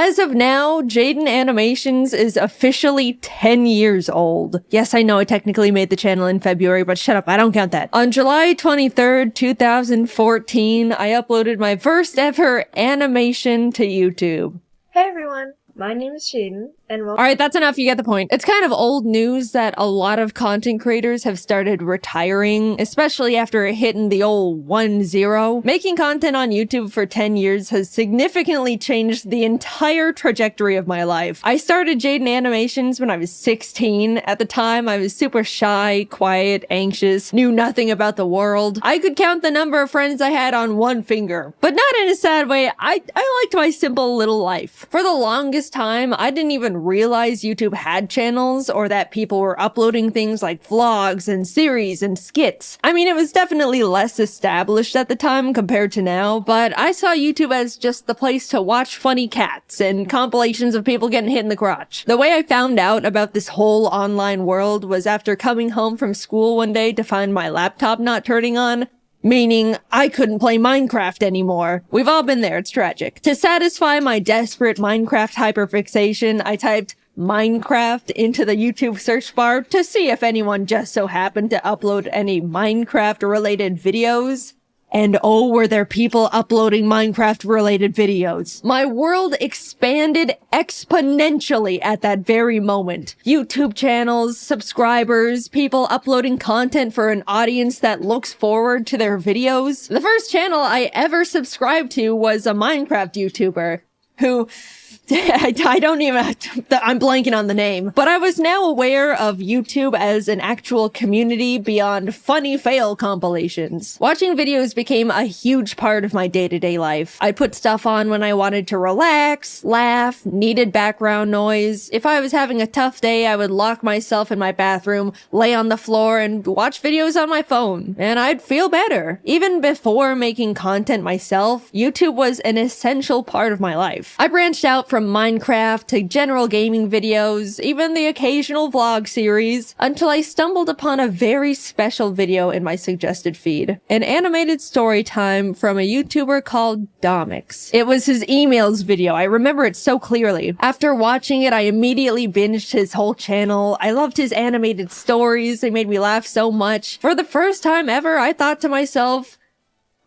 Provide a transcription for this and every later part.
As of now, Jaiden Animations is officially 10 years old. Yes, I know I technically made the channel in February, but shut up, I don't count that. On July 23rd, 2014, I uploaded my first ever animation to YouTube. Hey everyone, my name is Jaiden, and welcome. Alright, that's enough, you get the point. It's kind of old news that a lot of content creators have started retiring, especially after hitting the old 1-0. Making content on YouTube for 10 years has significantly changed the entire trajectory of my life. I started Jaiden Animations when I was 16. At the time, I was super shy, quiet, anxious, knew nothing about the world. I could count the number of friends I had on one finger. But not in a sad way, I liked my simple little life. For the longest time, I didn't even realize YouTube had channels or that people were uploading things like vlogs and series and skits. I mean, it was definitely less established at the time compared to now, but I saw YouTube as just the place to watch funny cats and compilations of people getting hit in the crotch. The way I found out about this whole online world was after coming home from school one day to find my laptop not turning on. Meaning, I couldn't play Minecraft anymore. We've all been there, it's tragic. To satisfy my desperate Minecraft hyperfixation, I typed Minecraft into the YouTube search bar to see if anyone just so happened to upload any Minecraft-related videos. And oh, were there people uploading Minecraft-related videos. My world expanded exponentially at that very moment. YouTube channels, subscribers, people uploading content for an audience that looks forward to their videos. The first channel I ever subscribed to was a Minecraft YouTuber who... I don't even, I'm blanking on the name, but I was now aware of YouTube as an actual community beyond funny fail compilations. Watching videos became a huge part of my day-to-day life. I'd put stuff on when I wanted to relax, laugh, needed background noise. If I was having a tough day, I would lock myself in my bathroom, lay on the floor, and watch videos on my phone, and I'd feel better. Even before making content myself, YouTube was an essential part of my life. I branched out from Minecraft to general gaming videos, even the occasional vlog series, until I stumbled upon a very special video in my suggested feed. An animated story time from a YouTuber called Domix. It was his emails video, I remember it so clearly. After watching it, I immediately binged his whole channel. I loved his animated stories, they made me laugh so much. For the first time ever, I thought to myself,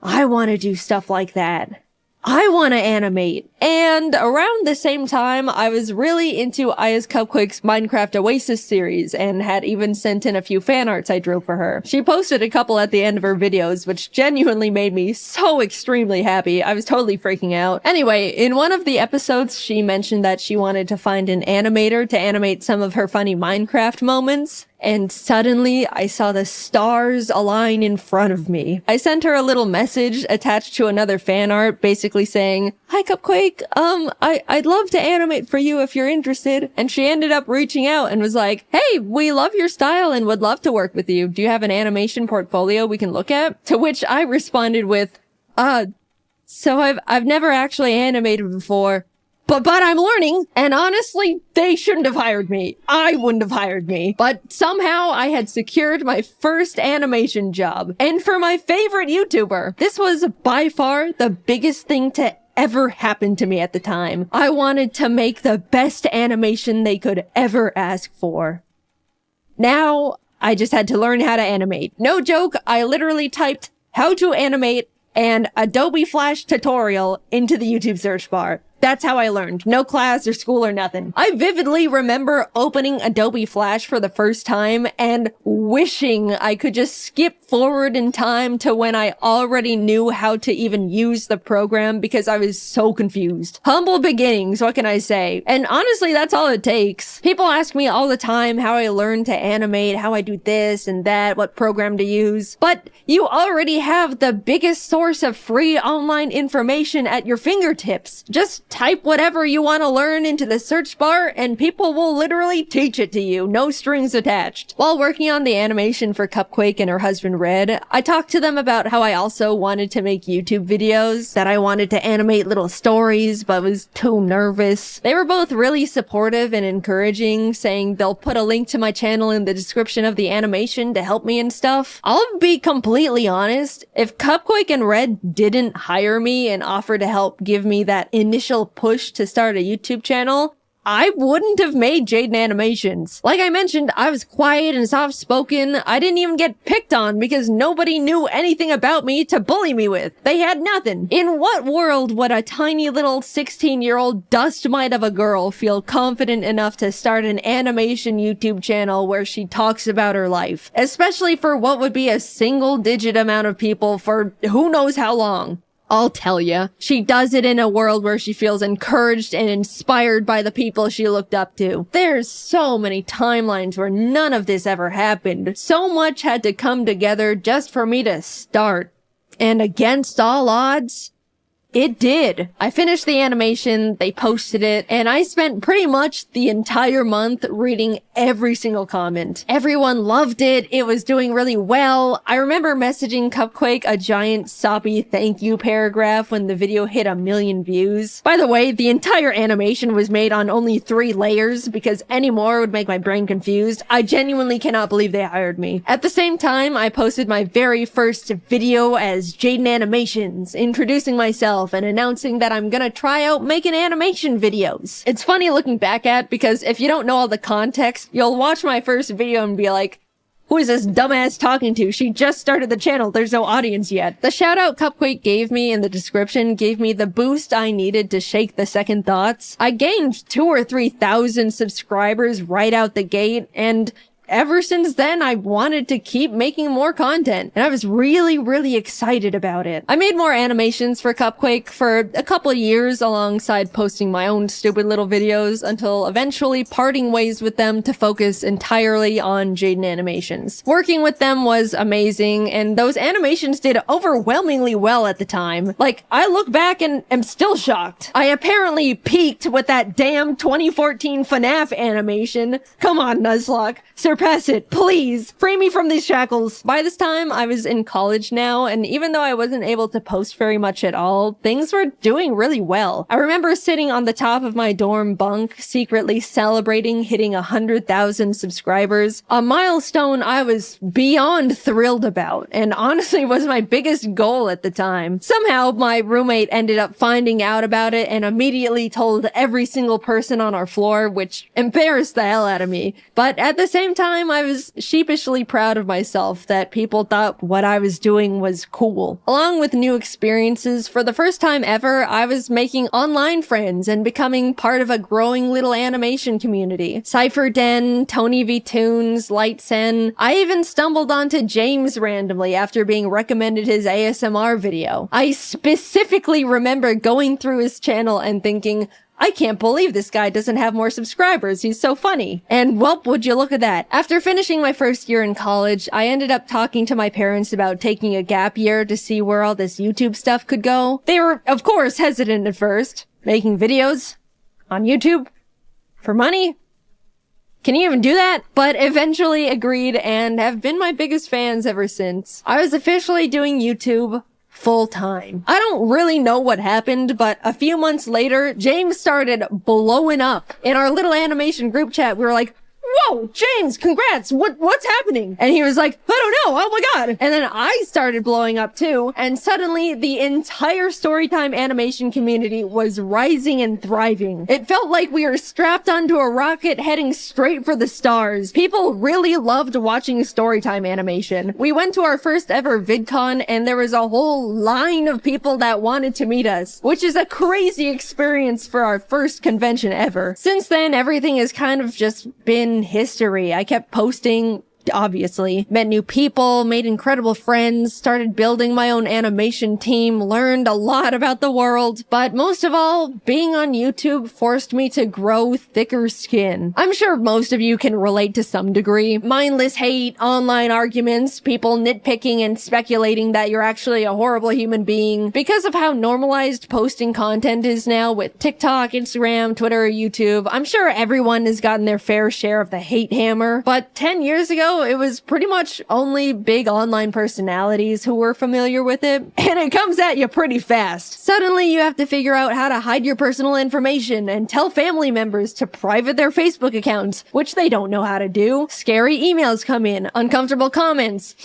I want to do stuff like that. I want to animate. And around the same time, I was really into Aya's Cupquake's Minecraft Oasis series and had even sent in a few fan arts I drew for her. She posted a couple at the end of her videos, which genuinely made me so extremely happy. I was totally freaking out. Anyway, in one of the episodes, she mentioned that she wanted to find an animator to animate some of her funny Minecraft moments. And suddenly, I saw the stars align in front of me. I sent her a little message attached to another fan art, basically saying, "Hi Cupquake, I'd love to animate for you if you're interested." And she ended up reaching out and was like, "Hey, we love your style and would love to work with you. Do you have an animation portfolio we can look at?" To which I responded with, so I've never actually animated before. But I'm learning, and honestly, they shouldn't have hired me. I wouldn't have hired me. But somehow I had secured my first animation job. And for my favorite YouTuber, this was by far the biggest thing to ever happen to me at the time. I wanted to make the best animation they could ever ask for. Now, I just had to learn how to animate. No joke, I literally typed "how to animate" and Adobe Flash tutorial into the YouTube search bar. That's how I learned. No class or school or nothing. I vividly remember opening Adobe Flash for the first time and wishing I could just skip forward in time to when I already knew how to even use the program because I was so confused. Humble beginnings, what can I say? And honestly, that's all it takes. People ask me all the time how I learned to animate, how I do this and that, what program to use. But you already have the biggest source of free online information at your fingertips. Just type whatever you want to learn into the search bar and people will literally teach it to you, no strings attached. While working on the animation for Cupquake and her husband Red, I talked to them about how I also wanted to make YouTube videos, that I wanted to animate little stories but was too nervous. They were both really supportive and encouraging, saying they'll put a link to my channel in the description of the animation to help me and stuff. I'll be completely honest, if Cupquake and Red didn't hire me and offer to help give me that initial initial push to start a YouTube channel, I wouldn't have made Jaiden Animations. Like I mentioned, I was quiet and soft-spoken. I didn't even get picked on because nobody knew anything about me to bully me with. They had nothing. In what world would a tiny little 16-year-old dust mite of a girl feel confident enough to start an animation YouTube channel where she talks about her life? Especially for what would be a single-digit amount of people for who knows how long. I'll tell ya, she does it in a world where she feels encouraged and inspired by the people she looked up to. There's so many timelines where none of this ever happened. So much had to come together just for me to start. And against all odds, it did. I finished the animation, they posted it, and I spent pretty much the entire month reading every single comment. Everyone loved it. It was doing really well. I remember messaging Cupquake a giant soppy thank you paragraph when the video hit 1 million views. By the way, the entire animation was made on only 3 layers because any more would make my brain confused. I genuinely cannot believe they hired me. At the same time, I posted my very first video as Jaiden Animations, introducing myself and announcing that I'm gonna try out making animation videos. It's funny looking back at because if you don't know all the context, you'll watch my first video and be like, who is this dumbass talking to? She just started the channel. There's no audience yet. The shout out Cupquake gave me in the description gave me the boost I needed to shake the second thoughts. I gained 2,000 or 3,000 subscribers right out the gate, and ever since then, I wanted to keep making more content, and I was really excited about it. I made more animations for Cupquake for a couple of years alongside posting my own stupid little videos until eventually parting ways with them to focus entirely on Jaiden Animations. Working with them was amazing, and those animations did overwhelmingly well at the time. Like, I look back and am still shocked. I apparently peaked with that damn 2014 FNAF animation. Come on, Nuzlocke. Surpass it, please. Free me from these shackles. By this time, I was in college now, and even though I wasn't able to post very much at all, things were doing really well. I remember sitting on the top of my dorm bunk, secretly celebrating hitting 100,000 subscribers, a milestone I was beyond thrilled about, and honestly was my biggest goal at the time. Somehow, my roommate ended up finding out about it and immediately told every single person on our floor, which embarrassed the hell out of me. But at the same time, I was sheepishly proud of myself that people thought what I was doing was cool. Along with new experiences, for the first time ever, I was making online friends and becoming part of a growing little animation community. Cypher Den, Tony V Toons, Lightsen. I even stumbled onto James randomly after being recommended his ASMR video. I specifically remember going through his channel and thinking, I can't believe this guy doesn't have more subscribers. He's so funny. And welp, would you look at that. After finishing my first year in college, I ended up talking to my parents about taking a gap year to see where all this YouTube stuff could go. They were, of course, hesitant at first. Making videos on YouTube for money? Can you even do that? But eventually agreed and have been my biggest fans ever since. I was officially doing YouTube full time. I don't really know what happened, but a few months later, James started blowing up. In our little animation group chat, we were like, whoa, James, congrats. What's happening? And he was like, I don't know. Oh my God. And then I started blowing up too. And suddenly the entire Storytime animation community was rising and thriving. It felt like we were strapped onto a rocket heading straight for the stars. People really loved watching Storytime animation. We went to our first ever VidCon and there was a whole line of people that wanted to meet us, which is a crazy experience for our first convention ever. Since then, everything has kind of just been history. I kept posting, obviously, met new people, made incredible friends, started building my own animation team, learned a lot about the world, but most of all, being on YouTube forced me to grow thicker skin. I'm sure most of you can relate to some degree. Mindless hate, online arguments, people nitpicking and speculating that you're actually a horrible human being. Because of how normalized posting content is now with TikTok, Instagram, Twitter, YouTube, I'm sure everyone has gotten their fair share of the hate hammer. But 10 years ago, though, it was pretty much only big online personalities who were familiar with it, and it comes at you pretty fast. Suddenly, you have to figure out how to hide your personal information and tell family members to private their Facebook accounts, which they don't know how to do. Scary emails come in, uncomfortable comments,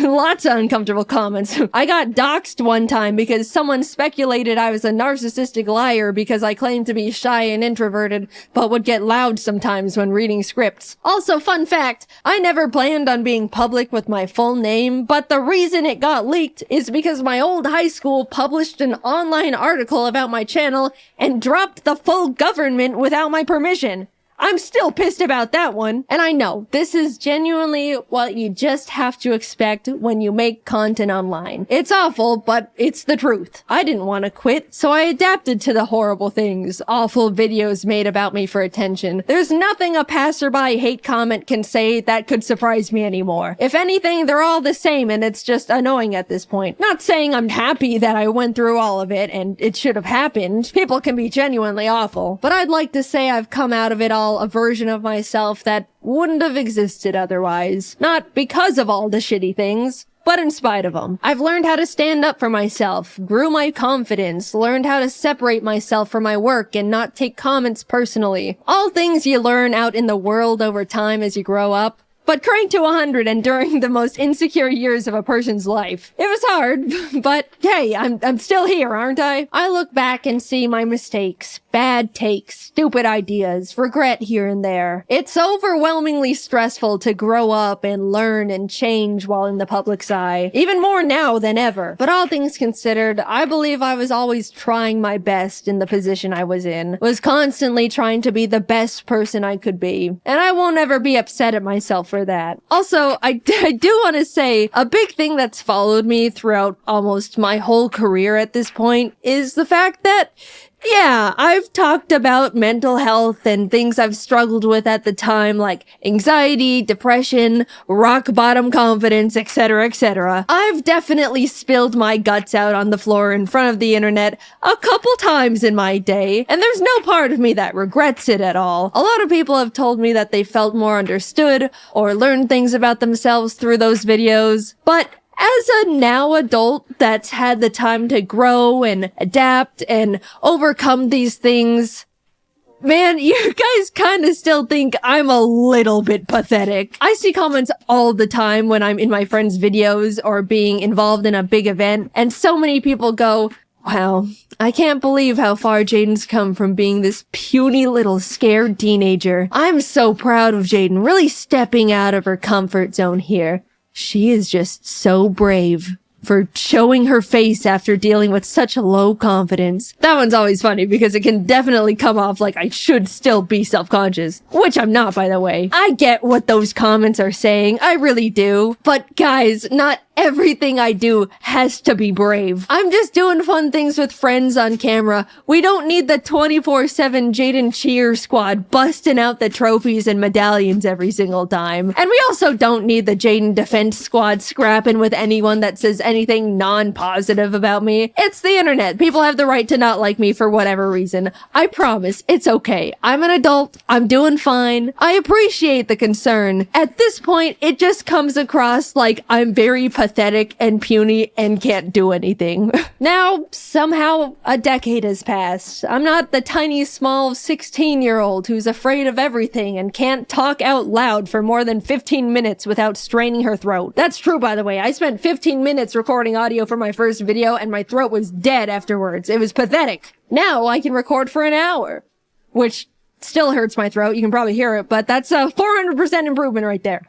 lots of uncomfortable comments. I got doxxed one time because someone speculated I was a narcissistic liar because I claimed to be shy and introverted, but would get loud sometimes when reading scripts. Also, fun fact, I never planned on being public with my full name, but the reason it got leaked is because my old high school published an online article about my channel and dropped the full government without my permission. I'm still pissed about that one. And I know, this is genuinely what you just have to expect when you make content online. It's awful, but it's the truth. I didn't want to quit, so I adapted to the horrible things awful videos made about me for attention. There's nothing a passerby hate comment can say that could surprise me anymore. If anything, they're all the same and it's just annoying at this point. Not saying I'm happy that I went through all of it and it should have happened. People can be genuinely awful. But I'd like to say I've come out of it all a version of myself that wouldn't have existed otherwise. Not because of all the shitty things, but in spite of them. I've learned how to stand up for myself, grew my confidence, learned how to separate myself from my work and not take comments personally. All things you learn out in the world over time as you grow up. But cranked to 100 and during the most insecure years of a person's life. It was hard, but hey, I'm still here, aren't I? I look back and see my mistakes, bad takes, stupid ideas, regret here and there. It's overwhelmingly stressful to grow up and learn and change while in the public's eye. Even more now than ever. But all things considered, I believe I was always trying my best in the position I was in. Was constantly trying to be the best person I could be. And I won't ever be upset at myself for that. Also, I do want to say a big thing that's followed me throughout almost my whole career at this point is the fact that yeah, I've talked about mental health and things I've struggled with at the time, like anxiety, depression, rock bottom confidence, etc., etc. I've definitely spilled my guts out on the floor in front of the internet a couple times in my day, and there's no part of me that regrets it at all. A lot of people have told me that they felt more understood or learned things about themselves through those videos, but as a now adult that's had the time to grow and adapt and overcome these things, man, you guys kind of still think I'm a little bit pathetic. I see comments all the time when I'm in my friends' videos or being involved in a big event, and so many people go, wow, I can't believe how far Jaiden's come from being this puny little scared teenager. I'm so proud of Jaiden really stepping out of her comfort zone here. She is just so brave for showing her face after dealing with such low confidence. That one's always funny because it can definitely come off like I should still be self-conscious, which I'm not, by the way. I get what those comments are saying. I really do. But guys, not everything I do has to be brave. I'm just doing fun things with friends on camera. We don't need the 24/7 Jaiden cheer squad busting out the trophies and medallions every single time. And we also don't need the Jaiden defense squad scrapping with anyone that says anything non-positive about me. It's the internet. People have the right to not like me for whatever reason. I promise, it's okay. I'm an adult. I'm doing fine. I appreciate the concern. At this point, it just comes across like I'm very pathetic and puny and can't do anything. Now, somehow, a decade has passed. I'm not the tiny, small 16-year-old who's afraid of everything and can't talk out loud for more than 15 minutes without straining her throat. That's true, by the way. I spent 15 minutes recording audio for my first video and my throat was dead afterwards. It was pathetic. Now I can record for an hour, which still hurts my throat. You can probably hear it, but that's a 400% improvement right there.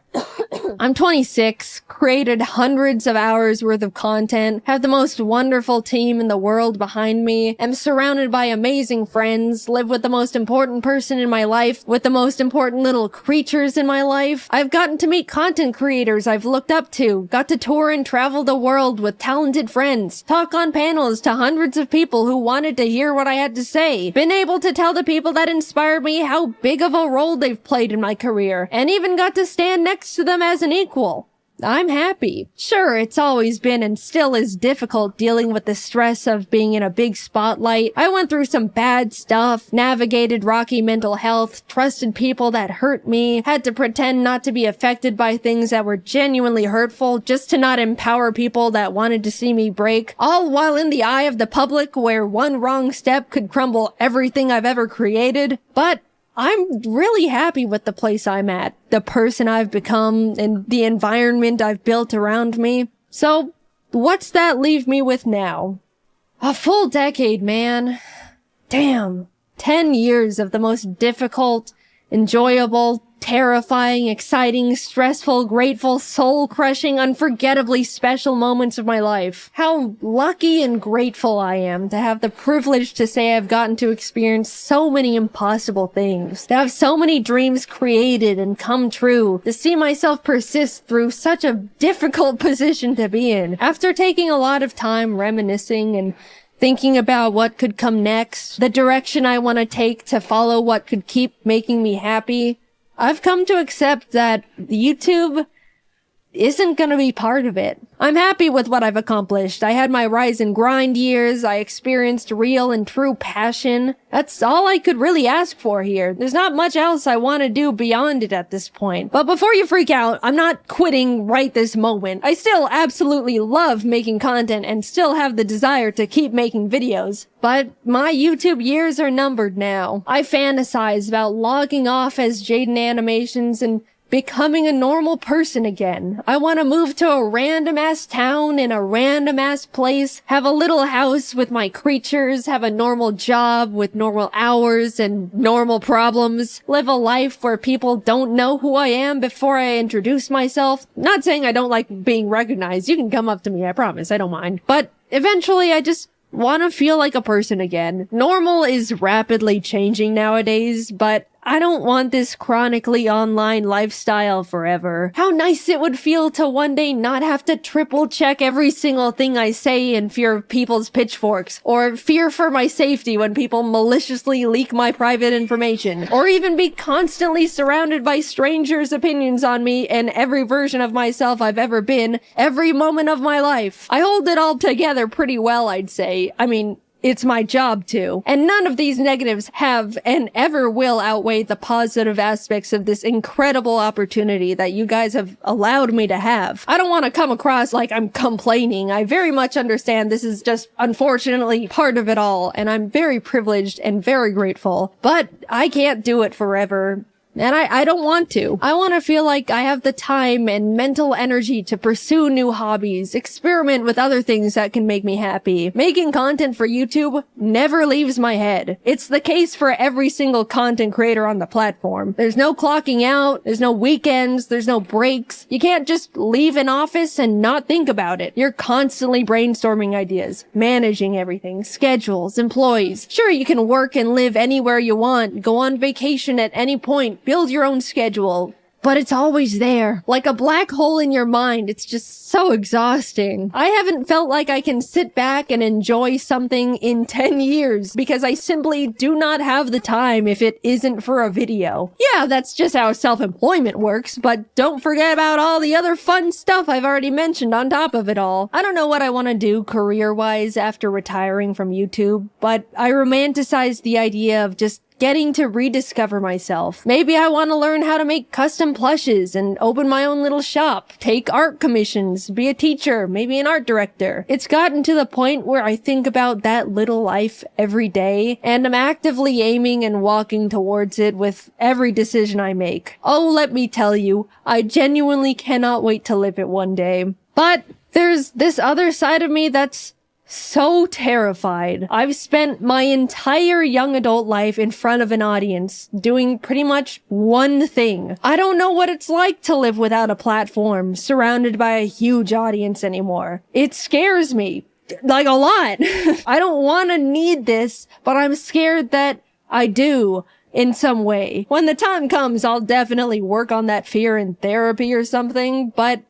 I'm 26, created hundreds of hours worth of content, have the most wonderful team in the world behind me, am surrounded by amazing friends, live with the most important person in my life, with the most important little creatures in my life. I've gotten to meet content creators I've looked up to, got to tour and travel the world with talented friends, talk on panels to hundreds of people who wanted to hear what I had to say, been able to tell the people that inspired me how big of a role they've played in my career, and even got to stand next to them as an equal. I'm happy. Sure, it's always been and still is difficult dealing with the stress of being in a big spotlight. I went through some bad stuff, navigated rocky mental health, trusted people that hurt me, had to pretend not to be affected by things that were genuinely hurtful just to not empower people that wanted to see me break, all while in the eye of the public where one wrong step could crumble everything I've ever created. But I'm really happy with the place I'm at, the person I've become, and the environment I've built around me. So, what's that leave me with now? A full decade, man. Damn. 10 years of the most difficult, enjoyable, terrifying, exciting, stressful, grateful, soul-crushing, unforgettably special moments of my life. How lucky and grateful I am to have the privilege to say I've gotten to experience so many impossible things, to have so many dreams created and come true, to see myself persist through such a difficult position to be in. After taking a lot of time reminiscing and thinking about what could come next, the direction I want to take to follow what could keep making me happy, I've come to accept that YouTube isn't gonna be part of it. I'm happy with what I've accomplished. I had my rise and grind years. I experienced real and true passion. That's all I could really ask for here. There's not much else I want to do beyond it at this point. But before you freak out, I'm not quitting right this moment. I still absolutely love making content and still have the desire to keep making videos. But my YouTube years are numbered now. I fantasize about logging off as Jaiden Animations and becoming a normal person again. I want to move to a random-ass town in a random-ass place, have a little house with my creatures, have a normal job with normal hours and normal problems, live a life where people don't know who I am before I introduce myself. Not saying I don't like being recognized. You can come up to me, I promise. I don't mind. But eventually I just want to feel like a person again. Normal is rapidly changing nowadays, but I don't want this chronically online lifestyle forever. How nice it would feel to one day not have to triple check every single thing I say in fear of people's pitchforks, or fear for my safety when people maliciously leak my private information, or even be constantly surrounded by strangers' opinions on me and every version of myself I've ever been, every moment of my life. I hold it all together pretty well, I'd say. I mean, it's my job to. And none of these negatives have and ever will outweigh the positive aspects of this incredible opportunity that you guys have allowed me to have. I don't want to come across like I'm complaining. I very much understand this is just unfortunately part of it all, and I'm very privileged and very grateful. But I can't do it forever. And I don't want to. I want to feel like I have the time and mental energy to pursue new hobbies, experiment with other things that can make me happy. Making content for YouTube never leaves my head. It's the case for every single content creator on the platform. There's no clocking out, there's no weekends, there's no breaks. You can't just leave an office and not think about it. You're constantly brainstorming ideas, managing everything, schedules, employees. Sure, you can work and live anywhere you want, go on vacation at any point, build your own schedule, but it's always there. Like a black hole in your mind. It's just so exhausting. I haven't felt like I can sit back and enjoy something in 10 years because I simply do not have the time if it isn't for a video. Yeah, that's just how self-employment works, but don't forget about all the other fun stuff I've already mentioned on top of it all. I don't know what I want to do career-wise after retiring from YouTube, but I romanticize the idea of just getting to rediscover myself. Maybe I want to learn how to make custom plushes and open my own little shop, take art commissions, be a teacher, maybe an art director. It's gotten to the point where I think about that little life every day, and I'm actively aiming and walking towards it with every decision I make. Oh, let me tell you, I genuinely cannot wait to live it one day. But there's this other side of me that's so terrified. I've spent my entire young adult life in front of an audience doing pretty much one thing. I don't know what it's like to live without a platform, surrounded by a huge audience anymore. It scares me, like a lot. I don't want to need this, but I'm scared that I do in some way. When the time comes, I'll definitely work on that fear in therapy or something, but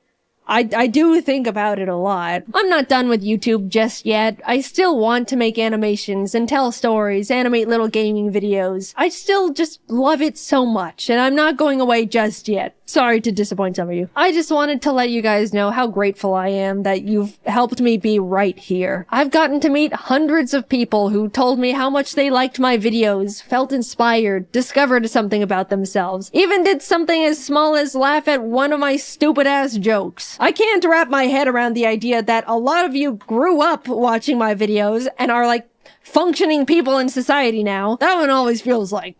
I do think about it a lot. I'm not done with YouTube just yet. I still want to make animations and tell stories, animate little gaming videos. I still just love it so much, and I'm not going away just yet. Sorry to disappoint some of you. I just wanted to let you guys know how grateful I am that you've helped me be right here. I've gotten to meet hundreds of people who told me how much they liked my videos, felt inspired, discovered something about themselves, even did something as small as laugh at one of my stupid ass jokes. I can't wrap my head around the idea that a lot of you grew up watching my videos and are like functioning people in society now. That one always feels like...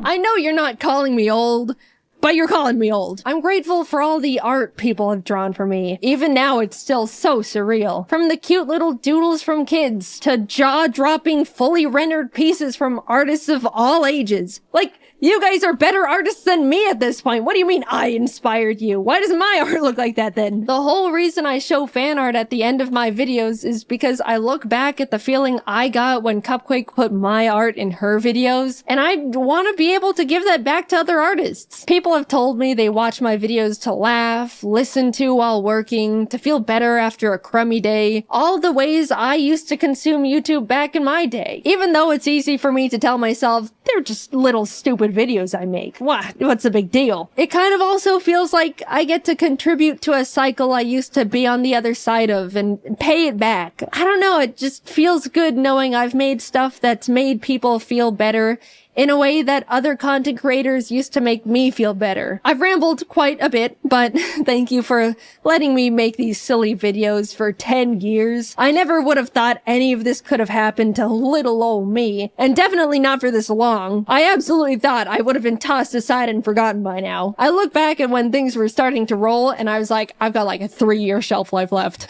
I know you're not calling me old, but you're calling me old. I'm grateful for all the art people have drawn for me. Even now, it's still so surreal. From the cute little doodles from kids to jaw-dropping, fully rendered pieces from artists of all ages. Like, you guys are better artists than me at this point. What do you mean I inspired you? Why does my art look like that then? The whole reason I show fan art at the end of my videos is because I look back at the feeling I got when Cupquake put my art in her videos, and I want to be able to give that back to other artists. People have told me they watch my videos to laugh, listen to while working, to feel better after a crummy day. All the ways I used to consume YouTube back in my day. Even though it's easy for me to tell myself, they're just little stupid videos I make. What's the big deal? It kind of also feels like I get to contribute to a cycle I used to be on the other side of and pay it back. I don't know, it just feels good knowing I've made stuff that's made people feel better in a way that other content creators used to make me feel better. I've rambled quite a bit, but thank you for letting me make these silly videos for 10 years. I never would have thought any of this could have happened to little old me, and definitely not for this long. I absolutely thought I would have been tossed aside and forgotten by now. I look back at when things were starting to roll, and I was like, I've got like a 3-year shelf life left.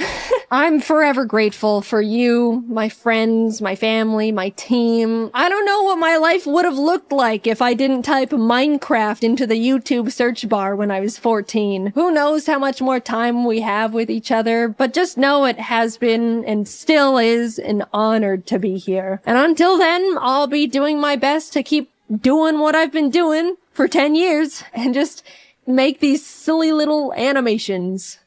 I'm forever grateful for you, my friends, my family, my team. I don't know what my life would have looked like if I didn't type Minecraft into the YouTube search bar when I was 14. Who knows how much more time we have with each other, but just know it has been and still is an honor to be here. And until then, I'll be doing my best to keep doing what I've been doing for 10 years and just make these silly little animations.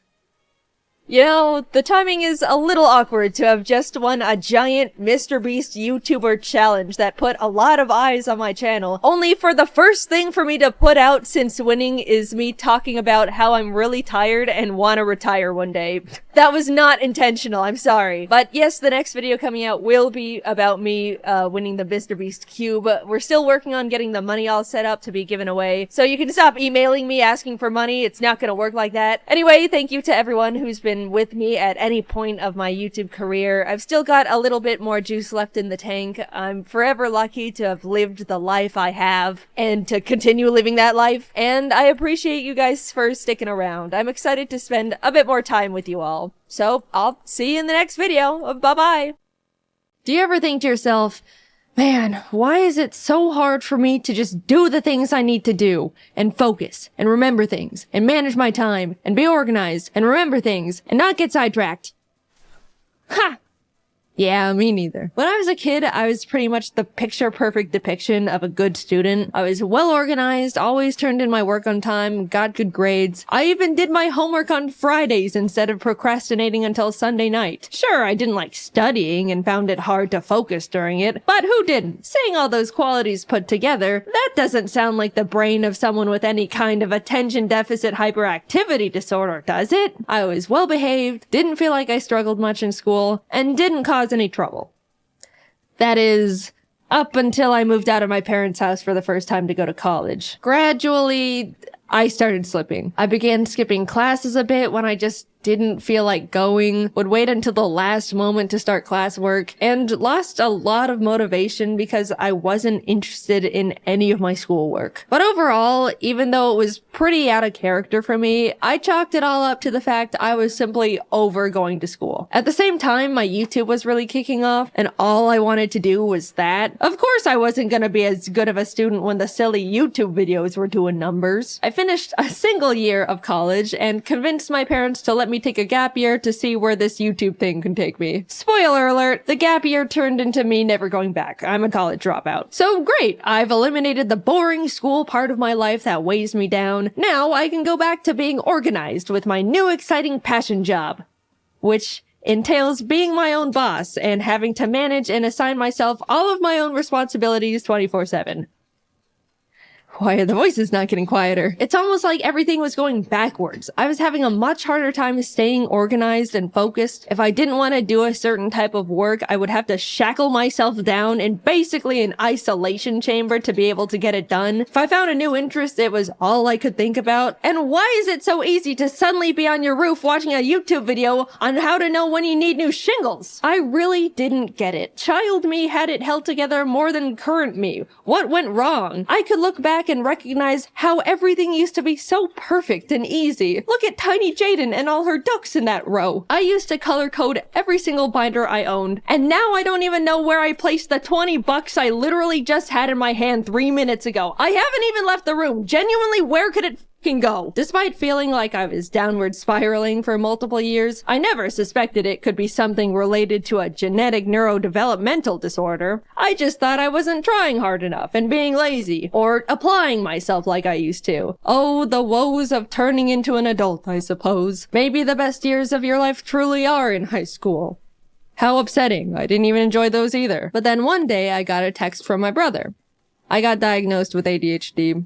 You know, the timing is a little awkward to have just won a giant MrBeast YouTuber challenge that put a lot of eyes on my channel, only for the first thing for me to put out since winning is me talking about how I'm really tired and want to retire one day. That was not intentional, I'm sorry. But yes, the next video coming out will be about me winning the MrBeast Cube. We're still working on getting the money all set up to be given away, so you can stop emailing me asking for money. It's not gonna work like that. Anyway, thank you to everyone who's been with me at any point of my YouTube career. I've still got a little bit more juice left in the tank. I'm forever lucky to have lived the life I have and to continue living that life. And I appreciate you guys for sticking around. I'm excited to spend a bit more time with you all. So I'll see you in the next video. Bye-bye. Do you ever think to yourself, man, why is it so hard for me to just do the things I need to do and focus and remember things and manage my time and be organized and remember things and not get sidetracked? Ha! Yeah, me neither. When I was a kid, I was pretty much the picture-perfect depiction of a good student. I was well-organized, always turned in my work on time, got good grades. I even did my homework on Fridays instead of procrastinating until Sunday night. Sure, I didn't like studying and found it hard to focus during it, but who didn't? Saying all those qualities put together, that doesn't sound like the brain of someone with any kind of attention deficit hyperactivity disorder, does it? I was well-behaved, didn't feel like I struggled much in school, and didn't cause any trouble. That is, up until I moved out of my parents' house for the first time to go to college. Gradually, I started slipping. I began skipping classes a bit when I just didn't feel like going, would wait until the last moment to start classwork, and lost a lot of motivation because I wasn't interested in any of my schoolwork. But overall, even though it was pretty out of character for me, I chalked it all up to the fact I was simply over going to school. At the same time, my YouTube was really kicking off, and all I wanted to do was that. Of course I wasn't gonna be as good of a student when the silly YouTube videos were doing numbers. I finished a single year of college and convinced my parents to let let me take a gap year to see where this YouTube thing can take me. Spoiler alert, the gap year turned into me never going back. I'm a college dropout. So great, I've eliminated the boring school part of my life that weighs me down. Now I can go back to being organized with my new exciting passion job, which entails being my own boss and having to manage and assign myself all of my own responsibilities 24/7. Why are the voices not getting quieter? It's almost like everything was going backwards. I was having a much harder time staying organized and focused. If I didn't want to do a certain type of work, I would have to shackle myself down in basically an isolation chamber to be able to get it done. If I found a new interest, it was all I could think about. And why is it so easy to suddenly be on your roof watching a YouTube video on how to know when you need new shingles? I really didn't get it. Child me had it held together more than current me. What went wrong? I could look back and recognize how everything used to be so perfect and easy. Look at tiny Jaiden and all her ducks in that row. I used to color code every single binder I owned, and now I don't even know where I placed the $20 I literally just had in my hand 3 minutes ago. I haven't even left the room. Genuinely, where could it can go? Despite feeling like I was downward spiraling for multiple years, I never suspected it could be something related to a genetic neurodevelopmental disorder. I just thought I wasn't trying hard enough and being lazy, or applying myself like I used to. Oh, the woes of turning into an adult, I suppose. Maybe the best years of your life truly are in high school. How upsetting. I didn't even enjoy those either. But then one day I got a text from my brother. I got diagnosed with ADHD.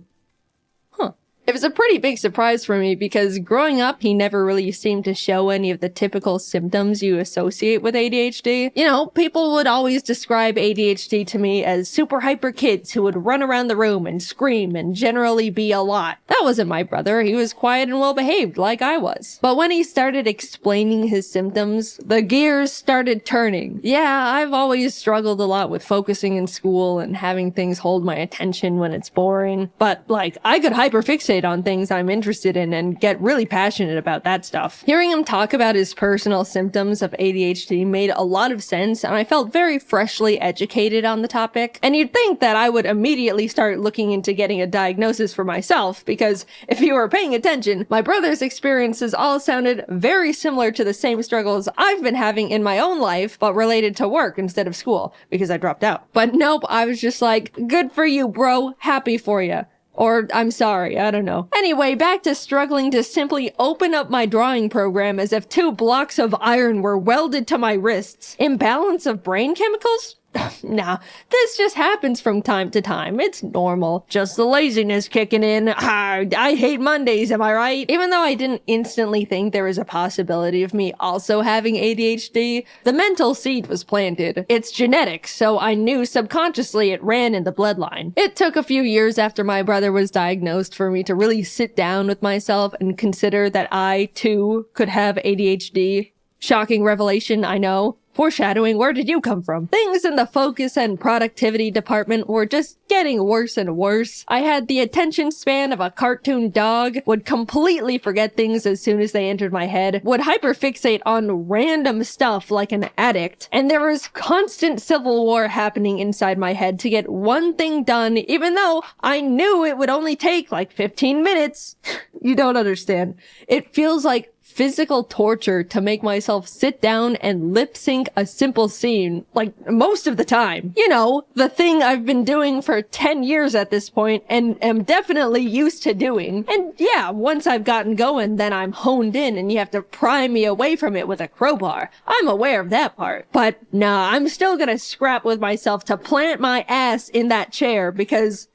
It was a pretty big surprise for me because growing up, he never really seemed to show any of the typical symptoms you associate with ADHD. You know, people would always describe ADHD to me as super hyper kids who would run around the room and scream and generally be a lot. That wasn't my brother. He was quiet and well behaved like I was. But when he started explaining his symptoms, the gears started turning. Yeah, I've always struggled a lot with focusing in school and having things hold my attention when it's boring. But like, I could hyperfixate on things I'm interested in and get really passionate about that stuff. Hearing him talk about his personal symptoms of ADHD made a lot of sense, and I felt very freshly educated on the topic. And you'd think that I would immediately start looking into getting a diagnosis for myself, because if you were paying attention, my brother's experiences all sounded very similar to the same struggles I've been having in my own life, but related to work instead of school, because I dropped out. But nope, I was just like, good for you, bro. Happy for you. Or, I'm sorry, I don't know. Anyway, back to struggling to simply open up my drawing program as if 2 blocks of iron were welded to my wrists. Imbalance of brain chemicals? Nah, this just happens from time to time. It's normal. Just the laziness kicking in. I hate Mondays, am I right? Even though I didn't instantly think there was a possibility of me also having ADHD, the mental seed was planted. It's genetic, so I knew subconsciously it ran in the bloodline. It took a few years after my brother was diagnosed for me to really sit down with myself and consider that I, too, could have ADHD. Shocking revelation, I know. Foreshadowing, where did you come from? Things in the focus and productivity department were just getting worse and worse. I had the attention span of a cartoon dog, would completely forget things as soon as they entered my head, would hyperfixate on random stuff like an addict, and there was constant civil war happening inside my head to get one thing done, even though I knew it would only take like 15 minutes. You don't understand. It feels like physical torture to make myself sit down and lip sync a simple scene, like most of the time. You know, the thing I've been doing for 10 years at this point and am definitely used to doing. And yeah, once I've gotten going, then I'm honed in and you have to pry me away from it with a crowbar. I'm aware of that part. But nah, I'm still gonna scrap with myself to plant my ass in that chair because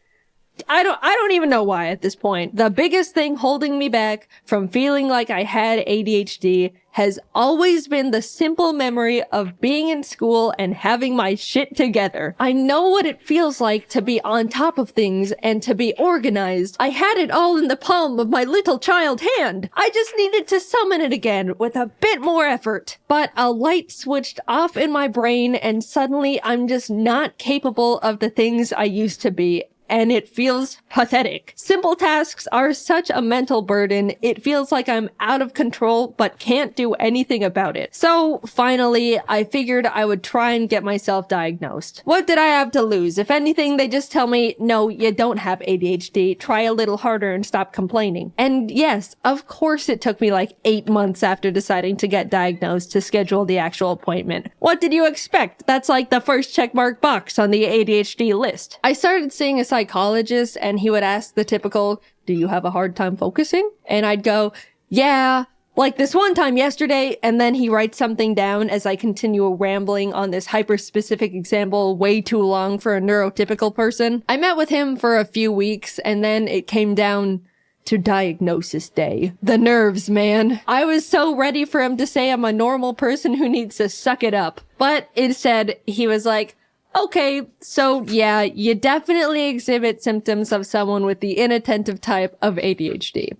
I don't even know why at this point. The biggest thing holding me back from feeling like I had ADHD has always been the simple memory of being in school and having my shit together. I know what it feels like to be on top of things and to be organized. I had it all in the palm of my little child hand. I just needed to summon it again with a bit more effort. But a light switched off in my brain and suddenly I'm just not capable of the things I used to be. and it feels pathetic. Simple tasks are such a mental burden, it feels like I'm out of control but can't do anything about it. So finally, I figured I would try and get myself diagnosed. What did I have to lose? If anything, they just tell me, no, you don't have ADHD, try a little harder and stop complaining. And yes, of course it took me like 8 months after deciding to get diagnosed to schedule the actual appointment. What did you expect? That's like the first checkmark box on the ADHD list. I started seeing a psychologist and he would ask the typical, do you have a hard time focusing? And I'd go, yeah, like this one time yesterday, and then he writes something down as I continue rambling on this hyper-specific example way too long for a neurotypical person. I met with him for a few weeks and then it came down to diagnosis day. The nerves, man. I was so ready for him to say I'm a normal person who needs to suck it up. But instead, he was like, okay, so yeah, you definitely exhibit symptoms of someone with the inattentive type of ADHD.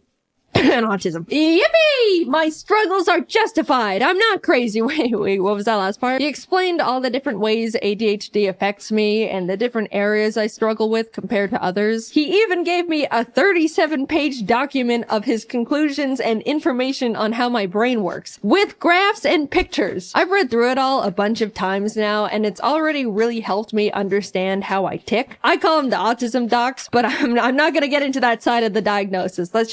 And autism. Yippee! My struggles are justified. I'm not crazy. Wait, what was that last part? He explained all the different ways ADHD affects me and the different areas I struggle with compared to others. He even gave me a 37-page document of his conclusions and information on how my brain works, with graphs and pictures. I've read through it all a bunch of times now, and it's already really helped me understand how I tick. I call them the autism docs, but I'm not gonna get into that side of the diagnosis. Let's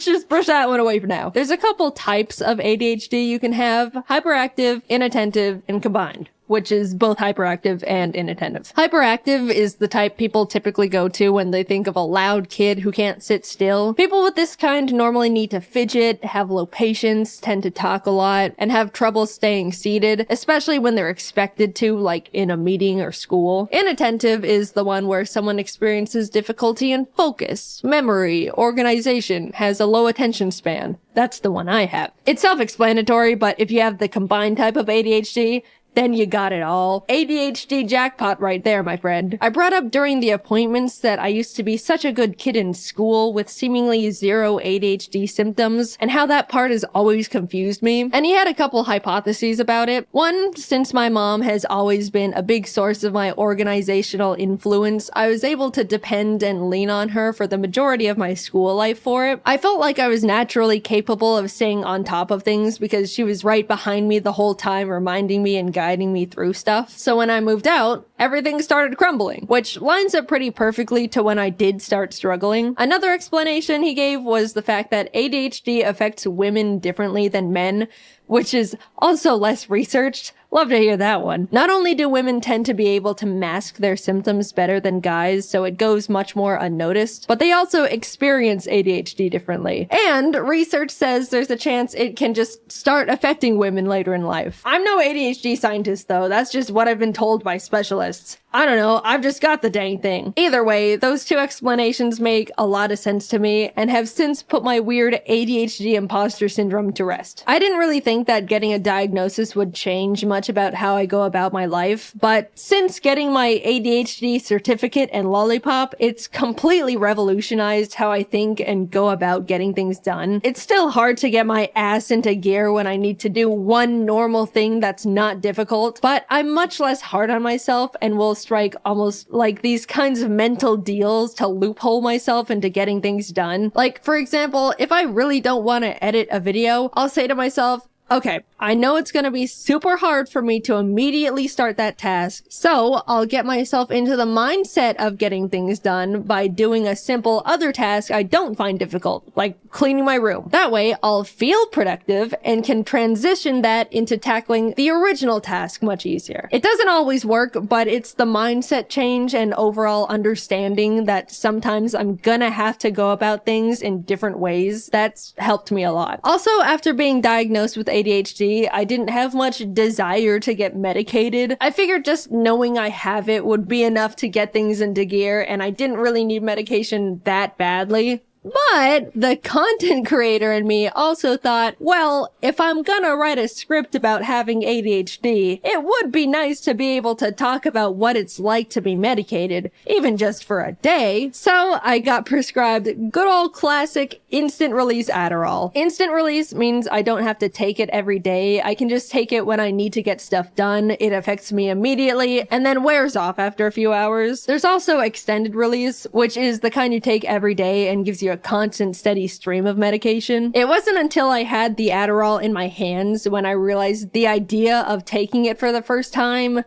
just brush that one away for now. There's a couple types of ADHD you can have: hyperactive, inattentive, and combined, which is both hyperactive and inattentive. Hyperactive is the type people typically go to when they think of a loud kid who can't sit still. People with this kind normally need to fidget, have low patience, tend to talk a lot, and have trouble staying seated, especially when they're expected to, like in a meeting or school. Inattentive is the one where someone experiences difficulty in focus, memory, organization, has a low attention span. That's the one I have. It's self-explanatory, but if you have the combined type of ADHD, then you got it all. ADHD jackpot right there, my friend. I brought up during the appointments that I used to be such a good kid in school with seemingly zero ADHD symptoms, and how that part has always confused me. And he had a couple hypotheses about it. One, since my mom has always been a big source of my organizational influence, I was able to depend and lean on her for the majority of my school life for it. I felt like I was naturally capable of staying on top of things because she was right behind me the whole time, reminding me and guiding me through stuff. So when I moved out, everything started crumbling, which lines up pretty perfectly to when I did start struggling. Another explanation he gave was the fact that ADHD affects women differently than men, which is also less researched. Love to hear that one. Not only do women tend to be able to mask their symptoms better than guys, so it goes much more unnoticed, but they also experience ADHD differently. And research says there's a chance it can just start affecting women later in life. I'm no ADHD scientist though, that's just what I've been told by specialists. I don't know, I've just got the dang thing. Either way, those two explanations make a lot of sense to me and have since put my weird ADHD imposter syndrome to rest. I didn't really think that getting a diagnosis would change much about how I go about my life, but since getting my ADHD certificate and lollipop, it's completely revolutionized how I think and go about getting things done. It's still hard to get my ass into gear when I need to do one normal thing that's not difficult, but I'm much less hard on myself and will strike almost like these kinds of mental deals to loophole myself into getting things done. Like, for example, if I really don't want to edit a video, I'll say to myself, okay, I know it's gonna be super hard for me to immediately start that task, so I'll get myself into the mindset of getting things done by doing a simple other task I don't find difficult, like cleaning my room. That way, I'll feel productive and can transition that into tackling the original task much easier. It doesn't always work, but it's the mindset change and overall understanding that sometimes I'm gonna have to go about things in different ways that's helped me a lot. Also, after being diagnosed with ADHD, I didn't have much desire to get medicated. I figured just knowing I have it would be enough to get things into gear, and I didn't really need medication that badly. But the content creator in me also thought, well, if I'm gonna write a script about having ADHD, it would be nice to be able to talk about what it's like to be medicated, even just for a day. So I got prescribed good old classic instant release Adderall. Instant release means I don't have to take it every day. I can just take it when I need to get stuff done. It affects me immediately and then wears off after a few hours. There's also extended release, which is the kind you take every day and gives you a constant steady stream of medication. It wasn't until I had the Adderall in my hands when I realized the idea of taking it for the first time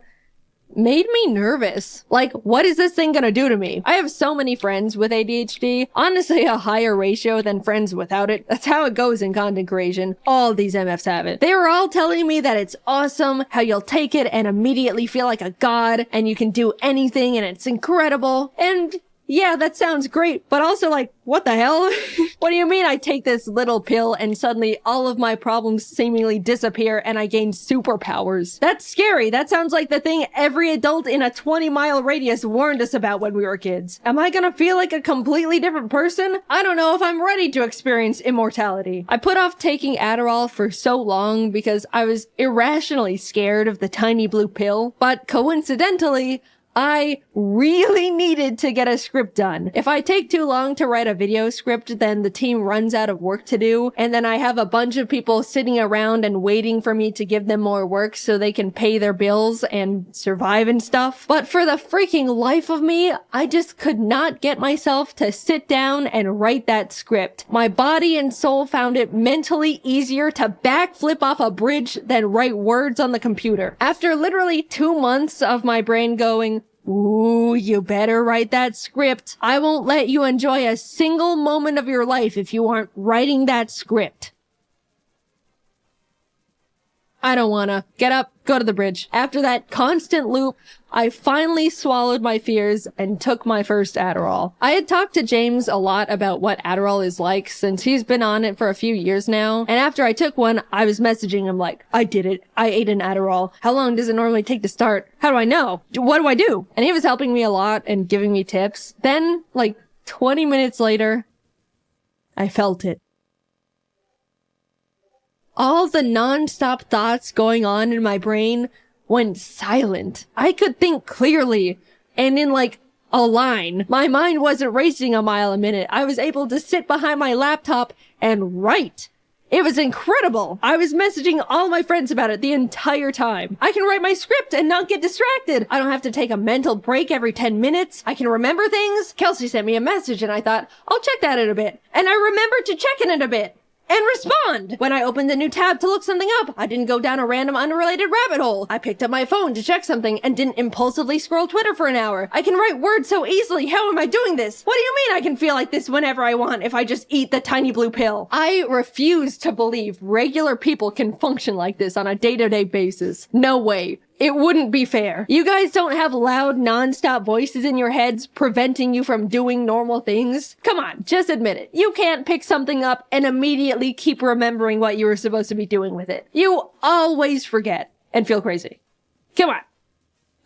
made me nervous. Like, what is this thing gonna do to me? I have so many friends with ADHD, honestly a higher ratio than friends without it. That's how it goes in content creation. All these MFs have it. They were all telling me that it's awesome, how you'll take it and immediately feel like a god, and you can do anything and it's incredible. And yeah, that sounds great, but also like, what the hell? What do you mean I take this little pill and suddenly all of my problems seemingly disappear and I gain superpowers? That's scary. That sounds like the thing every adult in a 20-mile radius warned us about when we were kids. Am I gonna feel like a completely different person? I don't know if I'm ready to experience immortality. I put off taking Adderall for so long because I was irrationally scared of the tiny blue pill, but coincidentally, I really needed to get a script done. If I take too long to write a video script, then the team runs out of work to do, and then I have a bunch of people sitting around and waiting for me to give them more work so they can pay their bills and survive and stuff. But for the freaking life of me, I just could not get myself to sit down and write that script. My body and soul found it mentally easier to backflip off a bridge than write words on the computer. After literally 2 months of my brain going, ooh, you better write that script. I won't let you enjoy a single moment of your life if you aren't writing that script. I don't wanna. Get up, go to the bridge. After that constant loop, I finally swallowed my fears and took my first Adderall. I had talked to James a lot about what Adderall is like since he's been on it for a few years now. And after I took one, I was messaging him like, I did it. I ate an Adderall. How long does it normally take to start? How do I know? What do I do? And he was helping me a lot and giving me tips. Then, like 20 minutes later, I felt it. All the non-stop thoughts going on in my brain went silent. I could think clearly and in like a line. My mind wasn't racing a mile a minute. I was able to sit behind my laptop and write. It was incredible. I was messaging all my friends about it the entire time. I can write my script and not get distracted. I don't have to take a mental break every 10 minutes. I can remember things. Kelsey sent me a message and I thought, I'll check that in a bit. And I remembered to check it in a bit. And respond! When I opened a new tab to look something up, I didn't go down a random unrelated rabbit hole. I picked up my phone to check something and didn't impulsively scroll Twitter for an hour. I can write words so easily. How am I doing this? What do you mean I can feel like this whenever I want if I just eat the tiny blue pill? I refuse to believe regular people can function like this on a day-to-day basis. No way. It wouldn't be fair. You guys don't have loud, non-stop voices in your heads preventing you from doing normal things? Come on, just admit it. You can't pick something up and immediately keep remembering what you were supposed to be doing with it. You always forget and feel crazy. Come on.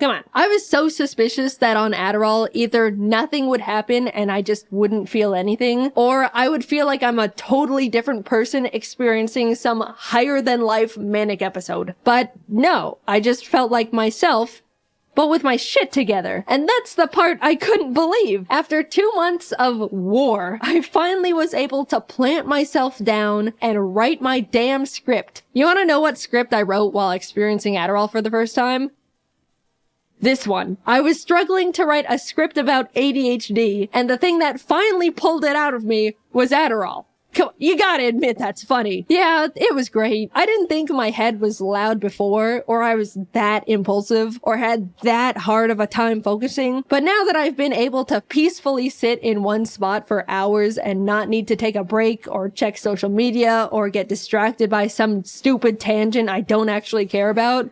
Come on. I was so suspicious that on Adderall, either nothing would happen and I just wouldn't feel anything, or I would feel like I'm a totally different person experiencing some higher than life manic episode. But no, I just felt like myself, but with my shit together. And that's the part I couldn't believe. After 2 months of war, I finally was able to plant myself down and write my damn script. You wanna know what script I wrote while experiencing Adderall for the first time? This one. I was struggling to write a script about ADHD, and the thing that finally pulled it out of me was Adderall. Come on, you gotta admit that's funny. Yeah, it was great. I didn't think my head was loud before, or I was that impulsive, or had that hard of a time focusing. But now that I've been able to peacefully sit in one spot for hours and not need to take a break, or check social media, or get distracted by some stupid tangent I don't actually care about,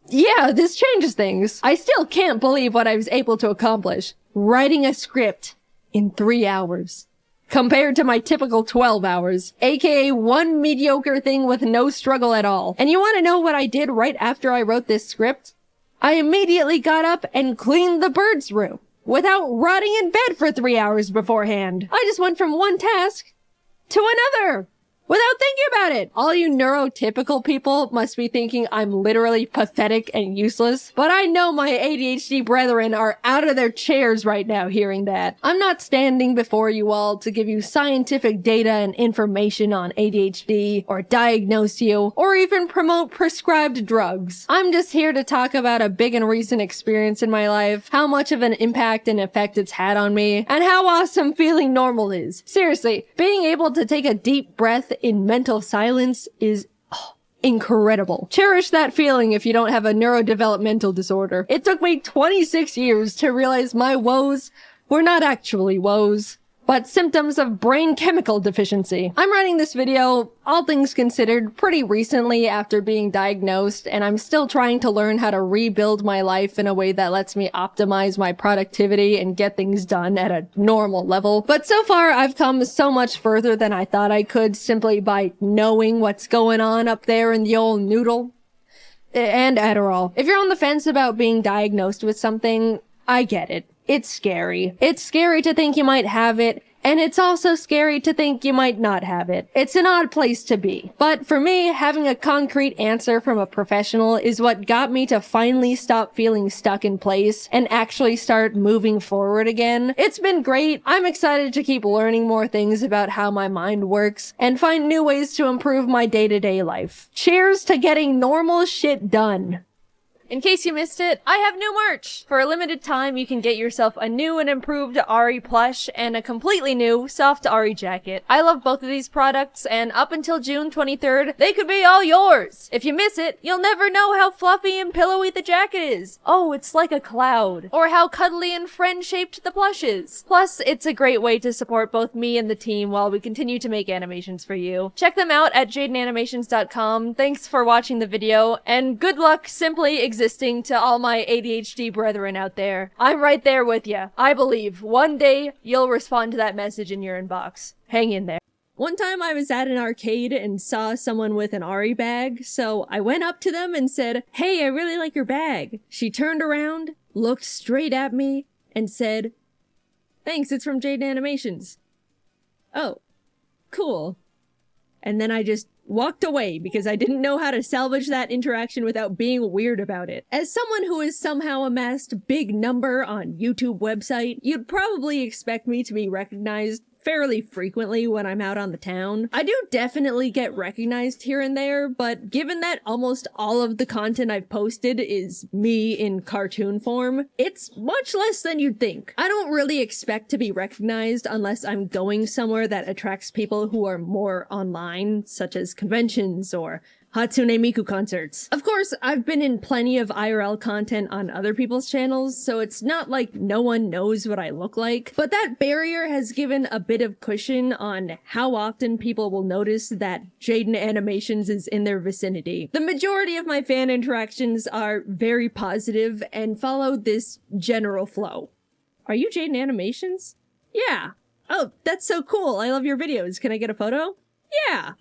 yeah, this changes things. I still can't believe what I was able to accomplish. Writing a script in 3 hours. Compared to my typical 12 hours. AKA one mediocre thing with no struggle at all. And you want to know what I did right after I wrote this script? I immediately got up and cleaned the birds' room. without rotting in bed for 3 hours beforehand. I just went from one task to another without thinking about it. All you neurotypical people must be thinking I'm literally pathetic and useless, but I know my ADHD brethren are out of their chairs right now hearing that. I'm not standing before you all to give you scientific data and information on ADHD, or diagnose you, or even promote prescribed drugs. I'm just here to talk about a big and recent experience in my life, how much of an impact and effect it's had on me, and how awesome feeling normal is. Seriously, being able to take a deep breath in mental silence is incredible. Cherish that feeling if you don't have a neurodevelopmental disorder. It took me 26 years to realize my woes were not actually woes, but symptoms of brain chemical deficiency. I'm writing this video, all things considered, pretty recently after being diagnosed, and I'm still trying to learn how to rebuild my life in a way that lets me optimize my productivity and get things done at a normal level. But so far, I've come so much further than I thought I could simply by knowing what's going on up there in the old noodle. And Adderall. If you're on the fence about being diagnosed with something, I get it. It's scary. It's scary to think you might have it, and it's also scary to think you might not have it. It's an odd place to be. But for me, having a concrete answer from a professional is what got me to finally stop feeling stuck in place and actually start moving forward again. It's been great. I'm excited to keep learning more things about how my mind works and find new ways to improve my day-to-day life. Cheers to getting normal shit done. In case you missed it, I have new merch! For a limited time, you can get yourself a new and improved Ari plush and a completely new soft Ari jacket. I love both of these products, and up until June 23rd, they could be all yours! If you miss it, you'll never know how fluffy and pillowy the jacket is. Oh, it's like a cloud. Or how cuddly and friend-shaped the plush is. Plus, it's a great way to support both me and the team while we continue to make animations for you. Check them out at jaidenanimations.com. Thanks for watching the video, and good luck simply existing to all my ADHD brethren out there. I'm right there with you. I believe one day you'll respond to that message in your inbox. Hang in there. One time I was at an arcade and saw someone with an Ari bag, so I went up to them and said, "Hey, I really like your bag." She turned around, looked straight at me, and said, "Thanks, it's from Jaiden Animations." Oh, cool. And then I just walked away because I didn't know how to salvage that interaction without being weird about it. As someone who has somehow amassed big number on YouTube website, you'd probably expect me to be recognized fairly frequently when I'm out on the town. I do definitely get recognized here and there, but given that almost all of the content I've posted is me in cartoon form, it's much less than you'd think. I don't really expect to be recognized unless I'm going somewhere that attracts people who are more online, such as conventions or Hatsune Miku concerts. Of course, I've been in plenty of IRL content on other people's channels, so it's not like no one knows what I look like, but that barrier has given a bit of cushion on how often people will notice that Jaiden Animations is in their vicinity. The majority of my fan interactions are very positive and follow this general flow. "Are you Jaiden Animations?" "Yeah." "Oh, that's so cool. I love your videos. Can I get a photo?" "Yeah."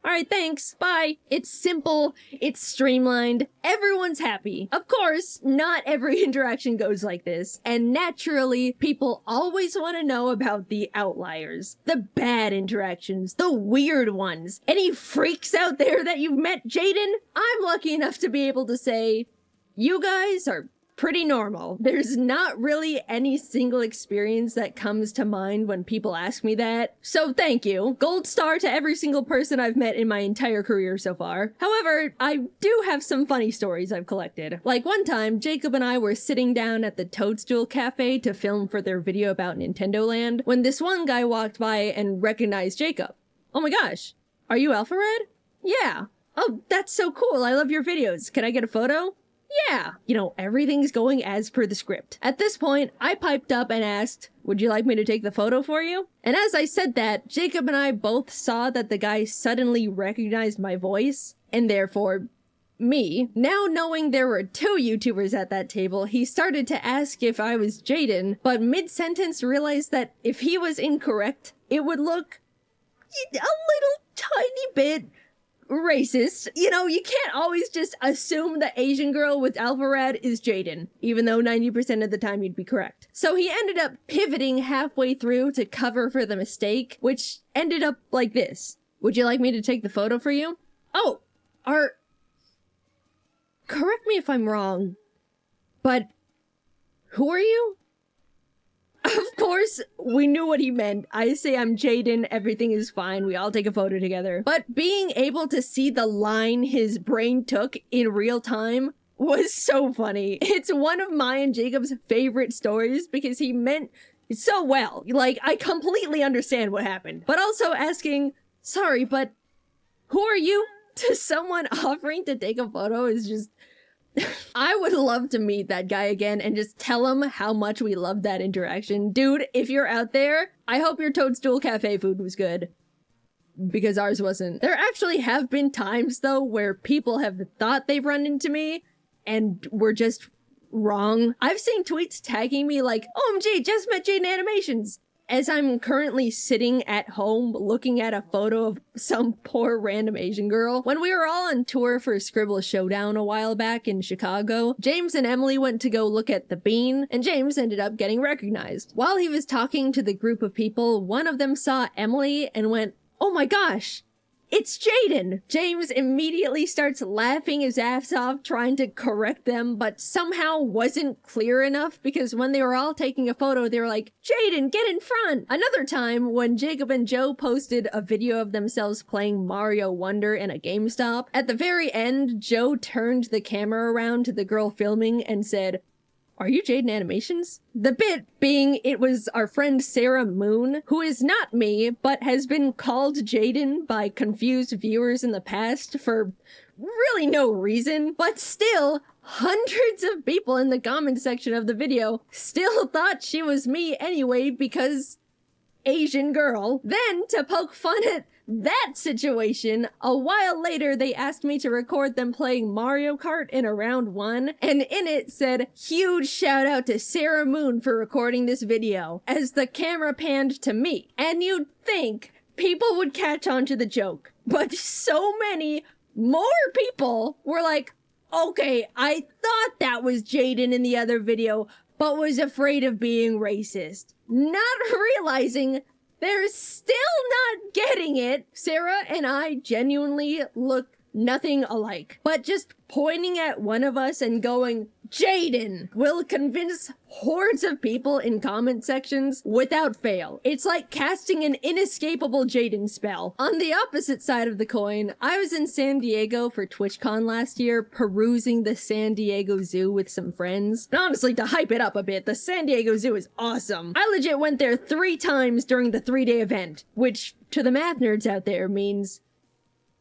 "Alright, thanks, bye." It's simple, it's streamlined, everyone's happy. Of course, not every interaction goes like this, and naturally, people always want to know about the outliers. The bad interactions, the weird ones. Any freaks out there that you've met, Jaiden? I'm lucky enough to be able to say, you guys are pretty normal. There's not really any single experience that comes to mind when people ask me that. So thank you. Gold star to every single person I've met in my entire career so far. However, I do have some funny stories I've collected. Like one time, Jacob and I were sitting down at the Toadstool Cafe to film for their video about Nintendo Land when this one guy walked by and recognized Jacob. "Oh my gosh, are you Alpha Red?" "Yeah." "Oh, that's so cool. I love your videos. Can I get a photo?" "Yeah." You know, everything's going as per the script. At this point, I piped up and asked, "Would you like me to take the photo for you?" And as I said that, Jacob and I both saw that the guy suddenly recognized my voice, and therefore me. Now knowing there were two YouTubers at that table, he started to ask if I was Jaiden, but mid-sentence realized that if he was incorrect, it would look a little tiny bit racist. You know, you can't always just assume the Asian girl with alpha rad is Jaiden, even though 90% of the time you'd be correct. So he ended up pivoting halfway through to cover for the mistake, which ended up like this. Would you like me to take the photo for you? Oh, correct me if I'm wrong, but who are you? Of course, we knew what he meant. I say I'm Jaiden, everything is fine, we all take a photo together. But being able to see the line his brain took in real time was so funny. It's one of my and Jacob's favorite stories because he meant it so well. Like, I completely understand what happened. But also asking, sorry, but who are you? To someone offering to take a photo is just... I would love to meet that guy again and just tell him how much we loved that interaction. Dude, if you're out there, I hope your Toadstool Cafe food was good. Because ours wasn't. There actually have been times, though, where people have thought they've run into me and were just wrong. I've seen tweets tagging me like, OMG, just met Jaiden Animations! As I'm currently sitting at home looking at a photo of some poor random Asian girl. When we were all on tour for Scribble Showdown a while back in Chicago, James and Emily went to go look at the bean, and James ended up getting recognized. While he was talking to the group of people, one of them saw Emily and went, "Oh my gosh, it's Jaiden!" James immediately starts laughing his ass off trying to correct them, but somehow wasn't clear enough because when they were all taking a photo, they were like, "Jaiden, get in front!" Another time, when Jacob and Joe posted a video of themselves playing Mario Wonder in a GameStop, at the very end, Joe turned the camera around to the girl filming and said, "Are you Jaiden Animations?" The bit being it was our friend Sarah Moon, who is not me, but has been called Jaiden by confused viewers in the past for really no reason. But still, hundreds of people in the comment section of the video still thought she was me anyway because Asian girl. Then, to poke fun at that situation, a while later they asked me to record them playing Mario Kart in a round 1, and in it said, "Huge shout out to Sarah Moon for recording this video," as the camera panned to me. And you'd think people would catch on to the joke, but so many more people were like, "Okay, I thought that was Jaiden in the other video, but was afraid of being racist," not realizing they're still not getting it. Sarah and I genuinely look nothing alike, but just pointing at one of us and going, "Jaiden," will convince hordes of people in comment sections without fail. It's like casting an inescapable Jaiden spell. On the opposite side of the coin, I was in San Diego for TwitchCon last year, perusing the San Diego Zoo with some friends. And honestly, to hype it up a bit, the San Diego Zoo is awesome. I legit went there 3 times during the 3-day event, which, to the math nerds out there, means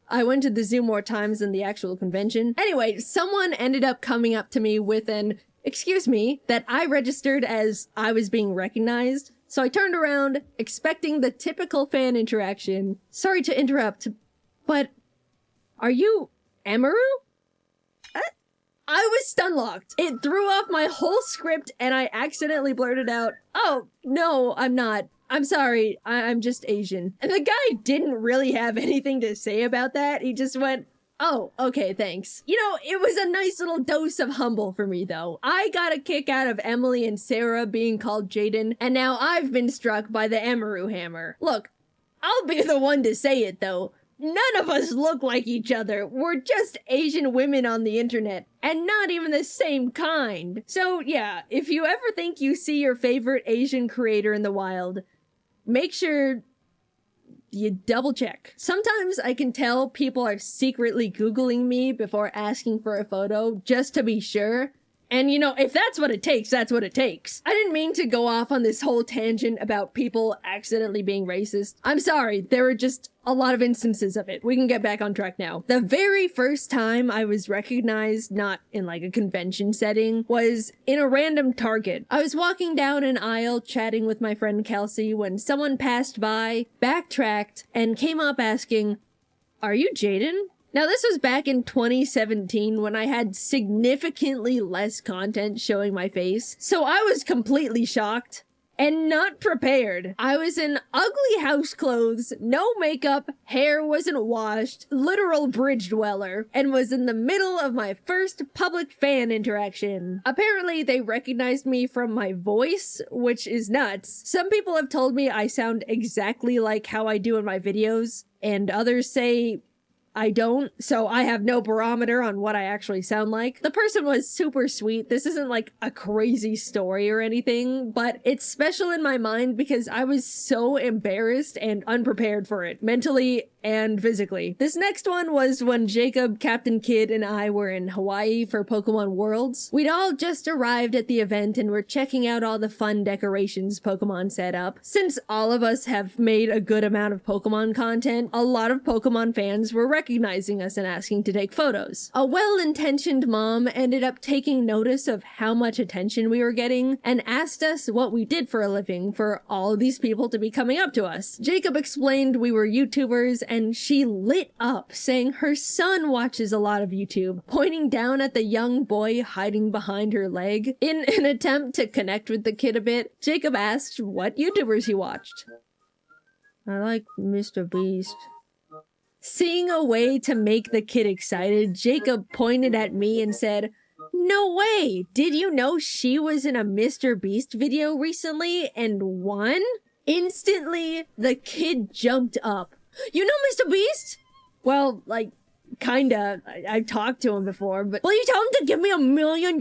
I went to the zoo more times than the actual convention. Anyway, someone ended up coming up to me with an "excuse me" that I registered as I was being recognized. So I turned around, expecting the typical fan interaction. "Sorry to interrupt, but are you Amaru?" I was stun-locked. It threw off my whole script and I accidentally blurted out, "Oh, no, I'm not. I'm sorry, I'm just Asian." And the guy didn't really have anything to say about that. He just went, "Oh, okay, thanks." You know, it was a nice little dose of humble for me, though. I got a kick out of Emily and Sarah being called Jaiden, and now I've been struck by the Amaru hammer. Look, I'll be the one to say it, though. None of us look like each other. We're just Asian women on the internet, and not even the same kind. So yeah, if you ever think you see your favorite Asian creator in the wild, make sure you double check. Sometimes I can tell people are secretly Googling me before asking for a photo just to be sure. And you know, if that's what it takes, that's what it takes. I didn't mean to go off on this whole tangent about people accidentally being racist. I'm sorry, there were just a lot of instances of it. We can get back on track now. The very first time I was recognized, not in like a convention setting, was in a random Target. I was walking down an aisle chatting with my friend Kelsey when someone passed by, backtracked, and came up asking, "Are you Jaiden?" Now, this was back in 2017 when I had significantly less content showing my face, so I was completely shocked. and not prepared. I was in ugly house clothes, no makeup, hair wasn't washed, literal bridge dweller, and was in the middle of my first public fan interaction. Apparently, they recognized me from my voice, which is nuts. Some people have told me I sound exactly like how I do in my videos, and others say I don't, so I have no barometer on what I actually sound like. The person was super sweet. This isn't like a crazy story or anything, but it's special in my mind because I was so embarrassed and unprepared for it, mentally and physically. This next one was when Jacob, Captain Kidd, and I were in Hawaii for Pokemon Worlds. We'd all just arrived at the event and were checking out all the fun decorations Pokemon set up. Since all of us have made a good amount of Pokemon content, a lot of Pokemon fans were recognizing us and asking to take photos. A well-intentioned mom ended up taking notice of how much attention we were getting and asked us what we did for a living for all of these people to be coming up to us. Jacob explained we were YouTubers and she lit up, saying her son watches a lot of YouTube, pointing down at the young boy hiding behind her leg. In an attempt to connect with the kid a bit, Jacob asked what YouTubers he watched. I like Mr. Beast. Seeing a way to make the kid excited, Jacob pointed at me and said, "No way! Did you know she was in a Mr. Beast video recently and won?" Instantly, the kid jumped up. "You know Mr. Beast?" "Well, like, kinda. I've talked to him before, but..." "Will you tell him to give me $1 million?"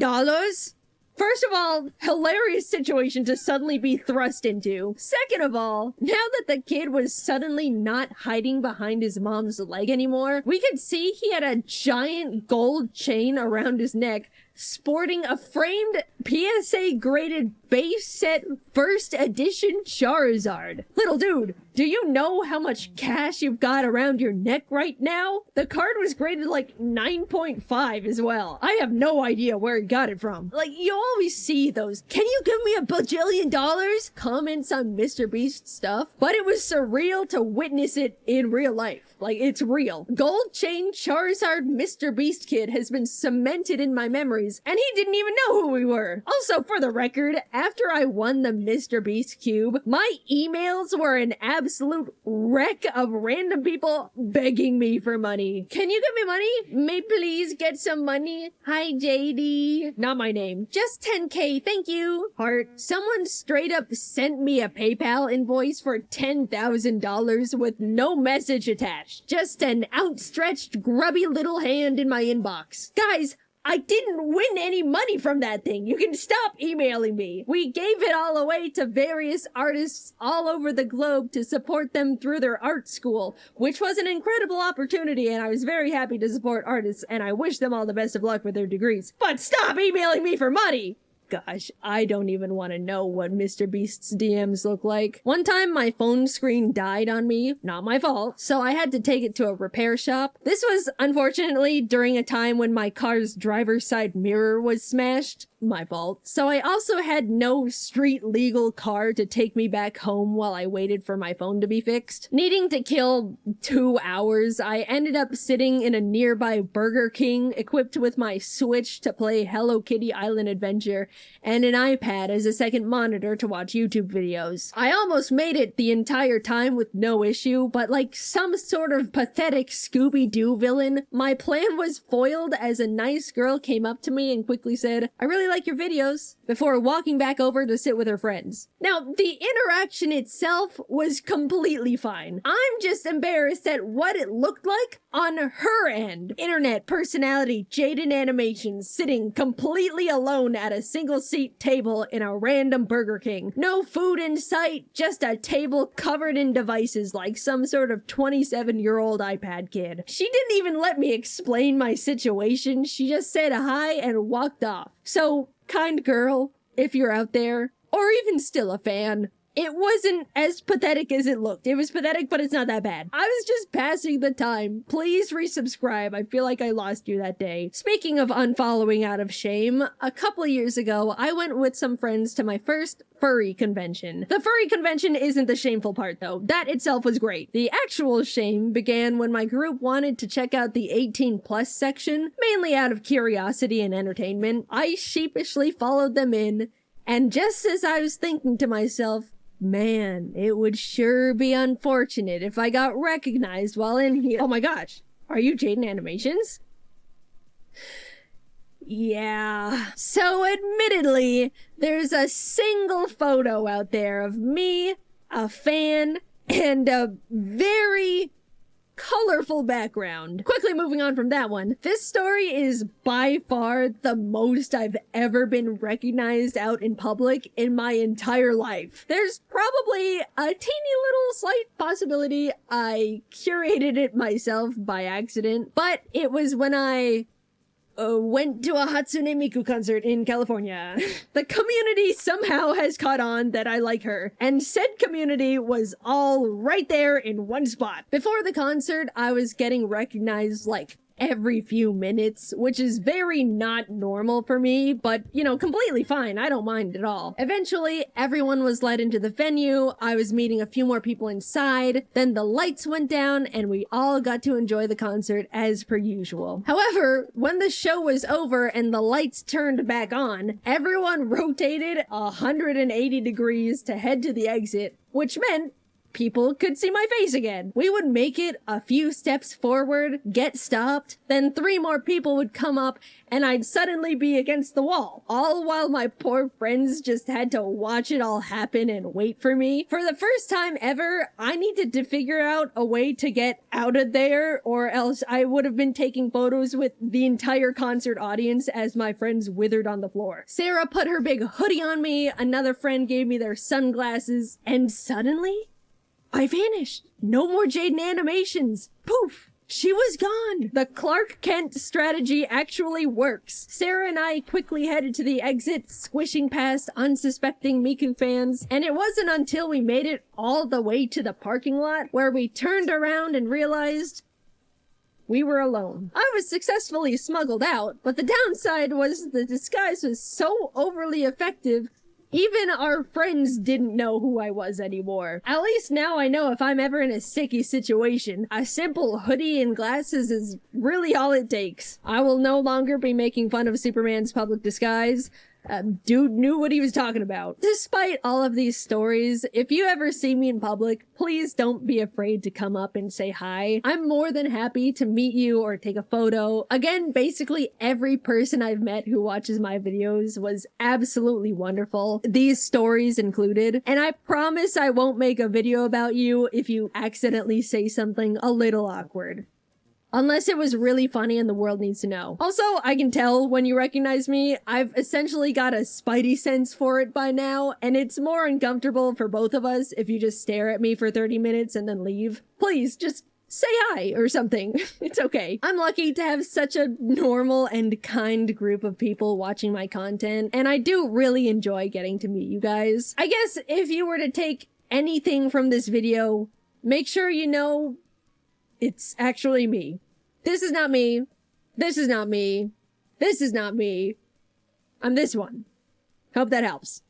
First of all, hilarious situation to suddenly be thrust into. Second of all, now that the kid was suddenly not hiding behind his mom's leg anymore, we could see he had a giant gold chain around his neck, sporting a framed PSA graded base set first edition Charizard. Little dude, do you know how much cash you've got around your neck right now? The card was graded like 9.5 as well. I have no idea where he got it from. Like, you always see those "can you give me $1 bajillion" comments on Mr. Beast stuff, but it was surreal to witness it in real life. Like, it's real. Gold chain Charizard Mr. Beast kid has been cemented in my memories, and he didn't even know who we were. Also, for the record, after I won the Mr. Beast cube, my emails were an absolute wreck of random people begging me for money. "Can you give me money? May please get some money? Hi, JD." Not my name. "Just 10K, thank you." Heart. Someone straight up sent me a PayPal invoice for $10,000 with no message attached. Just an outstretched, grubby little hand in my inbox. Guys, I didn't win any money from that thing. You can stop emailing me. We gave it all away to various artists all over the globe to support them through their art school, which was an incredible opportunity, and I was very happy to support artists, and I wish them all the best of luck with their degrees. But stop emailing me for money! Gosh, I don't even want to know what Mr. Beast's DMs look like. One time my phone screen died on me, not my fault, so I had to take it to a repair shop. This was unfortunately during a time when my car's driver's side mirror was smashed. My fault. So I also had no street legal car to take me back home while I waited for my phone to be fixed. Needing to kill 2 hours, I ended up sitting in a nearby Burger King equipped with my Switch to play Hello Kitty Island Adventure and an iPad as a second monitor to watch YouTube videos. I almost made it the entire time with no issue, but like some sort of pathetic Scooby-Doo villain, my plan was foiled as a nice girl came up to me and quickly said, "I really like your videos," before walking back over to sit with her friends. Now, the interaction itself was completely fine. I'm just embarrassed at what it looked like on her end. Internet personality Jaiden Animations sitting completely alone at a single seat table in a random Burger King. No food in sight, just a table covered in devices like some sort of 27-year-old iPad kid. She didn't even let me explain my situation. She just said hi and walked off. So, kind girl, if you're out there, or even still a fan, it wasn't as pathetic as it looked. It was pathetic, but it's not that bad. I was just passing the time. Please resubscribe. I feel like I lost you that day. Speaking of unfollowing out of shame, a couple years ago, I went with some friends to my first furry convention. The furry convention isn't the shameful part, though. That itself was great. The actual shame began when my group wanted to check out the 18+ section, mainly out of curiosity and entertainment. I sheepishly followed them in, And just as I was thinking to myself, man, it would sure be unfortunate if I got recognized while in here. Oh my gosh, are you Jaiden Animations? Yeah. So admittedly, there's a single photo out there of me, a fan, and a very colorful background. Quickly moving on from that one. This story is by far the most I've ever been recognized out in public in my entire life. There's probably a teeny little slight possibility I curated it myself by accident, but it was when I went to a Hatsune Miku concert in California. The community somehow has caught on that I like her, and said community was all right there in one spot. Before the concert, I was getting recognized like every few minutes, which is very not normal for me, but, you know, completely fine. I don't mind at all. Eventually, everyone was led into the venue. I was meeting a few more people inside. Then the lights went down and we all got to enjoy the concert as per usual. However, when the show was over and the lights turned back on, everyone rotated 180 degrees to head to the exit, which meant people could see my face again. We would make it a few steps forward, get stopped, then 3 more people would come up, and I'd suddenly be against the wall. All while my poor friends just had to watch it all happen and wait for me. For the first time ever, I needed to figure out a way to get out of there, or else I would have been taking photos with the entire concert audience as my friends withered on the floor. Sarah put her big hoodie on me, another friend gave me their sunglasses, and suddenly, I vanished. No more Jaiden Animations. Poof. She was gone. The Clark Kent strategy actually works. Sarah and I quickly headed to the exit, squishing past unsuspecting Miku fans, and it wasn't until we made it all the way to the parking lot where we turned around and realized we were alone. I was successfully smuggled out, but the downside was the disguise was so overly effective even our friends didn't know who I was anymore. At least now I know if I'm ever in a sticky situation, a simple hoodie and glasses is really all it takes. I will no longer be making fun of Superman's public disguise. Dude knew what he was talking about. Despite all of these stories, if you ever see me in public, please don't be afraid to come up and say hi. I'm more than happy to meet you or take a photo. Again, basically every person I've met who watches my videos was absolutely wonderful, these stories included, and I promise I won't make a video about you if you accidentally say something a little awkward. Unless it was really funny and the world needs to know. Also, I can tell when you recognize me, I've essentially got a spidey sense for it by now, and it's more uncomfortable for both of us if you just stare at me for 30 minutes and then leave. Please, just say hi or something. It's okay. I'm lucky to have such a normal and kind group of people watching my content, and I do really enjoy getting to meet you guys. I guess if you were to take anything from this video, make sure you know it's actually me. This is not me. This is not me. This is not me. I'm this one. Hope that helps.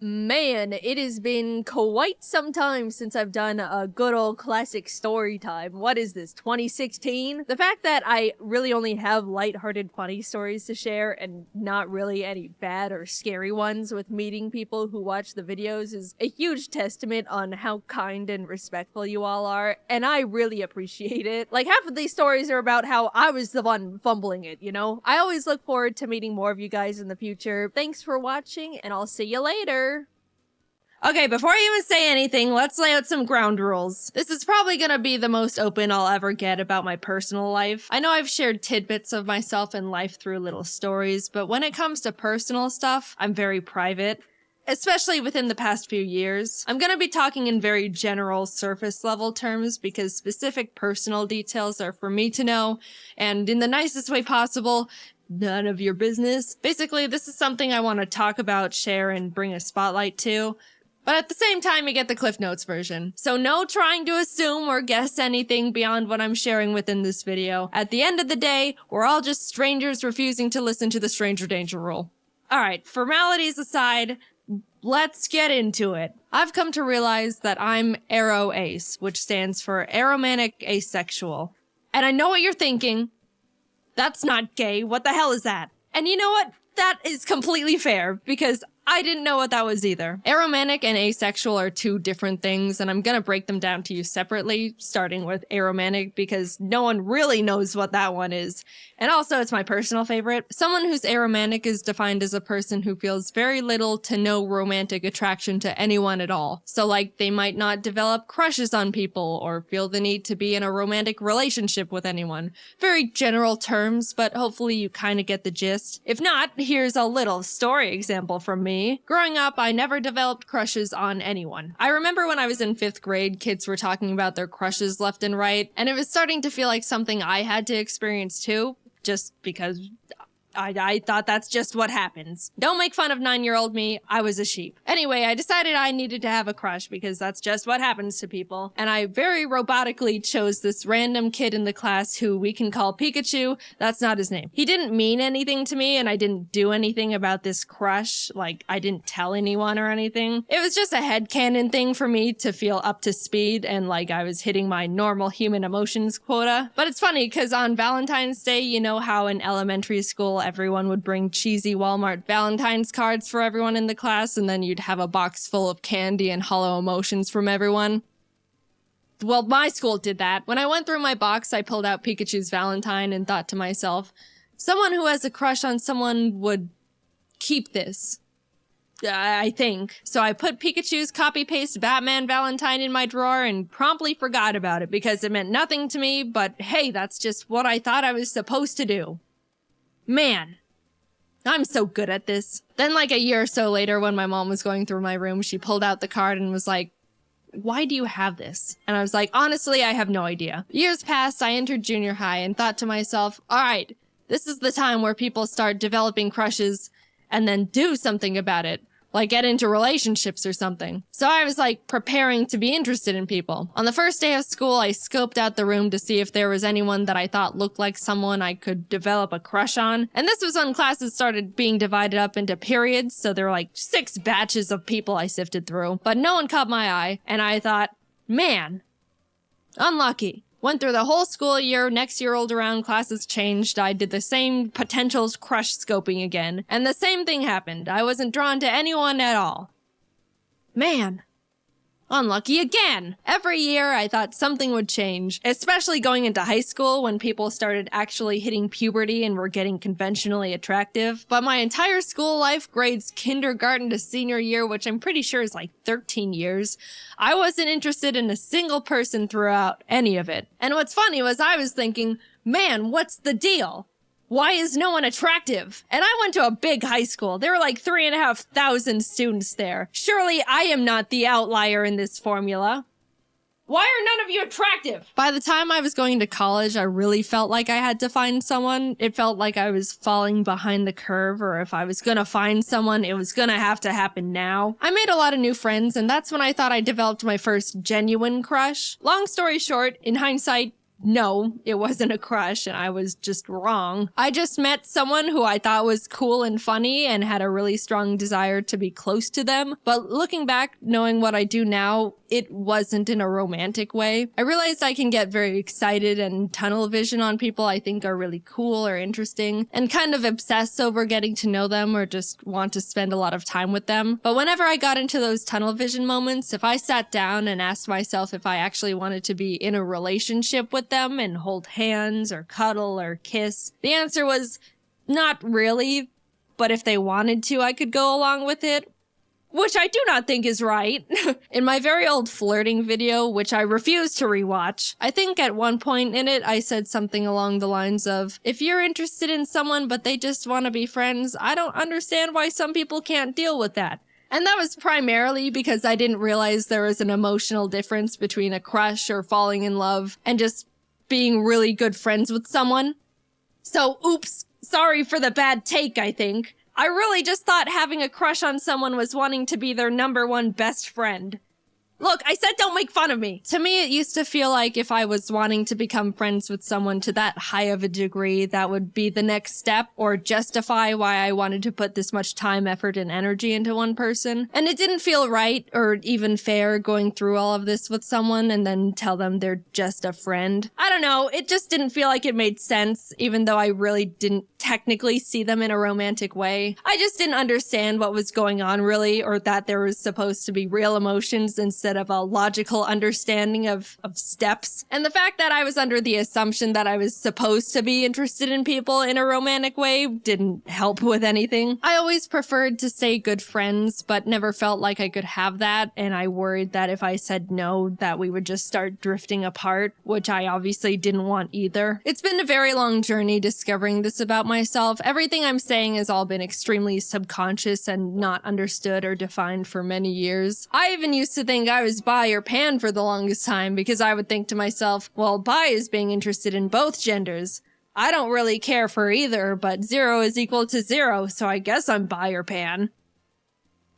Man, it has been quite some time since I've done a good old classic story time. What is this, 2016? The fact that I really only have lighthearted funny stories to share and not really any bad or scary ones with meeting people who watch the videos is a huge testament on how kind and respectful you all are, and I really appreciate it. Like, half of these stories are about how I was the one fumbling it, you know? I always look forward to meeting more of you guys in the future. Thanks for watching, and I'll see you later. Okay, before I even say anything, let's lay out some ground rules. This is probably gonna be the most open I'll ever get about my personal life. I know I've shared tidbits of myself and life through little stories, but when it comes to personal stuff, I'm very private. Especially within the past few years. I'm gonna be talking in very general surface level terms because specific personal details are for me to know, and in the nicest way possible, none of your business. Basically, this is something I want to talk about, share, and bring a spotlight to. But at the same time, you get the Cliff Notes version. So no trying to assume or guess anything beyond what I'm sharing within this video. At the end of the day, we're all just strangers refusing to listen to the stranger danger rule. Alright, formalities aside, let's get into it. I've come to realize that I'm aro-ace, which stands for aromantic asexual. And I know what you're thinking. That's not gay. What the hell is that? And you know what? that is completely fair because I didn't know what that was either. Aromantic and asexual are two different things, and I'm gonna break them down to you separately, starting with aromantic because no one really knows what that one is. And also, it's my personal favorite. Someone who's aromantic is defined as a person who feels very little to no romantic attraction to anyone at all. So like, they might not develop crushes on people or feel the need to be in a romantic relationship with anyone. Very general terms, but hopefully you kind of get the gist. If not, here's a little story example from me. Growing up, I never developed crushes on anyone. I remember when I was in 5th grade, kids were talking about their crushes left and right, and it was starting to feel like something I had to experience too, just because I thought that's just what happens. Don't make fun of 9-year-old me, I was a sheep. Anyway, I decided I needed to have a crush because that's just what happens to people. And I very robotically chose this random kid in the class who we can call Pikachu. That's not his name. He didn't mean anything to me and I didn't do anything about this crush. Like, I didn't tell anyone or anything. It was just a headcanon thing for me to feel up to speed and like I was hitting my normal human emotions quota. But it's funny because on Valentine's Day, you know how in elementary school everyone would bring cheesy Walmart Valentine's cards for everyone in the class, and then you'd have a box full of candy and hollow emotions from everyone. Well, my school did that. When I went through my box, I pulled out Pikachu's Valentine and thought to myself, someone who has a crush on someone would keep this. I think. So I put Pikachu's copy-paste Batman Valentine in my drawer and promptly forgot about it because it meant nothing to me, but hey, that's just what I thought I was supposed to do. Man, I'm so good at this. Then like a year or so later when my mom was going through my room, she pulled out the card and was like, why do you have this? And I was like, honestly, I have no idea. Years passed, I entered junior high and thought to myself, all right, this is the time where people start developing crushes and then do something about it. Like get into relationships or something. So I was like preparing to be interested in people. On the first day of school, I scoped out the room to see if there was anyone that I thought looked like someone I could develop a crush on. And this was when classes started being divided up into periods, so there were like 6 batches of people I sifted through. But no one caught my eye, and I thought, man, unlucky. Went through the whole school year, next year rolled around, classes changed, I did the same potentials crush scoping again, and the same thing happened. I wasn't drawn to anyone at all. Man. Unlucky again. Every year I thought something would change, especially going into high school when people started actually hitting puberty and were getting conventionally attractive. But my entire school life, grades kindergarten to senior year, which I'm pretty sure is like 13 years, I wasn't interested in a single person throughout any of it. And what's funny was I was thinking, man, what's the deal? Why is no one attractive? And I went to a big high school. There were like 3,500 students there. Surely I am not the outlier in this formula. Why are none of you attractive? By the time I was going to college, I really felt like I had to find someone. It felt like I was falling behind the curve, or if I was gonna find someone, it was gonna have to happen now. I made a lot of new friends, and that's when I thought I developed my first genuine crush. Long story short, in hindsight, no, it wasn't a crush and I was just wrong. I just met someone who I thought was cool and funny and had a really strong desire to be close to them. But looking back, knowing what I do now, it wasn't in a romantic way. I realized I can get very excited and tunnel vision on people I think are really cool or interesting and kind of obsess over getting to know them or just want to spend a lot of time with them. But whenever I got into those tunnel vision moments, if I sat down and asked myself if I actually wanted to be in a relationship with them and hold hands or cuddle or kiss, the answer was not really, but if they wanted to, I could go along with it. Which I do not think is right. In my very old flirting video, which I refuse to rewatch, I think at one point in it I said something along the lines of, if you're interested in someone but they just want to be friends, I don't understand why some people can't deal with that. And that was primarily because I didn't realize there was an emotional difference between a crush or falling in love and just being really good friends with someone. So, oops, sorry for the bad take, I think. I really just thought having a crush on someone was wanting to be their #1 best friend. Look, I said don't make fun of me. To me, it used to feel like if I was wanting to become friends with someone to that high of a degree, that would be the next step or justify why I wanted to put this much time, effort, and energy into one person. And it didn't feel right or even fair going through all of this with someone and then tell them they're just a friend. I don't know, it just didn't feel like it made sense, even though I really didn't technically see them in a romantic way. I just didn't understand what was going on really, or that there was supposed to be real emotions instead of a logical understanding of steps. And the fact that I was under the assumption that I was supposed to be interested in people in a romantic way didn't help with anything. I always preferred to stay good friends, but never felt like I could have that, and I worried that if I said no, that we would just start drifting apart, which I obviously didn't want either. It's been a very long journey discovering this about myself. Everything I'm saying has all been extremely subconscious and not understood or defined for many years. I even used to think I was bi or pan for the longest time because I would think to myself, well, bi is being interested in both genders. I don't really care for either, but 0 is equal to 0, so I guess I'm bi or pan.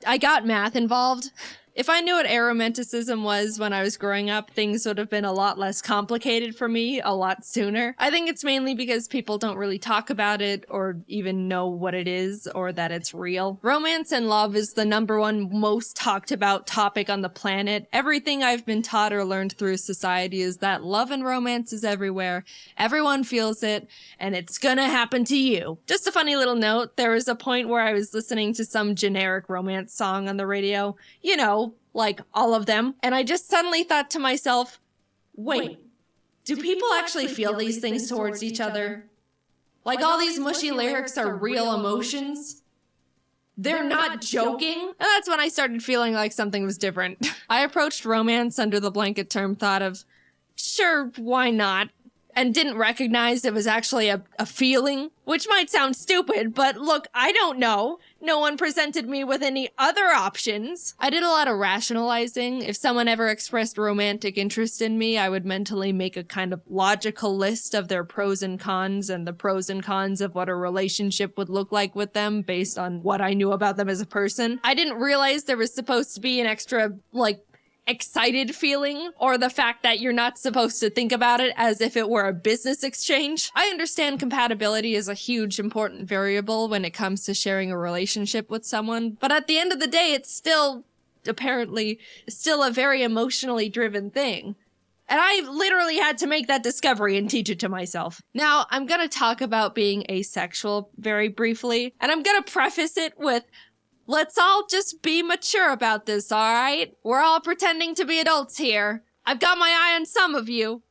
I got math involved. If I knew what aromanticism was when I was growing up, things would have been a lot less complicated for me a lot sooner. I think it's mainly because people don't really talk about it or even know what it is or that it's real. Romance and love is the #1 most talked about topic on the planet. Everything I've been taught or learned through society is that love and romance is everywhere. Everyone feels it, and it's gonna happen to you. Just a funny little note, there was a point where I was listening to some generic romance song on the radio. You know, like all of them. And I just suddenly thought to myself, wait, do people actually feel these things towards each other? Like all these mushy lyrics are real emotions? They're not joking? And that's when I started feeling like something was different. I approached romance under the blanket term thought of, sure, why not? And didn't recognize it was actually a feeling, which might sound stupid, but look, I don't know. No one presented me with any other options. I did a lot of rationalizing. If someone ever expressed romantic interest in me, I would mentally make a kind of logical list of their pros and cons and the pros and cons of what a relationship would look like with them based on what I knew about them as a person. I didn't realize there was supposed to be an extra, excited feeling, or the fact that you're not supposed to think about it as if it were a business exchange. I understand compatibility is a huge important variable when it comes to sharing a relationship with someone, but at the end of the day, it's still, apparently, still a very emotionally driven thing. And I literally had to make that discovery and teach it to myself. Now, I'm gonna talk about being asexual very briefly, and I'm gonna preface it with, let's all just be mature about this, alright? We're all pretending to be adults here. I've got my eye on some of you.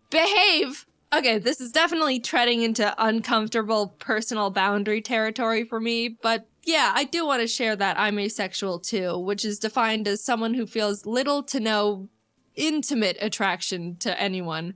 Behave! Okay, this is definitely treading into uncomfortable personal boundary territory for me, but yeah, I do want to share that I'm asexual too, which is defined as someone who feels little to no intimate attraction to anyone.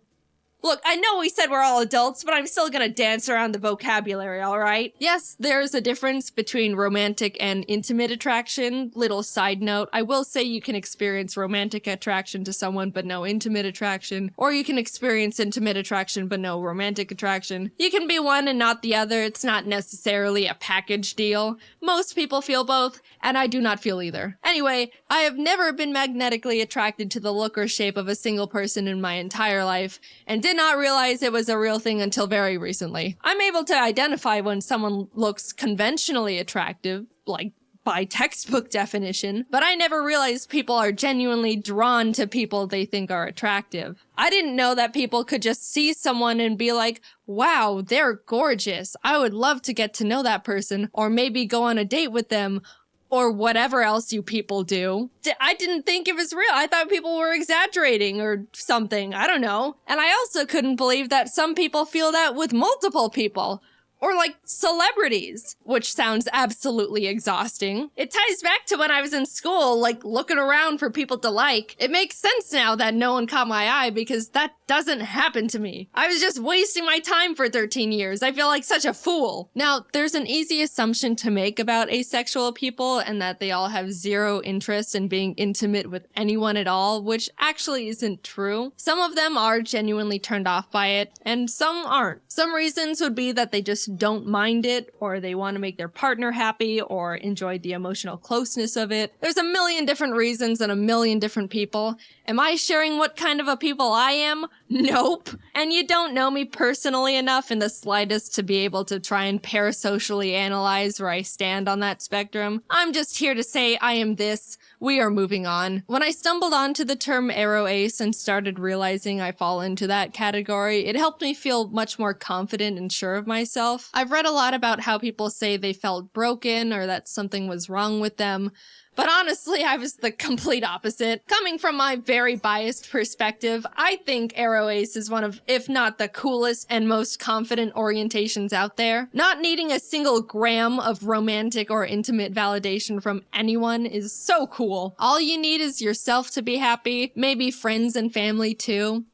Look, I know we said we're all adults, but I'm still gonna dance around the vocabulary, alright? Yes, there's a difference between romantic and intimate attraction. Little side note, I will say you can experience romantic attraction to someone but no intimate attraction, or you can experience intimate attraction but no romantic attraction. You can be one and not the other. It's not necessarily a package deal. Most people feel both, and I do not feel either. Anyway, I have never been magnetically attracted to the look or shape of a single person in my entire life, and did not realize it was a real thing until very recently. I'm able to identify when someone looks conventionally attractive, like by textbook definition, but I never realized people are genuinely drawn to people they think are attractive. I didn't know that people could just see someone and be like, wow, they're gorgeous. I would love to get to know that person, or maybe go on a date with them, or whatever else you people do. I didn't think it was real. I thought people were exaggerating or something. I don't know. And I also couldn't believe that some people feel that with multiple people. Or like celebrities, which sounds absolutely exhausting. It ties back to when I was in school, like looking around for people to like. It makes sense now that no one caught my eye because that doesn't happen to me. I was just wasting my time for 13 years. I feel like such a fool. Now, there's an easy assumption to make about asexual people and that they all have zero interest in being intimate with anyone at all, which actually isn't true. Some of them are genuinely turned off by it, and some aren't. Some reasons would be that they just just don't mind it, or they want to make their partner happy, or enjoy the emotional closeness of it. There's a million different reasons and a million different people. Am I sharing what kind of a people I am? Nope. And you don't know me personally enough in the slightest to be able to try and parasocially analyze where I stand on that spectrum. I'm just here to say I am this. We are moving on. When I stumbled onto the term aro ace and started realizing I fall into that category, it helped me feel much more confident and sure of myself. I've read a lot about how people say they felt broken or that something was wrong with them. But honestly, I was the complete opposite. Coming from my very biased perspective, I think aro ace is one of, if not the coolest and most confident orientations out there. Not needing a single gram of romantic or intimate validation from anyone is so cool. All you need is yourself to be happy, maybe friends and family too.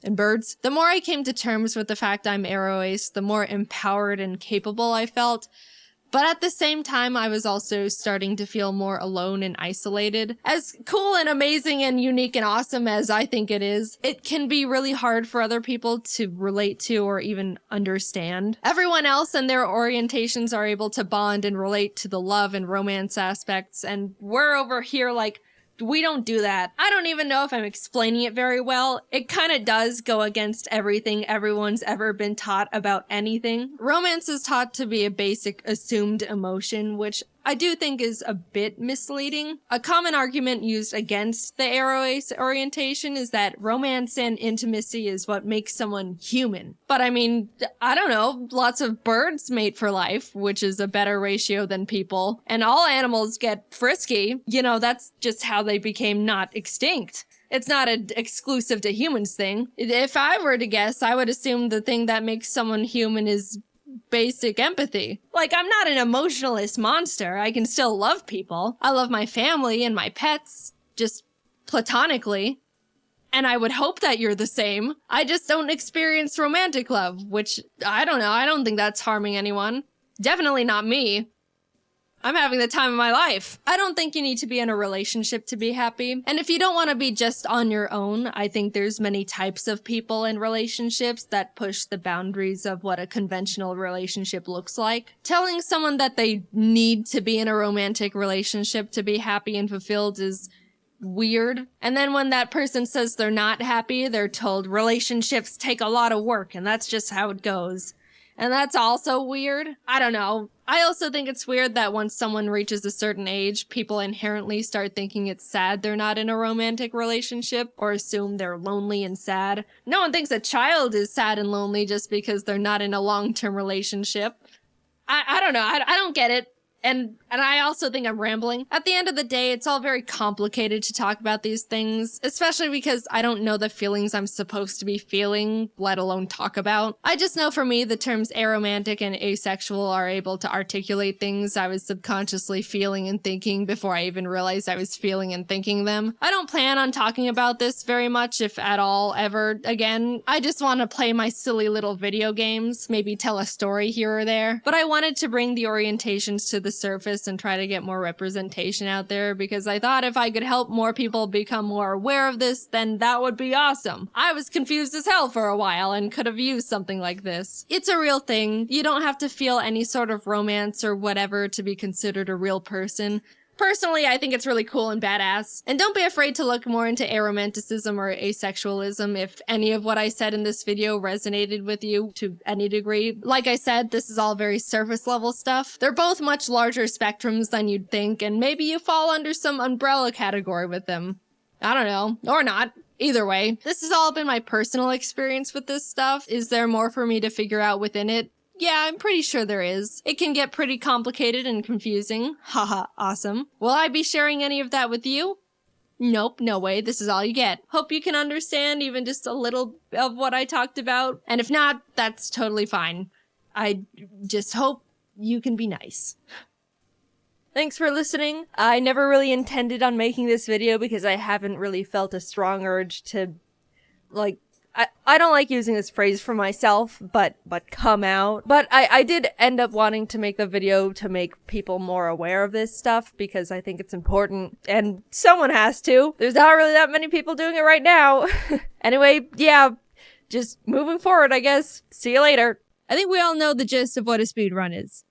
And birds. The more I came to terms with the fact I'm aro ace, the more empowered and capable I felt. But at the same time, I was also starting to feel more alone and isolated. As cool and amazing and unique and awesome as I think it is, it can be really hard for other people to relate to or even understand. Everyone else and their orientations are able to bond and relate to the love and romance aspects, and we're over here like, we don't do that. I don't even know if I'm explaining it very well. It kind of does go against everything everyone's ever been taught about anything. Romance is taught to be a basic assumed emotion, which I do think is a bit misleading. A common argument used against the aro ace orientation is that romance and intimacy is what makes someone human. But I mean, I don't know, lots of birds mate for life, which is a better ratio than people, and all animals get frisky. You know, that's just how they became not extinct. It's not an exclusive to humans thing. If I were to guess, I would assume the thing that makes someone human is basic empathy. Like, I'm not an emotionalist monster. I can still love people. I love my family and my pets, just platonically. And I would hope that you're the same. I just don't experience romantic love, which, I don't know, I don't think that's harming anyone. Definitely not me. I'm having the time of my life. I don't think you need to be in a relationship to be happy. And if you don't want to be just on your own, I think there's many types of people in relationships that push the boundaries of what a conventional relationship looks like. Telling someone that they need to be in a romantic relationship to be happy and fulfilled is weird. And then when that person says they're not happy, they're told relationships take a lot of work and that's just how it goes. And that's also weird. I don't know. I also think it's weird that once someone reaches a certain age, people inherently start thinking it's sad they're not in a romantic relationship or assume they're lonely and sad. No one thinks a child is sad and lonely just because they're not in a long-term relationship. I don't know. I don't get it. And I also think I'm rambling. At the end of the day, it's all very complicated to talk about these things, especially because I don't know the feelings I'm supposed to be feeling, let alone talk about. I just know for me, the terms aromantic and asexual are able to articulate things I was subconsciously feeling and thinking before I even realized I was feeling and thinking them. I don't plan on talking about this very much, if at all, ever again. I just want to play my silly little video games, maybe tell a story here or there. But I wanted to bring the orientations to the surface and try to get more representation out there because I thought if I could help more people become more aware of this, then that would be awesome. I was confused as hell for a while and could have used something like this. It's a real thing. You don't have to feel any sort of romance or whatever to be considered a real person. Personally, I think it's really cool and badass. And don't be afraid to look more into aromanticism or asexualism if any of what I said in this video resonated with you to any degree. Like I said, this is all very surface level stuff. They're both much larger spectrums than you'd think, and maybe you fall under some umbrella category with them. I don't know. Or not. Either way, this has all been my personal experience with this stuff. Is there more for me to figure out within it? Yeah, I'm pretty sure there is. It can get pretty complicated and confusing. Haha, awesome. Will I be sharing any of that with you? Nope, no way. This is all you get. Hope you can understand even just a little of what I talked about. And if not, that's totally fine. I just hope you can be nice. Thanks for listening. I never really intended on making this video because I haven't really felt a strong urge to, I don't like using this phrase for myself, but come out. But I did end up wanting to make the video to make people more aware of this stuff because I think it's important and someone has to. There's not really that many people doing it right now. Anyway, yeah, just moving forward, I guess. See you later. I think we all know the gist of what a speedrun is.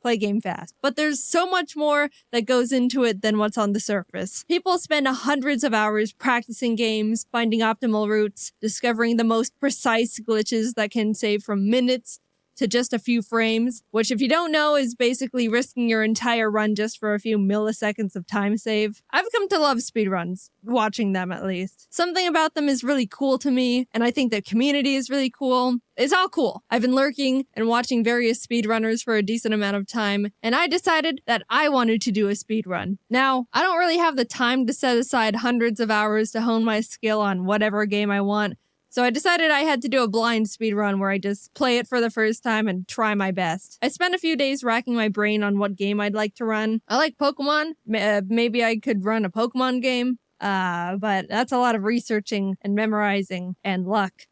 Play game fast. But there's so much more that goes into it than what's on the surface. People spend hundreds of hours practicing games, finding optimal routes, discovering the most precise glitches that can save from minutes to just a few frames, which if you don't know is basically risking your entire run just for a few milliseconds of time save. I've come to love speedruns, watching them at least. Something about them is really cool to me, and I think the community is really cool. It's all cool. I've been lurking and watching various speedrunners for a decent amount of time, and I decided that I wanted to do a speedrun. Now, I don't really have the time to set aside hundreds of hours to hone my skill on whatever game I want, so I decided I had to do a blind speedrun where I just play it for the first time and try my best. I spent a few days racking my brain on what game I'd like to run. I like Pokemon. Maybe I could run a Pokemon game, but that's a lot of researching and memorizing and luck.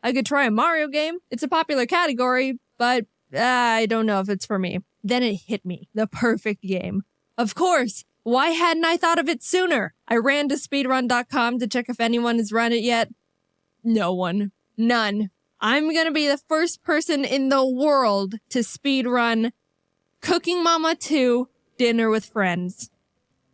I could try a Mario game. It's a popular category, but I don't know if it's for me. Then it hit me. The perfect game. Of course. Why hadn't I thought of it sooner? I ran to speedrun.com to check if anyone has run it yet. No one. None. I'm gonna be the first person in the world to speedrun Cooking Mama 2 Dinner with Friends.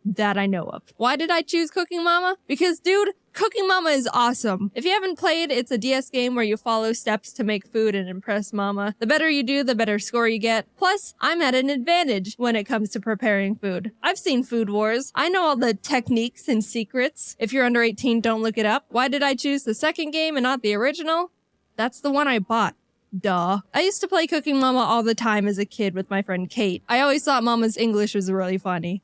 That I know of. Why did I choose Cooking Mama? Because, dude, Cooking Mama is awesome. If you haven't played, it's a DS game where you follow steps to make food and impress Mama. The better you do, the better score you get. Plus, I'm at an advantage when it comes to preparing food. I've seen Food Wars. I know all the techniques and secrets. If you're under 18, don't look it up. Why did I choose the second game and not the original? That's the one I bought. Duh. I used to play Cooking Mama all the time as a kid with my friend Kate. I always thought Mama's English was really funny.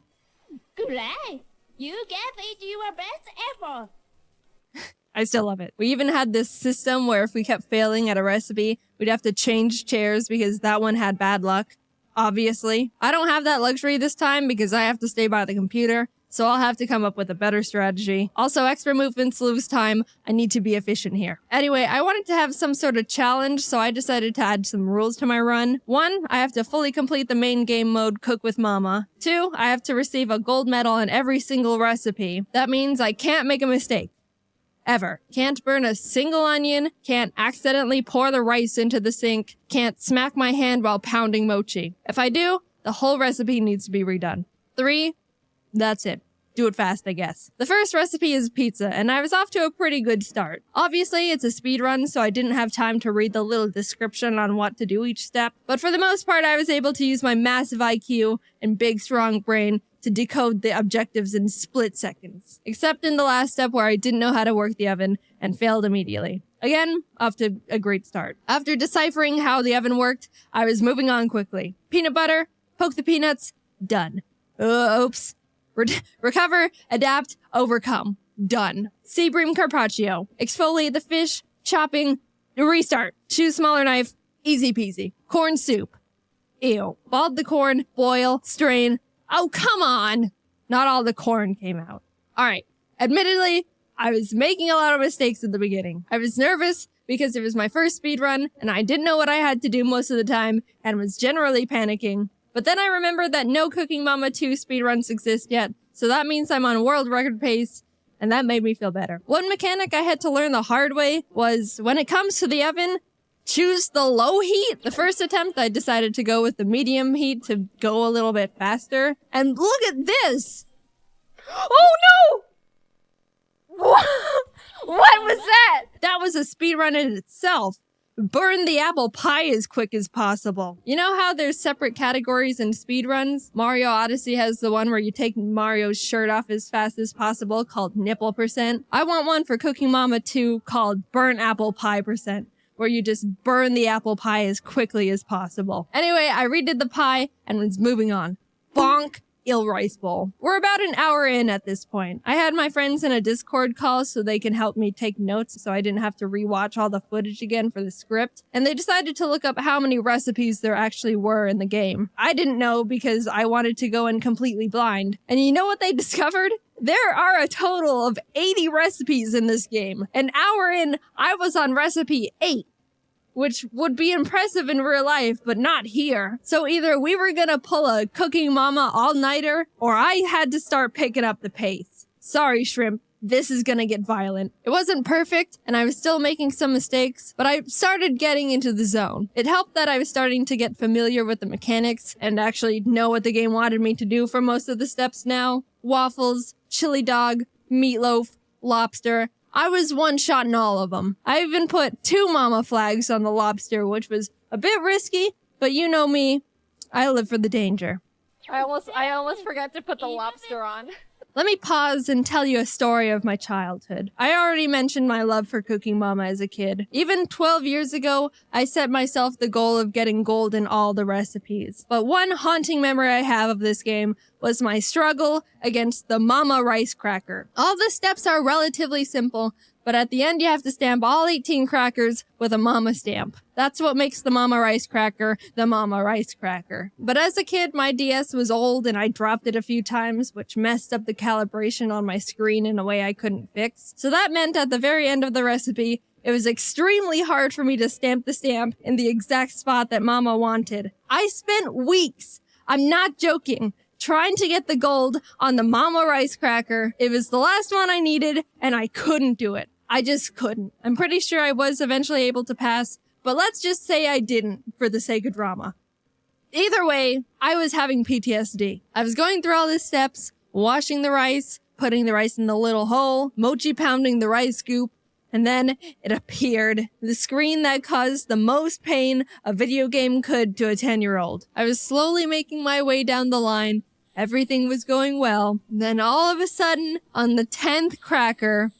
Great! You gave it your best effort. I still love it. We even had this system where if we kept failing at a recipe, we'd have to change chairs because that one had bad luck. Obviously. I don't have that luxury this time because I have to stay by the computer, so I'll have to come up with a better strategy. Also, extra movements lose time. I need to be efficient here. Anyway, I wanted to have some sort of challenge, so I decided to add some rules to my run. 1, I have to fully complete the main game mode Cook with Mama. 2, I have to receive a gold medal on every single recipe. That means I can't make a mistake. Ever. Can't burn a single onion, can't accidentally pour the rice into the sink, can't smack my hand while pounding mochi. If I do, the whole recipe needs to be redone. 3, that's it. Do it fast, I guess. The first recipe is pizza, and I was off to a pretty good start. Obviously, it's a speedrun, so I didn't have time to read the little description on what to do each step, but for the most part, I was able to use my massive IQ and big, strong brain to decode the objectives in split seconds. Except in the last step where I didn't know how to work the oven and failed immediately. Again, off to a great start. After deciphering how the oven worked, I was moving on quickly. Peanut butter, poke the peanuts, done. Oops. Recover, adapt, overcome. Done. Sea bream carpaccio. Exfoliate the fish, chopping, restart. Choose smaller knife, easy peasy. Corn soup. Ew. Bald the corn, boil, strain. Oh, come on! Not all the corn came out. Alright, admittedly, I was making a lot of mistakes at the beginning. I was nervous because it was my first speed run, and I didn't know what I had to do most of the time, and was generally panicking. But then I remembered that no Cooking Mama 2 speedruns exist yet, so that means I'm on world record pace, and that made me feel better. One mechanic I had to learn the hard way was, when it comes to the oven, choose the low heat. The first attempt, I decided to go with the medium heat to go a little bit faster. And look at this! Oh no! What was that? That was a speedrun in itself. Burn the apple pie as quick as possible. You know how there's separate categories in speedruns? Mario Odyssey has the one where you take Mario's shirt off as fast as possible called nipple percent. I want one for Cooking Mama 2 called burnt apple pie percent, where you just burn the apple pie as quickly as possible. Anyway, I redid the pie and was moving on. Bonk! Ill rice bowl. We're about an hour in at this point. I had my friends in a Discord call so they can help me take notes so I didn't have to rewatch all the footage again for the script. And they decided to look up how many recipes there actually were in the game. I didn't know because I wanted to go in completely blind. And you know what they discovered? There are a total of 80 recipes in this game. An hour in, I was on recipe 8. Which would be impressive in real life, but not here. So either we were gonna pull a Cooking Mama all-nighter, or I had to start picking up the pace. Sorry, Shrimp. this is gonna get violent. It wasn't perfect, and I was still making some mistakes, but I started getting into the zone. It helped that I was starting to get familiar with the mechanics and actually know what the game wanted me to do for most of the steps now. Waffles, chili dog, meatloaf, lobster. I was one-shotting all of them. I even put 2 mama flags on the lobster, which was a bit risky, but you know me, I live for the danger. I almost forgot to put the lobster on. Let me pause and tell you a story of my childhood. I already mentioned my love for Cooking Mama as a kid. Even 12 years ago, I set myself the goal of getting gold in all the recipes. But one haunting memory I have of this game was my struggle against the Mama Rice Cracker. All the steps are relatively simple, but at the end you have to stamp all 18 crackers with a Mama stamp. That's what makes the Mama Rice Cracker the Mama Rice Cracker. But as a kid, my DS was old and I dropped it a few times, which messed up the calibration on my screen in a way I couldn't fix. So that meant at the very end of the recipe, it was extremely hard for me to stamp the stamp in the exact spot that Mama wanted. I spent weeks, I'm not joking, trying to get the gold on the Mama Rice Cracker. It was the last one I needed, and I couldn't do it. I just couldn't. I'm pretty sure I was eventually able to pass, but let's just say I didn't for the sake of drama. Either way, I was having PTSD. I was going through all the steps, washing the rice, putting the rice in the little hole, mochi pounding the rice scoop, and then it appeared. The screen that caused the most pain a video game could to a 10-year-old. I was slowly making my way down the line. Everything was going well. Then all of a sudden, on the 10th cracker,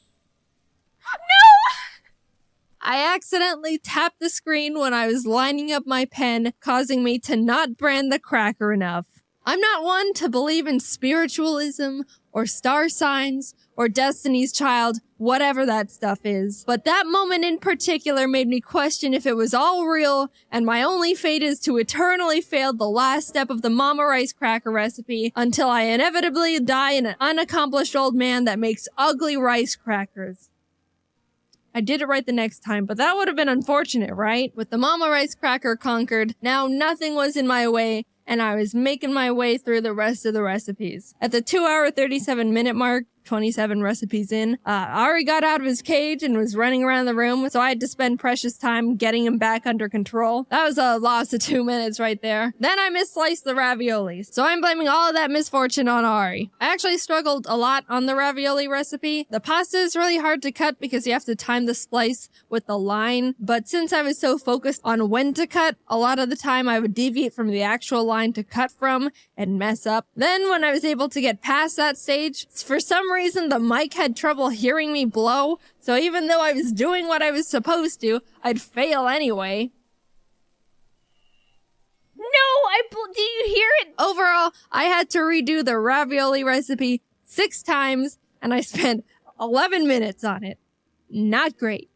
I accidentally tapped the screen when I was lining up my pen, causing me to not brand the cracker enough. I'm not one to believe in spiritualism or star signs or Destiny's Child, whatever that stuff is. But that moment in particular made me question if it was all real and my only fate is to eternally fail the last step of the Mama Rice Cracker recipe until I inevitably die an unaccomplished old man that makes ugly rice crackers. I did it right the next time, but that would have been unfortunate, right? With the Mama Rice Cracker conquered, now nothing was in my way, and I was making my way through the rest of the recipes. At the 2-hour, 37-minute mark, 27 recipes in, Ari got out of his cage and was running around the room, so I had to spend precious time getting him back under control. That was a loss of 2 minutes right there. Then I missliced the raviolis, so I'm blaming all of that misfortune on Ari. I actually struggled a lot on the ravioli recipe. The pasta is really hard to cut because you have to time the slice with the line, but since I was so focused on when to cut, a lot of the time I would deviate from the actual line to cut from and mess up. Then when I was able to get past that stage, for some reason the mic had trouble hearing me blow, so even though I was doing what I was supposed to, I'd fail anyway. Do you hear it? Overall, I had to redo the ravioli recipe 6 times, and I spent 11 minutes on it. Not great.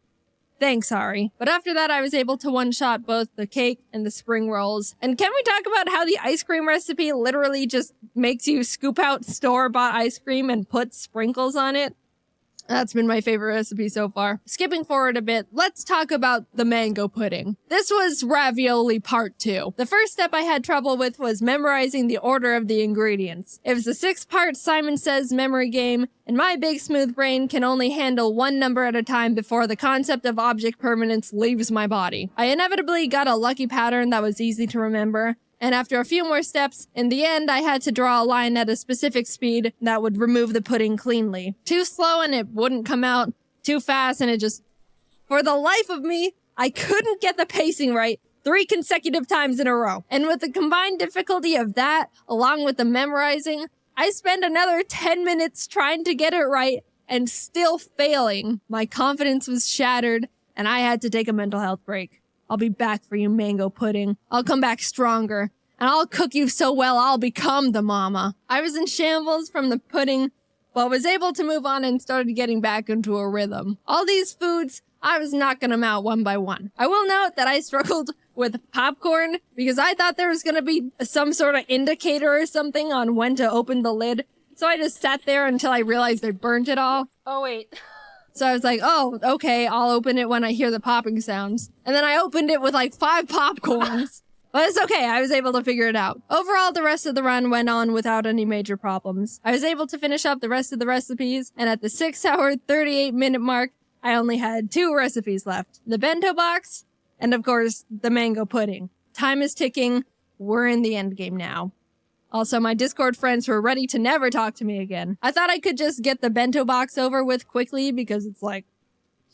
Thanks, Ari. But after that, I was able to one-shot both the cake and the spring rolls. And can we talk about how the ice cream recipe literally just makes you scoop out store-bought ice cream and put sprinkles on it? That's been my favorite recipe so far. Skipping forward a bit, let's talk about the mango pudding. This was ravioli part 2. The first step I had trouble with was memorizing the order of the ingredients. It was a 6-part Simon Says memory game, and my big smooth brain can only handle one number at a time before the concept of object permanence leaves my body. I inevitably got a lucky pattern that was easy to remember, and after a few more steps, in the end, I had to draw a line at a specific speed that would remove the pudding cleanly. Too slow and it wouldn't come out. Too fast and it just... For the life of me, I couldn't get the pacing right 3 consecutive times in a row. And with the combined difficulty of that, along with the memorizing, I spent another 10 minutes trying to get it right and still failing. My confidence was shattered and I had to take a mental health break. I'll be back for you, mango pudding. I'll come back stronger, and I'll cook you so well I'll become the mama. I was in shambles from the pudding, but was able to move on and started getting back into a rhythm. All these foods, I was knocking them out one by one. I will note that I struggled with popcorn because I thought there was going to be some sort of indicator or something on when to open the lid. So I just sat there until I realized I burnt it all. Oh, wait. So I was like, oh, okay, I'll open it when I hear the popping sounds. And then I opened it with like 5 popcorns. But it's okay, I was able to figure it out. Overall, the rest of the run went on without any major problems. I was able to finish up the rest of the recipes, and at the 6-hour, 38-minute mark, I only had 2 recipes left. The bento box, and of course, the mango pudding. Time is ticking. We're in the end game now. Also, my Discord friends were ready to never talk to me again. I thought I could just get the bento box over with quickly because it's like,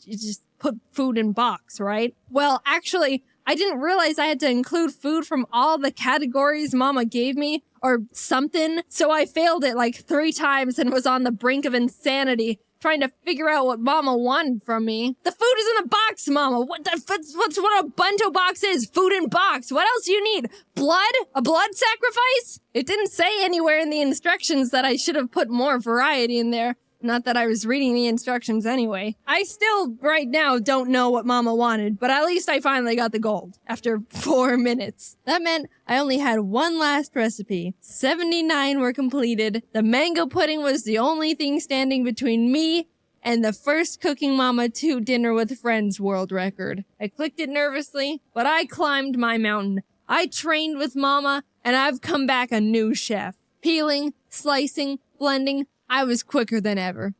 you just put food in box, right? Well, actually, I didn't realize I had to include food from all the categories Mama gave me or something. So I failed it like 3 times and was on the brink of insanity trying to figure out what Mama wanted from me. The food is in the box, Mama. What's what a bento box is? Food in box. What else do you need? Blood? A blood sacrifice? It didn't say anywhere in the instructions that I should have put more variety in there. Not that I was reading the instructions anyway. I still, right now, don't know what Mama wanted, but at least I finally got the gold after 4 minutes. That meant I only had 1 last recipe. 79 were completed. The mango pudding was the only thing standing between me and the first Cooking Mama 2 Dinner with Friends world record. I clicked it nervously, but I climbed my mountain. I trained with Mama, and I've come back a new chef. Peeling, slicing, blending, I was quicker than ever.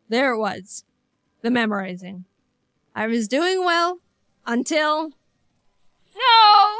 There it was. The memorizing. I was doing well until... No!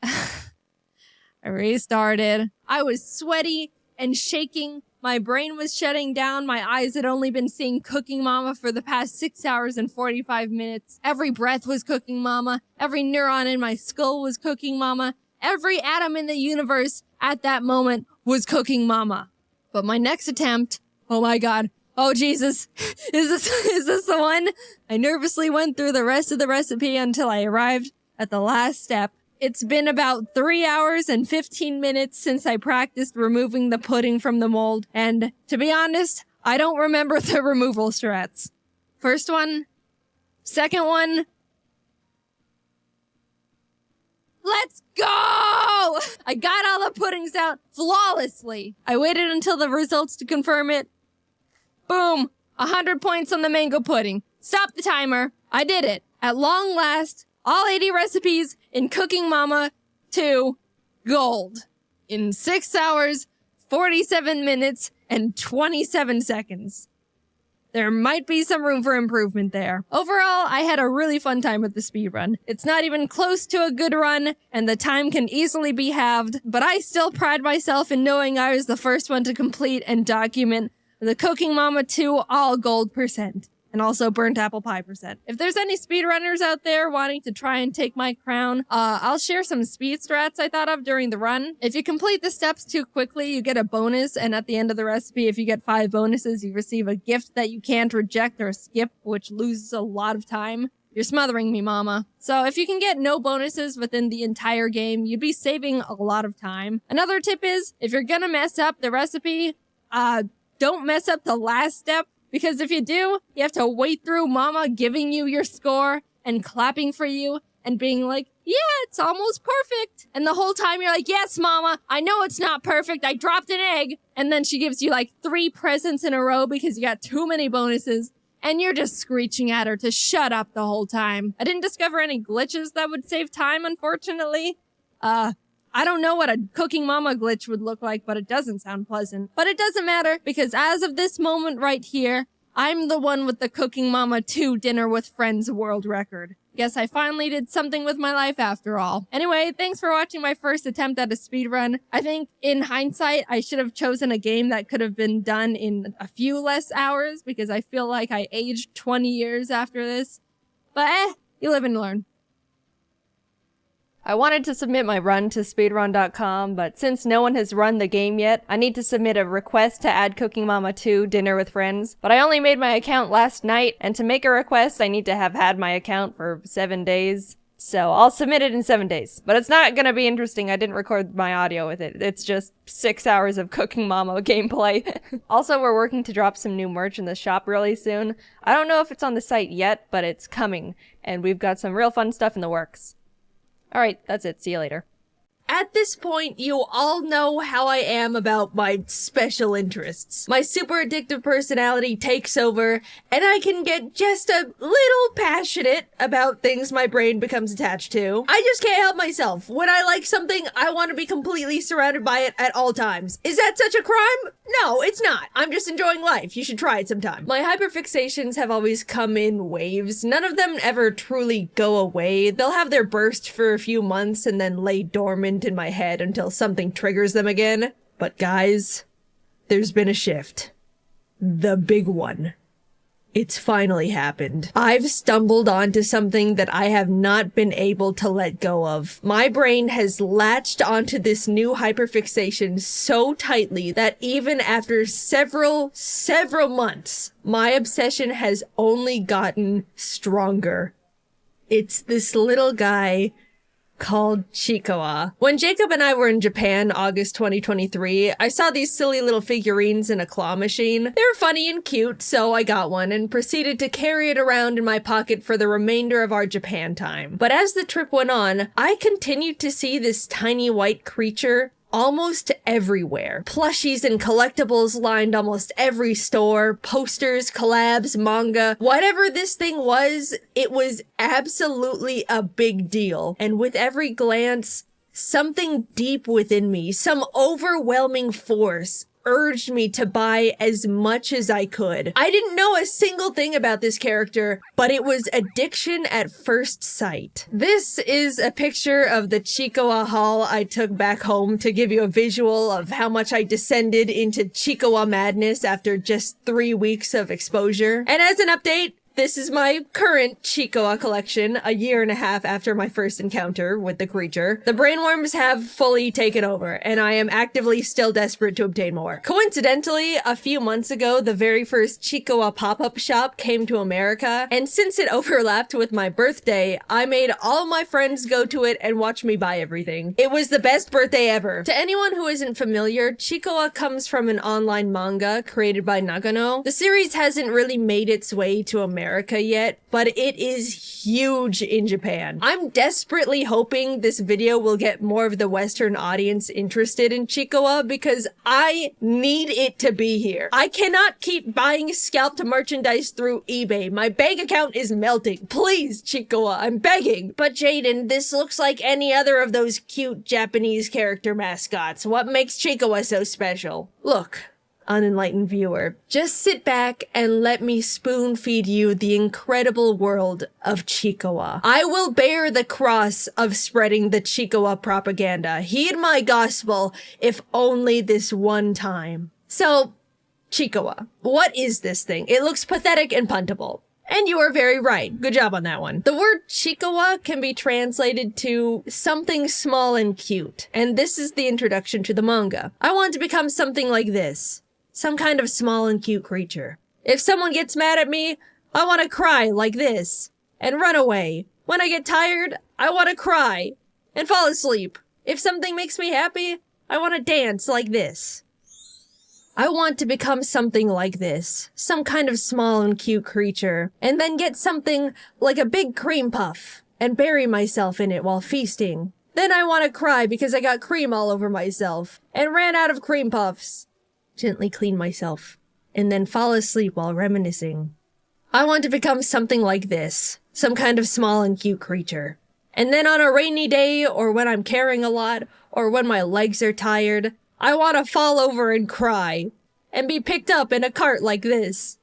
I restarted. I was sweaty and shaking. My brain was shutting down. My eyes had only been seeing Cooking Mama for the past 6 hours and 45 minutes. Every breath was Cooking Mama. Every neuron in my skull was Cooking Mama. Every atom in the universe at that moment was Cooking Mama. But my next attempt, oh my god, oh Jesus, is this the one? I nervously went through the rest of the recipe until I arrived at the last step. It's been about 3 hours and 15 minutes since I practiced removing the pudding from the mold, and to be honest, I don't remember the removal strats. First one, second one, let's go! I got all the puddings out flawlessly. I waited until the results to confirm it. Boom! 100 points on the mango pudding. Stop the timer. I did it. At long last, all 80 recipes in Cooking Mama 2 gold. In 6 hours, 47 minutes, and 27 seconds. There might be some room for improvement there. Overall, I had a really fun time with the speedrun. It's not even close to a good run, and the time can easily be halved, but I still pride myself in knowing I was the first one to complete and document the Cooking Mama 2 all gold %, and also burnt apple pie %. If there's any speedrunners out there wanting to try and take my crown, I'll share some speed strats I thought of during the run. If you complete the steps too quickly, you get a bonus, and at the end of the recipe, if you get 5 bonuses, you receive a gift that you can't reject or skip, which loses a lot of time. You're smothering me, Mama. So if you can get no bonuses within the entire game, you'd be saving a lot of time. Another tip is, if you're gonna mess up the recipe, don't mess up the last step. Because if you do, you have to wait through Mama giving you your score and clapping for you and being like, yeah, it's almost perfect. And the whole time you're like, yes, Mama, I know it's not perfect. I dropped an egg. And then she gives you like 3 presents in a row because you got too many bonuses. And you're just screeching at her to shut up the whole time. I didn't discover any glitches that would save time, unfortunately. I don't know what a Cooking Mama glitch would look like, but it doesn't sound pleasant. But it doesn't matter, because as of this moment right here, I'm the one with the Cooking Mama 2 Dinner with Friends world record. Guess I finally did something with my life after all. Anyway, thanks for watching my first attempt at a speedrun. I think, in hindsight, I should have chosen a game that could have been done in a few less hours, because I feel like I aged 20 years after this. But you live and learn. I wanted to submit my run to speedrun.com, but since no one has run the game yet, I need to submit a request to add Cooking Mama 2 Dinner with Friends. But I only made my account last night, and to make a request, I need to have had my account for 7 days. So I'll submit it in 7 days. But it's not gonna be interesting. I didn't record my audio with it. It's just 6 hours of Cooking Mama gameplay. Also, we're working to drop some new merch in the shop really soon. I don't know if it's on the site yet, but it's coming. And we've got some real fun stuff in the works. Alright, that's it. See you later. At this point, you all know how I am about my special interests. My super addictive personality takes over, and I can get just a little passionate about things my brain becomes attached to. I just can't help myself. When I like something, I want to be completely surrounded by it at all times. Is that such a crime? No, it's not. I'm just enjoying life. You should try it sometime. My hyperfixations have always come in waves. None of them ever truly go away. They'll have their burst for a few months and then lay dormant in my head until something triggers them again. But guys, there's been a shift. The big one. It's finally happened. I've stumbled onto something that I have not been able to let go of. My brain has latched onto this new hyperfixation so tightly that even after several months, my obsession has only gotten stronger. It's this little guy called Chikawa. When Jacob and I were in Japan, August 2023, I saw these silly little figurines in a claw machine. They were funny and cute, so I got one and proceeded to carry it around in my pocket for the remainder of our Japan time. But as the trip went on, I continued to see this tiny white creature almost everywhere. Plushies and collectibles lined almost every store, posters, collabs, manga. Whatever this thing was, it was absolutely a big deal. And with every glance, something deep within me, some overwhelming force, urged me to buy as much as I could. I didn't know a single thing about this character, but it was addiction at first sight. This is a picture of the Chikawa haul I took back home to give you a visual of how much I descended into Chikawa madness after just 3 weeks of exposure. And as an update, this is my current Chikawa collection, a year and a half after my first encounter with the creature. The brainworms have fully taken over, and I am actively still desperate to obtain more. Coincidentally, a few months ago, the very first Chikawa pop-up shop came to America, and since it overlapped with my birthday, I made all my friends go to it and watch me buy everything. It was the best birthday ever. To anyone who isn't familiar, Chikawa comes from an online manga created by Nagano. The series hasn't really made its way to America yet, but it is huge in Japan. I'm desperately hoping this video will get more of the Western audience interested in Chikawa because I need it to be here. I cannot keep buying scalped merchandise through eBay. My bank account is melting. Please, Chikawa, I'm begging. But Jaiden, this looks like any other of those cute Japanese character mascots. What makes Chikawa so special? Look, unenlightened viewer, just sit back and let me spoon feed you the incredible world of Chikawa. I will bear the cross of spreading the Chikawa propaganda. Heed my gospel, if only this one time. So, Chikawa, what is this thing? It looks pathetic and puntable. And you are very right. Good job on that one. The word Chikawa can be translated to something small and cute. And this is the introduction to the manga. I want to become something like this. Some kind of small and cute creature. If someone gets mad at me, I want to cry like this and run away. When I get tired, I want to cry and fall asleep. If something makes me happy, I want to dance like this. I want to become something like this, some kind of small and cute creature, and then get something like a big cream puff and bury myself in it while feasting. Then I want to cry because I got cream all over myself and ran out of cream puffs. Gently clean myself, and then fall asleep while reminiscing. I want to become something like this, some kind of small and cute creature. And then on a rainy day, or when I'm carrying a lot, or when my legs are tired, I want to fall over and cry, and be picked up in a cart like this.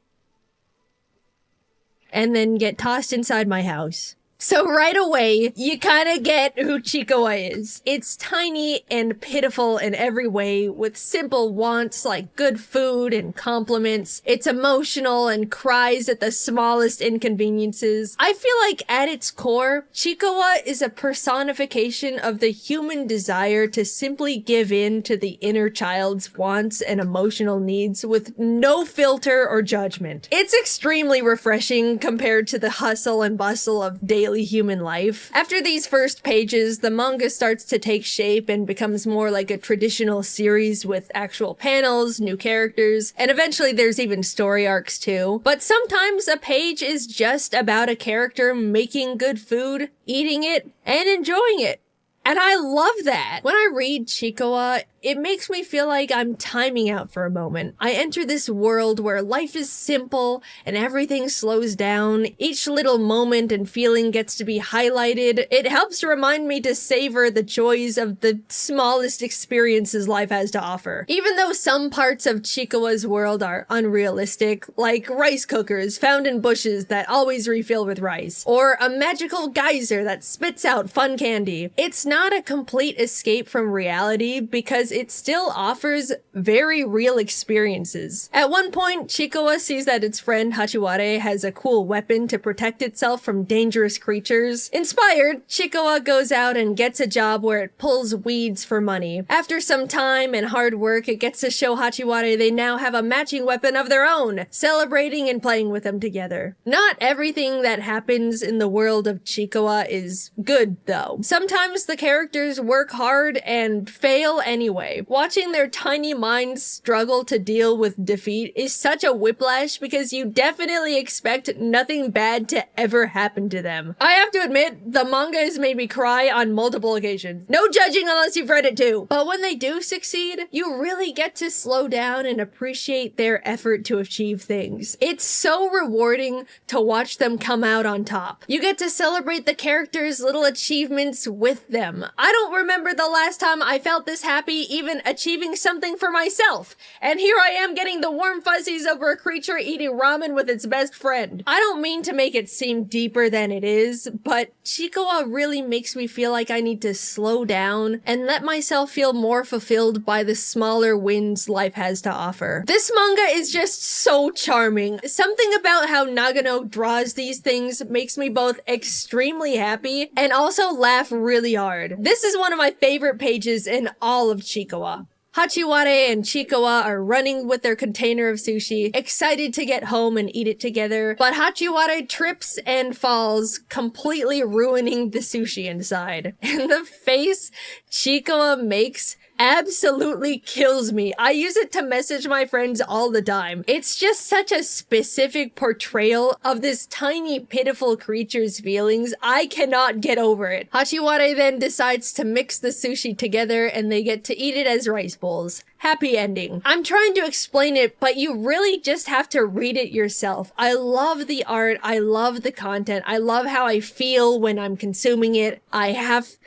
And then get tossed inside my house. So right away, you kind of get who Chikawa is. It's tiny and pitiful in every way, with simple wants like good food and compliments. It's emotional and cries at the smallest inconveniences. I feel like at its core, Chikawa is a personification of the human desire to simply give in to the inner child's wants and emotional needs with no filter or judgment. It's extremely refreshing compared to the hustle and bustle of daily human life. After these first pages, the manga starts to take shape and becomes more like a traditional series with actual panels, new characters, and eventually there's even story arcs too. But sometimes a page is just about a character making good food, eating it, and enjoying it. And I love that. When I read Chikawa, it makes me feel like I'm timing out for a moment. I enter this world where life is simple and everything slows down. Each little moment and feeling gets to be highlighted. It helps to remind me to savor the joys of the smallest experiences life has to offer. Even though some parts of Chikawa's world are unrealistic, like rice cookers found in bushes that always refill with rice, or a magical geyser that spits out fun candy, it's not a complete escape from reality because it still offers very real experiences. At one point, Chikawa sees that its friend Hachiware has a cool weapon to protect itself from dangerous creatures. Inspired, Chikawa goes out and gets a job where it pulls weeds for money. After some time and hard work, it gets to show Hachiware they now have a matching weapon of their own, celebrating and playing with them together. Not everything that happens in the world of Chikawa is good, though. Sometimes the characters work hard and fail anyway. Watching their tiny minds struggle to deal with defeat is such a whiplash because you definitely expect nothing bad to ever happen to them. I have to admit, the manga has made me cry on multiple occasions. No judging unless you've read it too. But when they do succeed, you really get to slow down and appreciate their effort to achieve things. It's so rewarding to watch them come out on top. You get to celebrate the characters' little achievements with them. I don't remember the last time I felt this happy even achieving something for myself. And here I am getting the warm fuzzies over a creature eating ramen with its best friend. I don't mean to make it seem deeper than it is, but Chikawa really makes me feel like I need to slow down and let myself feel more fulfilled by the smaller wins life has to offer. This manga is just so charming. Something about how Nagano draws these things makes me both extremely happy and also laugh really hard. This is one of my favorite pages in all of Chikawa. Hachiware and Chikawa are running with their container of sushi, excited to get home and eat it together, but Hachiware trips and falls, completely ruining the sushi inside. And the face Chikawa makes absolutely kills me. I use it to message my friends all the time. It's just such a specific portrayal of this tiny, pitiful creature's feelings. I cannot get over it. Hachiware then decides to mix the sushi together and they get to eat it as rice bowls. Happy ending. I'm trying to explain it, but you really just have to read it yourself. I love the art. I love the content. I love how I feel when I'm consuming it. I have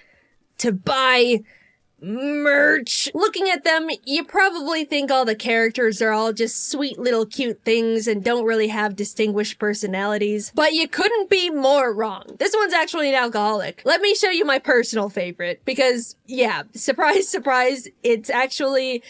to buy merch. Looking at them, you probably think all the characters are all just sweet little cute things and don't really have distinguished personalities, but you couldn't be more wrong. This one's actually an alcoholic. Let me show you my personal favorite because, yeah, surprise, surprise, it's actually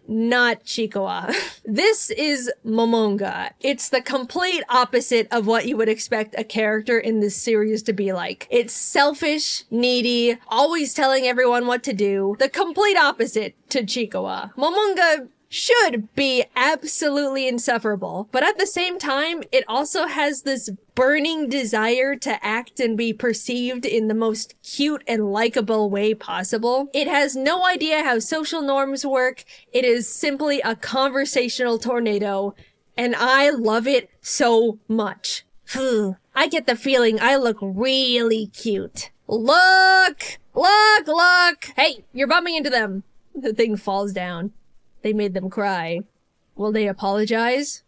not Chikawa. This is Momonga. It's the complete opposite of what you would expect a character in this series to be like. It's selfish, needy, always telling everyone what to do. The complete opposite to Chikawa. Momonga should be absolutely insufferable, but at the same time, it also has this burning desire to act and be perceived in the most cute and likable way possible. It has no idea how social norms work. It is simply a conversational tornado, and I love it so much. I get the feeling I look really cute. Look! Look! Look! Hey, you're bumping into them. The thing falls down. They made them cry. Will they apologize?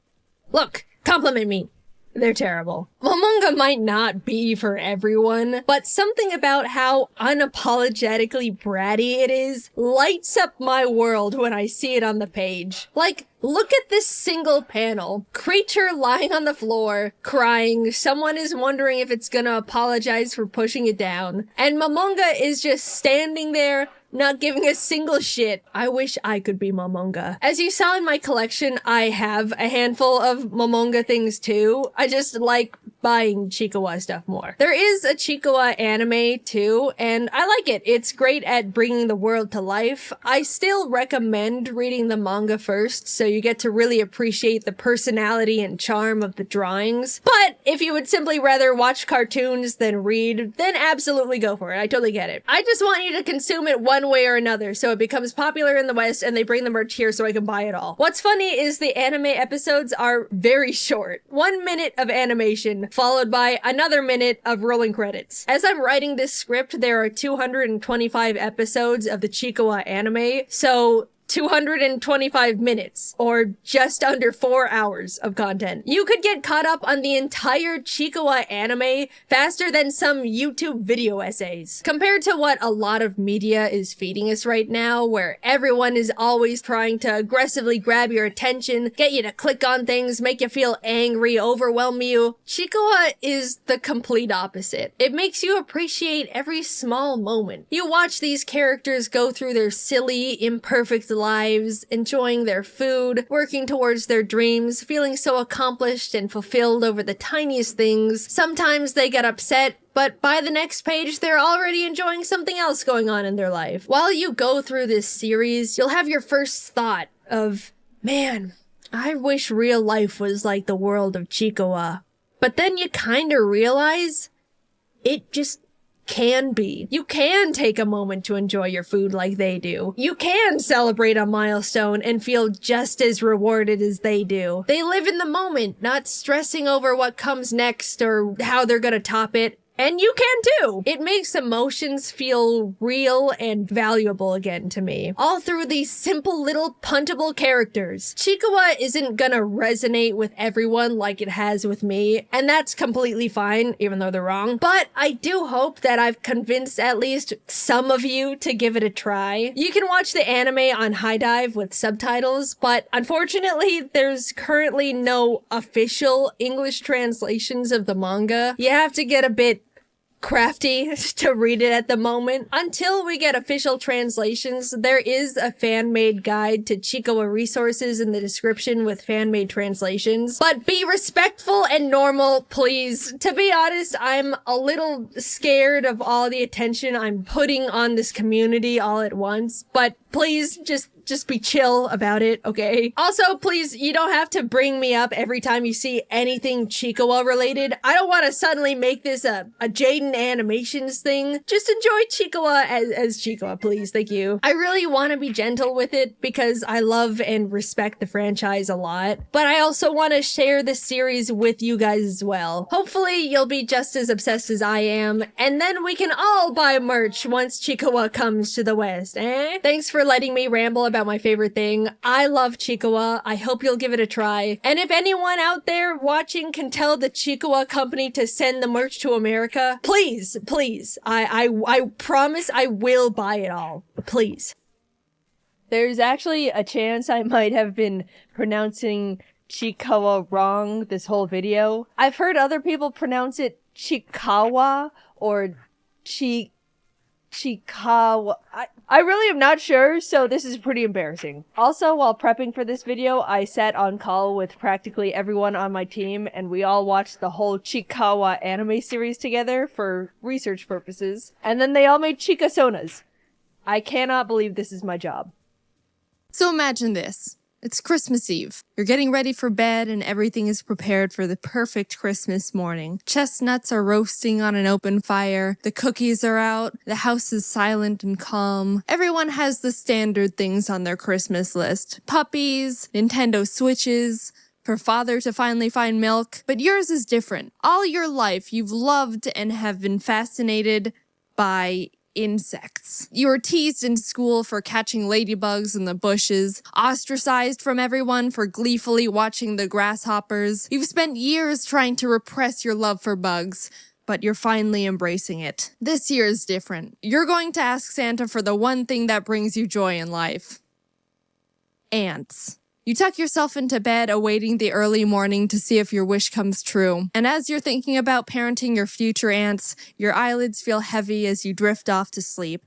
Look, compliment me. They're terrible. Momonga might not be for everyone, but something about how unapologetically bratty it is lights up my world when I see it on the page. Like, look at this single panel. Creature lying on the floor, crying. Someone is wondering if it's gonna apologize for pushing it down. And Momonga is just standing there, not giving a single shit. I wish I could be Momonga. As you saw in my collection, I have a handful of Momonga things too. I just like buying Chikawa stuff more. There is a Chikawa anime too, and I like it. It's great at bringing the world to life. I still recommend reading the manga first, so you get to really appreciate the personality and charm of the drawings. But if you would simply rather watch cartoons than read, then absolutely go for it. I totally get it. I just want you to consume it one way or another so it becomes popular in the West and they bring the merch here so I can buy it all. What's funny is the anime episodes are very short. 1 minute of animation followed by another minute of rolling credits. As I'm writing this script, there are 225 episodes of the Chikawa anime, so 225 minutes, or just under 4 hours of content. You could get caught up on the entire Chikawa anime faster than some YouTube video essays. Compared to what a lot of media is feeding us right now, where everyone is always trying to aggressively grab your attention, get you to click on things, make you feel angry, overwhelm you, Chikawa is the complete opposite. It makes you appreciate every small moment. You watch these characters go through their silly, imperfect lives, enjoying their food, working towards their dreams, feeling so accomplished and fulfilled over the tiniest things. Sometimes they get upset, but by the next page, they're already enjoying something else going on in their life. While you go through this series, you'll have your first thought of, man, I wish real life was like the world of Chikawa. But then you kinda realize it just can be. You can take a moment to enjoy your food like they do. You can celebrate a milestone and feel just as rewarded as they do. They live in the moment, not stressing over what comes next or how they're gonna top it. And you can too! It makes emotions feel real and valuable again to me. All through these simple little puntable characters. Chikawa isn't gonna resonate with everyone like it has with me, and that's completely fine, even though they're wrong. But I do hope that I've convinced at least some of you to give it a try. You can watch the anime on High Dive with subtitles, but unfortunately, there's currently no official English translations of the manga. You have to get a bit crafty to read it at the moment. Until we get official translations, there is a fan-made guide to Chikawa resources in the description with fan-made translations. But be respectful and normal, please. To be honest, I'm a little scared of all the attention I'm putting on this community all at once, but please just be chill about it, okay? Also, please, you don't have to bring me up every time you see anything Chikawa related. I don't want to suddenly make this a Jaiden Animations thing. Just enjoy Chikawa as Chikawa, please. Thank you. I really want to be gentle with it because I love and respect the franchise a lot, but I also want to share this series with you guys as well. Hopefully, you'll be just as obsessed as I am, and then we can all buy merch once Chikawa comes to the West, eh? Thanks for letting me ramble about my favorite thing. I love Chikawa. I hope you'll give it a try. And if anyone out there watching can tell the Chikawa company to send the merch to America, please, please. I promise I will buy it all. Please. There's actually a chance I might have been pronouncing Chikawa wrong this whole video. I've heard other people pronounce it Chikawa or Chikawa. I really am not sure, so this is pretty embarrassing. Also, while prepping for this video, I sat on call with practically everyone on my team, and we all watched the whole Chikawa anime series together for research purposes, and then they all made chikasonas. I cannot believe this is my job. So imagine this. It's Christmas Eve. You're getting ready for bed and everything is prepared for the perfect Christmas morning. Chestnuts are roasting on an open fire. The cookies are out. The house is silent and calm. Everyone has the standard things on their Christmas list. Puppies, Nintendo Switches, for father to finally find milk. But yours is different. All your life, you've loved and have been fascinated by insects. You were teased in school for catching ladybugs in the bushes, ostracized from everyone for gleefully watching the grasshoppers. You've spent years trying to repress your love for bugs, but you're finally embracing it. This year is different. You're going to ask Santa for the one thing that brings you joy in life. Ants. You tuck yourself into bed, awaiting the early morning to see if your wish comes true. And as you're thinking about parenting your future ants, your eyelids feel heavy as you drift off to sleep.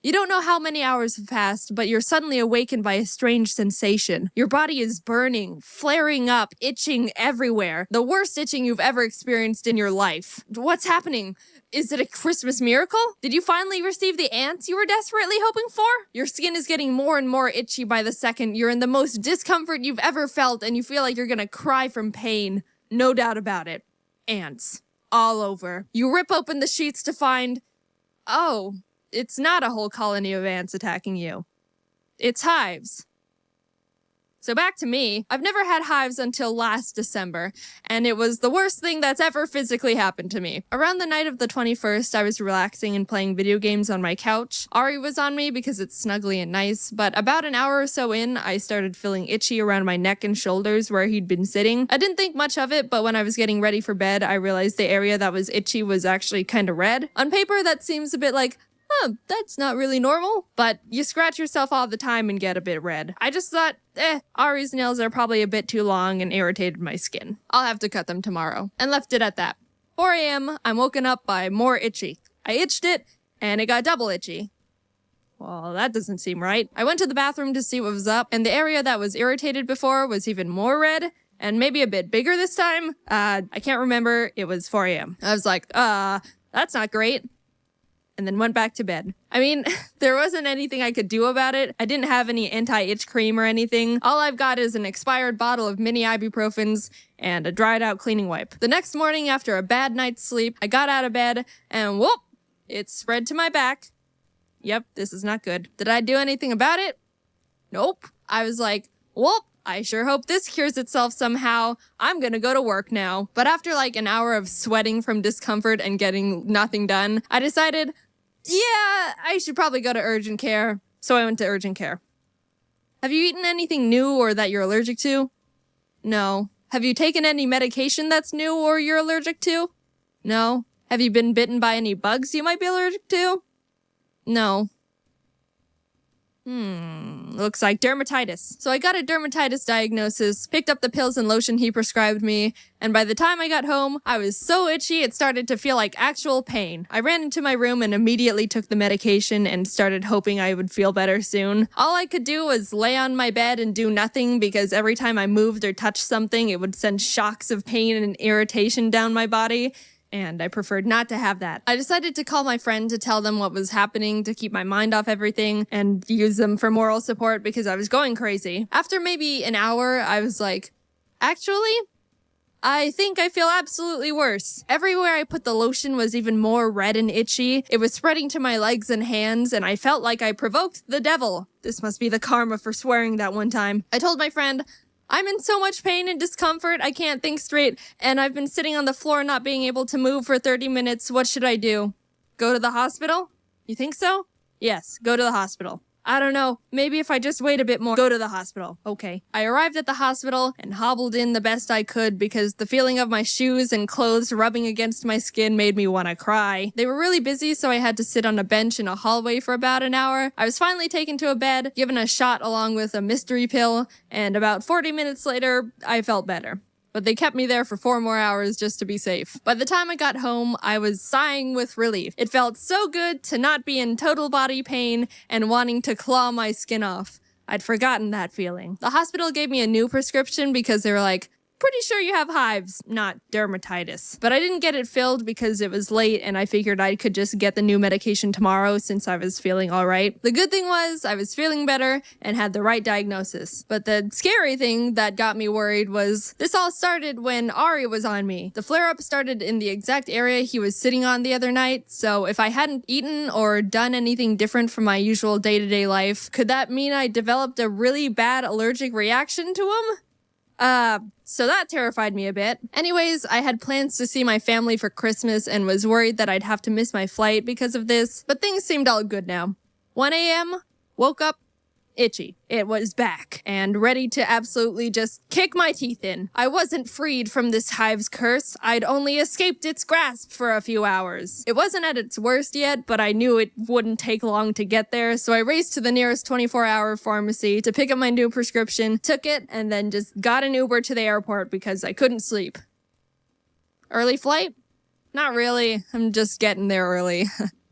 You don't know how many hours have passed, but you're suddenly awakened by a strange sensation. Your body is burning, flaring up, itching everywhere. The worst itching you've ever experienced in your life. What's happening? Is it a Christmas miracle? Did you finally receive the ants you were desperately hoping for? Your skin is getting more and more itchy by the second. You're in the most discomfort you've ever felt, and you feel like you're gonna cry from pain. No doubt about it. ants all over. You rip open the sheets to find, oh, it's not a whole colony of ants attacking you. It's hives. So back to me. I've never had hives until last December, and it was the worst thing that's ever physically happened to me. Around the night of the 21st, I was relaxing and playing video games on my couch. Ari was on me because it's snuggly and nice, but about an hour or so in, I started feeling itchy around my neck and shoulders where he'd been sitting. I didn't think much of it, but when I was getting ready for bed, I realized the area that was itchy was actually kind of red. On paper, that seems a bit like, that's not really normal, but you scratch yourself all the time and get a bit red. I just thought, Ari's nails are probably a bit too long and irritated my skin. I'll have to cut them tomorrow, and left it at that. 4 a.m., I'm woken up by more itchy. I itched it, and it got double itchy. Well, that doesn't seem right. I went to the bathroom to see what was up, and the area that was irritated before was even more red, and maybe a bit bigger this time. I can't remember. It was 4 a.m. I was like, that's not great. And then went back to bed. I mean, there wasn't anything I could do about it. I didn't have any anti-itch cream or anything. All I've got is an expired bottle of mini ibuprofens and a dried out cleaning wipe. The next morning, after a bad night's sleep, I got out of bed and whoop, it spread to my back. Yep, this is not good. Did I do anything about it? Nope. I was like, whoop, I sure hope this cures itself somehow. I'm gonna go to work now. But after like an hour of sweating from discomfort and getting nothing done, I decided, yeah, I should probably go to urgent care. So I went to urgent care. Have you eaten anything new or that you're allergic to? No. Have you taken any medication that's new or you're allergic to? No. Have you been bitten by any bugs you might be allergic to? No. Looks like dermatitis. So I got a dermatitis diagnosis, picked up the pills and lotion he prescribed me, and by the time I got home, I was so itchy it started to feel like actual pain. I ran into my room and immediately took the medication and started hoping I would feel better soon. All I could do was lay on my bed and do nothing because every time I moved or touched something, it would send shocks of pain and irritation down my body. And I preferred not to have that. I decided to call my friend to tell them what was happening to keep my mind off everything and use them for moral support because I was going crazy. After maybe an hour, I was like, actually, I think I feel absolutely worse. Everywhere I put the lotion was even more red and itchy. It was spreading to my legs and hands, and I felt like I provoked the devil. This must be the karma for swearing that one time. I told my friend, I'm in so much pain and discomfort, I can't think straight, and I've been sitting on the floor not being able to move for 30 minutes. What should I do? Go to the hospital? You think so? Yes, go to the hospital. I don't know, maybe if I just wait a bit more, go to the hospital. Okay. I arrived at the hospital and hobbled in the best I could because the feeling of my shoes and clothes rubbing against my skin made me want to cry. They were really busy, so I had to sit on a bench in a hallway for about an hour. I was finally taken to a bed, given a shot along with a mystery pill, and about 40 minutes later, I felt better. But they kept me there for 4 more hours just to be safe. By the time I got home, I was sighing with relief. It felt so good to not be in total body pain and wanting to claw my skin off. I'd forgotten that feeling. The hospital gave me a new prescription because they were like, pretty sure you have hives, not dermatitis. But I didn't get it filled because it was late and I figured I could just get the new medication tomorrow since I was feeling all right. The good thing was I was feeling better and had the right diagnosis. But the scary thing that got me worried was this all started when Ari was on me. The flare-up started in the exact area he was sitting on the other night, so if I hadn't eaten or done anything different from my usual day-to-day life, could that mean I developed a really bad allergic reaction to him? So that terrified me a bit. Anyways, I had plans to see my family for Christmas and was worried that I'd have to miss my flight because of this, but things seemed all good now. 1 a.m., woke up, itchy. It was back and ready to absolutely just kick my teeth in. I wasn't freed from this hive's curse. I'd only escaped its grasp for a few hours. It wasn't at its worst yet, but I knew it wouldn't take long to get there, so I raced to the nearest 24-hour pharmacy to pick up my new prescription, took it, and then just got an Uber to the airport because I couldn't sleep. Early flight? Not really. I'm just getting there early.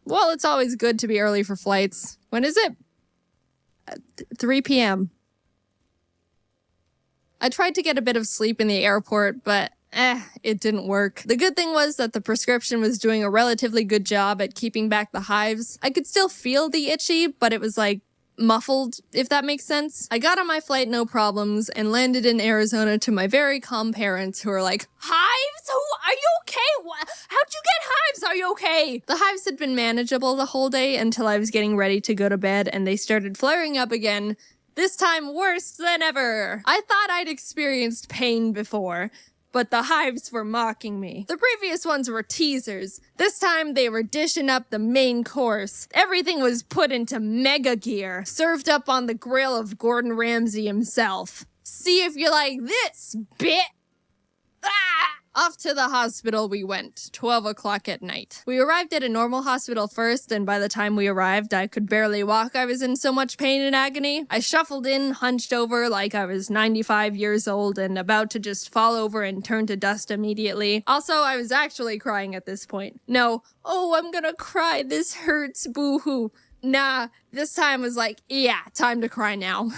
Well, it's always good to be early for flights. When is it? 3 p.m. I tried to get a bit of sleep in the airport, but it didn't work. The good thing was that the prescription was doing a relatively good job at keeping back the hives. I could still feel the itchy, but it was like muffled, if that makes sense. I got on my flight no problems and landed in Arizona to my very calm parents who were like, hives? Who? Are you okay? How'd you get hives? Are you okay? The hives had been manageable the whole day until I was getting ready to go to bed, and they started flaring up again. This time worse than ever. I thought I'd experienced pain before, but the hives were mocking me. The previous ones were teasers. This time they were dishing up the main course. Everything was put into mega gear, served up on the grill of Gordon Ramsay himself. See if you like this, bit. Ah! Off to the hospital we went, 12 o'clock at night. We arrived at a normal hospital first, and by the time we arrived, I could barely walk. I was in so much pain and agony. I shuffled in, hunched over like I was 95 years old and about to just fall over and turn to dust immediately. Also, I was actually crying at this point. No, oh, I'm gonna cry, this hurts, boo-hoo. Nah, this time was like, yeah, time to cry now.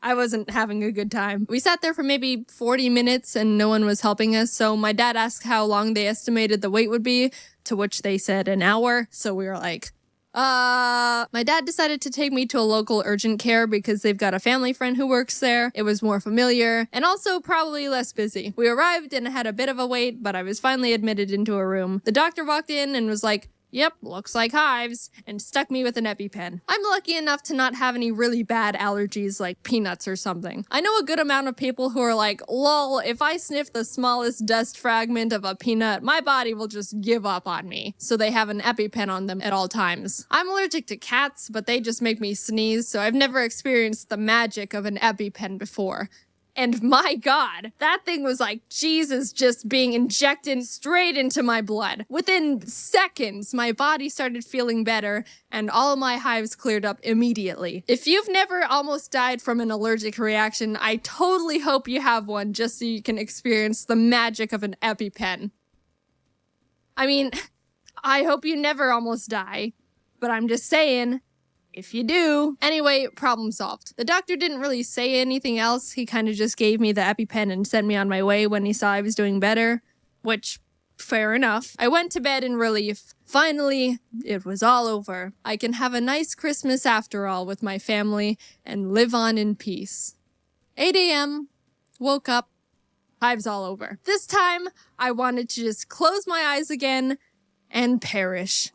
I wasn't having a good time. We sat there for maybe 40 minutes and no one was helping us, so my dad asked how long they estimated the wait would be, to which they said an hour, so we were like, My dad decided to take me to a local urgent care because they've got a family friend who works there. It was more familiar, and also probably less busy. We arrived and had a bit of a wait, but I was finally admitted into a room. The doctor walked in and was like, "Yep, looks like hives," and stuck me with an EpiPen. I'm lucky enough to not have any really bad allergies like peanuts or something. I know a good amount of people who are like, lol, if I sniff the smallest dust fragment of a peanut, my body will just give up on me. So they have an EpiPen on them at all times. I'm allergic to cats, but they just make me sneeze, so I've never experienced the magic of an EpiPen before. And my God, that thing was like Jesus just being injected straight into my blood. Within seconds, my body started feeling better and all my hives cleared up immediately. If you've never almost died from an allergic reaction, I totally hope you have one just so you can experience the magic of an EpiPen. I mean, I hope you never almost die, but I'm just saying, if you do. Anyway, problem solved. The doctor didn't really say anything else. He kind of just gave me the EpiPen and sent me on my way when he saw I was doing better, which, fair enough. I went to bed in relief. Finally, it was all over. I can have a nice Christmas after all with my family and live on in peace. 8 a.m. Woke up. Hives all over. This time, I wanted to just close my eyes again and perish.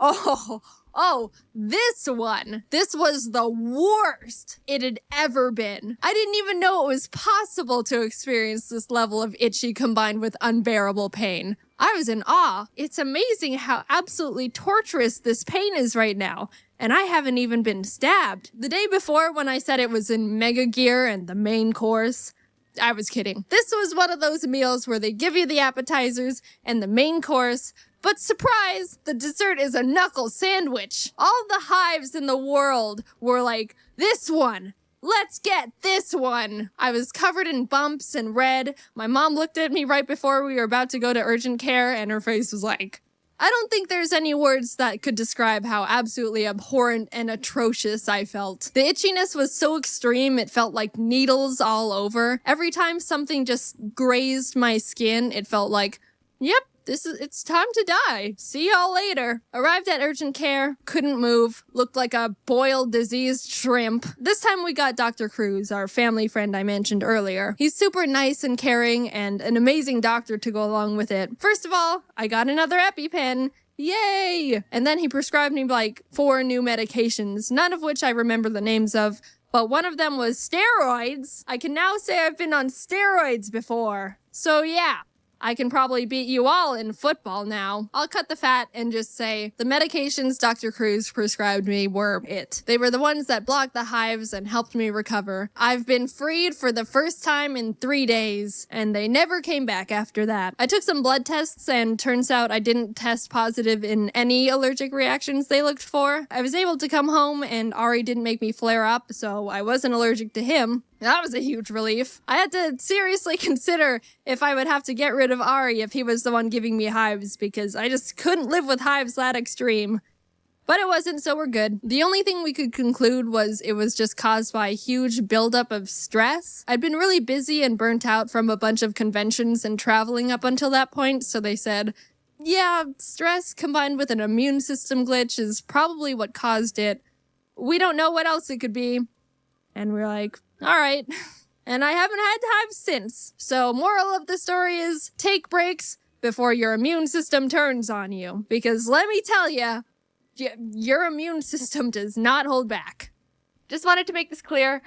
Oh, this one. This was the worst it had ever been. I didn't even know it was possible to experience this level of itchy combined with unbearable pain. I was in awe. It's amazing how absolutely torturous this pain is right now. And I haven't even been stabbed. The day before, when I said it was in mega gear and the main course, I was kidding. This was one of those meals where they give you the appetizers and the main course, but surprise, the dessert is a knuckle sandwich. All the hives in the world were like, this one. Let's get this one. I was covered in bumps and red. My mom looked at me right before we were about to go to urgent care, and her face was like, I don't think there's any words that could describe how absolutely abhorrent and atrocious I felt. The itchiness was so extreme, it felt like needles all over. Every time something just grazed my skin, it felt like, yep, it's time to die. See y'all later. Arrived at urgent care, couldn't move, looked like a boiled, diseased shrimp. This time we got Dr. Cruz, our family friend I mentioned earlier. He's super nice and caring and an amazing doctor to go along with it. First of all, I got another EpiPen. Yay! And then he prescribed me like 4 new medications, none of which I remember the names of, but one of them was steroids. I can now say I've been on steroids before. So yeah. I can probably beat you all in football now. I'll cut the fat and just say the medications Dr. Cruz prescribed me were it. They were the ones that blocked the hives and helped me recover. I've been freed for the first time in 3 days, and they never came back after that. I took some blood tests, and turns out I didn't test positive in any allergic reactions they looked for. I was able to come home, and Ari didn't make me flare up, so I wasn't allergic to him. That was a huge relief. I had to seriously consider if I would have to get rid of Ari if he was the one giving me hives, because I just couldn't live with hives that extreme. But it wasn't, so we're good. The only thing we could conclude was it was just caused by a huge buildup of stress. I'd been really busy and burnt out from a bunch of conventions and traveling up until that point, so they said, yeah, stress combined with an immune system glitch is probably what caused it. We don't know what else it could be. And we're like, all right. And I haven't had hives since. So moral of the story is take breaks, before your immune system turns on you. Because let me tell you, your immune system does not hold back. Just wanted to make this clear.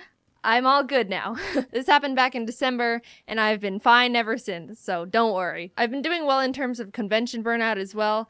I'm all good now. This happened back in December, and I've been fine ever since, so don't worry. I've been doing well in terms of convention burnout as well,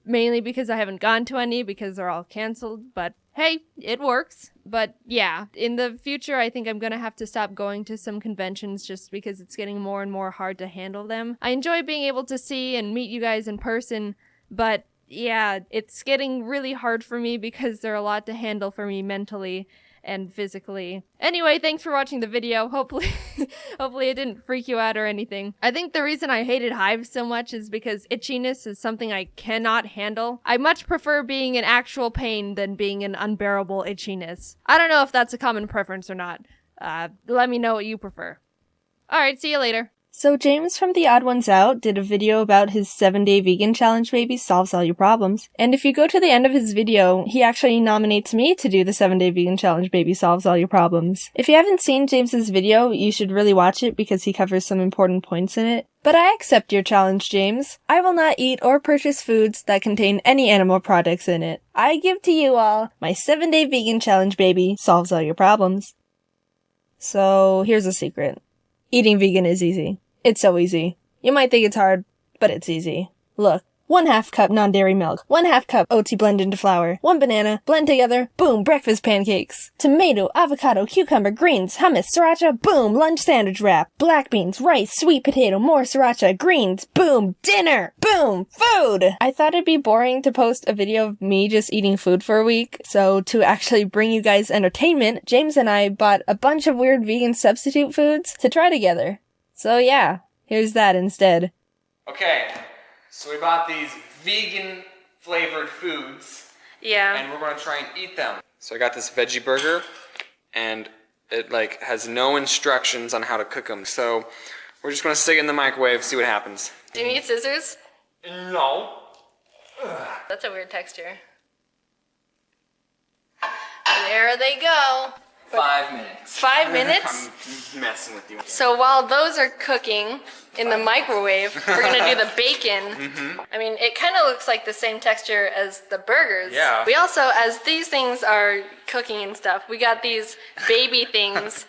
mainly because I haven't gone to any because they're all canceled, but hey, it works. But yeah, in the future, I think I'm gonna have to stop going to some conventions just because it's getting more and more hard to handle them. I enjoy being able to see and meet you guys in person, but yeah, it's getting really hard for me because they're a lot to handle for me mentally and physically. Anyway, thanks for watching the video. Hopefully it didn't freak you out or anything. I think the reason I hated hives so much is because itchiness is something I cannot handle. I much prefer being in actual pain than being in unbearable itchiness. I don't know if that's a common preference or not. Let me know what you prefer. Alright, see you later. So James from The Odd Ones Out did a video about his 7-day vegan challenge baby solves all your problems. And if you go to the end of his video, he actually nominates me to do the 7-day vegan challenge baby solves all your problems. If you haven't seen James's video, you should really watch it because he covers some important points in it. But I accept your challenge, James. I will not eat or purchase foods that contain any animal products in it. I give to you all my 7-day vegan challenge baby solves all your problems. So here's a secret. Eating vegan is easy. It's so easy. You might think it's hard, but it's easy. Look, 1/2 cup non-dairy milk, 1/2 cup oats you blend into flour, 1 banana, blend together, boom, breakfast pancakes. Tomato, avocado, cucumber, greens, hummus, sriracha, boom, lunch sandwich wrap, black beans, rice, sweet potato, more sriracha, greens, boom, dinner, boom, food! I thought it'd be boring to post a video of me just eating food for a week, so to actually bring you guys entertainment, James and I bought a bunch of weird vegan substitute foods to try together. So yeah, here's that instead. Okay, so we bought these vegan flavored foods. Yeah. And we're gonna try and eat them. So I got this veggie burger, and it has no instructions on how to cook them. So we're just gonna stick it in the microwave, see what happens. Do you need scissors? No. That's a weird texture. There they go. 5 minutes. 5 minutes? I'm messing with you. So while those are cooking in the microwave, we're gonna do the bacon. I mean, it kind of looks like the same texture as the burgers. Yeah. We also, as these things are cooking and stuff, we got these baby things.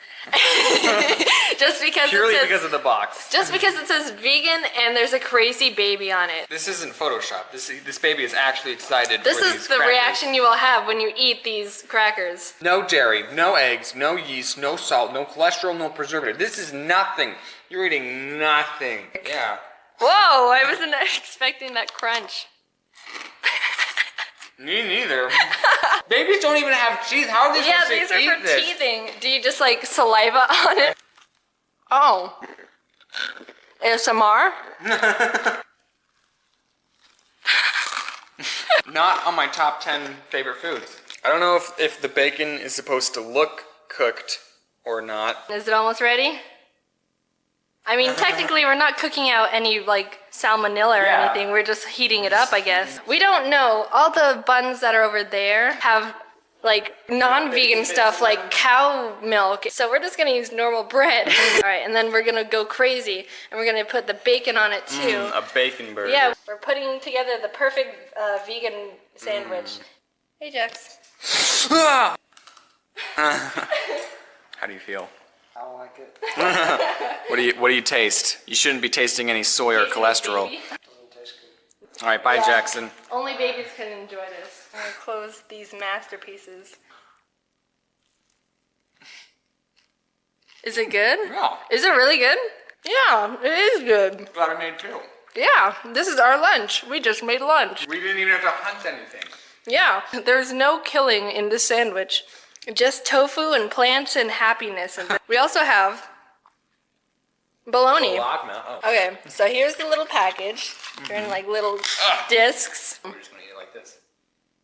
Just because Purely it says, because of the box. just because it says vegan and there's a crazy baby on it. This isn't Photoshop. This baby is actually excited This for is these the crackers. reaction you will have when you eat these crackers. No dairy, no eggs, no yeast, no salt, no cholesterol, no preservative. This is nothing. You're eating nothing. Yeah. Whoa, I wasn't expecting that crunch. Me neither. Babies don't even have teeth. How are they Yeah, supposed these to are eat for this? teething. Do you just like saliva on it? Oh. ASMR? Not on my top 10 favorite foods. I don't know if the bacon is supposed to look cooked or not. Is it almost ready? I mean, technically, we're not cooking out any, like, salmonella or Yeah. anything. We're just heating it up, I guess. We don't know. All the buns that are over there have, like, non-vegan stuff, like cow milk. So we're just gonna use normal bread. All right, and then we're gonna go crazy. And we're gonna put the bacon on it, too. A bacon burger. Yeah, we're putting together the perfect vegan sandwich. Hey, Jax. How do you feel? I don't like it. What do you taste? You shouldn't be tasting any soy or cholesterol. Baby. All right, bye, Yeah. Jackson. Only babies can enjoy this. I'm gonna close these masterpieces. Is it good? Yeah. Is it really good? Yeah, it is good. Glad I made two. Yeah, this is our lunch. We just made lunch. We didn't even have to hunt anything. Yeah, there's no killing in this sandwich. Just tofu and plants and happiness. And we also have bologna. Oh. Okay, so here's the little package. They're in like little discs. We're just gonna eat it like this.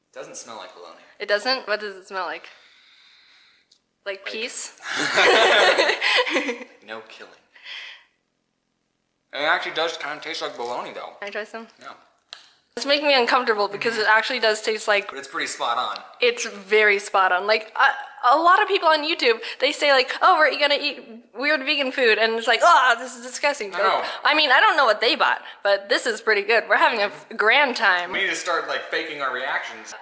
It doesn't smell like bologna. It doesn't? What does it smell like? Like peace? No killing. It actually does kind of taste like bologna, though. Can I try some? Yeah. It's making me uncomfortable because it actually does taste like, But it's pretty spot on. it's very spot on. Like, a lot of people on YouTube, they say like, oh, we're gonna eat weird vegan food, and it's like, oh, this is disgusting. know. I mean, I don't know what they bought, but this is pretty good. We're having a grand time. We need to start like faking our reactions.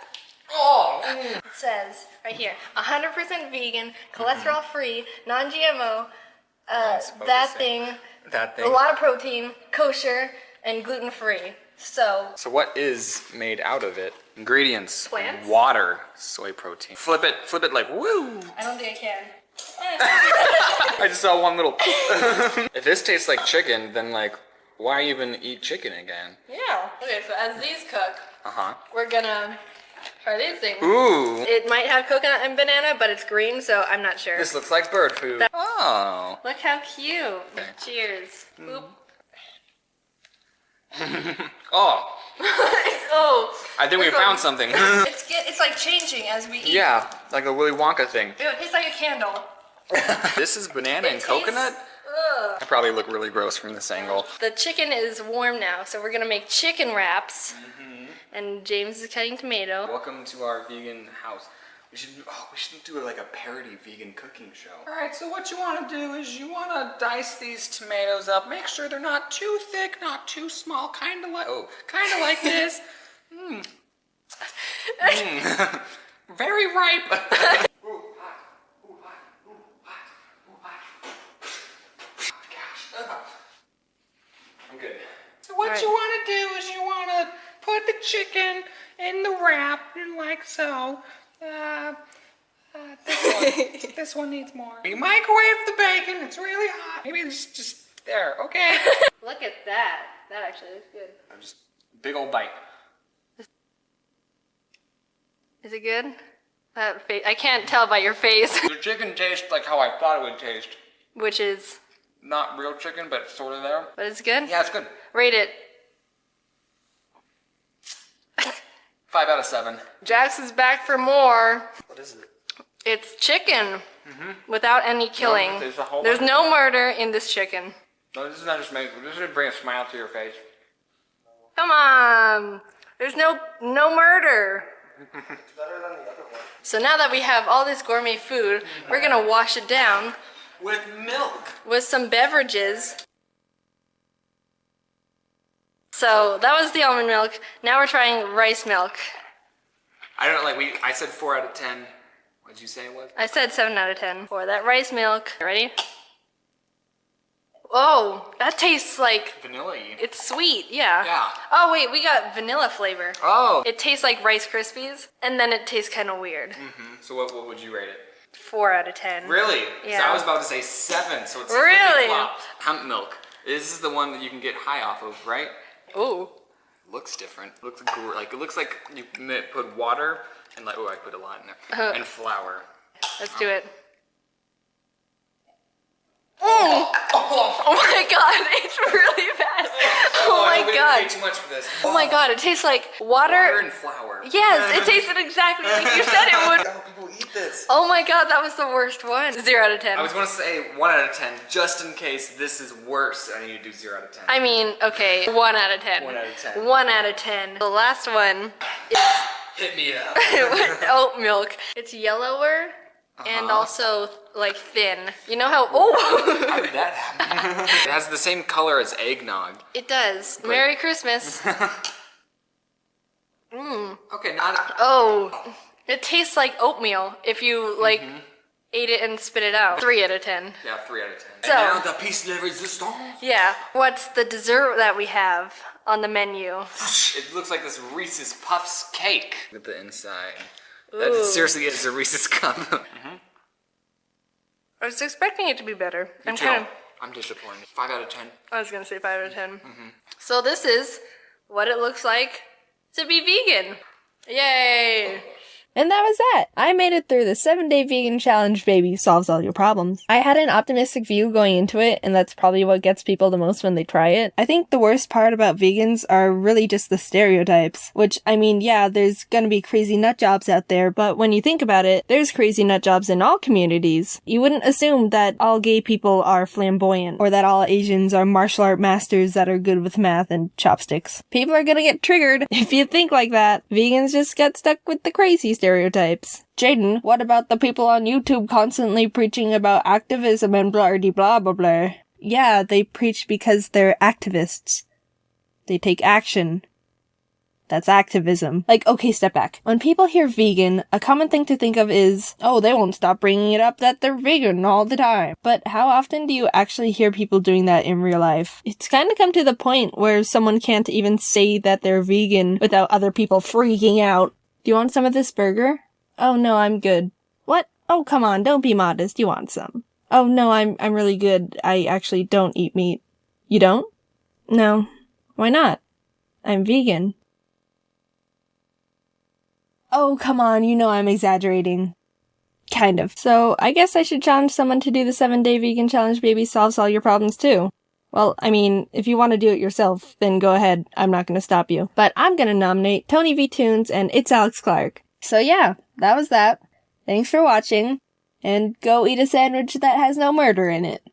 Oh! It says right here, 100% vegan, cholesterol free, non-GMO, that thing, a lot of protein, kosher, and gluten free. So what is made out of it? Ingredients. Plants? Water, soy protein. Flip it like woo! I don't think I can. I just saw one little. If this tastes like chicken, then like, why even eat chicken again? Yeah. Okay, so as these cook, we're gonna try these things. Ooh! It might have coconut and banana, but it's green, so I'm not sure. This looks like bird food. Oh. Look how cute. Cheers. Boop. Oh. Oh. I think we found something. It's like changing as we eat. Yeah, like a Willy Wonka thing. Ew, it tastes like a candle. This is banana and coconut? I probably look really gross from this angle. The chicken is warm now, so we're gonna make chicken wraps. And James is cutting tomato. Welcome to our vegan house. We should do like a parody vegan cooking show. All right, so what you want to do is you want to dice these tomatoes up. Make sure they're not too thick, not too small. Kind of like this. Very ripe. Ooh, hot. Ooh, hot. Ooh, hot. Ooh, hot. Oh, gosh. I'm good. So what you want to do is you want to put the chicken in the wrap, like so. This one needs more. You microwave the bacon, it's really hot. Maybe it's just there, okay? Look at that. That actually looks good. Just big old bite. Is it good? That face, I can't tell by your face. The chicken tastes like how I thought it would taste. Which is? Not real chicken, but sort of there. But it's good? Yeah, it's good. Rate it. 5 out of 7. Jax is back for more. What is it? It's chicken without any killing. No, there's a whole There's bunch. no murder in this chicken. No, this is not just this should bring a smile to your face. Come on. There's no murder. It's better than the other one. So now that we have all this gourmet food, we're gonna wash it down With milk. with some beverages. So that was the almond milk. Now we're trying rice milk. I don't know, like I said 4 out of 10. What did you say it was? I said 7 out of 10 for that rice milk. Ready? Oh, that tastes like, Vanilla-y. it's sweet, yeah. Yeah. Oh wait, we got vanilla flavor. Oh. It tastes like Rice Krispies, and then it tastes kind of weird. So what would you rate it? 4 out of 10. Really? Yeah. So I was about to say 7, so it's Really? flip-flopped. Hemp milk. This is the one that you can get high off of, right? Ooh. Looks different. Looks like it looks like you put water and like I put a lot in there and flour. Let's do it. Oh my god, it's really bad. Oh my god. Way too much for this. Oh my god, it tastes like water. Water and flour. Yes, it tasted exactly like you said it would. How people eat this? Oh my god, that was the worst one. 0 out of 10. I was going to say 1 out of 10, just in case this is worse. I need to do 0 out of 10. I mean, okay, 1 out of 10. 1 out of 10. 1 out of 10. The last one is Hit me up. oat milk. It's yellower and also like thin. You know how? Oh, How did that happen? It has the same color as eggnog. it does. Merry Christmas. Okay, not. Oh, it tastes like oatmeal if you like ate it and spit it out. 3 out of 10. Yeah, 3 out of 10. So- and now the piece de resistance. Yeah. What's the dessert that we have on the menu? It looks like this Reese's Puffs cake. Look at the inside. That seriously is a Reese's cup. I was expecting it to be better. I'm disappointed. 5 out of 10. I was gonna say 5 out of 10. So this is what it looks like to be vegan. Yay! And that was that. I made it through the 7-day vegan challenge, baby. Solves all your problems. I had an optimistic view going into it, and that's probably what gets people the most when they try it. I think the worst part about vegans are really just the stereotypes, which, I mean, yeah, there's gonna be crazy nut jobs out there, but when you think about it, there's crazy nut jobs in all communities. You wouldn't assume that all gay people are flamboyant, or that all Asians are martial art masters that are good with math and chopsticks. People are gonna get triggered if you think like that. Vegans just get stuck with the crazy stereotypes. Jaiden, what about the people on YouTube constantly preaching about activism and blah blah blah blah? Yeah, they preach because they're activists. They take action. That's activism. Like, okay, step back. When people hear vegan, a common thing to think of is, oh, they won't stop bringing it up that they're vegan all the time. But how often do you actually hear people doing that in real life? It's kind of come to the point where someone can't even say that they're vegan without other people freaking out. Do you want some of this burger? Oh no, I'm good. What? Oh, come on, don't be modest. You want some. Oh no, I'm really good. I actually don't eat meat. You don't? No. Why not? I'm vegan. Oh, come on, you know I'm exaggerating. Kind of. So, I guess I should challenge someone to do the 7-day vegan challenge, baby solves all your problems too. Well, I mean, if you want to do it yourself, then go ahead. I'm not gonna stop you. But I'm gonna nominate Tony V. Toons and It's Alex Clark. So yeah, that was that. Thanks for watching. And go eat a sandwich that has no murder in it.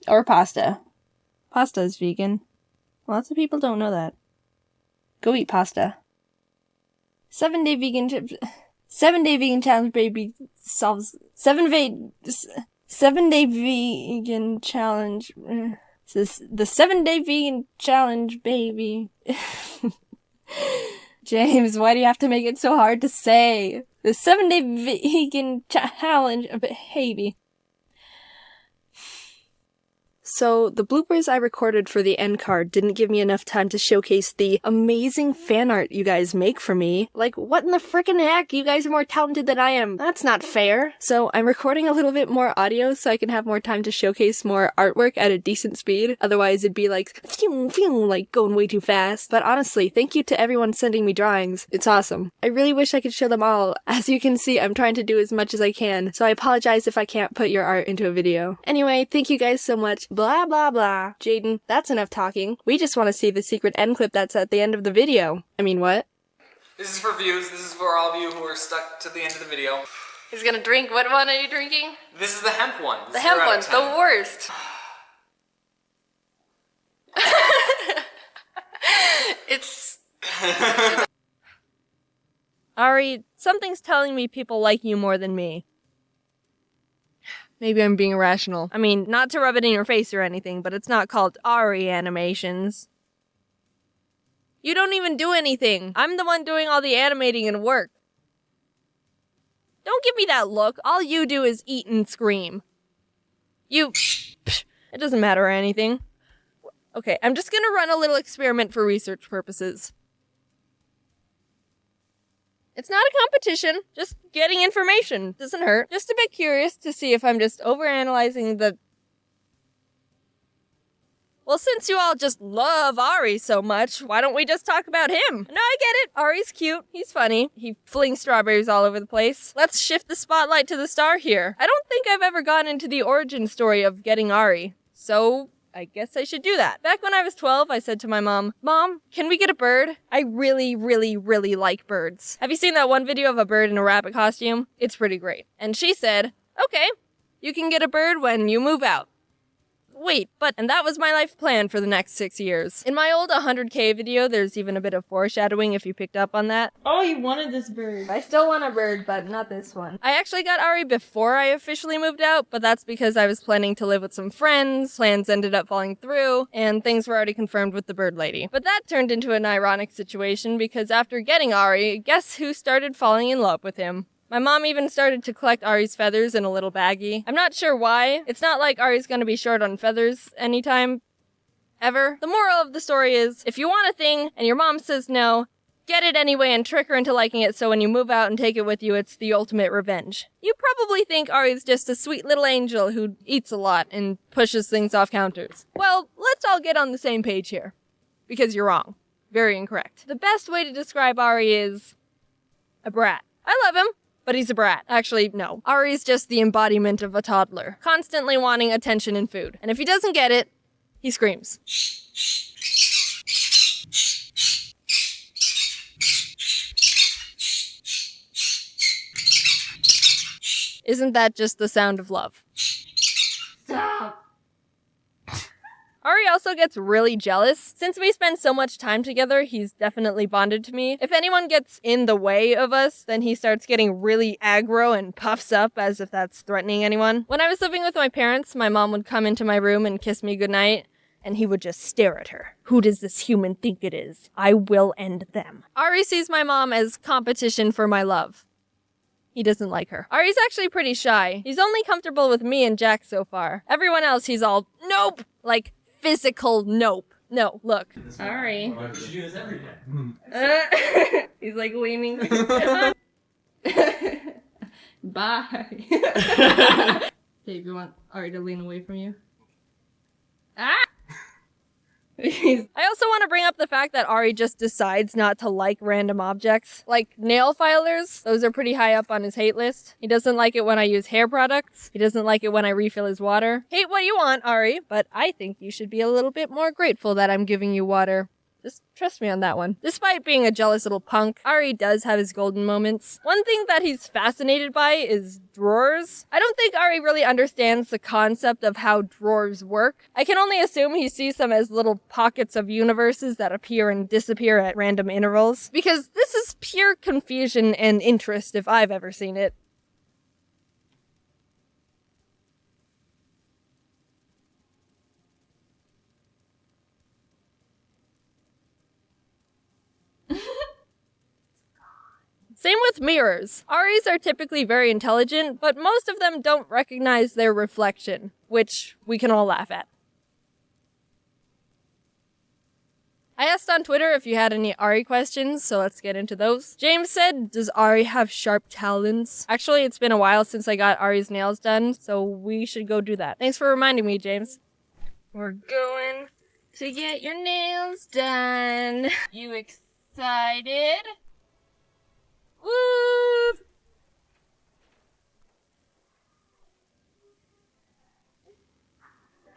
Or pasta. Pasta is vegan. Lots of people don't know that. Go eat pasta. 7-day vegan challenge, baby solves 7-day vegan challenge. The 7-day vegan challenge, baby. James, why do you have to make it so hard to say? The 7-day vegan challenge, baby. So, the bloopers I recorded for the end card didn't give me enough time to showcase the amazing fan art you guys make for me. Like, what in the frickin' heck? You guys are more talented than I am. That's not fair. So, I'm recording a little bit more audio so I can have more time to showcase more artwork at a decent speed. Otherwise, it'd be like, phew, phew, like going way too fast. But honestly, thank you to everyone sending me drawings. It's awesome. I really wish I could show them all. As you can see, I'm trying to do as much as I can, so I apologize if I can't put your art into a video. Anyway, thank you guys so much. Blah, blah, blah. Jaiden, that's enough talking. We just want to see the secret end clip that's at the end of the video. I mean, what? This is for views. This is for all of you who are stuck to the end of the video. He's gonna drink. What one are you drinking? This is the hemp one. The hemp one's the worst. It's... Ari, something's telling me people like you more than me. Maybe I'm being irrational. I mean, not to rub it in your face or anything, but it's not called Ari Animations. You don't even do anything. I'm the one doing all the animating and work. Don't give me that look. All you do is eat and scream. It doesn't matter or anything. Okay, I'm just gonna run a little experiment for research purposes. It's not a competition, just getting information. Doesn't hurt. Just a bit curious to see if I'm just overanalyzing the... Well, since you all just love Ari so much, why don't we just talk about him? No, I get it. Ari's cute. He's funny. He flings strawberries all over the place. Let's shift the spotlight to the star here. I don't think I've ever gone into the origin story of getting Ari, so I guess I should do that. Back when I was 12, I said to my mom, "Mom, can we get a bird? I really, really, really like birds. Have you seen that one video of a bird in a rabbit costume? It's pretty great." And she said, "Okay, you can get a bird when you move out." Wait, and that was my life plan for the next 6 years. In my old 100K video, there's even a bit of foreshadowing if you picked up on that. Oh, you wanted this bird. I still want a bird, but not this one. I actually got Ari before I officially moved out, but that's because I was planning to live with some friends, plans ended up falling through, and things were already confirmed with the bird lady. But that turned into an ironic situation because after getting Ari, guess who started falling in love with him? My mom even started to collect Ari's feathers in a little baggie. I'm not sure why. It's not like Ari's gonna be short on feathers anytime, ever. The moral of the story is, if you want a thing and your mom says no, get it anyway and trick her into liking it so when you move out and take it with you, it's the ultimate revenge. You probably think Ari's just a sweet little angel who eats a lot and pushes things off counters. Well, let's all get on the same page here. Because you're wrong. Very incorrect. The best way to describe Ari is a brat. I love him, but he's a brat. Actually, no. Ari's just the embodiment of a toddler, constantly wanting attention and food. And if he doesn't get it, he screams. Isn't that just the sound of love? Stop. Ari also gets really jealous. Since we spend so much time together, he's definitely bonded to me. If anyone gets in the way of us, then he starts getting really aggro and puffs up as if that's threatening anyone. When I was living with my parents, my mom would come into my room and kiss me goodnight, and he would just stare at her. Who does this human think it is? I will end them. Ari sees my mom as competition for my love. He doesn't like her. Ari's actually pretty shy. He's only comfortable with me and Jack so far. Everyone else, he's all, nope! Like, physical nope. No, look. Ari. Why would you do this every day? He's like leaning. Bye. Dave, you want Ari to lean away from you? I also want to bring up the fact that Ari just decides not to like random objects. Like nail filers, those are pretty high up on his hate list. He doesn't like it when I use hair products. He doesn't like it when I refill his water. Hate what you want, Ari, but I think you should be a little bit more grateful that I'm giving you water. Just trust me on that one. Despite being a jealous little punk, Ari does have his golden moments. One thing that he's fascinated by is drawers. I don't think Ari really understands the concept of how drawers work. I can only assume he sees them as little pockets of universes that appear and disappear at random intervals. Because this is pure confusion and interest if I've ever seen it. Same with mirrors. Aris are typically very intelligent, but most of them don't recognize their reflection, which we can all laugh at. I asked on Twitter if you had any Ari questions, so let's get into those. James said, does Ari have sharp talons? Actually, it's been a while since I got Ari's nails done, so we should go do that. Thanks for reminding me, James. We're going to get your nails done. You excited? Woo!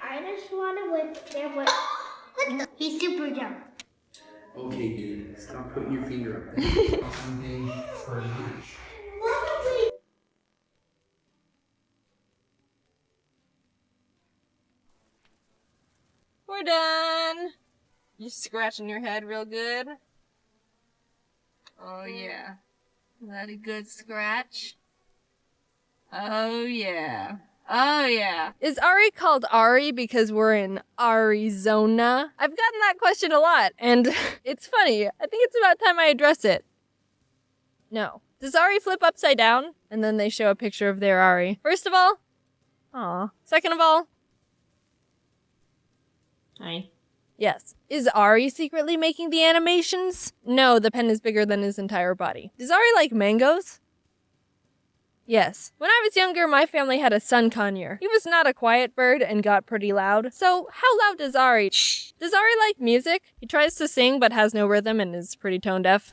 I just want to whip there, but he's super young. Okay, dude, stop putting your finger up there. Someday for lunch. We're done. You scratching your head real good? Oh yeah. Is that a good scratch? Oh yeah. Oh yeah. Is Ari called Ari because we're in Arizona? I've gotten that question a lot, and it's funny. I think it's about time I address it. No. Does Ari flip upside down? And then they show a picture of their Ari. First of all, aw. Second of all, Hi. yes. Is Ari secretly making the animations? No, the pen is bigger than his entire body. Does Ari like mangoes? Yes. When I was younger, my family had a sun conure. He was not a quiet bird and got pretty loud. So, how loud does Ari? Does Ari like music? He tries to sing but has no rhythm and is pretty tone deaf.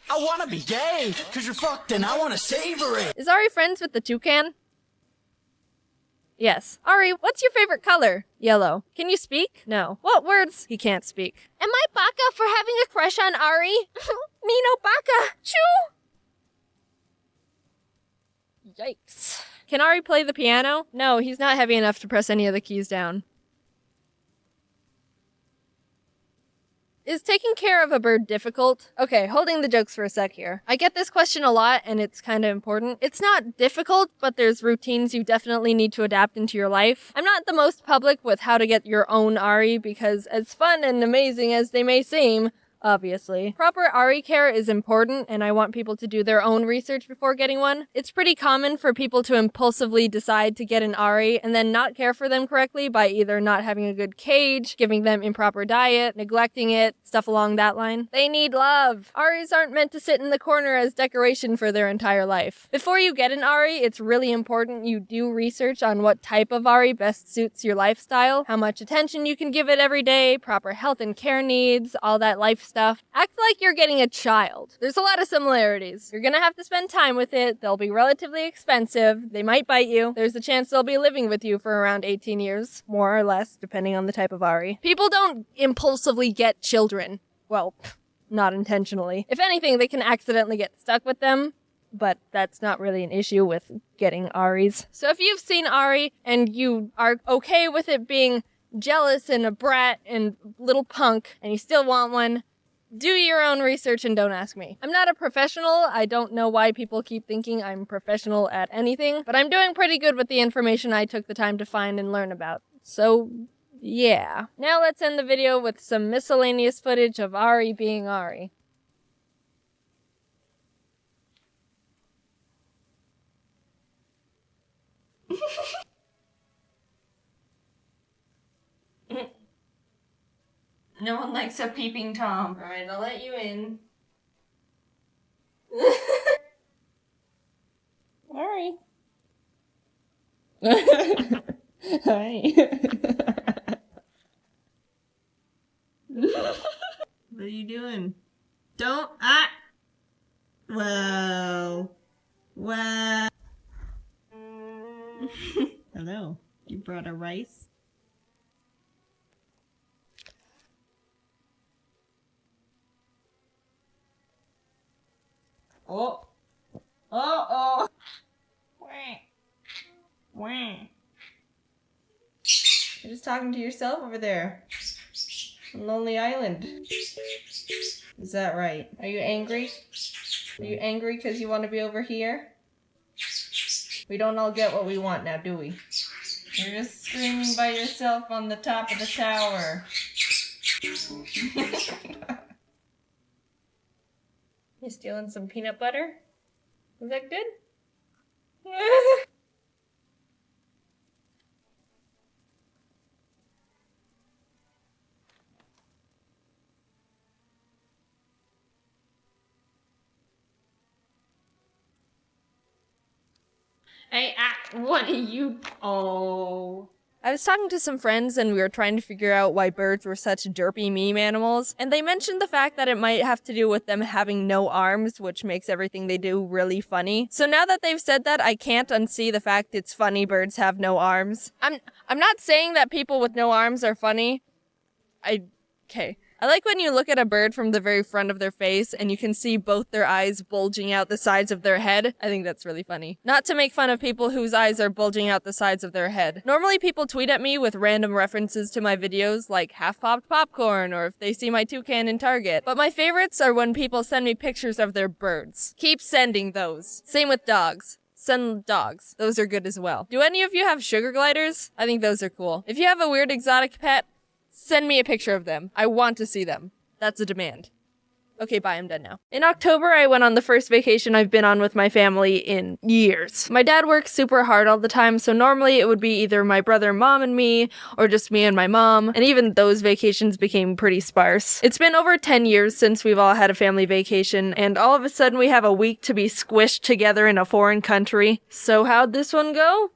I wanna be gay, cause you're fucked and I wanna savor it. Is Ari friends with the toucan? Yes. Ari, what's your favorite color? Yellow. Can you speak? No. What words? He can't speak. Am I baka for having a crush on Ari? Me no baka. Choo! Yikes. Can Ari play the piano? No, he's not heavy enough to press any of the keys down. Is taking care of a bird difficult? Okay, holding the jokes for a sec here. I get this question a lot, and it's kind of important. It's not difficult, but there's routines you definitely need to adapt into your life. I'm not the most public with how to get your own Ari, because as fun and amazing as they may seem, obviously. Proper Ari care is important, and I want people to do their own research before getting one. It's pretty common for people to impulsively decide to get an Ari and then not care for them correctly by either not having a good cage, giving them improper diet, neglecting it, stuff along that line. They need love. Aris aren't meant to sit in the corner as decoration for their entire life. Before you get an Ari, it's really important you do research on what type of Ari best suits your lifestyle, how much attention you can give it every day, proper health and care needs, all that life stuff. Act like you're getting a child. There's a lot of similarities. You're gonna have to spend time with it. They'll be relatively expensive. They might bite you. There's a chance they'll be living with you for around 18 years, more or less, depending on the type of Ari. People don't impulsively get children. Well, not intentionally. If anything, they can accidentally get stuck with them, but that's not really an issue with getting Aris. So if you've seen Ari and you are okay with it being jealous and a brat and little punk, and you still want one, do your own research and don't ask me. I'm not a professional. I don't know why people keep thinking I'm professional at anything, but I'm doing pretty good with the information I took the time to find and learn about. So, yeah. Now let's end the video with some miscellaneous footage of Ari being Ari. No one likes a peeping Tom. Alright, I'll let you in. Ari. Hi. What are you doing? Don't. Ah! Whoa. Wow. Hello. You brought a rice? Oh. Oh. Wah. Wah. You're just talking to yourself over there. On Lonely Island. Is that right? Are you angry? Are you angry because you want to be over here? We don't all get what we want now, do we? You're just screaming by yourself on the top of the tower. You stealing some peanut butter? Is that good? Hey, what are you? Oh. I was talking to some friends and we were trying to figure out why birds were such derpy meme animals, and they mentioned the fact that it might have to do with them having no arms, which makes everything they do really funny. So now that they've said that, I can't unsee the fact it's funny birds have no arms. I'm not saying that people with no arms are funny. Okay. I like when you look at a bird from the very front of their face and you can see both their eyes bulging out the sides of their head. I think that's really funny. Not to make fun of people whose eyes are bulging out the sides of their head. Normally people tweet at me with random references to my videos like half-popped popcorn or if they see my toucan in Target. But my favorites are when people send me pictures of their birds. Keep sending those. Same with dogs. Send dogs. Those are good as well. Do any of you have sugar gliders? I think those are cool. If you have a weird exotic pet, send me a picture of them. I want to see them. That's a demand. Okay, bye, I'm done now. In October, I went on the first vacation I've been on with my family in years. My dad works super hard all the time, so normally it would be either my brother, mom, and me, or just me and my mom, and even those vacations became pretty sparse. It's been over 10 years since we've all had a family vacation, and all of a sudden we have a week to be squished together in a foreign country. So how'd this one go?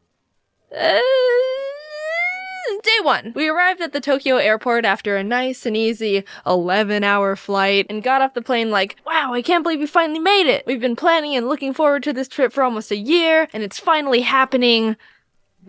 Day 1. We arrived at the Tokyo airport after a nice and easy 11-hour flight and got off the plane like, wow, I can't believe we finally made it. We've been planning and looking forward to this trip for almost a year, and it's finally happening.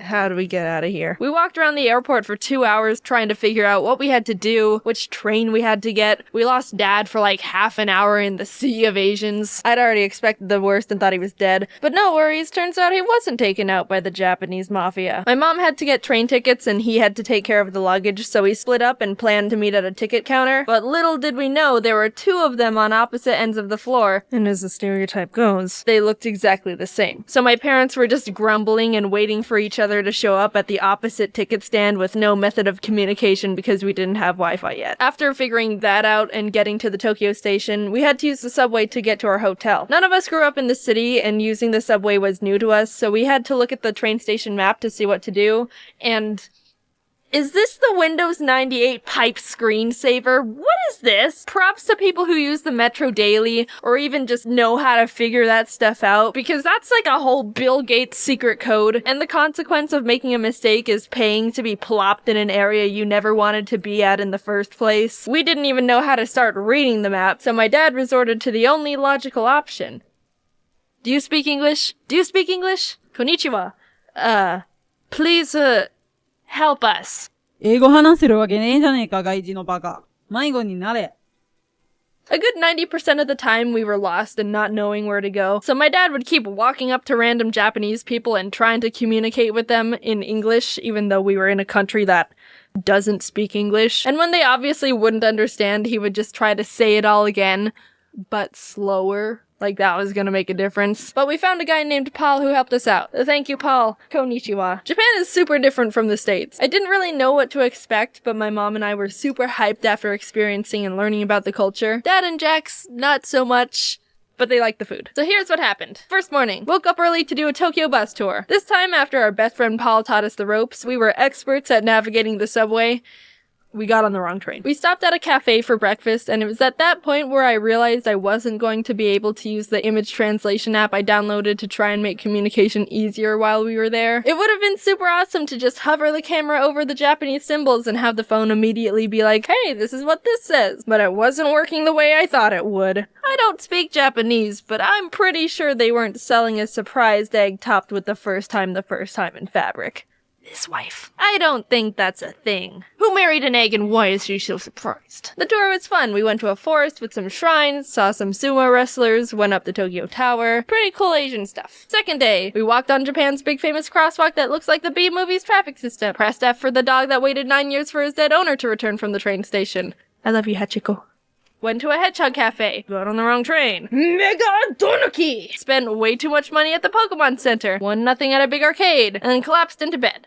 How do we get out of here? We walked around the airport for 2 hours trying to figure out what we had to do, which train we had to get. We lost Dad for like half an hour in the sea of Asians. I'd already expected the worst and thought he was dead, but no worries, turns out he wasn't taken out by the Japanese mafia. My mom had to get train tickets and he had to take care of the luggage, so we split up and planned to meet at a ticket counter, but little did we know there were 2 of them on opposite ends of the floor, and as the stereotype goes, they looked exactly the same. So my parents were just grumbling and waiting for each other together to show up at the opposite ticket stand with no method of communication because we didn't have Wi-Fi yet. After figuring that out and getting to the Tokyo station, we had to use the subway to get to our hotel. None of us grew up in the city, and using the subway was new to us, so we had to look at the train station map to see what to do, and... Is this the Windows 98 pipe screensaver? What is this? Props to people who use the Metro daily, or even just know how to figure that stuff out, because that's like a whole Bill Gates secret code, and the consequence of making a mistake is paying to be plopped in an area you never wanted to be at in the first place. We didn't even know how to start reading the map, so my dad resorted to the only logical option. Do you speak English? Do you speak English? Konnichiwa. Please, help us. 英語話せるわけねえじゃねえか、外人のバカ。迷子になれ。A good 90% of the time we were lost and not knowing where to go, so my dad would keep walking up to random Japanese people and trying to communicate with them in English, even though we were in a country that doesn't speak English. And when they obviously wouldn't understand, he would just try to say it all again, but slower. Like that was gonna make a difference. But we found a guy named Paul who helped us out. Thank you, Paul. Konnichiwa. Japan is super different from the States. I didn't really know what to expect, but my mom and I were super hyped after experiencing and learning about the culture. Dad and Jax, not so much, but they liked the food. So here's what happened. First morning, woke up early to do a Tokyo bus tour. This time, after our best friend Paul taught us the ropes, we were experts at navigating the subway. We got on the wrong train. We stopped at a cafe for breakfast, and it was at that point where I realized I wasn't going to be able to use the image translation app I downloaded to try and make communication easier while we were there. It would have been super awesome to just hover the camera over the Japanese symbols and have the phone immediately be like, hey, this is what this says. But it wasn't working the way I thought it would. I don't speak Japanese, but I'm pretty sure they weren't selling a surprised egg topped with the first time in fabric. His wife. I don't think that's a thing. Who married an egg and why is she so surprised? The tour was fun. We went to a forest with some shrines, saw some sumo wrestlers, went up the Tokyo Tower. Pretty cool Asian stuff. Second day, we walked on Japan's big famous crosswalk that looks like the B-movie's traffic system. Pressed F for the dog that waited 9 years for his dead owner to return from the train station. I love you, Hachiko. Went to a hedgehog cafe. Got on the wrong train. Mega Donuki! Spent way too much money at the Pokemon Center. Won nothing at a big arcade. And then collapsed into bed.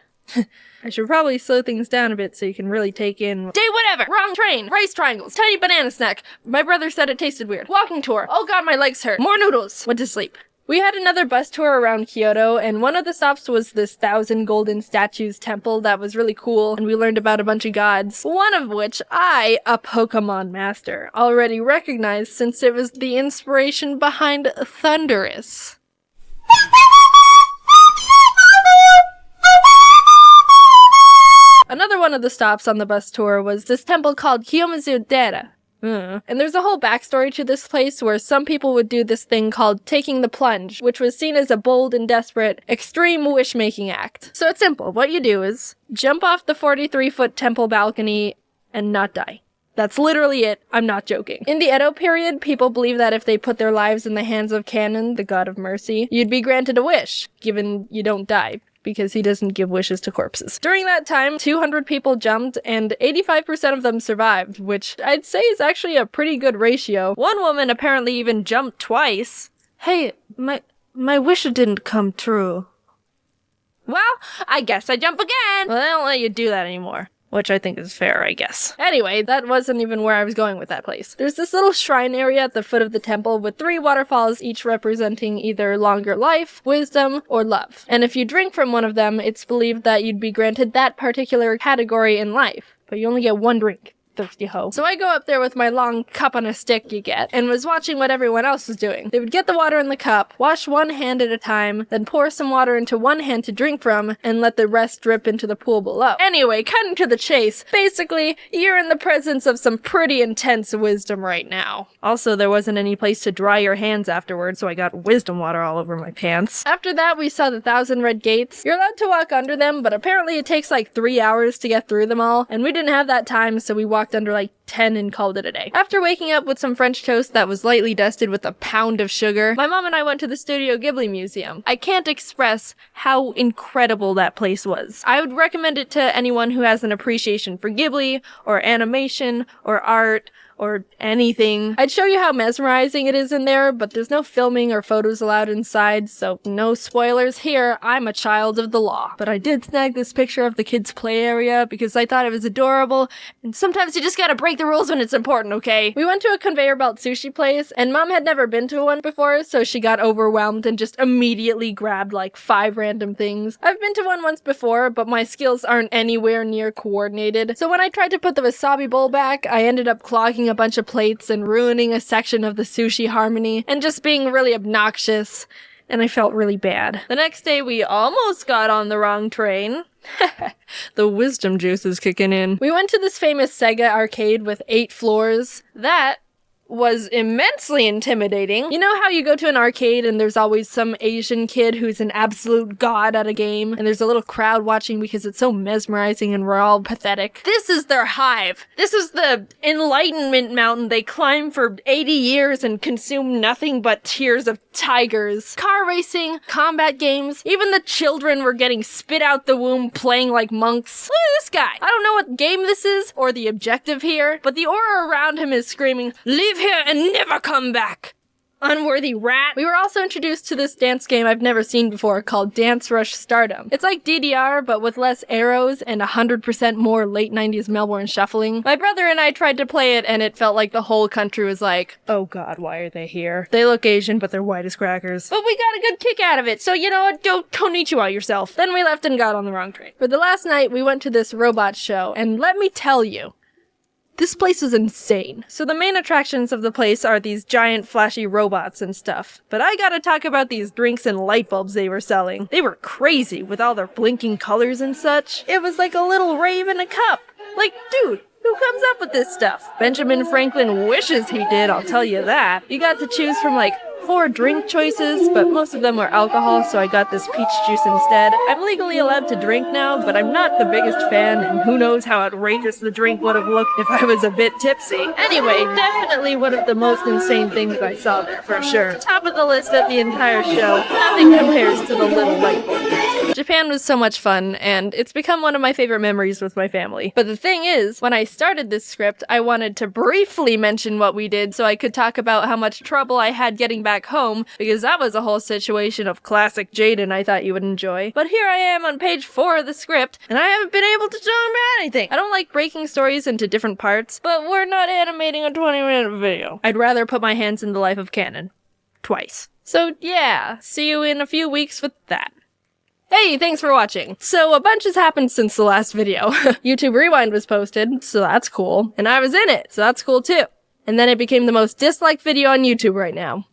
I should probably slow things down a bit so you can really take in. Day whatever! Wrong train! Rice triangles! Tiny banana snack! My brother said it tasted weird. Walking tour! Oh god, my legs hurt! More noodles! Went to sleep. We had another bus tour around Kyoto, and one of the stops was this 1,000 golden statues temple that was really cool, and we learned about a bunch of gods. One of which I, a Pokemon master, already recognized since it was the inspiration behind Thundurus. Another one of the stops on the bus tour was this temple called Kiyomizu-dera. And there's a whole backstory to this place where some people would do this thing called taking the plunge, which was seen as a bold and desperate, extreme wish-making act. So it's simple. What you do is jump off the 43-foot temple balcony and not die. That's literally it. I'm not joking. In the Edo period, people believed that if they put their lives in the hands of Kannon, the god of mercy, you'd be granted a wish, given you don't die, because he doesn't give wishes to corpses. During that time, 200 people jumped, and 85% of them survived, which I'd say is actually a pretty good ratio. One woman apparently even jumped twice. Hey, my wish didn't come true. Well, I guess I jump again! Well, they don't let you do that anymore. Which I think is fair, I guess. Anyway, that wasn't even where I was going with that place. There's this little shrine area at the foot of the temple with 3 waterfalls, each representing either longer life, wisdom, or love. And if you drink from one of them, it's believed that you'd be granted that particular category in life. But you only get 1 drink. Thirsty hoe. So I go up there with my long cup on a stick you get, and was watching what everyone else was doing. They would get the water in the cup, wash one hand at a time, then pour some water into one hand to drink from, and let the rest drip into the pool below. Anyway, cutting to the chase, basically, you're in the presence of some pretty intense wisdom right now. Also, there wasn't any place to dry your hands afterwards, so I got wisdom water all over my pants. After that, we saw the 1,000 red gates. You're allowed to walk under them, but apparently it takes like 3 hours to get through them all, and we didn't have that time, so we walked under like 10 and called it a day. After waking up with some French toast that was lightly dusted with a pound of sugar, my mom and I went to the Studio Ghibli Museum. I can't express how incredible that place was. I would recommend it to anyone who has an appreciation for Ghibli, or animation, or art, or anything. I'd show you how mesmerizing it is in there, but there's no filming or photos allowed inside, so no spoilers here. I'm a child of the law. But I did snag this picture of the kids' play area because I thought it was adorable, and sometimes you just gotta break the rules when it's important, okay? We went to a conveyor belt sushi place, and Mom had never been to one before, so she got overwhelmed and just immediately grabbed like 5 random things. I've been to one once before, but my skills aren't anywhere near coordinated, so when I tried to put the wasabi bowl back, I ended up clogging a bunch of plates and ruining a section of the sushi harmony and just being really obnoxious, and I felt really bad. The next day we almost got on the wrong train. The wisdom juice is kicking in. We went to this famous Sega arcade with 8 floors. That was immensely intimidating. You know how you go to an arcade and there's always some Asian kid who's an absolute god at a game, and there's a little crowd watching because it's so mesmerizing and we're all pathetic? This is their hive. This is the enlightenment mountain they climb for 80 years and consume nothing but tears of tigers. Car racing, combat games, even the children were getting spit out the womb playing like monks. Look at this guy. I don't know what game this is or the objective here, but the aura around him is screaming, "Leave here and never come back, unworthy rat." We were also introduced to this dance game I've never seen before called Dance Rush Stardom. It's like DDR, but with less arrows and 100% more late 90s Melbourne shuffling. My brother and I tried to play it, and it felt like the whole country was like, oh god, why are they here? They look Asian, but they're white as crackers. But we got a good kick out of it, so you know what, go konnichiwa yourself. Then we left and got on the wrong train. For the last night, we went to this robot show, and let me tell you, this place was insane. So the main attractions of the place are these giant flashy robots and stuff. But I gotta talk about these drinks and light bulbs they were selling. They were crazy with all their blinking colors and such. It was like a little rave in a cup. Like, dude, who comes up with this stuff? Benjamin Franklin wishes he did, I'll tell you that. You got to choose from like 4 drink choices, but most of them were alcohol, so I got this peach juice instead. I'm legally allowed to drink now, but I'm not the biggest fan, and who knows how outrageous the drink would have looked if I was a bit tipsy. Anyway, definitely one of the most insane things I saw there, for sure. Top of the list of the entire show, nothing compares to the little light bulb. Japan was so much fun, and it's become one of my favorite memories with my family. But the thing is, when I started this script, I wanted to briefly mention what we did so I could talk about how much trouble I had getting back home, because that was a whole situation of classic Jaiden I thought you would enjoy. But here I am on page 4 of the script, and I haven't been able to talk about anything. I don't like breaking stories into different parts, but we're not animating a 20-minute video. I'd rather put my hands in the life of canon. Twice. So yeah, see you in a few weeks with that. Hey, thanks for watching. So a bunch has happened since the last video. YouTube Rewind was posted, so that's cool. And I was in it, so that's cool too. And then it became the most disliked video on YouTube right now.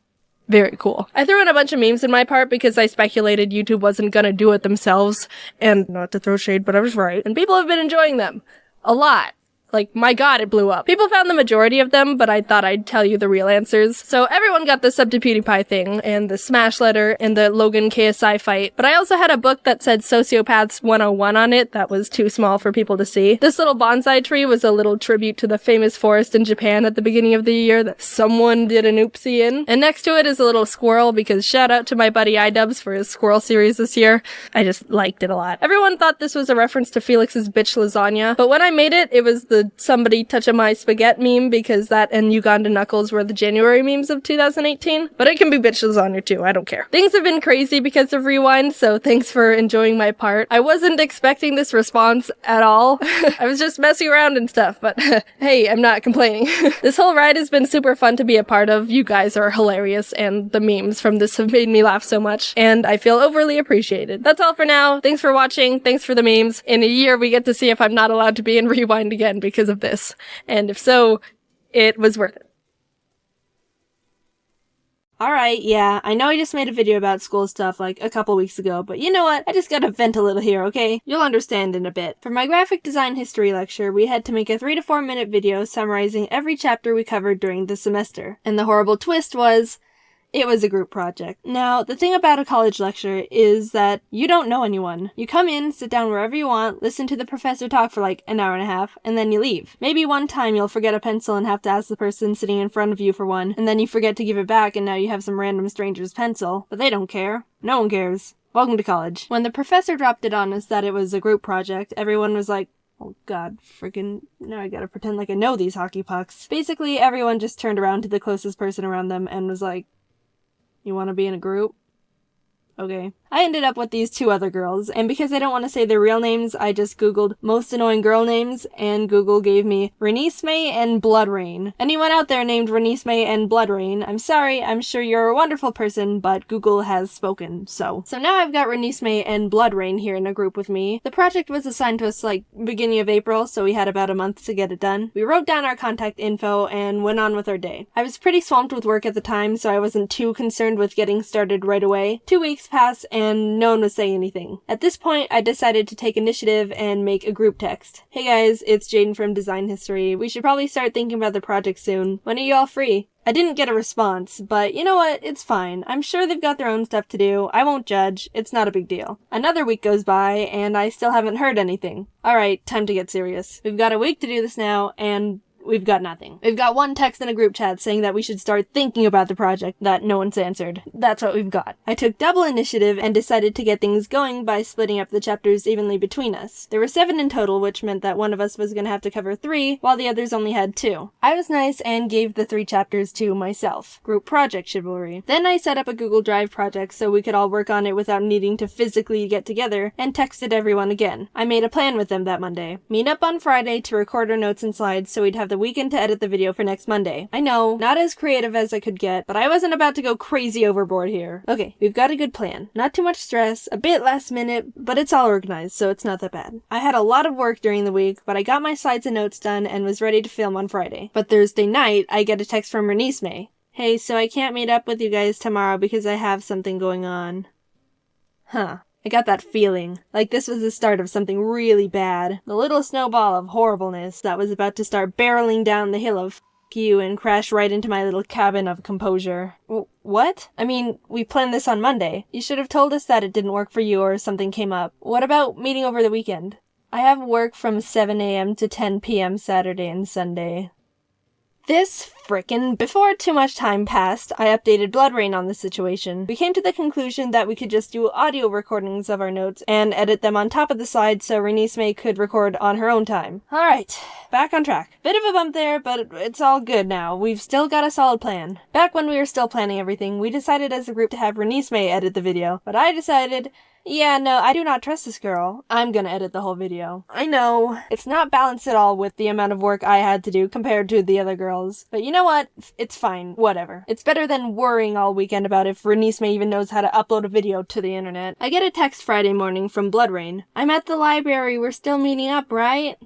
Very cool. I threw in a bunch of memes in my part because I speculated YouTube wasn't gonna do it themselves. And not to throw shade, but I was right. And people have been enjoying them. A lot. Like, my god, it blew up. People found the majority of them, but I thought I'd tell you the real answers. So everyone got the Sub to PewDiePie thing, and the Smash letter, and the Logan KSI fight. But I also had a book that said Sociopaths 101 on it that was too small for people to see. This little bonsai tree was a little tribute to the famous forest in Japan at the beginning of the year that someone did an oopsie in. And next to it is a little squirrel, because shout out to my buddy iDubbbz for his squirrel series this year. I just liked it a lot. Everyone thought this was a reference to Felix's bitch lasagna, but when I made it, it was the somebody touching my spaghetti meme, because that and Uganda Knuckles were the January memes of 2018. But it can be bitch lasagna too, I don't care. Things have been crazy because of Rewind, so thanks for enjoying my part. I wasn't expecting this response at all. I was just messing around and stuff, but hey, I'm not complaining. This whole ride has been super fun to be a part of. You guys are hilarious, and the memes from this have made me laugh so much, and I feel overly appreciated. That's all for now. Thanks for watching. Thanks for the memes. In a year, we get to see if I'm not allowed to be in Rewind again because of this. And if so, it was worth it. Alright, yeah, I know I just made a video about school stuff like a couple weeks ago, but you know what? I just gotta vent a little here, okay? You'll understand in a bit. For my graphic design history lecture, we had to make a 3 to 4 minute video summarizing every chapter we covered during the semester. And the horrible twist was, It was a group project. Now, the thing about a college lecture is that you don't know anyone. You come in, sit down wherever you want, listen to the professor talk for like an hour and a half, and then you leave. Maybe one time you'll forget a pencil and have to ask the person sitting in front of you for one, and then you forget to give it back and now you have some random stranger's pencil. But they don't care. No one cares. Welcome to college. When the professor dropped it on us that it was a group project, everyone was like, oh god, friggin', now I gotta pretend like I know these hockey pucks. Basically, everyone just turned around to the closest person around them and was like, you wanna be in a group? Okay. I ended up with these two other girls, and because I don't want to say their real names, I just googled most annoying girl names, and Google gave me Renisme and Bloodrain. Anyone out there named Renisme and Bloodrain, I'm sorry, I'm sure you're a wonderful person, but Google has spoken, so. So now I've got Renisme and Bloodrain here in a group with me. The project was assigned to us like beginning of April, so we had about a month to get it done. We wrote down our contact info and went on with our day. I was pretty swamped with work at the time, so I wasn't too concerned with getting started right away. 2 weeks passed, and no one was saying anything. At this point, I decided to take initiative and make a group text. Hey guys, it's Jaiden from Design History. We should probably start thinking about the project soon. When are you all free? I didn't get a response, but you know what? It's fine. I'm sure they've got their own stuff to do. I won't judge. It's not a big deal. Another week goes by, and I still haven't heard anything. Alright, time to get serious. We've got a week to do this now, and we've got nothing. We've got one text in a group chat saying that we should start thinking about the project that no one's answered. That's what we've got. I took double initiative and decided to get things going by splitting up the chapters evenly between us. There were 7 in total, which meant that one of us was gonna have to cover 3, while the others only had 2. I was nice and gave the 3 chapters to myself. Group project chivalry. Then I set up a Google Drive project so we could all work on it without needing to physically get together, and texted everyone again. I made a plan with them that Monday. Meet up on Friday to record our notes and slides so we'd have the weekend to edit the video for next Monday. I know, not as creative as I could get, but I wasn't about to go crazy overboard here. Okay, we've got a good plan. Not too much stress, a bit last minute, but it's all organized, so it's not that bad. I had a lot of work during the week, but I got my slides and notes done and was ready to film on Friday. But Thursday night, I get a text from Renisme. Hey, so I can't meet up with you guys tomorrow because I have something going on. Huh. I got that feeling, like this was the start of something really bad. The little snowball of horribleness that was about to start barreling down the hill of f*** you and crash right into my little cabin of composure. What? I mean, we planned this on Monday. You should have told us that it didn't work for you or something came up. What about meeting over the weekend? I have work from 7 a.m. to 10 p.m. Saturday and Sunday. Before too much time passed, I updated Bloodrain on the situation. We came to the conclusion that we could just do audio recordings of our notes and edit them on top of the slides so Renisme could record on her own time. Alright, back on track. Bit of a bump there, but it's all good now. We've still got a solid plan. Back when we were still planning everything, we decided as a group to have Renisme edit the video, but I decided, yeah, no, I do not trust this girl. I'm gonna edit the whole video. I know, it's not balanced at all with the amount of work I had to do compared to the other girls. But you know what? It's fine. Whatever. It's better than worrying all weekend about if Renisme even knows how to upload a video to the internet. I get a text Friday morning from Bloodrain. I'm at the library. We're still meeting up, right?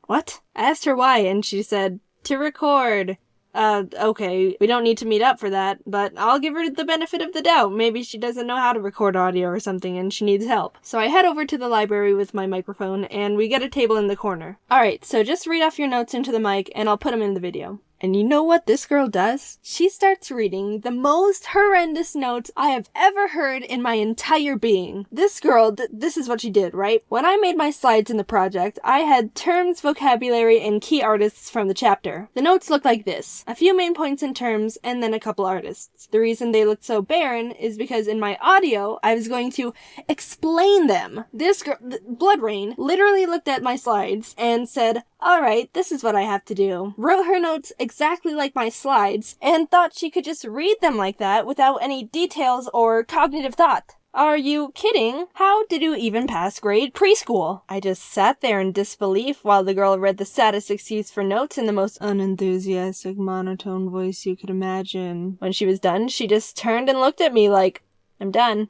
What? I asked her why, and she said, to record. Okay, we don't need to meet up for that, but I'll give her the benefit of the doubt. Maybe she doesn't know how to record audio or something and she needs help. So I head over to the library with my microphone and we get a table in the corner. Alright, so just read off your notes into the mic and I'll put them in the video. And you know what this girl does? She starts reading the most horrendous notes I have ever heard in my entire being. This girl, this is what she did, right? When I made my slides in the project, I had terms, vocabulary, and key artists from the chapter. The notes looked like this. A few main points in terms, and then a couple artists. The reason they looked so barren is because in my audio, I was going to explain them. This girl, Bloodrain, literally looked at my slides and said, alright, this is what I have to do. Wrote her notes exactly like my slides, and thought she could just read them like that without any details or cognitive thought. Are you kidding? How did you even pass grade preschool? I just sat there in disbelief while the girl read the saddest excuse for notes in the most unenthusiastic monotone voice you could imagine. When she was done, she just turned and looked at me like, I'm done.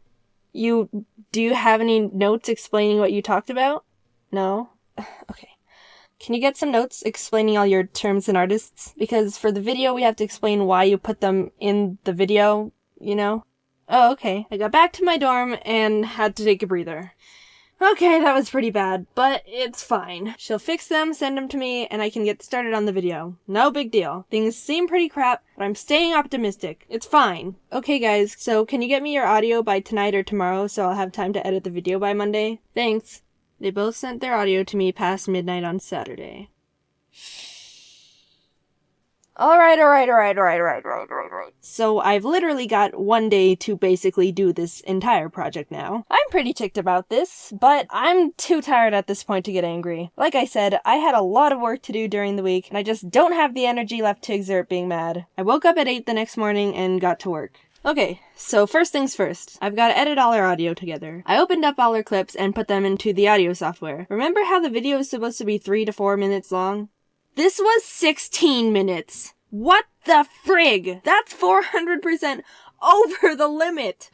Do you have any notes explaining what you talked about? No? Okay. Can you get some notes explaining all your terms and artists? Because for the video, we have to explain why you put them in the video, you know? Oh, okay. I got back to my dorm and had to take a breather. Okay, that was pretty bad, but it's fine. She'll fix them, send them to me, and I can get started on the video. No big deal. Things seem pretty crap, but I'm staying optimistic. It's fine. Okay guys, so can you get me your audio by tonight or tomorrow so I'll have time to edit the video by Monday? Thanks. They both sent their audio to me past midnight on Saturday. Alright. So I've literally got one day to basically do this entire project now. I'm pretty ticked about this, but I'm too tired at this point to get angry. Like I said, I had a lot of work to do during the week, and I just don't have the energy left to exert being mad. I woke up at 8 the next morning and got to work. Okay, so first things first. I've got to edit all our audio together. I opened up all our clips and put them into the audio software. Remember how the video is supposed to be 3 to 4 minutes long? This was 16 minutes. What the frig? That's 400% over the limit.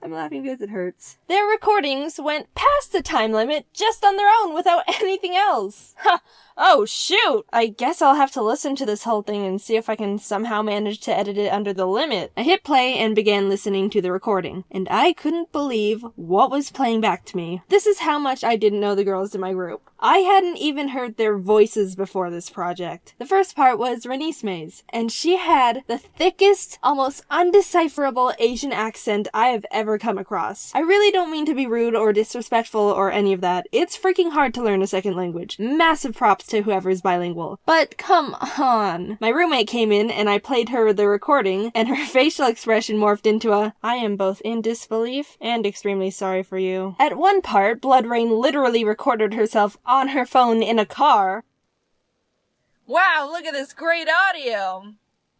I'm laughing because it hurts. Their recordings went past the time limit just on their own without anything else. Ha! Oh shoot! I guess I'll have to listen to this whole thing and see if I can somehow manage to edit it under the limit. I hit play and began listening to the recording, and I couldn't believe what was playing back to me. This is how much I didn't know the girls in my group. I hadn't even heard their voices before this project. The first part was Renisme's, and she had the thickest, almost undecipherable Asian accent I have ever come across. I really don't mean to be rude or disrespectful or any of that. It's freaking hard to learn a second language. Massive props to whoever's bilingual. But come on. My roommate came in and I played her the recording, and her facial expression morphed into a, I am both in disbelief and extremely sorry for you. At one part, Blood Rain literally recorded herself on her phone in a car. Wow, look at this great audio!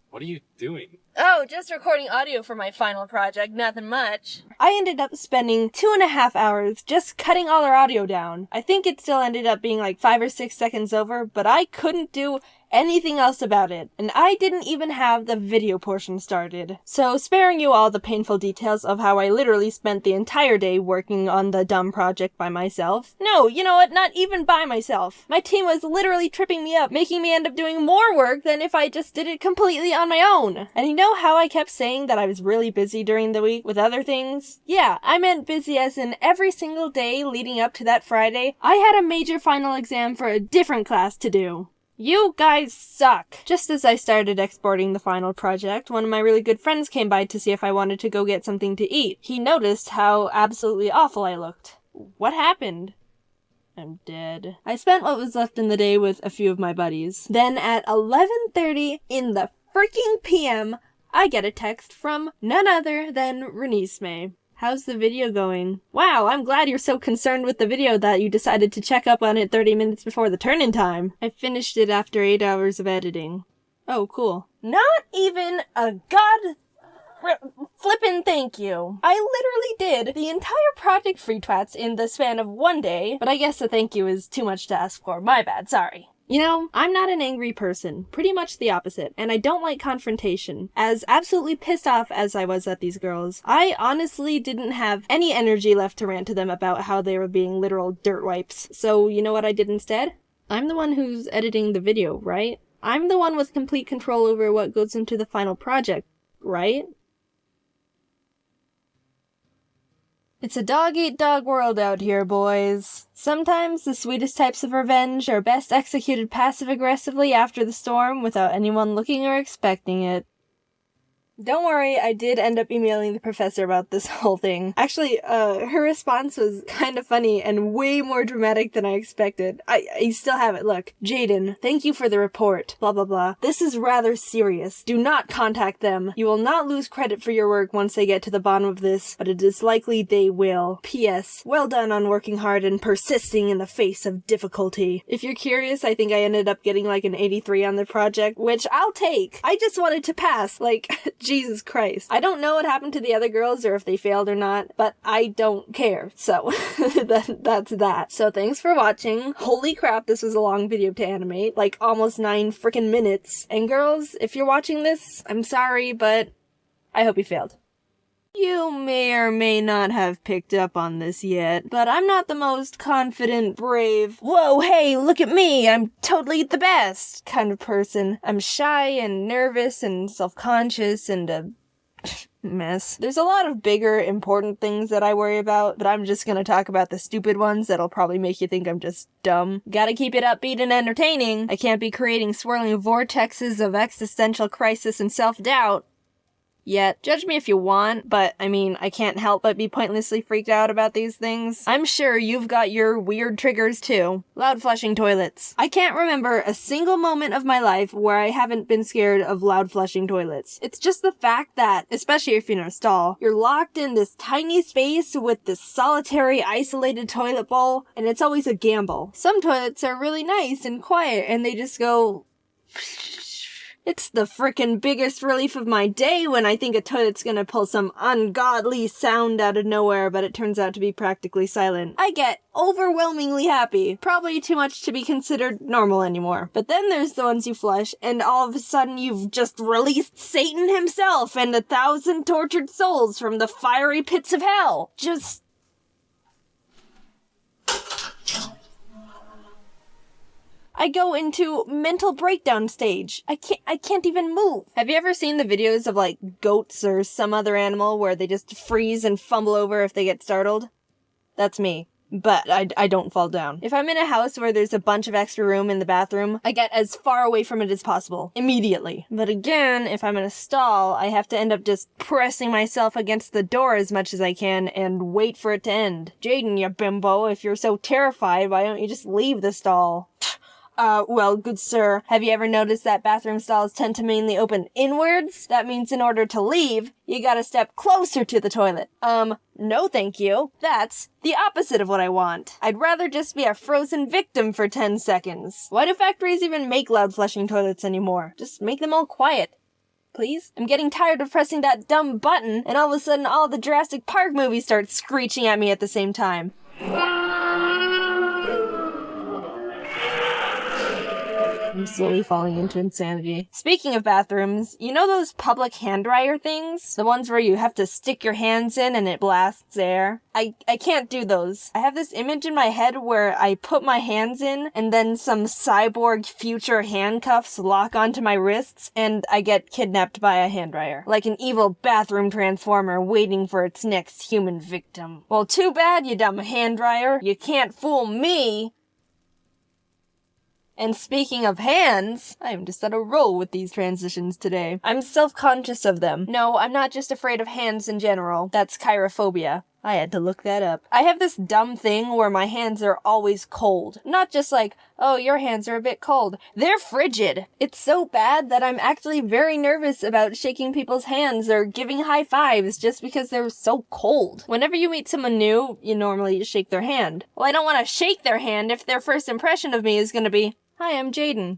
What are you doing? Oh, just recording audio for my final project, nothing much. I ended up spending 2.5 hours just cutting all our audio down. I think it still ended up being like 5 or 6 seconds over, but I couldn't do anything else about it, and I didn't even have the video portion started. So sparing you all the painful details of how I literally spent the entire day working on the dumb project by myself. No, you know what, not even by myself. My team was literally tripping me up, making me end up doing more work than if I just did it completely on my own. And you know how I kept saying that I was really busy during the week with other things? Yeah, I meant busy as in every single day leading up to that Friday, I had a major final exam for a different class to do. You guys suck! Just as I started exporting the final project, one of my really good friends came by to see if I wanted to go get something to eat. He noticed how absolutely awful I looked. What happened? I'm dead. I spent what was left in the day with a few of my buddies. Then at 11:30 in the freaking PM, I get a text from none other than Renisme. How's the video going? Wow, I'm glad you're so concerned with the video that you decided to check up on it 30 minutes before the turn-in time. I finished it after 8 hours of editing. Oh, cool. Not even a flippin' thank you. I literally did the entire project Free Twats in the span of one day, but I guess a thank you is too much to ask for. My bad, sorry. You know, I'm not an angry person, pretty much the opposite, and I don't like confrontation. As absolutely pissed off as I was at these girls, I honestly didn't have any energy left to rant to them about how they were being literal dirt wipes. So you know what I did instead? I'm the one who's editing the video, right? I'm the one with complete control over what goes into the final project, right? It's a dog-eat-dog world out here, boys. Sometimes the sweetest types of revenge are best executed passive-aggressively after the storm without anyone looking or expecting it. Don't worry, I did end up emailing the professor about this whole thing. Actually, her response was kind of funny and way more dramatic than I expected. I still have it, look. Jaiden, thank you for the report. Blah blah blah. This is rather serious. Do not contact them. You will not lose credit for your work once they get to the bottom of this, but it is likely they will. P.S. Well done on working hard and persisting in the face of difficulty. If you're curious, I think I ended up getting like an 83 on the project, which I'll take. I just wanted to pass, like, Jesus Christ. I don't know what happened to the other girls or if they failed or not, but I don't care. So, that's that. So thanks for watching. Holy crap, this was a long video to animate. Like almost 9 freaking minutes. And girls, if you're watching this, I'm sorry, but I hope you failed. You may or may not have picked up on this yet, but I'm not the most confident, brave, whoa, hey, look at me, I'm totally the best kind of person. I'm shy and nervous and self-conscious and mess. There's a lot of bigger, important things that I worry about, but I'm just gonna talk about the stupid ones that'll probably make you think I'm just dumb. Gotta keep it upbeat and entertaining. I can't be creating swirling vortexes of existential crisis and self-doubt. Yet, judge me if you want, but I mean, I can't help but be pointlessly freaked out about these things. I'm sure you've got your weird triggers too. Loud flushing toilets. I can't remember a single moment of my life where I haven't been scared of loud flushing toilets. It's just the fact that, especially if you're in a stall, you're locked in this tiny space with this solitary, isolated toilet bowl, and it's always a gamble. Some toilets are really nice and quiet, and they just go... It's the frickin' biggest relief of my day when I think a toilet's gonna pull some ungodly sound out of nowhere, but it turns out to be practically silent. I get overwhelmingly happy. Probably too much to be considered normal anymore. But then there's the ones you flush, and all of a sudden you've just released Satan himself and 1,000 tortured souls from the fiery pits of hell. Just... I go into mental breakdown stage. I can't even move. Have you ever seen the videos of like goats or some other animal where they just freeze and fumble over if they get startled? That's me. But I don't fall down. If I'm in a house where there's a bunch of extra room in the bathroom, I get as far away from it as possible. Immediately. But again, if I'm in a stall, I have to end up just pressing myself against the door as much as I can and wait for it to end. Jaiden, you bimbo, if you're so terrified, why don't you just leave the stall? Well, good sir, have you ever noticed that bathroom stalls tend to mainly open inwards? That means in order to leave, you gotta step closer to the toilet. No thank you. That's the opposite of what I want. I'd rather just be a frozen victim for 10 seconds. Why do factories even make loud flushing toilets anymore? Just make them all quiet. Please? I'm getting tired of pressing that dumb button, and all of a sudden all the Jurassic Park movies start screeching at me at the same time. I'm slowly falling into insanity. Speaking of bathrooms, you know those public hand dryer things? The ones where you have to stick your hands in and it blasts air? I can't do those. I have this image in my head where I put my hands in and then some cyborg future handcuffs lock onto my wrists and I get kidnapped by a hand dryer. Like an evil bathroom transformer waiting for its next human victim. Well, too bad, you dumb hand dryer. You can't fool me. And speaking of hands, I am just on a roll with these transitions today. I'm self-conscious of them. No, I'm not just afraid of hands in general. That's chirophobia. I had to look that up. I have this dumb thing where my hands are always cold. Not just like, oh, your hands are a bit cold. They're frigid. It's so bad that I'm actually very nervous about shaking people's hands or giving high fives just because they're so cold. Whenever you meet someone new, you normally shake their hand. Well, I don't want to shake their hand if their first impression of me is going to be, hi, I'm Jaiden.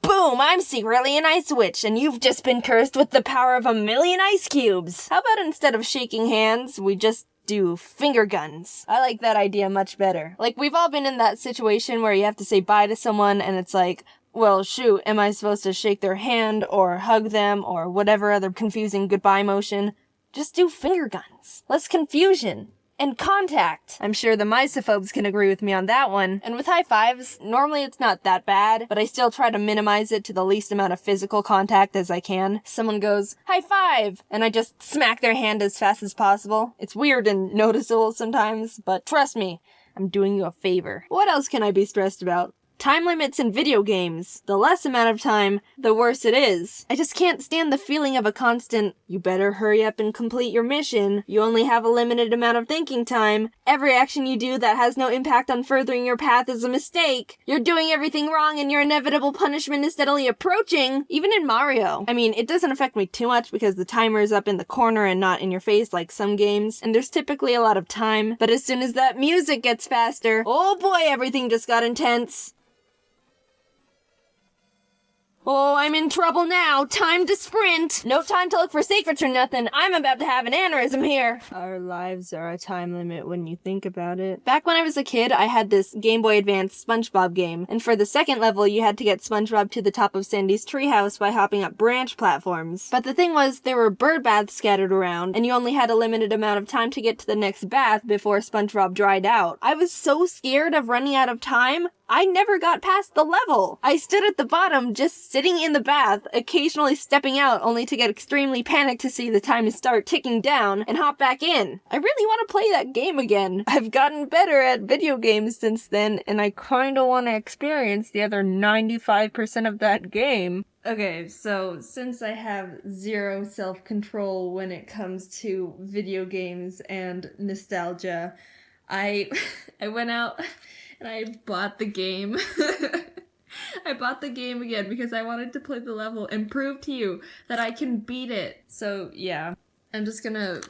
Boom, I'm secretly an ice witch, and you've just been cursed with the power of 1,000,000 ice cubes. How about instead of shaking hands, we just do finger guns? I like that idea much better. Like, we've all been in that situation where you have to say bye to someone, and it's like, well, shoot, am I supposed to shake their hand, or hug them, or whatever other confusing goodbye motion? Just do finger guns. Less confusion. And contact. I'm sure the misophobes can agree with me on that one. And with high fives, normally it's not that bad, but I still try to minimize it to the least amount of physical contact as I can. Someone goes, high five! And I just smack their hand as fast as possible. It's weird and noticeable sometimes, but trust me, I'm doing you a favor. What else can I be stressed about? Time limits in video games. The less amount of time, the worse it is. I just can't stand the feeling of a constant, you better hurry up and complete your mission, you only have a limited amount of thinking time, every action you do that has no impact on furthering your path is a mistake, you're doing everything wrong and your inevitable punishment is steadily approaching. Even in Mario. I mean, it doesn't affect me too much because the timer is up in the corner and not in your face like some games, and there's typically a lot of time, but as soon as that music gets faster, oh boy, everything just got intense. Oh, I'm in trouble now. Time to sprint. No time to look for secrets or nothing. I'm about to have an aneurysm here. Our lives are a time limit when you think about it. Back when I was a kid, I had this Game Boy Advance SpongeBob game, and for the second level, you had to get SpongeBob to the top of Sandy's treehouse by hopping up branch platforms. But the thing was, there were bird baths scattered around, and you only had a limited amount of time to get to the next bath before SpongeBob dried out. I was so scared of running out of time, I never got past the level. I stood at the bottom, just sitting in the bath, occasionally stepping out only to get extremely panicked to see the time start ticking down and hop back in. I really want to play that game again. I've gotten better at video games since then, and I kinda want to experience the other 95% of that game. Okay, so since I have zero self-control when it comes to video games and nostalgia, I went out and I bought the game. I bought the game again because I wanted to play the level and prove to you that I can beat it. So yeah, I'm just gonna...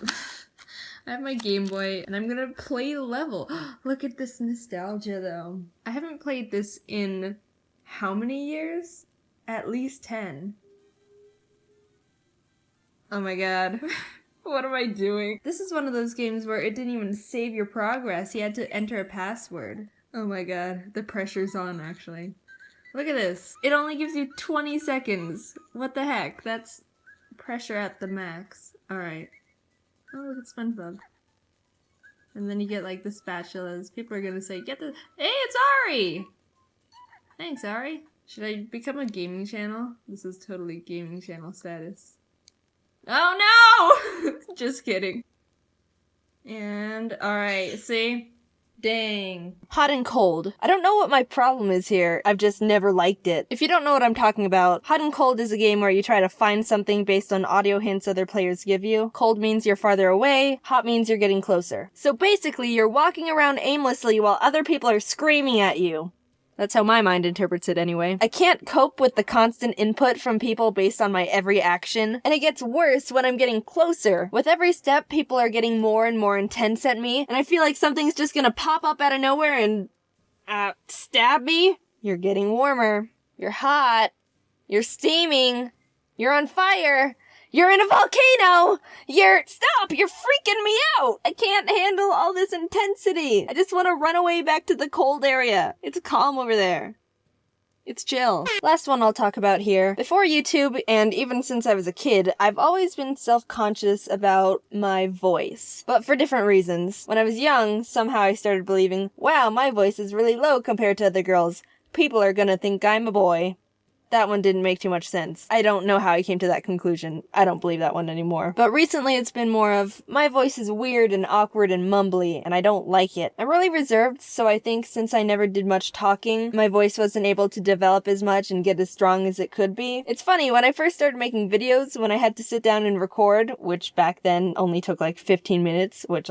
I have my Game Boy and I'm gonna play the level. Look at this nostalgia though. I haven't played this in how many years? At least 10. Oh my god. What am I doing? This is one of those games where it didn't even save your progress. You had to enter a password. Oh my god. The pressure's on, actually. Look at this. It only gives you 20 seconds. What the heck? That's pressure at the max. Alright. Oh, look at SpongeBob. And then you get, like, the spatulas. People are gonna say, get the... Hey, it's Ari! Thanks, Ari. Should I become a gaming channel? This is totally gaming channel status. Oh no! Just kidding. And, alright, see? Dang. Hot and cold. I don't know what my problem is here. I've just never liked it. If you don't know what I'm talking about, Hot and Cold is a game where you try to find something based on audio hints other players give you. Cold means you're farther away. Hot means you're getting closer. So basically, you're walking around aimlessly while other people are screaming at you. That's how my mind interprets it anyway. I can't cope with the constant input from people based on my every action, and it gets worse when I'm getting closer. With every step, people are getting more and more intense at me, and I feel like something's just gonna pop up out of nowhere and, stab me. You're getting warmer. You're hot. You're steaming. You're on fire. You're in a volcano! Stop! You're freaking me out! I can't handle all this intensity! I just want to run away back to the cold area. It's calm over there. It's chill. Last one I'll talk about here. Before YouTube, and even since I was a kid, I've always been self-conscious about my voice. But for different reasons. When I was young, somehow I started believing, wow, my voice is really low compared to other girls. People are gonna think I'm a boy. That one didn't make too much sense. I don't know how I came to that conclusion. I don't believe that one anymore. But recently it's been more of, my voice is weird and awkward and mumbly, and I don't like it. I'm really reserved, so I think since I never did much talking, my voice wasn't able to develop as much and get as strong as it could be. It's funny, when I first started making videos, when I had to sit down and record, which back then only took like 15 minutes, which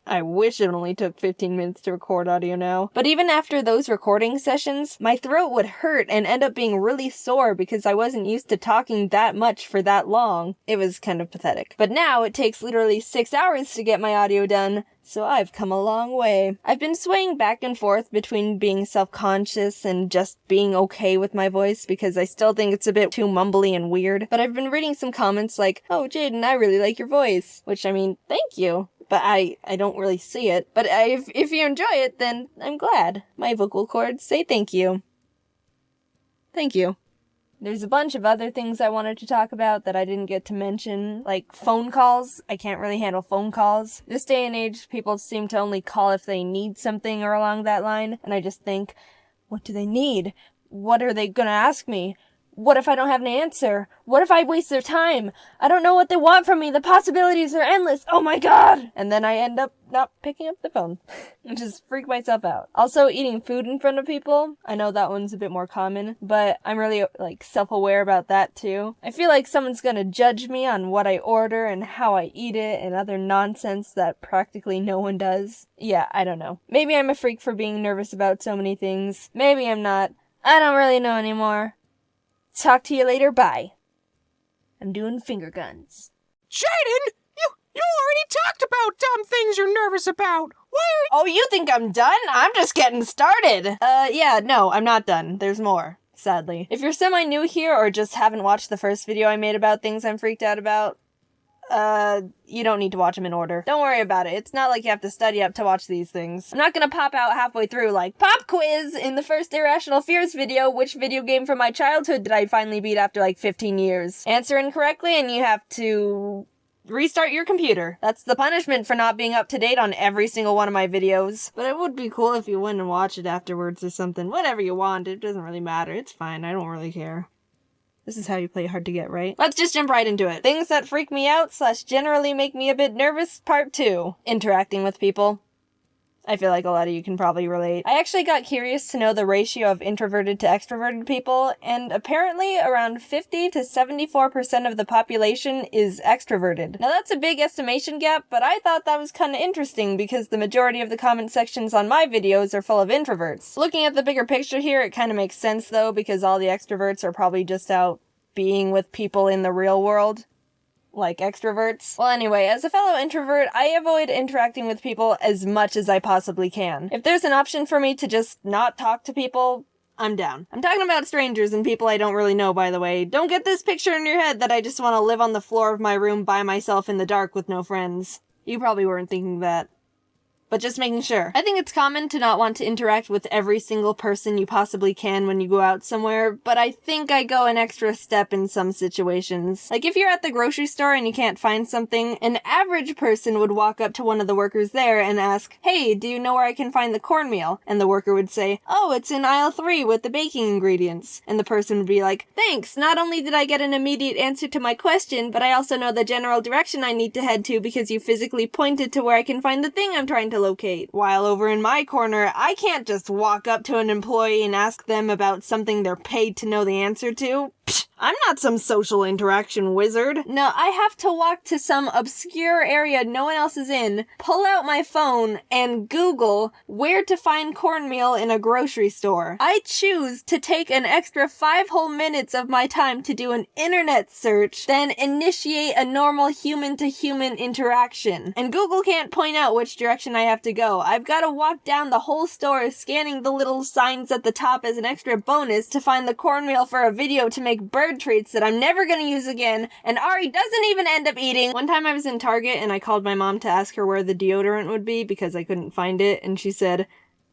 I wish it only took 15 minutes to record audio now. But even after those recording sessions, my throat would hurt and end up being really sore because I wasn't used to talking that much for that long. It was kind of pathetic. But now it takes literally 6 hours to get my audio done, so I've come a long way. I've been swaying back and forth between being self-conscious and just being okay with my voice because I still think it's a bit too mumbly and weird. But I've been reading some comments like, oh, Jaiden, I really like your voice. Which, I mean, thank you. But I don't really see it. But if you enjoy it, then I'm glad. My vocal cords say thank you. Thank you. There's a bunch of other things I wanted to talk about that I didn't get to mention, like phone calls. I can't really handle phone calls. This day and age, people seem to only call if they need something or along that line, and I just think, what do they need? What are they gonna ask me? What if I don't have an answer? What if I waste their time? I don't know what they want from me. The possibilities are endless. Oh my god! And then I end up not picking up the phone. And just freak myself out. Also, eating food in front of people. I know that one's a bit more common, but I'm really, self-aware about that too. I feel like someone's gonna judge me on what I order and how I eat it and other nonsense that practically no one does. Yeah, I don't know. Maybe I'm a freak for being nervous about so many things. Maybe I'm not. I don't really know anymore. Talk to you later, bye. I'm doing finger guns. Jaiden! You already talked about dumb things you're nervous about! Why are Oh, you think I'm done? I'm just getting started! Yeah, no, I'm not done. There's more, sadly. If you're semi-new here or just haven't watched the first video I made about things I'm freaked out about, you don't need to watch them in order. Don't worry about it. It's not like you have to study up to watch these things. I'm not gonna pop out halfway through like, pop quiz! In the first Irrational Fears video, which video game from my childhood did I finally beat after 15 years? Answer incorrectly and you have to restart your computer. That's the punishment for not being up to date on every single one of my videos. But it would be cool if you went and watch it afterwards or something. Whatever you want, it doesn't really matter. It's fine, I don't really care. This is how you play hard to get, right? Let's just jump right into it. Things that freak me out / generally make me a bit nervous, part 2. Interacting with people. I feel like a lot of you can probably relate. I actually got curious to know the ratio of introverted to extroverted people, and apparently around 50 to 74% of the population is extroverted. Now that's a big estimation gap, but I thought that was kinda interesting because the majority of the comment sections on my videos are full of introverts. Looking at the bigger picture here, it kinda makes sense though, because all the extroverts are probably just out being with people in the real world. Like extroverts. Well, anyway, as a fellow introvert, I avoid interacting with people as much as I possibly can. If there's an option for me to just not talk to people, I'm down. I'm talking about strangers and people I don't really know, by the way. Don't get this picture in your head that I just want to live on the floor of my room by myself in the dark with no friends. You probably weren't thinking that. But just making sure. I think it's common to not want to interact with every single person you possibly can when you go out somewhere, but I think I go an extra step in some situations. Like if you're at the grocery store and you can't find something, an average person would walk up to one of the workers there and ask, "Hey, do you know where I can find the cornmeal?" And the worker would say, "Oh, it's in aisle 3 with the baking ingredients." And the person would be like, "Thanks, not only did I get an immediate answer to my question, but I also know the general direction I need to head to because you physically pointed to where I can find the thing I'm trying to locate." While over in my corner, I can't just walk up to an employee and ask them about something they're paid to know the answer to. Psh, I'm not some social interaction wizard. No, I have to walk to some obscure area no one else is in, pull out my phone, and Google where to find cornmeal in a grocery store. I choose to take an extra 5 whole minutes of my time to do an internet search, then initiate a normal human-to-human interaction. And Google can't point out which direction I have to go. I've got to walk down the whole store scanning the little signs at the top as an extra bonus to find the cornmeal for a video to make bird treats that I'm never gonna use again, and Ari doesn't even end up eating. One time I was in Target and I called my mom to ask her where the deodorant would be because I couldn't find it, and she said,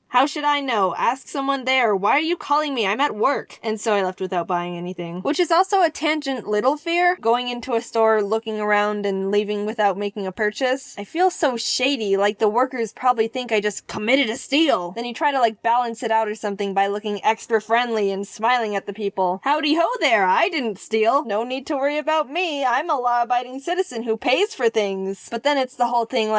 "How should I know? Ask someone there. Why are you calling me? I'm at work." And so I left without buying anything. Which is also a tangent little fear, going into a store, looking around, and leaving without making a purchase. I feel so shady, like the workers probably think I just committed a steal. Then you try to balance it out or something by looking extra friendly and smiling at the people. "Howdy ho there, I didn't steal. No need to worry about me. I'm a law-abiding citizen who pays for things." But then it's the whole thing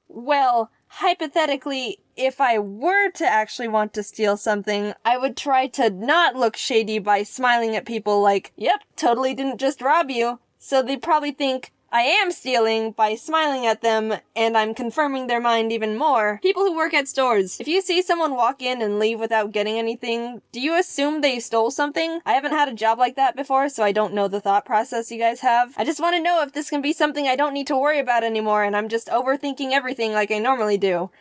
well, hypothetically, if I were to actually want to steal something, I would try to not look shady by smiling at people "Yep, totally didn't just rob you." So they probably think I am stealing by smiling at them, and I'm confirming their mind even more. People who work at stores. If you see someone walk in and leave without getting anything, do you assume they stole something? I haven't had a job like that before, so I don't know the thought process you guys have. I just want to know if this can be something I don't need to worry about anymore, and I'm just overthinking everything like I normally do.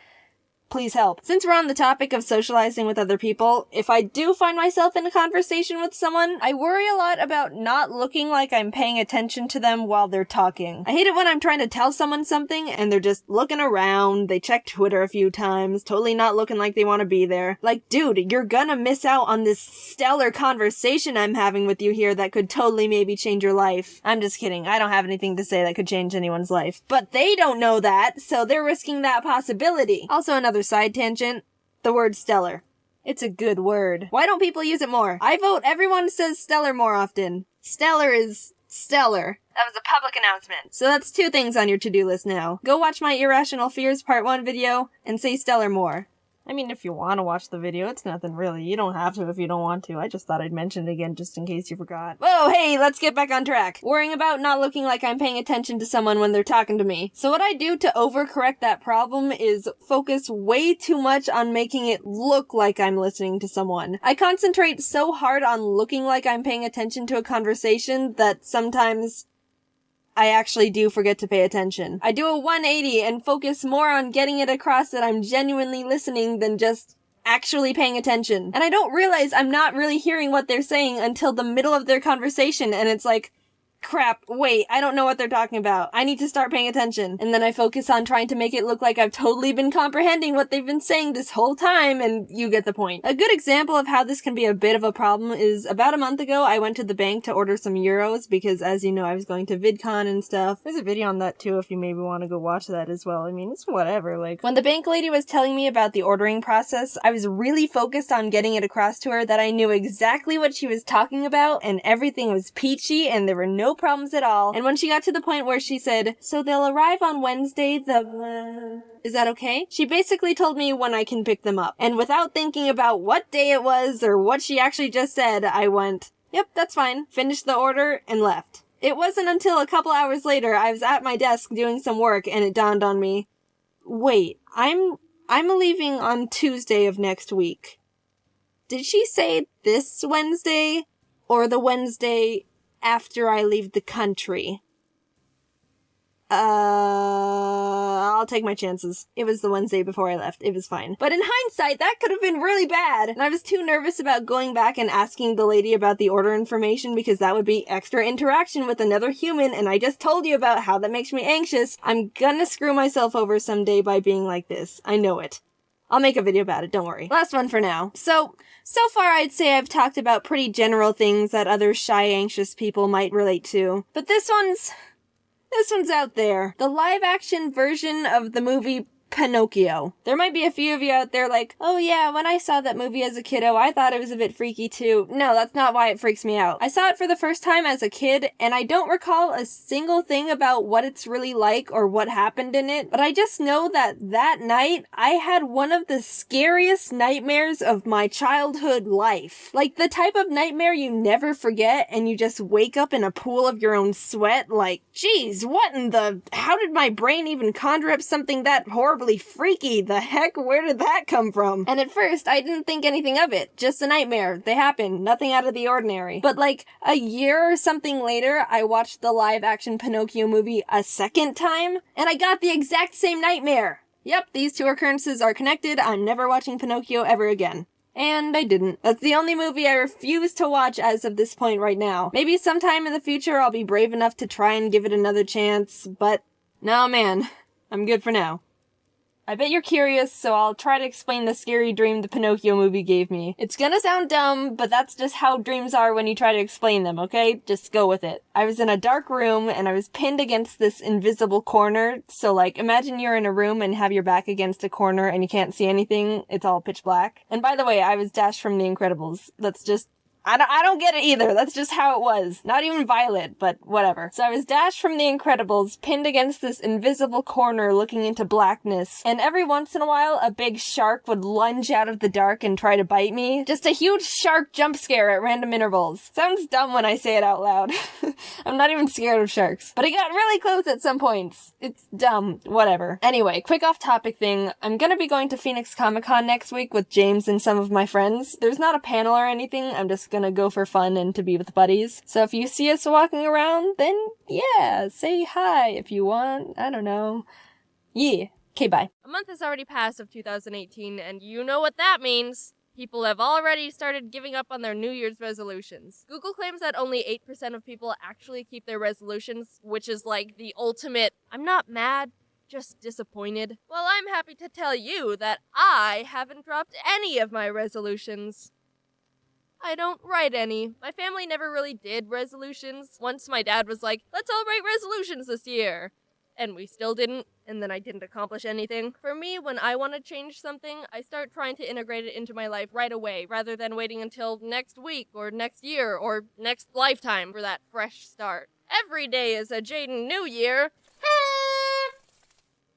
Please help. Since we're on the topic of socializing with other people, if I do find myself in a conversation with someone, I worry a lot about not looking like I'm paying attention to them while they're talking. I hate it when I'm trying to tell someone something and they're just looking around, they check Twitter a few times, totally not looking like they want to be there. Dude, you're gonna miss out on this stellar conversation I'm having with you here that could totally maybe change your life. I'm just kidding. I don't have anything to say that could change anyone's life. But they don't know that, so they're risking that possibility. Also, another side tangent, the word stellar. It's a good word. Why don't people use it more? I vote everyone says stellar more often. Stellar is stellar. That was a public announcement. So that's 2 things on your to-do list now. Go watch my Irrational Fears Part 1 video and say stellar more. I mean, if you want to watch the video, it's nothing really. You don't have to if you don't want to. I just thought I'd mention it again just in case you forgot. Whoa, hey, let's get back on track. Worrying about not looking like I'm paying attention to someone when they're talking to me. So what I do to overcorrect that problem is focus way too much on making it look like I'm listening to someone. I concentrate so hard on looking like I'm paying attention to a conversation that sometimes I actually do forget to pay attention. I do a 180 and focus more on getting it across that I'm genuinely listening than just actually paying attention. And I don't realize I'm not really hearing what they're saying until the middle of their conversation, and it's crap, wait, I don't know what they're talking about. I need to start paying attention. And then I focus on trying to make it look like I've totally been comprehending what they've been saying this whole time, and you get the point. A good example of how this can be a bit of a problem is about a month ago, I went to the bank to order some euros because, as you know, I was going to VidCon and stuff. There's a video on that too if you maybe want to go watch that as well. I mean, it's whatever. Like, when the bank lady was telling me about the ordering process, I was really focused on getting it across to her that I knew exactly what she was talking about and everything was peachy and there were no problems at all. And when she got to the point where she said, so they'll arrive on Wednesday, is that okay? She basically told me when I can pick them up. And without thinking about what day it was or what she actually just said, I went, yep, that's fine, finished the order, and left. It wasn't until a couple hours later I was at my desk doing some work and it dawned on me, wait, I'm leaving on Tuesday of next week. Did she say this Wednesday or the Wednesday after I leave the country? I'll take my chances. It was the Wednesday before I left. It was fine. But in hindsight, that could have been really bad. And I was too nervous about going back and asking the lady about the order information because that would be extra interaction with another human, and I just told you about how that makes me anxious. I'm gonna screw myself over someday by being like this. I know it. I'll make a video about it, don't worry. Last one for now. So far I'd say I've talked about pretty general things that other shy, anxious people might relate to. But this one's out there. The live-action version of the movie Pinocchio. There might be a few of you out there like, oh yeah, when I saw that movie as a kiddo, I thought it was a bit freaky too. No, that's not why it freaks me out. I saw it for the first time as a kid, and I don't recall a single thing about what it's really like or what happened in it, but I just know that that night, I had one of the scariest nightmares of my childhood life. Like the type of nightmare you never forget, and you just wake up in a pool of your own sweat, like, geez, how did my brain even conjure up something that horribly freaky? The heck? Where did that come from? And at first, I didn't think anything of it. Just a nightmare. They happen. Nothing out of the ordinary. But like a year or something later, I watched the live-action Pinocchio movie a second time, and I got the exact same nightmare. Yep, these two occurrences are connected. I'm never watching Pinocchio ever again. And I didn't. That's the only movie I refuse to watch as of this point right now. Maybe sometime in the future I'll be brave enough to try and give it another chance, but no man, I'm good for now. I bet you're curious, so I'll try to explain the scary dream the Pinocchio movie gave me. It's gonna sound dumb, but that's just how dreams are when you try to explain them, okay? Just go with it. I was in a dark room, and I was pinned against this invisible corner, so like, imagine you're in a room and have your back against a corner and you can't see anything, it's all pitch black. And by the way, I was Dash from The Incredibles. That's just... I don't get it either. That's just how it was. Not even Violet, but whatever. So I was Dash from The Incredibles, pinned against this invisible corner looking into blackness, and every once in a while, a big shark would lunge out of the dark and try to bite me. Just a huge shark jump scare at random intervals. Sounds dumb when I say it out loud. I'm not even scared of sharks. But it got really close at some points. It's dumb. Whatever. Anyway, quick off-topic thing. I'm gonna be going to Phoenix Comic-Con next week with James and some of my friends. There's not a panel or anything. I'm just gonna go for fun and to be with buddies. So if you see us walking around, then yeah, say hi if you want. I don't know. Yeah. Okay, bye. A month has already passed of 2018, and you know what that means. People have already started giving up on their New Year's resolutions. Google claims that only 8% of people actually keep their resolutions, which is like the ultimate, I'm not mad, just disappointed. Well, I'm happy to tell you that I haven't dropped any of my resolutions. I don't write any. My family never really did resolutions. Once my dad was like, let's all write resolutions this year. And we still didn't, and then I didn't accomplish anything. For me, when I want to change something, I start trying to integrate it into my life right away, rather than waiting until next week, or next year, or next lifetime for that fresh start. Every day is a Jaiden New Year.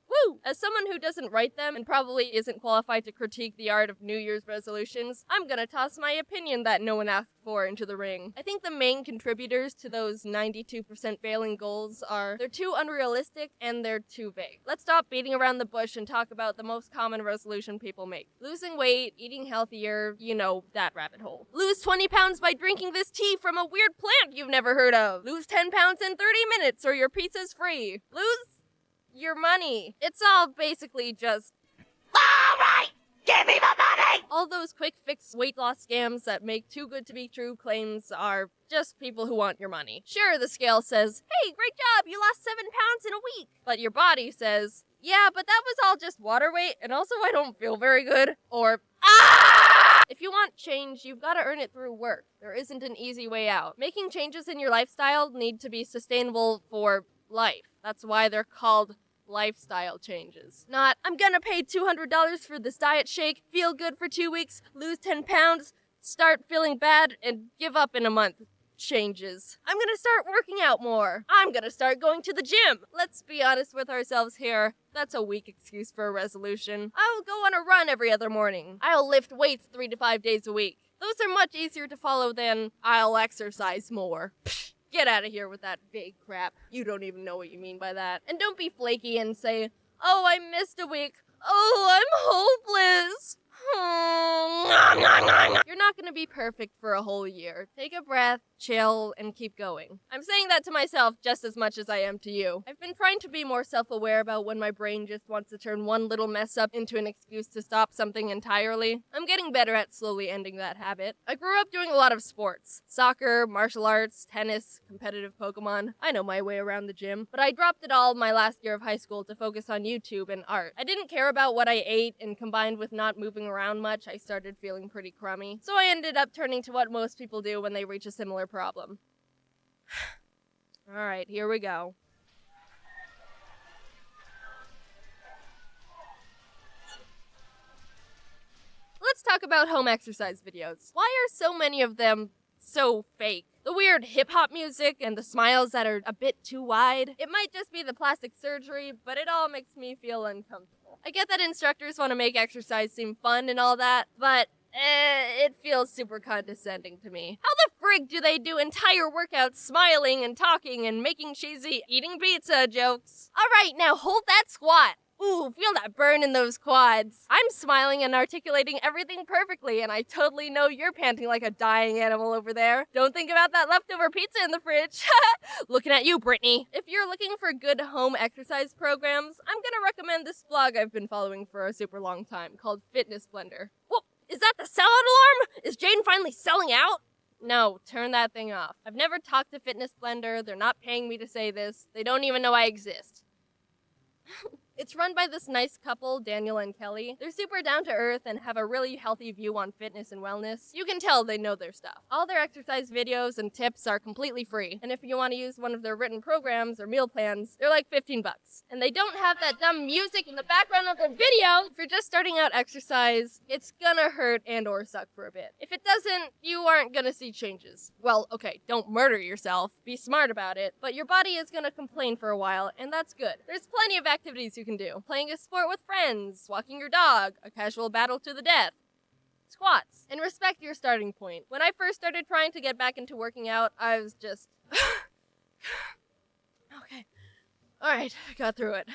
Woo! As someone who doesn't write them and probably isn't qualified to critique the art of New Year's resolutions, I'm gonna toss my opinion that no one asked for into the ring. I think the main contributors to those 92% failing goals are they're too unrealistic and they're too vague. Let's stop beating around the bush and talk about the most common resolution people make. Losing weight, eating healthier, you know, that rabbit hole. Lose 20 pounds by drinking this tea from a weird plant you've never heard of. Lose 10 pounds in 30 minutes or your pizza's free. Lose your money. It's all basically just, all right, give me the money! All those quick quick fix weight loss scams that make too good to be true claims are just people who want your money. Sure, the scale says, hey, great job, you lost 7 pounds in a week. But your body says, yeah, but that was all just water weight, and also I don't feel very good. Or, ah! If you want change, you've got to earn it through work. There isn't an easy way out. Making changes in your lifestyle need to be sustainable for life. That's why they're called lifestyle changes. Not, I'm gonna pay $200 for this diet shake, feel good for 2 weeks, lose 10 pounds, start feeling bad, and give up in a month. Changes. I'm gonna start working out more. I'm gonna start going to the gym. Let's be honest with ourselves here. That's a weak excuse for a resolution. I'll go on a run every other morning. I'll lift weights 3 to 5 days a week. Those are much easier to follow than I'll exercise more. Psh, get out of here with that vague crap. You don't even know what you mean by that. And don't be flaky and say, oh, I missed a week. Oh, I'm hopeless. You're not going to be perfect for a whole year. Take a breath, chill, and keep going. I'm saying that to myself just as much as I am to you. I've been trying to be more self-aware about when my brain just wants to turn one little mess up into an excuse to stop something entirely. I'm getting better at slowly ending that habit. I grew up doing a lot of sports. Soccer, martial arts, tennis, competitive Pokemon. I know my way around the gym. But I dropped it all my last year of high school to focus on YouTube and art. I didn't care about what I ate, and combined with not moving around much, I started feeling pretty crummy. So I ended up turning to what most people do when they reach a similar problem. Alright, here we go. Let's talk about home exercise videos. Why are so many of them so fake? The weird hip-hop music and the smiles that are a bit too wide. It might just be the plastic surgery, but it all makes me feel uncomfortable. I get that instructors want to make exercise seem fun and all that, but it feels super condescending to me. How the frig do they do entire workouts smiling and talking and making cheesy eating pizza jokes? Alright, now hold that squat. Ooh, feel that burn in those quads. I'm smiling and articulating everything perfectly, and I totally know you're panting like a dying animal over there. Don't think about that leftover pizza in the fridge. Looking at you, Brittany. If you're looking for good home exercise programs, I'm gonna recommend this blog I've been following for a super long time called Fitness Blender. Whoa, is that the sellout alarm? Is Jaiden finally selling out? No, turn that thing off. I've never talked to Fitness Blender. They're not paying me to say this. They don't even know I exist. It's run by this nice couple, Daniel and Kelly. They're super down to earth and have a really healthy view on fitness and wellness. You can tell they know their stuff. All their exercise videos and tips are completely free. And if you want to use one of their written programs or meal plans, they're like $15. And they don't have that dumb music in the background of their video. If you're just starting out exercise, it's gonna hurt and or suck for a bit. If it doesn't, you aren't gonna see changes. Well, okay, don't murder yourself. Be smart about it. But your body is gonna complain for a while, and that's good. There's plenty of activities you can do. Playing a sport with friends, walking your dog, a casual battle to the death, squats. And respect your starting point. When I first started trying to get back into working out, I was just... Okay. Alright, I got through it.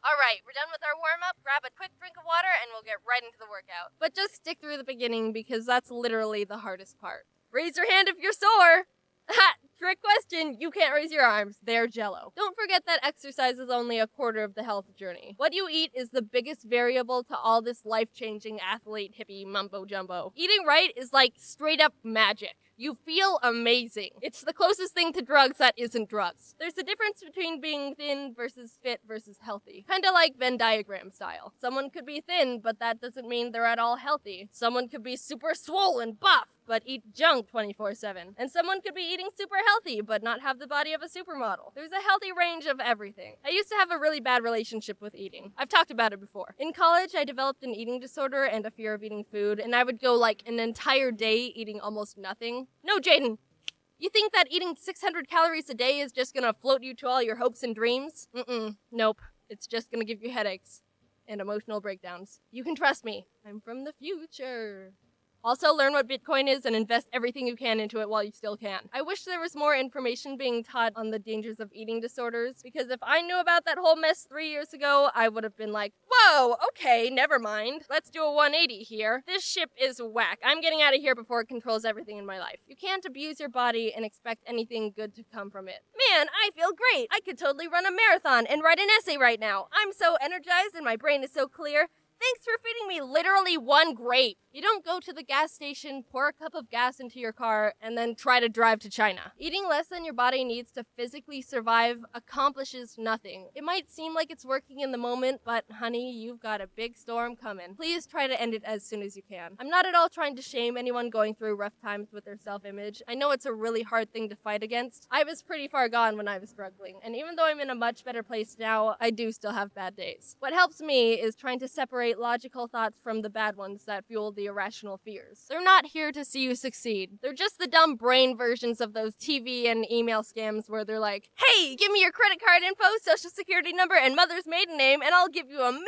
Alright, we're done with our warm-up. Grab a quick drink of water and we'll get right into the workout. But just stick through the beginning because that's literally the hardest part. Raise your hand if you're sore! Ha! Trick question, you can't raise your arms. They're jello. Don't forget that exercise is only a quarter of the health journey. What you eat is the biggest variable to all this life-changing athlete hippie mumbo-jumbo. Eating right is like straight-up magic. You feel amazing. It's the closest thing to drugs that isn't drugs. There's a difference between being thin versus fit versus healthy. Kinda like Venn diagram style. Someone could be thin, but that doesn't mean they're at all healthy. Someone could be super swole and buff, but eat junk 24/7. And someone could be eating super healthy, but not have the body of a supermodel. There's a healthy range of everything. I used to have a really bad relationship with eating. I've talked about it before. In college, I developed an eating disorder and a fear of eating food, and I would go like an entire day eating almost nothing. No, Jaiden! You think that eating 600 calories a day is just gonna float you to all your hopes and dreams? Nope. It's just gonna give you headaches and emotional breakdowns. You can trust me. I'm from the future. Also, learn what Bitcoin is and invest everything you can into it while you still can. I wish there was more information being taught on the dangers of eating disorders, because if I knew about that whole mess 3 years ago, I would have been like, whoa, okay, never mind. Let's do a 180 here. This ship is whack. I'm getting out of here before it controls everything in my life. You can't abuse your body and expect anything good to come from it. Man, I feel great. I could totally run a marathon and write an essay right now. I'm so energized and my brain is so clear. Thanks for feeding me literally one grape. You don't go to the gas station, pour a cup of gas into your car, and then try to drive to China. Eating less than your body needs to physically survive accomplishes nothing. It might seem like it's working in the moment, but honey, you've got a big storm coming. Please try to end it as soon as you can. I'm not at all trying to shame anyone going through rough times with their self-image. I know it's a really hard thing to fight against. I was pretty far gone when I was struggling, and even though I'm in a much better place now, I do still have bad days. What helps me is trying to separate logical thoughts from the bad ones that fuel the irrational fears. They're not here to see you succeed. They're just the dumb brain versions of those TV and email scams where they're like, hey, give me your credit card info, social security number, and mother's maiden name, and I'll give you $1 million.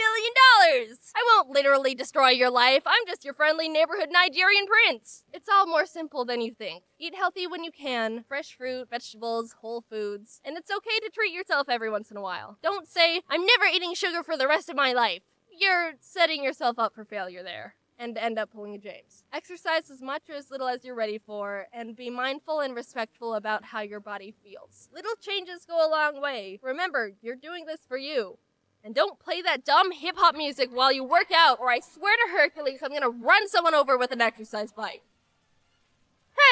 I won't literally destroy your life. I'm just your friendly neighborhood Nigerian prince. It's all more simple than you think. Eat healthy when you can, fresh fruit, vegetables, whole foods, and it's okay to treat yourself every once in a while. Don't say, I'm never eating sugar for the rest of my life. You're setting yourself up for failure there, and end up pulling a James. Exercise as much or as little as you're ready for, and be mindful and respectful about how your body feels. Little changes go a long way. Remember, you're doing this for you. And don't play that dumb hip-hop music while you work out, or I swear to Hercules, I'm gonna run someone over with an exercise bike.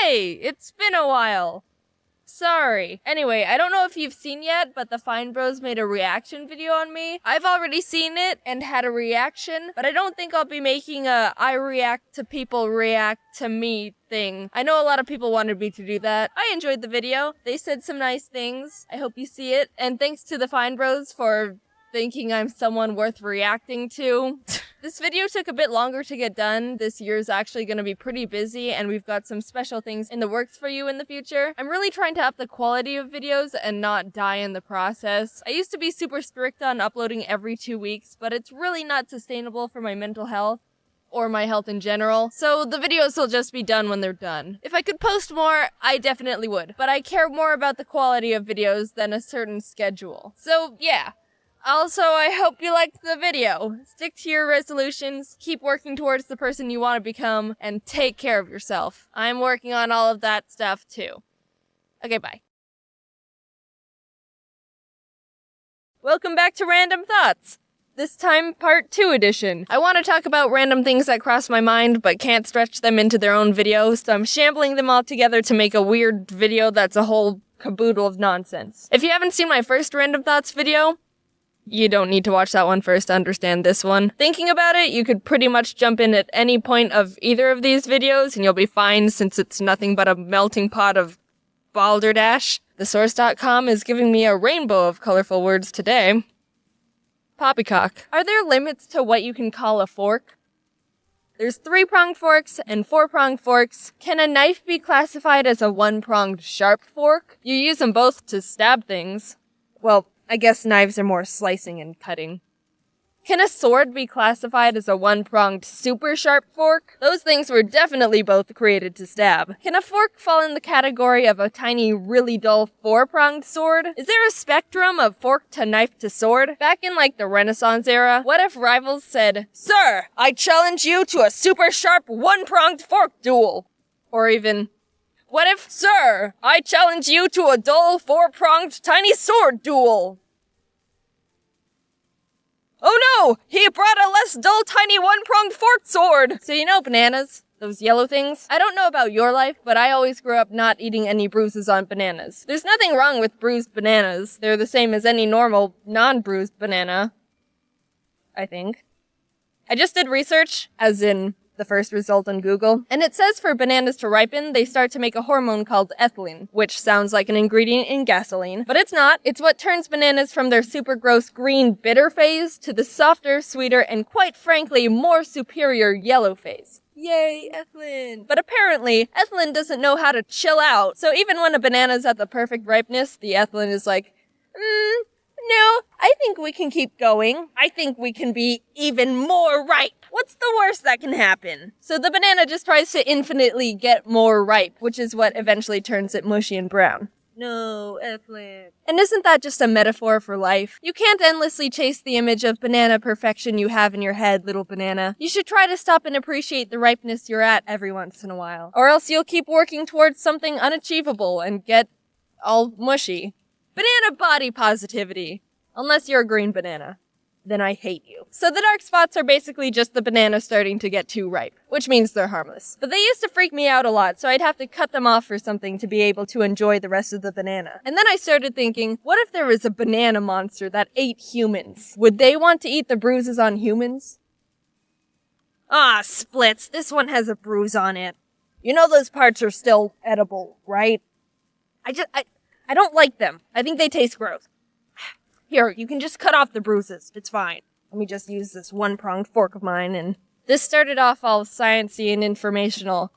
Hey, it's been a while. Sorry. Anyway, I don't know if you've seen yet, but the Fine Bros made a reaction video on me. I've already seen it and had a reaction, but I don't think I'll be making a I react to people react to me thing. I know a lot of people wanted me to do that. I enjoyed the video. They said some nice things. I hope you see it. And thanks to the Fine Bros for thinking I'm someone worth reacting to. This video took a bit longer to get done. This year's actually going to be pretty busy, and we've got some special things in the works for you in the future. I'm really trying to up the quality of videos and not die in the process. I used to be super strict on uploading every 2 weeks, but it's really not sustainable for my mental health or my health in general, so the videos will just be done when they're done. If I could post more, I definitely would, but I care more about the quality of videos than a certain schedule. So yeah. Also, I hope you liked the video. Stick to your resolutions, keep working towards the person you want to become, and take care of yourself. I'm working on all of that stuff too. Okay, bye. Welcome back to Random Thoughts. This time, part 2 edition. I want to talk about random things that cross my mind, but can't stretch them into their own video, so I'm shambling them all together to make a weird video that's a whole caboodle of nonsense. If you haven't seen my first Random Thoughts video, you don't need to watch that one first to understand this one. Thinking about it, you could pretty much jump in at any point of either of these videos and you'll be fine since it's nothing but a melting pot of balderdash. Thesource.com is giving me a rainbow of colorful words today. Poppycock. Are there limits to what you can call a fork? There's 3-pronged forks and 4-pronged forks. Can a knife be classified as a 1-pronged sharp fork? You use them both to stab things. Well, I guess knives are more slicing and cutting. Can a sword be classified as a 1-pronged super sharp fork? Those things were definitely both created to stab. Can a fork fall in the category of a tiny, really dull 4-pronged sword? Is there a spectrum of fork to knife to sword? Back in like the Renaissance era, what if rivals said, "Sir, I challenge you to a super sharp 1-pronged fork duel"? Or even, what if, "Sir, I challenge you to a dull 4-pronged tiny sword duel"? Oh no! He brought a less dull tiny 1-pronged forked sword! So you know bananas? Those yellow things? I don't know about your life, but I always grew up not eating any bruises on bananas. There's nothing wrong with bruised bananas. They're the same as any normal, non-bruised banana. I think. I just did research, as in the first result on Google, and it says for bananas to ripen, they start to make a hormone called ethylene, which sounds like an ingredient in gasoline, but it's not. It's what turns bananas from their super gross green bitter phase to the softer, sweeter, and quite frankly, more superior yellow phase. Yay, ethylene! But apparently, ethylene doesn't know how to chill out, so even when a banana's at the perfect ripeness, the ethylene is like, no, I think we can keep going. I think we can be even more ripe. What's the worst that can happen? So the banana just tries to infinitely get more ripe, which is what eventually turns it mushy and brown. No, ethylene. And isn't that just a metaphor for life? You can't endlessly chase the image of banana perfection you have in your head, little banana. You should try to stop and appreciate the ripeness you're at every once in a while. Or else you'll keep working towards something unachievable and get all mushy. Banana body positivity. Unless you're a green banana. then I hate you. So the dark spots are basically just the banana starting to get too ripe, which means they're harmless. But they used to freak me out a lot, so I'd have to cut them off or something to be able to enjoy the rest of the banana. And then I started thinking, what if there was a banana monster that ate humans? Would they want to eat the bruises on humans? Ah, splits, this one has a bruise on it. You know those parts are still edible, right? I don't like them. I think they taste gross. Here, you can just cut off the bruises. It's fine. Let me just use this one-pronged fork of mine, and this started off all sciencey and informational,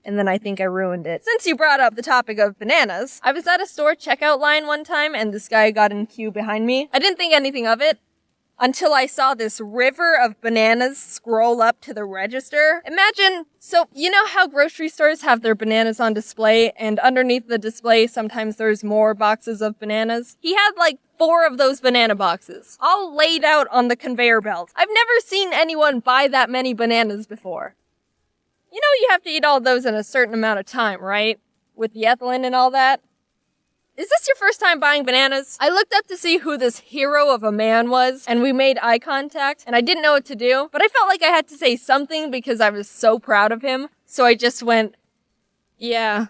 and then I think I ruined it. Since you brought up the topic of bananas, I was at a store checkout line one time, and this guy got in queue behind me. I didn't think anything of it until I saw this river of bananas scroll up to the register. Imagine, so you know how grocery stores have their bananas on display, and underneath the display sometimes there's more boxes of bananas? He had like 4 of those banana boxes, all laid out on the conveyor belt. I've never seen anyone buy that many bananas before. You know you have to eat all those in a certain amount of time, right? With the ethylene and all that. Is this your first time buying bananas? I looked up to see who this hero of a man was, and we made eye contact, and I didn't know what to do, but I felt like I had to say something because I was so proud of him, so I just went, yeah,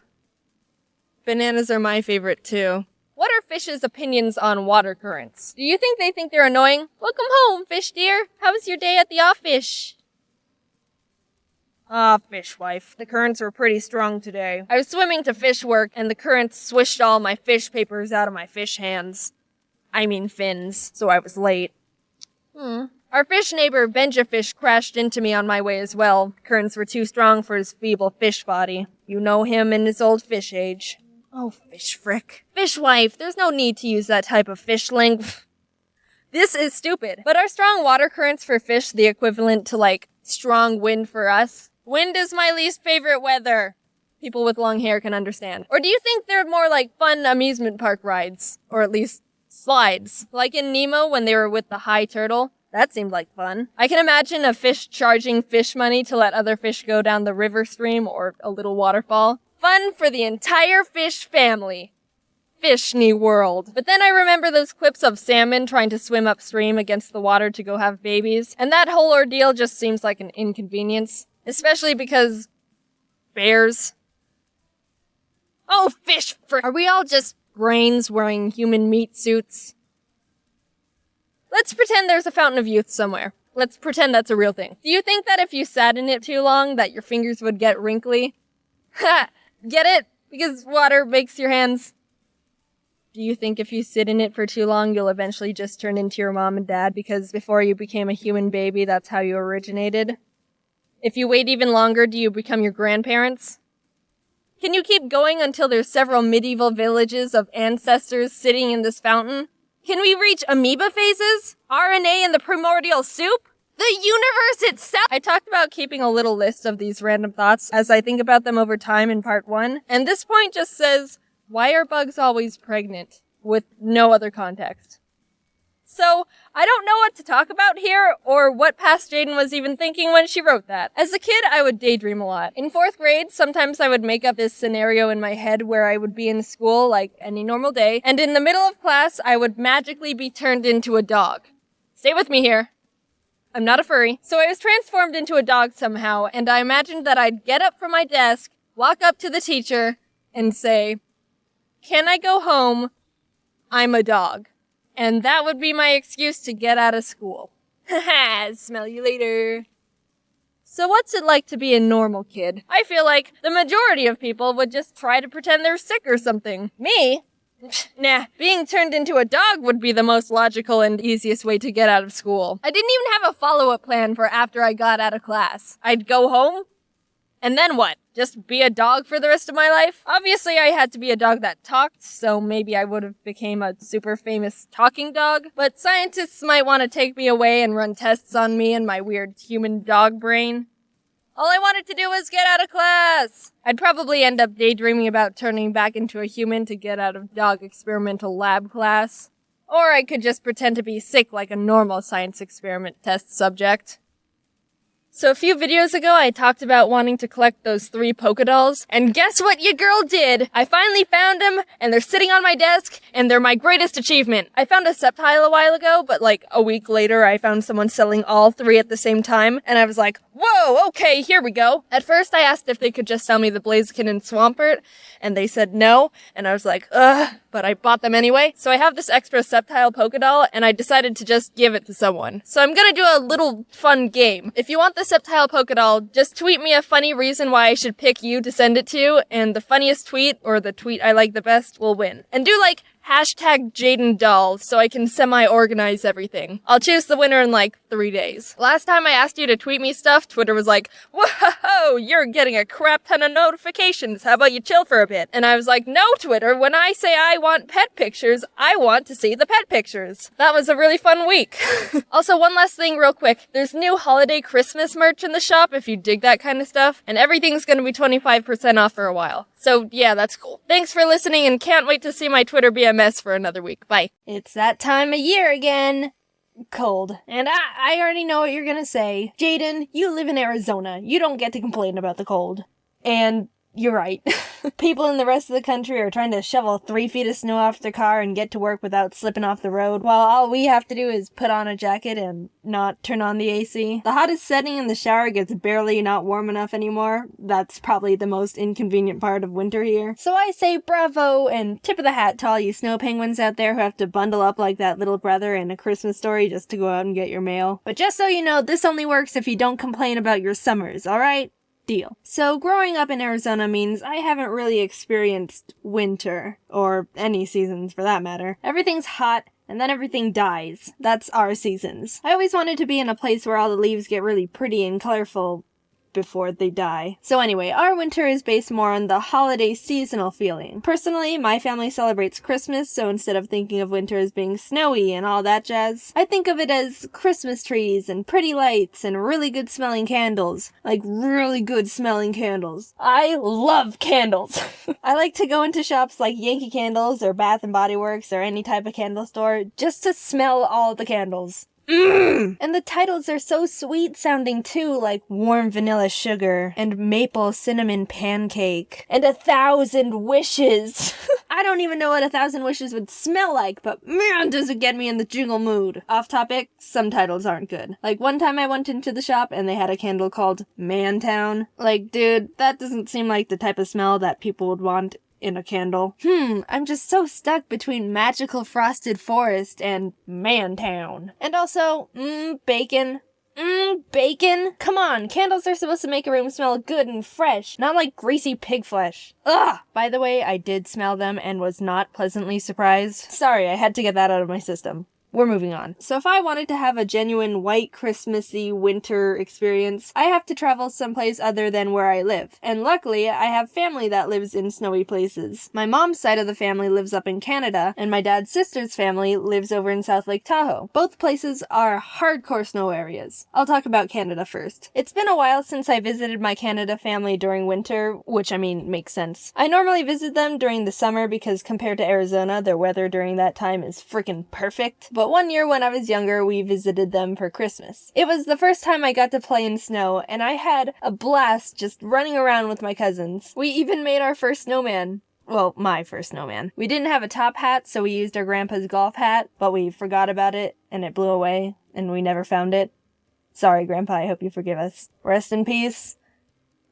bananas are my favorite too. What are fish's opinions on water currents? Do you think they think they're annoying? Welcome home, fish dear. How was your day at the office? Ah, fish wife. The currents were pretty strong today. I was swimming to fish work, and the currents swished all my fish papers out of my fish hands. I mean fins, so I was late. Our fish neighbor, Benjafish, crashed into me on my way as well. Currents were too strong for his feeble fish body. You know him in his old fish age. Oh, fish frick. Fish wife, there's no need to use that type of fish ling. This is stupid. But are strong water currents for fish the equivalent to, like, strong wind for us? Wind is my least favorite weather. People with long hair can understand. Or do you think they're more like fun amusement park rides? Or at least slides? Like in Nemo when they were with the high turtle? That seemed like fun. I can imagine a fish charging fish money to let other fish go down the river stream or a little waterfall. Fun for the entire fish family. Fishny world. But then I remember those clips of salmon trying to swim upstream against the water to go have babies, and that whole ordeal just seems like an inconvenience. Especially because bears. Oh, fish frick. Are we all just brains wearing human meat suits? Let's pretend there's a fountain of youth somewhere. Let's pretend that's a real thing. Do you think that if you sat in it too long, that your fingers would get wrinkly? Ha! Get it? Because water makes your hands. Do you think if you sit in it for too long, you'll eventually just turn into your mom and dad because before you became a human baby, that's how you originated? If you wait even longer, do you become your grandparents? Can you keep going until there's several medieval villages of ancestors sitting in this fountain? Can we reach amoeba phases? RNA in the primordial soup? The universe itself! I talked about keeping a little list of these random thoughts as I think about them over time in part 1, and this point just says, why are bugs always pregnant? With no other context. So, I don't know what to talk about here, or what past Jaiden was even thinking when she wrote that. As a kid, I would daydream a lot. In 4th grade, sometimes I would make up this scenario in my head where I would be in school, like any normal day, and in the middle of class, I would magically be turned into a dog. Stay with me here. I'm not a furry. So I was transformed into a dog somehow, and I imagined that I'd get up from my desk, walk up to the teacher, and say, "Can I go home? I'm a dog." And that would be my excuse to get out of school. Haha, smell you later. So what's it like to be a normal kid? I feel like the majority of people would just try to pretend they're sick or something. Me? Nah, being turned into a dog would be the most logical and easiest way to get out of school. I didn't even have a follow-up plan for after I got out of class. I'd go home, and then what? Just be a dog for the rest of my life? Obviously, I had to be a dog that talked, so maybe I would have became a super famous talking dog. But scientists might want to take me away and run tests on me and my weird human dog brain. All I wanted to do was get out of class! I'd probably end up daydreaming about turning back into a human to get out of dog experimental lab class. Or I could just pretend to be sick like a normal science experiment test subject. So a few videos ago, I talked about wanting to collect those 3 polka dolls, and guess what your girl did? I finally found them, and they're sitting on my desk, and they're my greatest achievement. I found a septile a while ago, but like a week later, I found someone selling all 3 at the same time, and I was like, whoa, okay, here we go. At first, I asked if they could just sell me the Blaziken and Swampert, and they said no, and I was like, ugh, but I bought them anyway. So I have this extra septile polka doll, and I decided to just give it to someone. So I'm gonna do a little fun game. If you want the septile polka doll, just tweet me a funny reason why I should pick you to send it to, and the funniest tweet, or the tweet I like the best, will win. And do like hashtag Jaiden doll so I can semi-organize everything. I'll choose the winner in like 3 days. Last time I asked you to tweet me stuff, Twitter was like, whoa, you're getting a crap ton of notifications. How about you chill for a bit? And I was like, no, Twitter, when I say I want pet pictures, I want to see the pet pictures. That was a really fun week. Also, one last thing real quick. There's new holiday Christmas merch in the shop if you dig that kind of stuff, and everything's gonna be 25% off for a while. So yeah, that's cool. Thanks for listening and can't wait to see my Twitter be a mess for another week. Bye. It's that time of year again. Cold. And I already know what you're gonna say. Jaiden, you live in Arizona. You don't get to complain about the cold. And you're right. People in the rest of the country are trying to shovel 3 feet of snow off their car and get to work without slipping off the road, while all we have to do is put on a jacket and not turn on the AC. The hottest setting in the shower gets barely not warm enough anymore. That's probably the most inconvenient part of winter here. So I say bravo and tip of the hat to all you snow penguins out there who have to bundle up like that little brother in A Christmas Story just to go out and get your mail. But just so you know, this only works if you don't complain about your summers, alright? Deal. So growing up in Arizona means I haven't really experienced winter, or any seasons for that matter. Everything's hot, and then everything dies. That's our seasons. I always wanted to be in a place where all the leaves get really pretty and colorful before they die. So anyway, our winter is based more on the holiday seasonal feeling. Personally, my family celebrates Christmas, so instead of thinking of winter as being snowy and all that jazz, I think of it as Christmas trees and pretty lights and really good smelling candles. Like really good smelling candles. I love candles! I like to go into shops like Yankee Candles or Bath & Body Works or any type of candle store just to smell all the candles. And the titles are so sweet sounding too, like warm vanilla sugar and maple cinnamon pancake and 1,000 wishes. I don't even know what 1,000 wishes would smell like, but man, does it get me in the jingle mood. Off topic, some titles aren't good. Like one time I went into the shop and they had a candle called Mantown. Like, dude, that doesn't seem like the type of smell that people would want in a candle. I'm just so stuck between Magical Frosted Forest and Mantown. And also, bacon. Bacon? Come on, candles are supposed to make a room smell good and fresh, not like greasy pig flesh. Ugh! By the way, I did smell them and was not pleasantly surprised. Sorry, I had to get that out of my system. We're moving on. So if I wanted to have a genuine white Christmassy winter experience, I have to travel someplace other than where I live. And luckily, I have family that lives in snowy places. My mom's side of the family lives up in Canada, and my dad's sister's family lives over in South Lake Tahoe. Both places are hardcore snow areas. I'll talk about Canada first. It's been a while since I visited my Canada family during winter, which I mean makes sense. I normally visit them during the summer because compared to Arizona, their weather during that time is freaking perfect. But one year when I was younger, we visited them for Christmas. It was the first time I got to play in snow, and I had a blast just running around with my cousins. We even made our first snowman. Well, my first snowman. We didn't have a top hat, so we used our grandpa's golf hat, but we forgot about it, and it blew away, and we never found it. Sorry, Grandpa, I hope you forgive us. Rest in peace.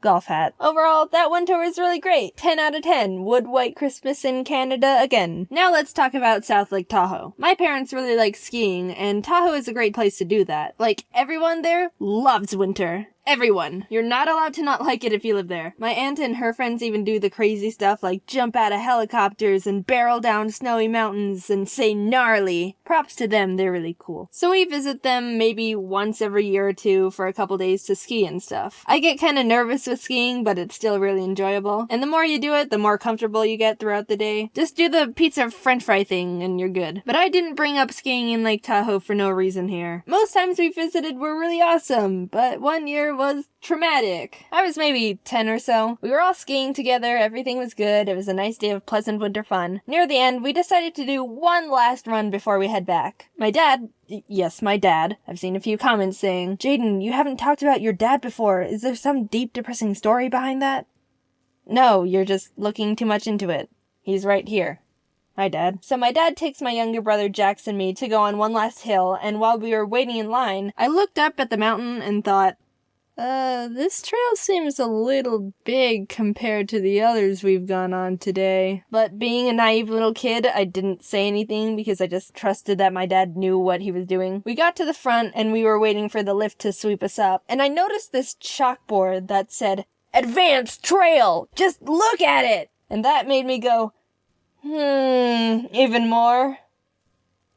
Golf hat. Overall, that winter was really great. 10 out of 10. Would white Christmas in Canada again. Now let's talk about South Lake Tahoe. My parents really like skiing, and Tahoe is a great place to do that. Like, everyone there loves winter. Everyone. You're not allowed to not like it if you live there. My aunt and her friends even do the crazy stuff like jump out of helicopters and barrel down snowy mountains and say gnarly. Props to them, they're really cool. So we visit them maybe once every year or two for a couple days to ski and stuff. I get kinda nervous with skiing, but it's still really enjoyable. And the more you do it, the more comfortable you get throughout the day. Just do the pizza french fry thing and you're good. But I didn't bring up skiing in Lake Tahoe for no reason here. Most times we visited were really awesome, but one year year was traumatic. I was maybe 10 or so. We were all skiing together, everything was good, it was a nice day of pleasant winter fun. Near the end, we decided to do one last run before we head back. My dad, I've seen a few comments saying, Jaiden, you haven't talked about your dad before. Is there some deep, depressing story behind that? No, you're just looking too much into it. He's right here. Hi, Dad. So my dad takes my younger brother Jax and me to go on one last hill, and while we were waiting in line, I looked up at the mountain and thought, this trail seems a little big compared to the others we've gone on today. But being a naive little kid, I didn't say anything because I just trusted that my dad knew what he was doing. We got to the front and we were waiting for the lift to sweep us up, and I noticed this chalkboard that said, Advanced Trail! Just look at it! And that made me go, even more.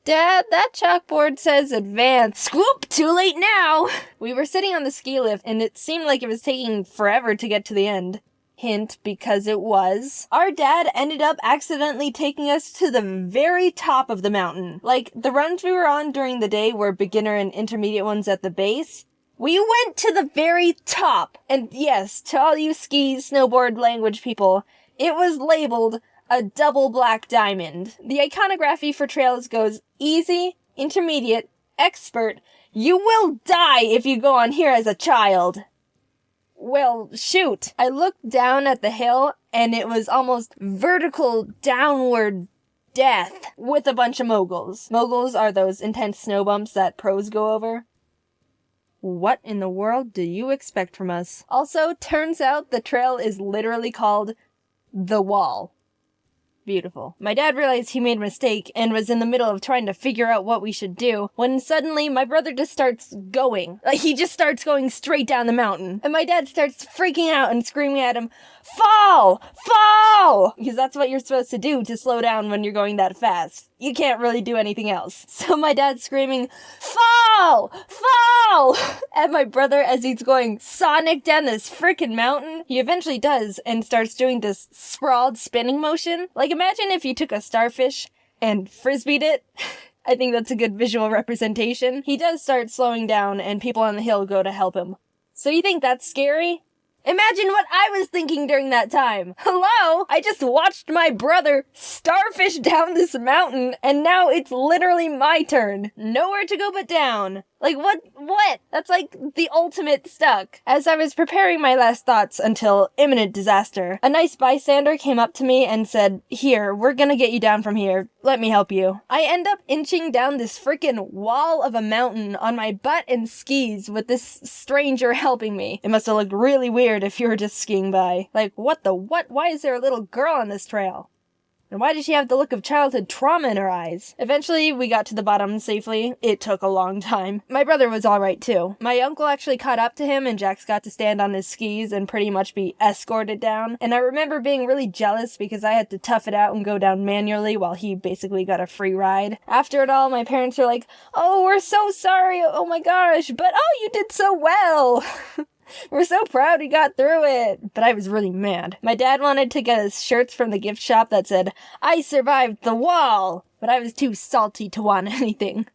Dad, that chalkboard says advanced. Scoop, too late now. We were sitting on the ski lift and it seemed like it was taking forever to get to the end. Hint, because it was. Our dad ended up accidentally taking us to the very top of the mountain. Like, the runs we were on during the day were beginner and intermediate ones at the base. We went to the very top. And yes, to all you ski, snowboard language people, it was labeled a double black diamond. The iconography for trails goes easy, intermediate, expert. You will die if you go on here as a child. Well, shoot. I looked down at the hill and it was almost vertical downward death with a bunch of moguls. Moguls are those intense snow bumps that pros go over. What in the world do you expect from us? Also, turns out the trail is literally called The Wall. Beautiful. My dad realized he made a mistake and was in the middle of trying to figure out what we should do when suddenly my brother just starts going. Like, he just starts going straight down the mountain. And my dad starts freaking out and screaming at him, Fall! Fall! Because that's what you're supposed to do to slow down when you're going that fast. You can't really do anything else. So my dad's screaming, Fall! Fall! At my brother as he's going sonic down this frickin' mountain. He eventually does and starts doing this sprawled spinning motion. Like, imagine if you took a starfish and frisbeed it. I think that's a good visual representation. He does start slowing down and people on the hill go to help him. So you think that's scary? Imagine what I was thinking during that time. Hello? I just watched my brother starfish down this mountain, and now it's literally my turn. Nowhere to go but down. Like, what? That's like the ultimate stuck. As I was preparing my last thoughts until imminent disaster, a nice bystander came up to me and said, Here, we're gonna get you down from here. Let me help you. I end up inching down this frickin' wall of a mountain on my butt and skis with this stranger helping me. It must have looked really weird if you were just skiing by. Like, what? Why is there a little girl on this trail? And why did she have the look of childhood trauma in her eyes? Eventually, we got to the bottom safely. It took a long time. My brother was alright too. My uncle actually caught up to him and Jax got to stand on his skis and pretty much be escorted down. And I remember being really jealous because I had to tough it out and go down manually while he basically got a free ride. After it all, my parents were like, Oh, we're so sorry, oh my gosh, but oh, you did so well. We're so proud we got through it. But I was really mad. My dad wanted to get us shirts from the gift shop that said, I survived the wall. But I was too salty to want anything.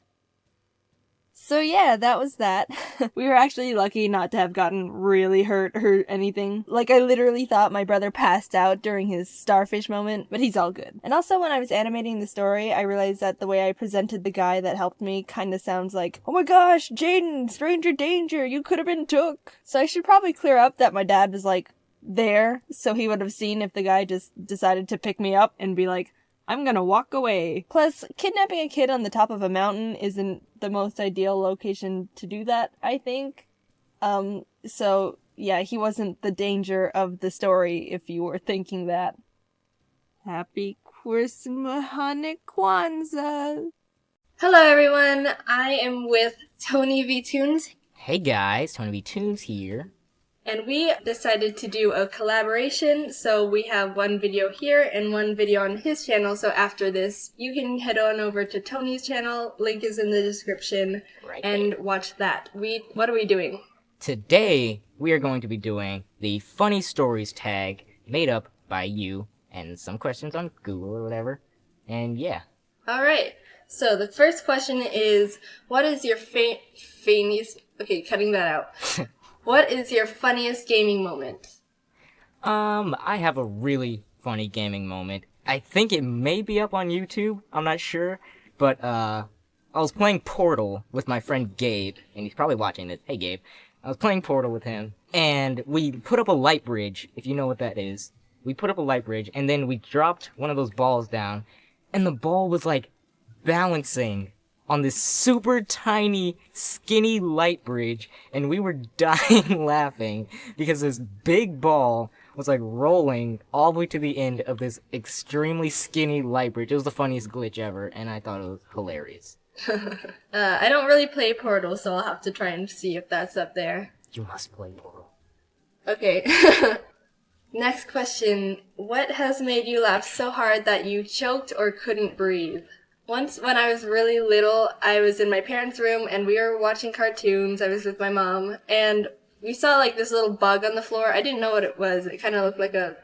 So yeah, that was that. We were actually lucky not to have gotten really hurt or anything. Like, I literally thought my brother passed out during his starfish moment, but he's all good. And also, when I was animating the story, I realized that the way I presented the guy that helped me kind of sounds like, oh my gosh, Jaiden, stranger danger, you could have been took. So I should probably clear up that my dad was like, there, so he would have seen if the guy just decided to pick me up and be like, I'm gonna walk away. Plus, kidnapping a kid on the top of a mountain isn't the most ideal location to do that, I think. So, yeah, he wasn't the danger of the story if you were thinking that. Happy Christmas, Kwanzaa. Hello everyone, I am with Tony V Tunes. Hey guys, Tony V Tunes here. And we decided to do a collaboration, so we have one video here and one video on his channel, so after this, you can head on over to Tony's channel, link is in the description, and watch that. What are we doing? Today, we are going to be doing the funny stories tag made up by you, and some questions on Google or whatever, and yeah. Alright, so the first question is, what is your funniest... Okay, cutting that out. What is your funniest gaming moment? I have a really funny gaming moment. I think it may be up on YouTube, I'm not sure, but, I was playing Portal with my friend Gabe, and he's probably watching this. Hey, Gabe. I was playing Portal with him, and we put up a light bridge, if you know what that is. We put up a light bridge, and then we dropped one of those balls down, and the ball was, like, balancing on this super tiny, skinny light bridge, and we were dying laughing because this big ball was like rolling all the way to the end of this extremely skinny light bridge. It was the funniest glitch ever, and I thought it was hilarious. I don't really play Portal, so I'll have to try and see if that's up there. You must play Portal. Okay. Next question. What has made you laugh so hard that you choked or couldn't breathe? Once when I was really little, I was in my parents' room and we were watching cartoons. I was with my mom and we saw like this little bug on the floor. I didn't know what it was. It kind of looked like a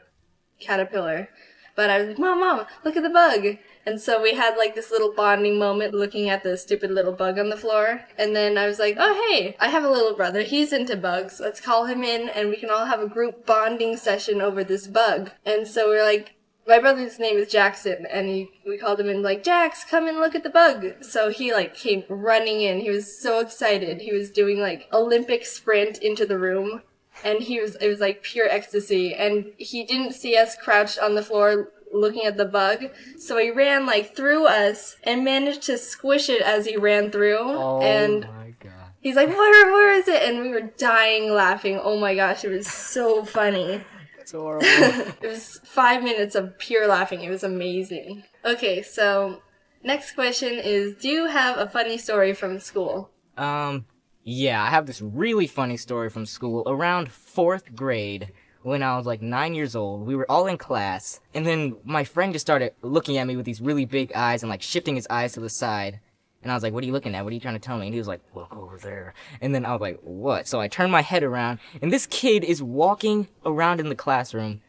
caterpillar. But I was like, Mom, look at the bug. And so we had like this little bonding moment looking at the stupid little bug on the floor. And then I was like, oh, hey, I have a little brother. He's into bugs. Let's call him in and we can all have a group bonding session over this bug. And so we're like, my brother's name is Jackson, and we called him in like, Jax, come and look at the bug. So he like came running in. He was so excited. He was doing like Olympic sprint into the room, and it was like pure ecstasy. And he didn't see us crouched on the floor looking at the bug, so he ran like through us and managed to squish it as he ran through. Oh and my god. He's like, where is it? And we were dying laughing. Oh my gosh, it was so funny. It's horrible. It was 5 minutes of pure laughing. It was amazing. Okay, so next question is, do you have a funny story from school? Yeah, I have this really funny story from school. Around 4th grade, when I was like 9 years old, we were all in class, and then my friend just started looking at me with these really big eyes and like shifting his eyes to the side. And I was like, what are you looking at? What are you trying to tell me? And he was like, look over there. And then I was like, what? So I turned my head around, and this kid is walking around in the classroom,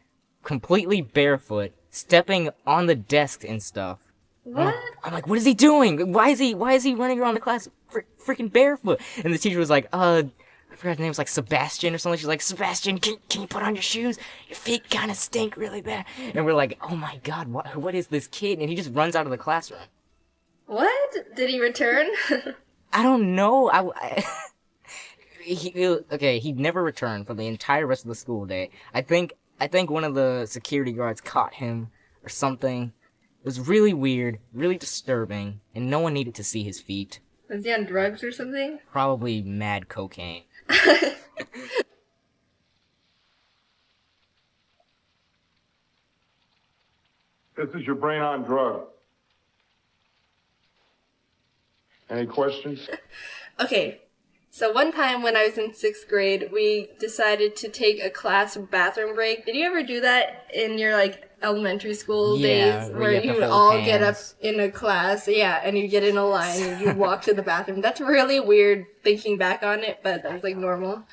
completely barefoot, stepping on the desk and stuff. What? I'm like, what is he doing? Why is he running around the class freaking barefoot? And the teacher was like, I forgot his name was like Sebastian or something. She's like, Sebastian, can you put on your shoes? Your feet kind of stink really bad. And we're like, oh my god, what is this kid? And he just runs out of the classroom. What? Did he return? I don't know. He never returned for the entire rest of the school day. I think one of the security guards caught him or something. It was really weird, really disturbing, and no one needed to see his feet. Was he on drugs or something? Probably mad cocaine. This is your brain on drug. Any questions? Okay, so one time when I was in 6th grade, we decided to take a class bathroom break. Did you ever do that in your, like, elementary school days? Where you would all get up in a class, and you get in a line and you walk to the bathroom. That's really weird thinking back on it, but that was, like, normal.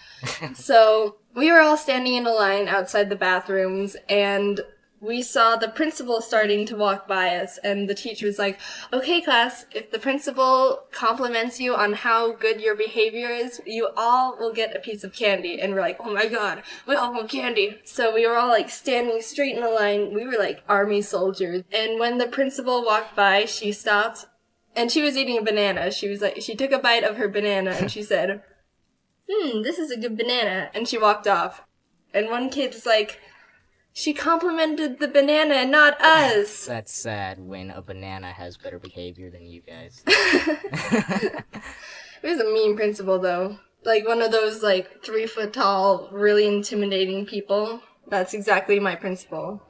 So we were all standing in a line outside the bathrooms, and we saw the principal starting to walk by us, and the teacher was like, okay, class, if the principal compliments you on how good your behavior is, you all will get a piece of candy. And we're like, oh my god, we all want candy. So we were all like standing straight in a line. We were like army soldiers. And when the principal walked by, she stopped, and she was eating a banana. She took a bite of her banana, and she said, this is a good banana. And she walked off. And one kid was like, she complimented the banana and not us. That's sad when a banana has better behavior than you guys. It was a mean principal, though. Like, one of those, like, 3-foot tall, really intimidating people. That's exactly my principal.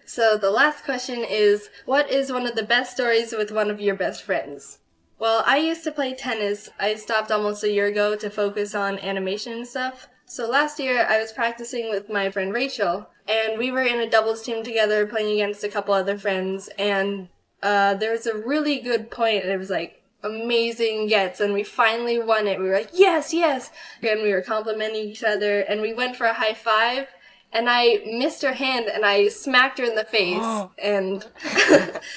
So the last question is, what is one of the best stories with one of your best friends? Well, I used to play tennis. I stopped almost a year ago to focus on animation and stuff. So last year, I was practicing with my friend Rachel, and we were in a doubles team together playing against a couple other friends, and there was a really good point, and it was like amazing gets, and we finally won it. We were like, yes! And we were complimenting each other, and we went for a high five, and I missed her hand, and I smacked her in the face, and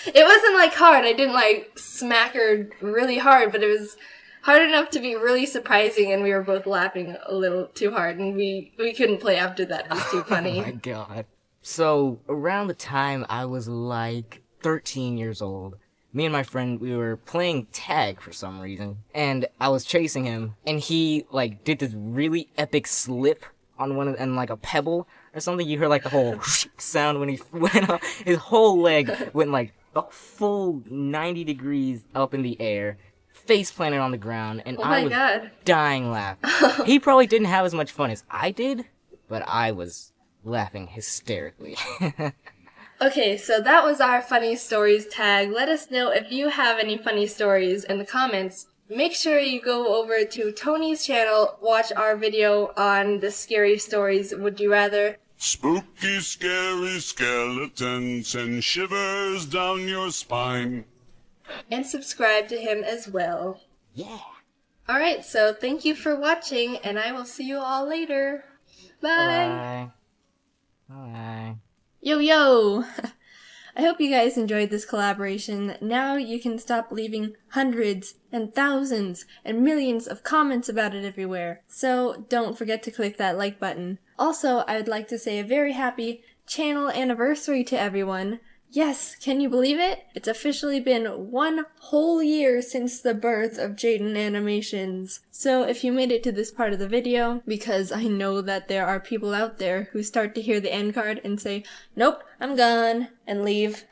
it wasn't like hard. I didn't like smack her really hard, but it was hard enough to be really surprising, and we were both laughing a little too hard, and we couldn't play after that. It was too funny. Oh my god. So, around the time I was like 13 years old, me and my friend, we were playing tag for some reason, and I was chasing him, and he, like, did this really epic slip on and like a pebble or something. You heard, like, the whole sound when he went up. His whole leg went, like, a full 90 degrees up in the air, face planted on the ground, and I was dying laughing. He probably didn't have as much fun as I did, but I was laughing hysterically. Okay, so that was our funny stories tag. Let us know if you have any funny stories in the comments. Make sure you go over to Tony's channel, watch our video on the scary stories Would You Rather. Spooky, scary skeletons send shivers down your spine. And subscribe to him as well. Yeah. Alright, so thank you for watching, and I will see you all later. Bye. Bye. Yo, yo! I hope you guys enjoyed this collaboration. Now you can stop leaving hundreds and thousands and millions of comments about it everywhere. So don't forget to click that like button. Also, I would like to say a very happy channel anniversary to everyone. Yes, can you believe it? It's officially been 1 whole year since the birth of Jaiden Animations. So if you made it to this part of the video, because I know that there are people out there who start to hear the end card and say, nope, I'm gone, and leave,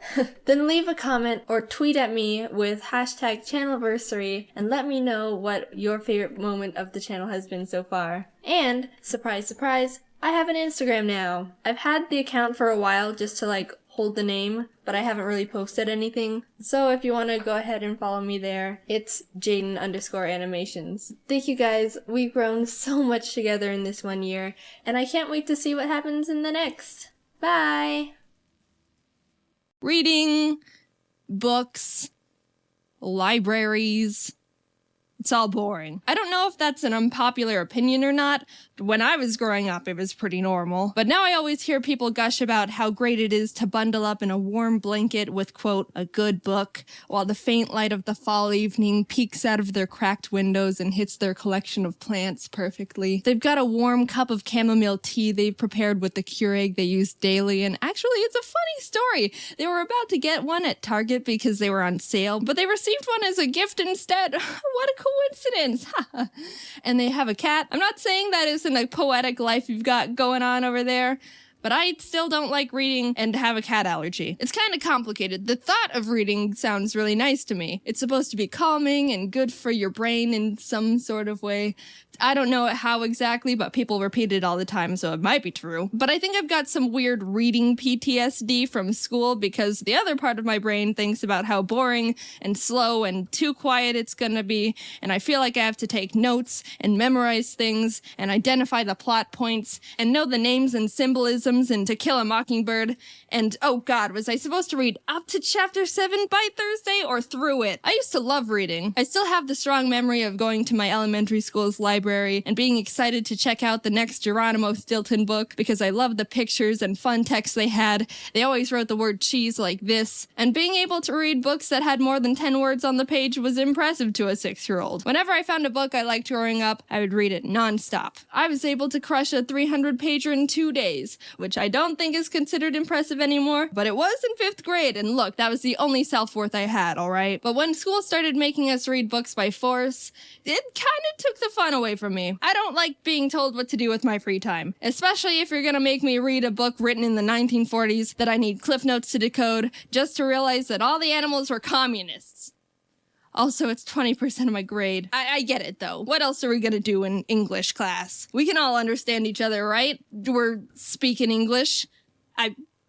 then leave a comment or tweet at me with hashtag channelversary and let me know what your favorite moment of the channel has been so far. And, surprise, surprise, I have an Instagram now. I've had the account for a while just to like hold the name, but I haven't really posted anything. So if you want to go ahead and follow me there, it's Jaiden_animations. Thank you guys. We've grown so much together in this 1 year, and I can't wait to see what happens in the next. Bye! Reading, books, libraries. It's all boring. I don't know if that's an unpopular opinion or not. When I was growing up, it was pretty normal. But now I always hear people gush about how great it is to bundle up in a warm blanket with, quote, a good book, while the faint light of the fall evening peeks out of their cracked windows and hits their collection of plants perfectly. They've got a warm cup of chamomile tea they've prepared with the Keurig they use daily, and actually it's a funny story. They were about to get one at Target because they were on sale, but they received one as a gift instead. What a coincidence. And they have a cat. I'm not saying that isn't a poetic life you've got going on over there, but I still don't like reading and have a cat allergy. It's kind of complicated. The thought of reading sounds really nice to me. It's supposed to be calming and good for your brain in some sort of way. I don't know how exactly, but people repeat it all the time, so it might be true. But I think I've got some weird reading PTSD from school because the other part of my brain thinks about how boring and slow and too quiet it's gonna be, and I feel like I have to take notes and memorize things and identify the plot points and know the names and symbolisms and To Kill a Mockingbird. And oh god, was I supposed to read up to chapter 7 by Thursday or through it? I used to love reading. I still have the strong memory of going to my elementary school's library and being excited to check out the next Geronimo Stilton book because I loved the pictures and fun text they had. They always wrote the word cheese like this, and being able to read books that had more than 10 words on the page was impressive to a 6-year-old. Whenever I found a book I liked growing up, I would read it non-stop. I was able to crush a 300-pager in 2 days, which I don't think is considered impressive anymore, but it was in 5th grade, and look, that was the only self-worth I had, alright? But when school started making us read books by force, it kinda took the fun away from me. I don't like being told what to do with my free time, especially if you're gonna make me read a book written in the 1940s that I need cliff notes to decode just to realize that all the animals were communists. Also, it's 20% of my grade. I get it, though. What else are we gonna do in English class? We can all understand each other, right? We're speaking English.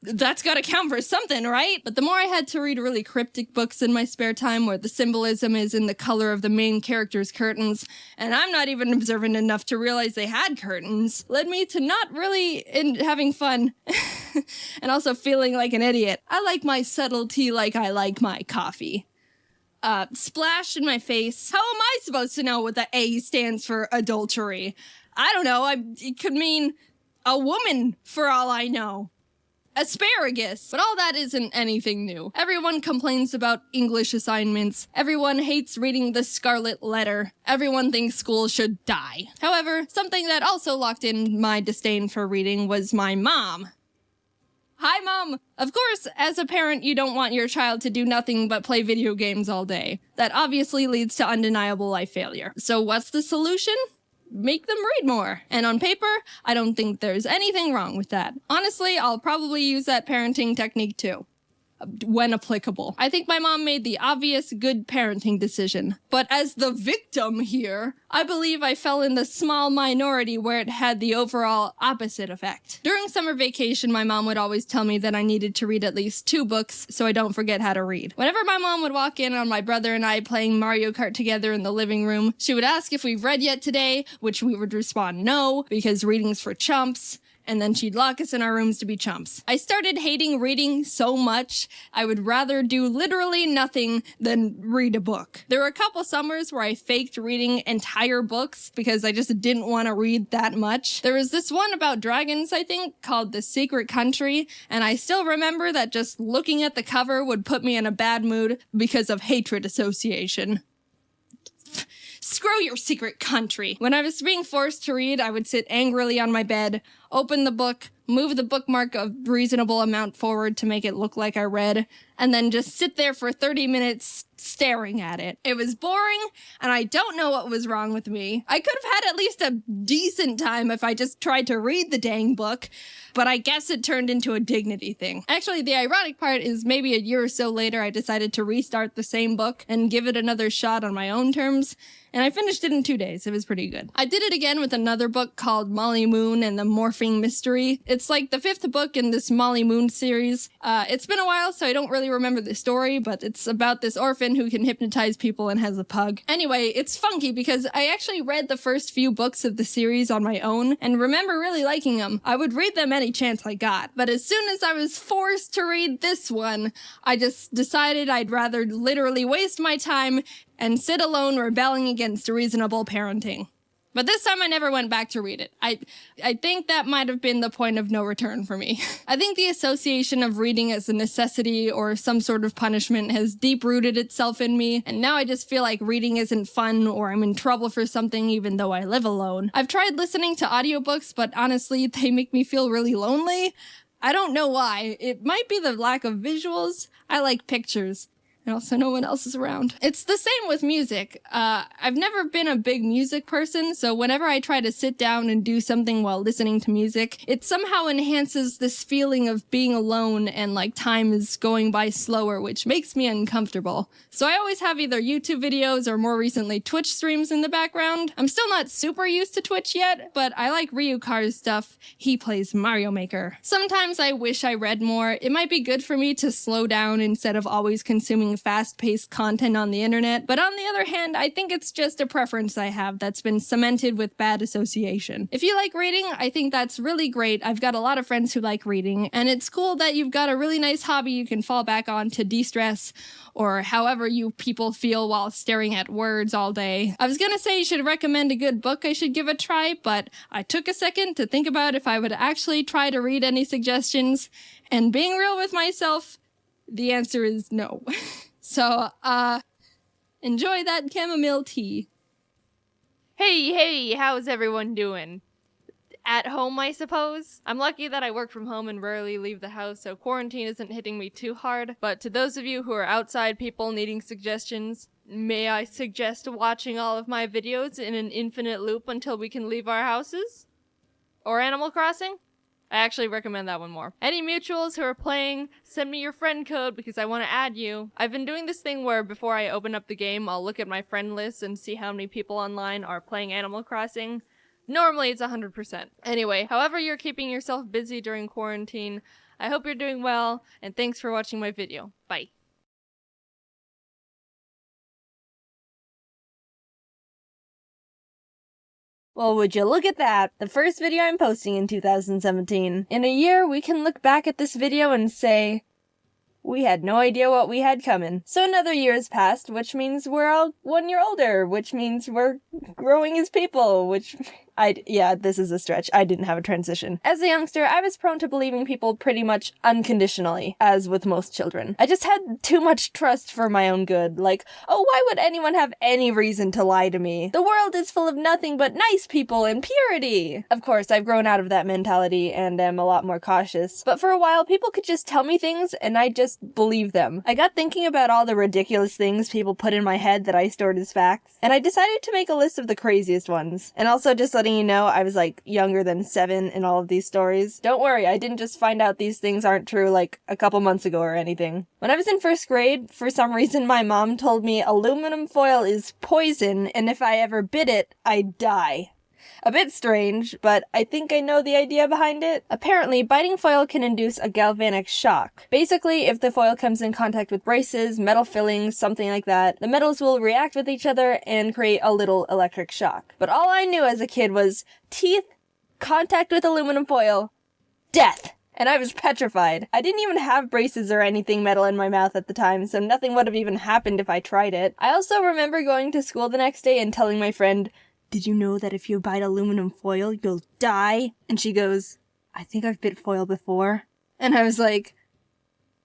That's gotta count for something, right? But the more I had to read really cryptic books in my spare time where the symbolism is in the color of the main character's curtains, and I'm not even observant enough to realize they had curtains, led me to not really having fun and also feeling like an idiot. I like my subtlety like I like my coffee. Splash in my face. How am I supposed to know what the A stands for adultery? I don't know. It could mean a woman for all I know. asparagus. But all that isn't anything new. Everyone complains about English assignments. Everyone hates reading the Scarlet Letter. Everyone thinks school should die. However, something that also locked in my disdain for reading was my mom. Hi, Mom! Of course, as a parent, you don't want your child to do nothing but play video games all day. That obviously leads to undeniable life failure. So what's the solution? Make them read more. And on paper, I don't think there's anything wrong with that. Honestly, I'll probably use that parenting technique too, when applicable. I think my mom made the obvious good parenting decision. But as the victim here, I believe I fell in the small minority where it had the overall opposite effect. During summer vacation, my mom would always tell me that I needed to read at least 2 books so I don't forget how to read. Whenever my mom would walk in on my brother and I playing Mario Kart together in the living room, she would ask if we've read yet today, which we would respond no, because reading's for chumps. And then she'd lock us in our rooms to be chumps. I started hating reading so much, I would rather do literally nothing than read a book. There were a couple summers where I faked reading entire books because I just didn't want to read that much. There was this one about dragons, I think, called The Secret Country, and I still remember that just looking at the cover would put me in a bad mood because of hatred association. Screw your secret country. When I was being forced to read, I would sit angrily on my bed, open the book, move the bookmark a reasonable amount forward to make it look like I read, and then just sit there for 30 minutes staring at it. It was boring, and I don't know what was wrong with me. I could have had at least a decent time if I just tried to read the dang book, but I guess it turned into a dignity thing. Actually, the ironic part is maybe a year or so later I decided to restart the same book and give it another shot on my own terms, and I finished it in 2 days. It was pretty good. I did it again with another book called Molly Moon and the Morphing Mystery. It's like the 5th book in this Molly Moon series. It's been a while, so I don't really remember the story, but it's about this orphan who can hypnotize people and has a pug. Anyway, it's funky because I actually read the first few books of the series on my own and remember really liking them. I would read them any chance I got, but as soon as I was forced to read this one, I just decided I'd rather literally waste my time and sit alone rebelling against reasonable parenting. But this time I never went back to read it. I think that might have been the point of no return for me. I think the association of reading as a necessity or some sort of punishment has deep-rooted itself in me, and now I just feel like reading isn't fun or I'm in trouble for something even though I live alone. I've tried listening to audiobooks, but honestly, they make me feel really lonely. I don't know why. It might be the lack of visuals. I like pictures. And also no one else is around. It's the same with music. I've never been a big music person, so whenever I try to sit down and do something while listening to music, it somehow enhances this feeling of being alone and like time is going by slower, which makes me uncomfortable. So I always have either YouTube videos or more recently Twitch streams in the background. I'm still not super used to Twitch yet, but I like Ryukar's stuff. He plays Mario Maker. Sometimes I wish I read more. It might be good for me to slow down instead of always consuming fast-paced content on the internet, but on the other hand, I think it's just a preference I have that's been cemented with bad association. If you like reading, I think that's really great. I've got a lot of friends who like reading, and it's cool that you've got a really nice hobby you can fall back on to de-stress, or however you people feel while staring at words all day. I was gonna say you should recommend a good book I should give a try, but I took a second to think about if I would actually try to read any suggestions, and being real with myself, the answer is no. So, enjoy that chamomile tea. Hey, how's everyone doing? At home, I suppose? I'm lucky that I work from home and rarely leave the house, so quarantine isn't hitting me too hard. But to those of you who are outside people needing suggestions, may I suggest watching all of my videos in an infinite loop until we can leave our houses? Or Animal Crossing? I actually recommend that one more. Any mutuals who are playing, send me your friend code because I want to add you. I've been doing this thing where before I open up the game, I'll look at my friend list and see how many people online are playing Animal Crossing. Normally it's 100%. Anyway, however you're keeping yourself busy during quarantine, I hope you're doing well, and thanks for watching my video. Bye. Well, would you look at that? The first video I'm posting in 2017. In a year, we can look back at this video and say, we had no idea what we had coming. So another year has passed, which means we're all 1 year older, which means we're growing as people, which Yeah, this is a stretch. I didn't have a transition. As a youngster, I was prone to believing people pretty much unconditionally, as with most children. I just had too much trust for my own good. Like, oh, why would anyone have any reason to lie to me? The world is full of nothing but nice people and purity. Of course, I've grown out of that mentality and am a lot more cautious. But for a while, people could just tell me things and I just believed them. I got thinking about all the ridiculous things people put in my head that I stored as facts, and I decided to make a list of the craziest ones. And also, just letting you know, I was like younger than 7 in all of these stories. Don't worry, I didn't just find out these things aren't true like a couple months ago or anything. When I was in 1st grade, for some reason my mom told me aluminum foil is poison and if I ever bit it, I'd die. A bit strange, but I think I know the idea behind it. Apparently, biting foil can induce a galvanic shock. Basically, if the foil comes in contact with braces, metal fillings, something like that, the metals will react with each other and create a little electric shock. But all I knew as a kid was teeth, contact with aluminum foil, death. And I was petrified. I didn't even have braces or anything metal in my mouth at the time, so nothing would have even happened if I tried it. I also remember going to school the next day and telling my friend, "Did you know that if you bite aluminum foil, you'll die?" And she goes, "I think I've bit foil before." And I was like,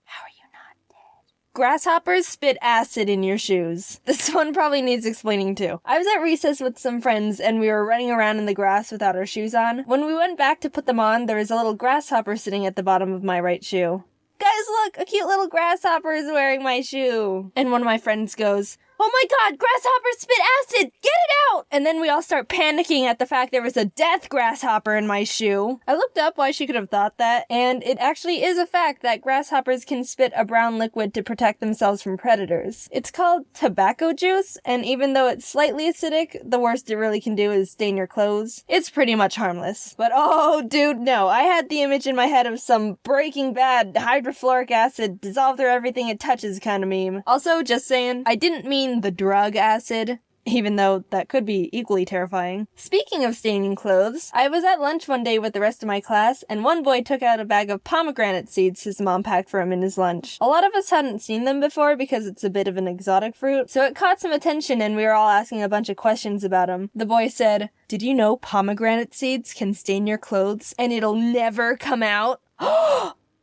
how are you not dead? Grasshoppers spit acid in your shoes. This one probably needs explaining too. I was at recess with some friends and we were running around in the grass without our shoes on. When we went back to put them on, there was a little grasshopper sitting at the bottom of my right shoe. "Guys, look, a cute little grasshopper is wearing my shoe." And one of my friends goes, "Oh my god, grasshoppers spit acid! Get it out!" And then we all start panicking at the fact there was a death grasshopper in my shoe. I looked up why she could have thought that, and it actually is a fact that grasshoppers can spit a brown liquid to protect themselves from predators. It's called tobacco juice, and even though it's slightly acidic, the worst it really can do is stain your clothes. It's pretty much harmless. But oh, dude, no. I had the image in my head of some Breaking Bad hydrofluoric acid dissolve through everything it touches kind of meme. Also, just saying, I didn't mean the drug acid, even though that could be equally terrifying. Speaking of staining clothes, I was at lunch one day with the rest of my class, and one boy took out a bag of pomegranate seeds his mom packed for him in his lunch. A lot of us hadn't seen them before because it's a bit of an exotic fruit, so it caught some attention and we were all asking a bunch of questions about him. The boy said, "Did you know pomegranate seeds can stain your clothes and it'll never come out?"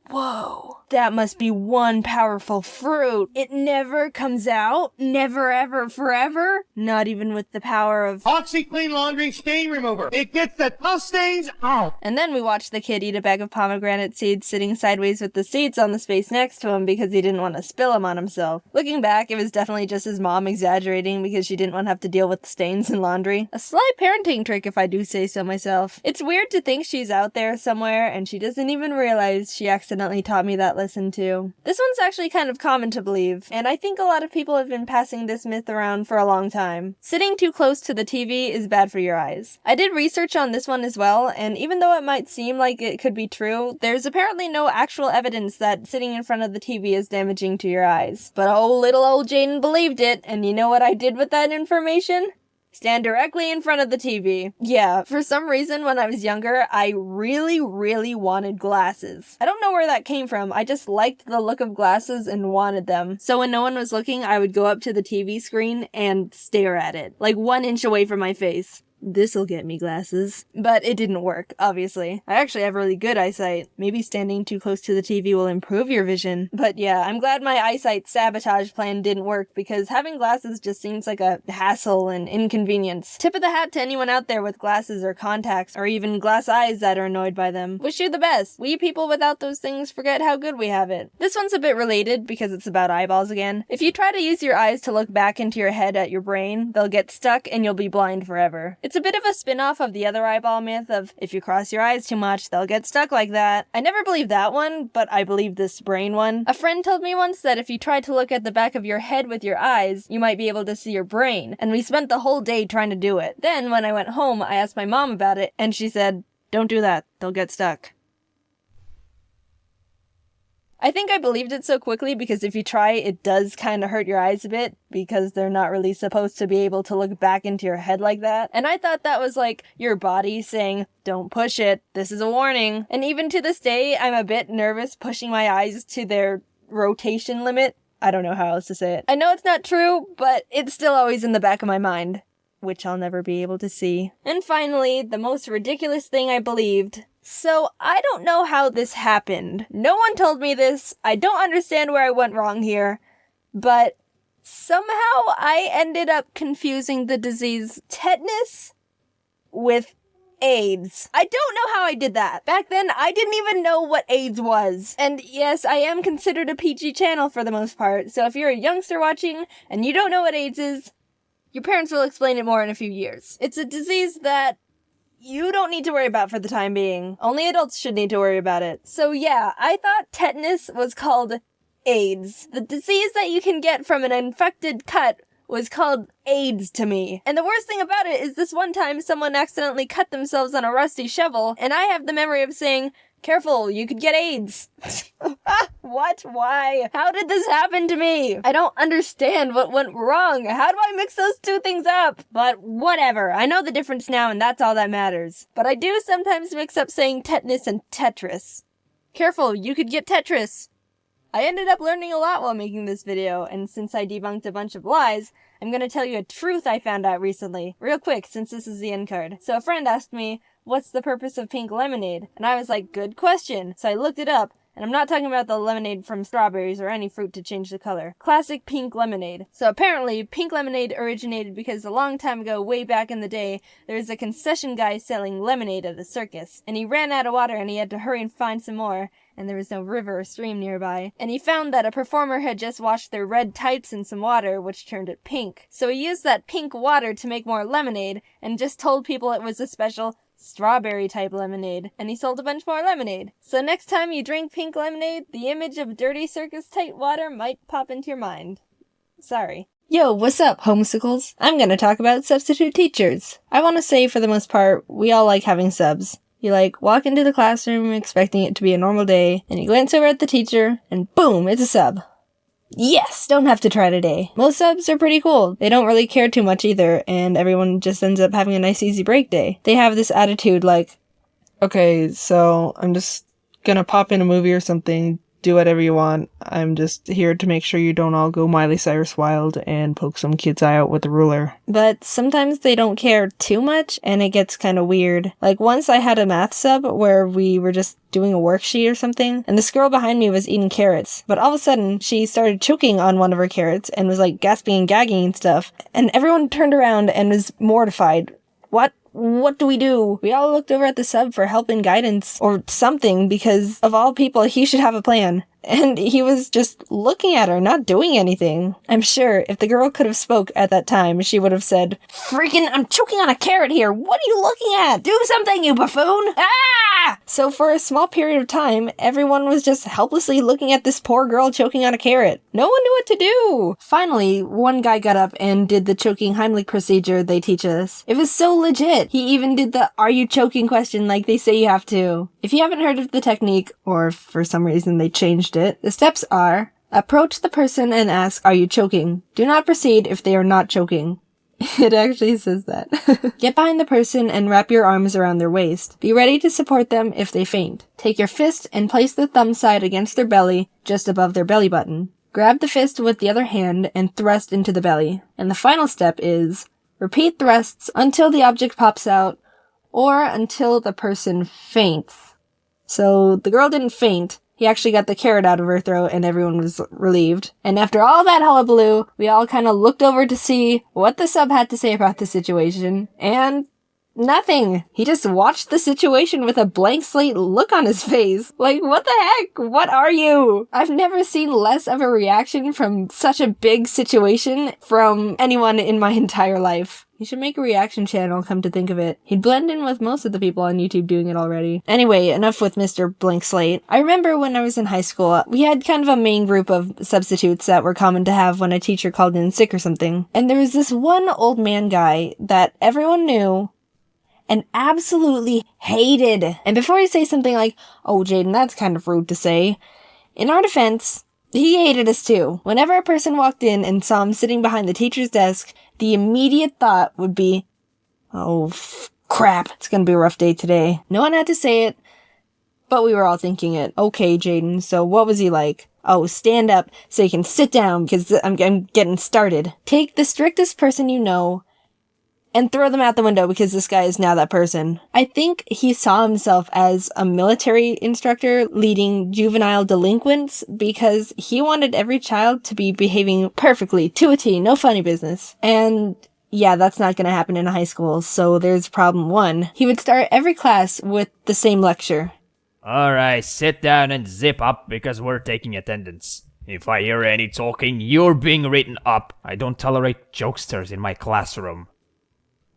Whoa. That must be one powerful fruit. It never comes out? Never, ever, forever? Not even with the power of OxiClean Laundry Stain Remover. It gets the tough stains out. And then we watched the kid eat a bag of pomegranate seeds sitting sideways with the seeds on the space next to him because he didn't want to spill them on himself. Looking back, it was definitely just his mom exaggerating because she didn't want to have to deal with the stains in laundry. A sly parenting trick if I do say so myself. It's weird to think she's out there somewhere and she doesn't even realize she accidentally taught me that lesson too. This one's actually kind of common to believe, and I think a lot of people have been passing this myth around for a long time. Sitting too close to the TV is bad for your eyes. I did research on this one as well, and even though it might seem like it could be true, there's apparently no actual evidence that sitting in front of the TV is damaging to your eyes. But oh, little old Jaiden believed it, and you know what I did with that information? Stand directly in front of the TV. Yeah, for some reason when I was younger, I really wanted glasses. I don't know where that came from, I just liked the look of glasses and wanted them. So when no one was looking, I would go up to the TV screen and stare at it, like 1 inch away from my face. This'll get me glasses. But it didn't work, obviously. I actually have really good eyesight. Maybe standing too close to the TV will improve your vision. But yeah, I'm glad my eyesight sabotage plan didn't work because having glasses just seems like a hassle and inconvenience. Tip of the hat to anyone out there with glasses or contacts or even glass eyes that are annoyed by them. Wish you the best. We people without those things forget how good we have it. This one's a bit related because it's about eyeballs again. If you try to use your eyes to look back into your head at your brain, they'll get stuck and you'll be blind forever. It's a bit of a spin-off of the other eyeball myth of if you cross your eyes too much, they'll get stuck like that. I never believed that one, but I believe this brain one. A friend told me once that if you tried to look at the back of your head with your eyes, you might be able to see your brain, and we spent the whole day trying to do it. Then, when I went home, I asked my mom about it, and she said, "Don't do that, they'll get stuck." I think I believed it so quickly because if you try, it does kind of hurt your eyes a bit because they're not really supposed to be able to look back into your head like that. And I thought that was like your body saying, "Don't push it, this is a warning." And even to this day, I'm a bit nervous pushing my eyes to their rotation limit. I don't know how else to say it. I know it's not true, but it's still always in the back of my mind. which I'll never be able to see. And finally, the most ridiculous thing I believed. So, I don't know how this happened. No one told me this. I don't understand where I went wrong here. But somehow I ended up confusing the disease tetanus with AIDS. I don't know how I did that. Back then, I didn't even know what AIDS was. And yes, I am considered a PG channel for the most part, so if you're a youngster watching and you don't know what AIDS is, your parents will explain it more in a few years. It's a disease that you don't need to worry about for the time being. Only adults should need to worry about it. So yeah, I thought tetanus was called AIDS. The disease that you can get from an infected cut was called AIDS to me. And the worst thing about it is this one time someone accidentally cut themselves on a rusty shovel, and I have the memory of saying, "Careful, you could get AIDS." What? Why? How did this happen to me? I don't understand what went wrong. How do I mix those two things up? But whatever. I know the difference now, and that's all that matters. But I do sometimes mix up saying tetanus and Tetris. Careful, you could get Tetris. I ended up learning a lot while making this video, and since I debunked a bunch of lies, I'm gonna tell you a truth I found out recently. Real quick, since this is the end card. So a friend asked me, "What's the purpose of pink lemonade?" And I was like, good question. So I looked it up, and I'm not talking about the lemonade from strawberries or any fruit to change the color. Classic pink lemonade. So apparently, pink lemonade originated because a long time ago, way back in the day, there was a concession guy selling lemonade at a circus. And he ran out of water and he had to hurry and find some more. And there was no river or stream nearby. And he found that a performer had just washed their red tights in some water, which turned it pink. So he used that pink water to make more lemonade, and just told people it was a special strawberry type lemonade, and he sold a bunch more lemonade. So next time you drink pink lemonade, the image of dirty circus tight water might pop into your mind. Sorry. Yo, what's up, homesicles? I'm gonna talk about substitute teachers. I want to say, for the most part, we all like having subs. You walk into the classroom expecting it to be a normal day, and you glance over at the teacher, and boom, it's a sub. Yes, don't have to try today. Most subs are pretty cool. They don't really care too much either, and everyone just ends up having a nice easy break day. They have this attitude like, okay, so I'm just gonna pop in a movie or something, do whatever you want. I'm just here to make sure you don't all go Miley Cyrus wild and poke some kid's eye out with a ruler. But sometimes they don't care too much, and it gets kind of weird. Like once I had a math sub where we were just doing a worksheet or something, and this girl behind me was eating carrots, but all of a sudden she started choking on one of her carrots and was gasping and gagging and stuff, and everyone turned around and was mortified. What do we do? We all looked over at the sub for help and guidance or something, because of all people, he should have a plan. And he was just looking at her, not doing anything. I'm sure if the girl could have spoke at that time, she would have said, "Freaking, I'm choking on a carrot here. What are you looking at? Do something, you buffoon!" Ah! So for a small period of time, everyone was just helplessly looking at this poor girl choking on a carrot. No one knew what to do. Finally, one guy got up and did the choking Heimlich procedure they teach us. It was so legit. He even did the "are you choking" question like they say you have to. If you haven't heard of the technique, or for some reason they changed it, the steps are: approach the person and ask, "Are you choking?" Do not proceed if they are not choking. It actually says that. Get behind the person and wrap your arms around their waist. Be ready to support them if they faint. Take your fist and place the thumb side against their belly, just above their belly button. Grab the fist with the other hand and thrust into the belly. And the final step is repeat thrusts until the object pops out, or until the person faints. So the girl didn't faint. He actually got the carrot out of her throat, and everyone was relieved. And after all that hullabaloo, we all kind of looked over to see what the sub had to say about the situation, and nothing. He just watched the situation with a blank slate look on his face. What the heck? What are you? I've never seen less of a reaction from such a big situation from anyone in my entire life. He should make a reaction channel, come to think of it. He'd blend in with most of the people on YouTube doing it already. Anyway, enough with Mr. Blank Slate. I remember when I was in high school, we had kind of a main group of substitutes that were common to have when a teacher called in sick or something. And there was this one old man guy that everyone knew and absolutely hated. And before I say something like, "Oh, Jaiden, that's kind of rude to say," in our defense, he hated us too. Whenever a person walked in and saw him sitting behind the teacher's desk, the immediate thought would be, "Oh, crap, it's gonna be a rough day today." No one had to say it, but we were all thinking it. "Okay, Jaiden, so what was he like?" "Oh, stand up so you can sit down because I'm getting started." Take the strictest person you know and throw them out the window because this guy is now that person. I think he saw himself as a military instructor leading juvenile delinquents because he wanted every child to be behaving perfectly, to a T, no funny business. And yeah, that's not gonna happen in a high school, so there's problem one. He would start every class with the same lecture. Alright, sit down and zip up because we're taking attendance. If I hear any talking, you're being written up. I don't tolerate jokesters in my classroom.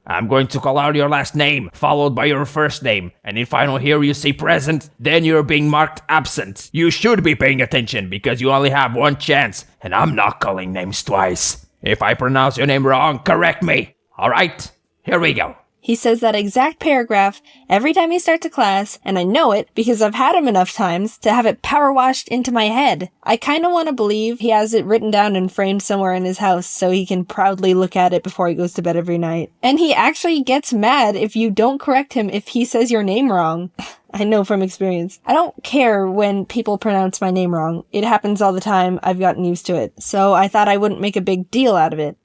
I'm going to call out your last name, followed by your first name, and if I don't hear you say present, then you're being marked absent. You should be paying attention because you only have one chance, and I'm not calling names twice. If I pronounce your name wrong, correct me. Alright, here we go. He says that exact paragraph every time he starts a class, and I know it because I've had him enough times to have it power washed into my head. I kinda wanna believe he has it written down and framed somewhere in his house so he can proudly look at it before he goes to bed every night. And he actually gets mad if you don't correct him if he says your name wrong. I know from experience. I don't care when people pronounce my name wrong. It happens all the time. I've gotten used to it. So I thought I wouldn't make a big deal out of it.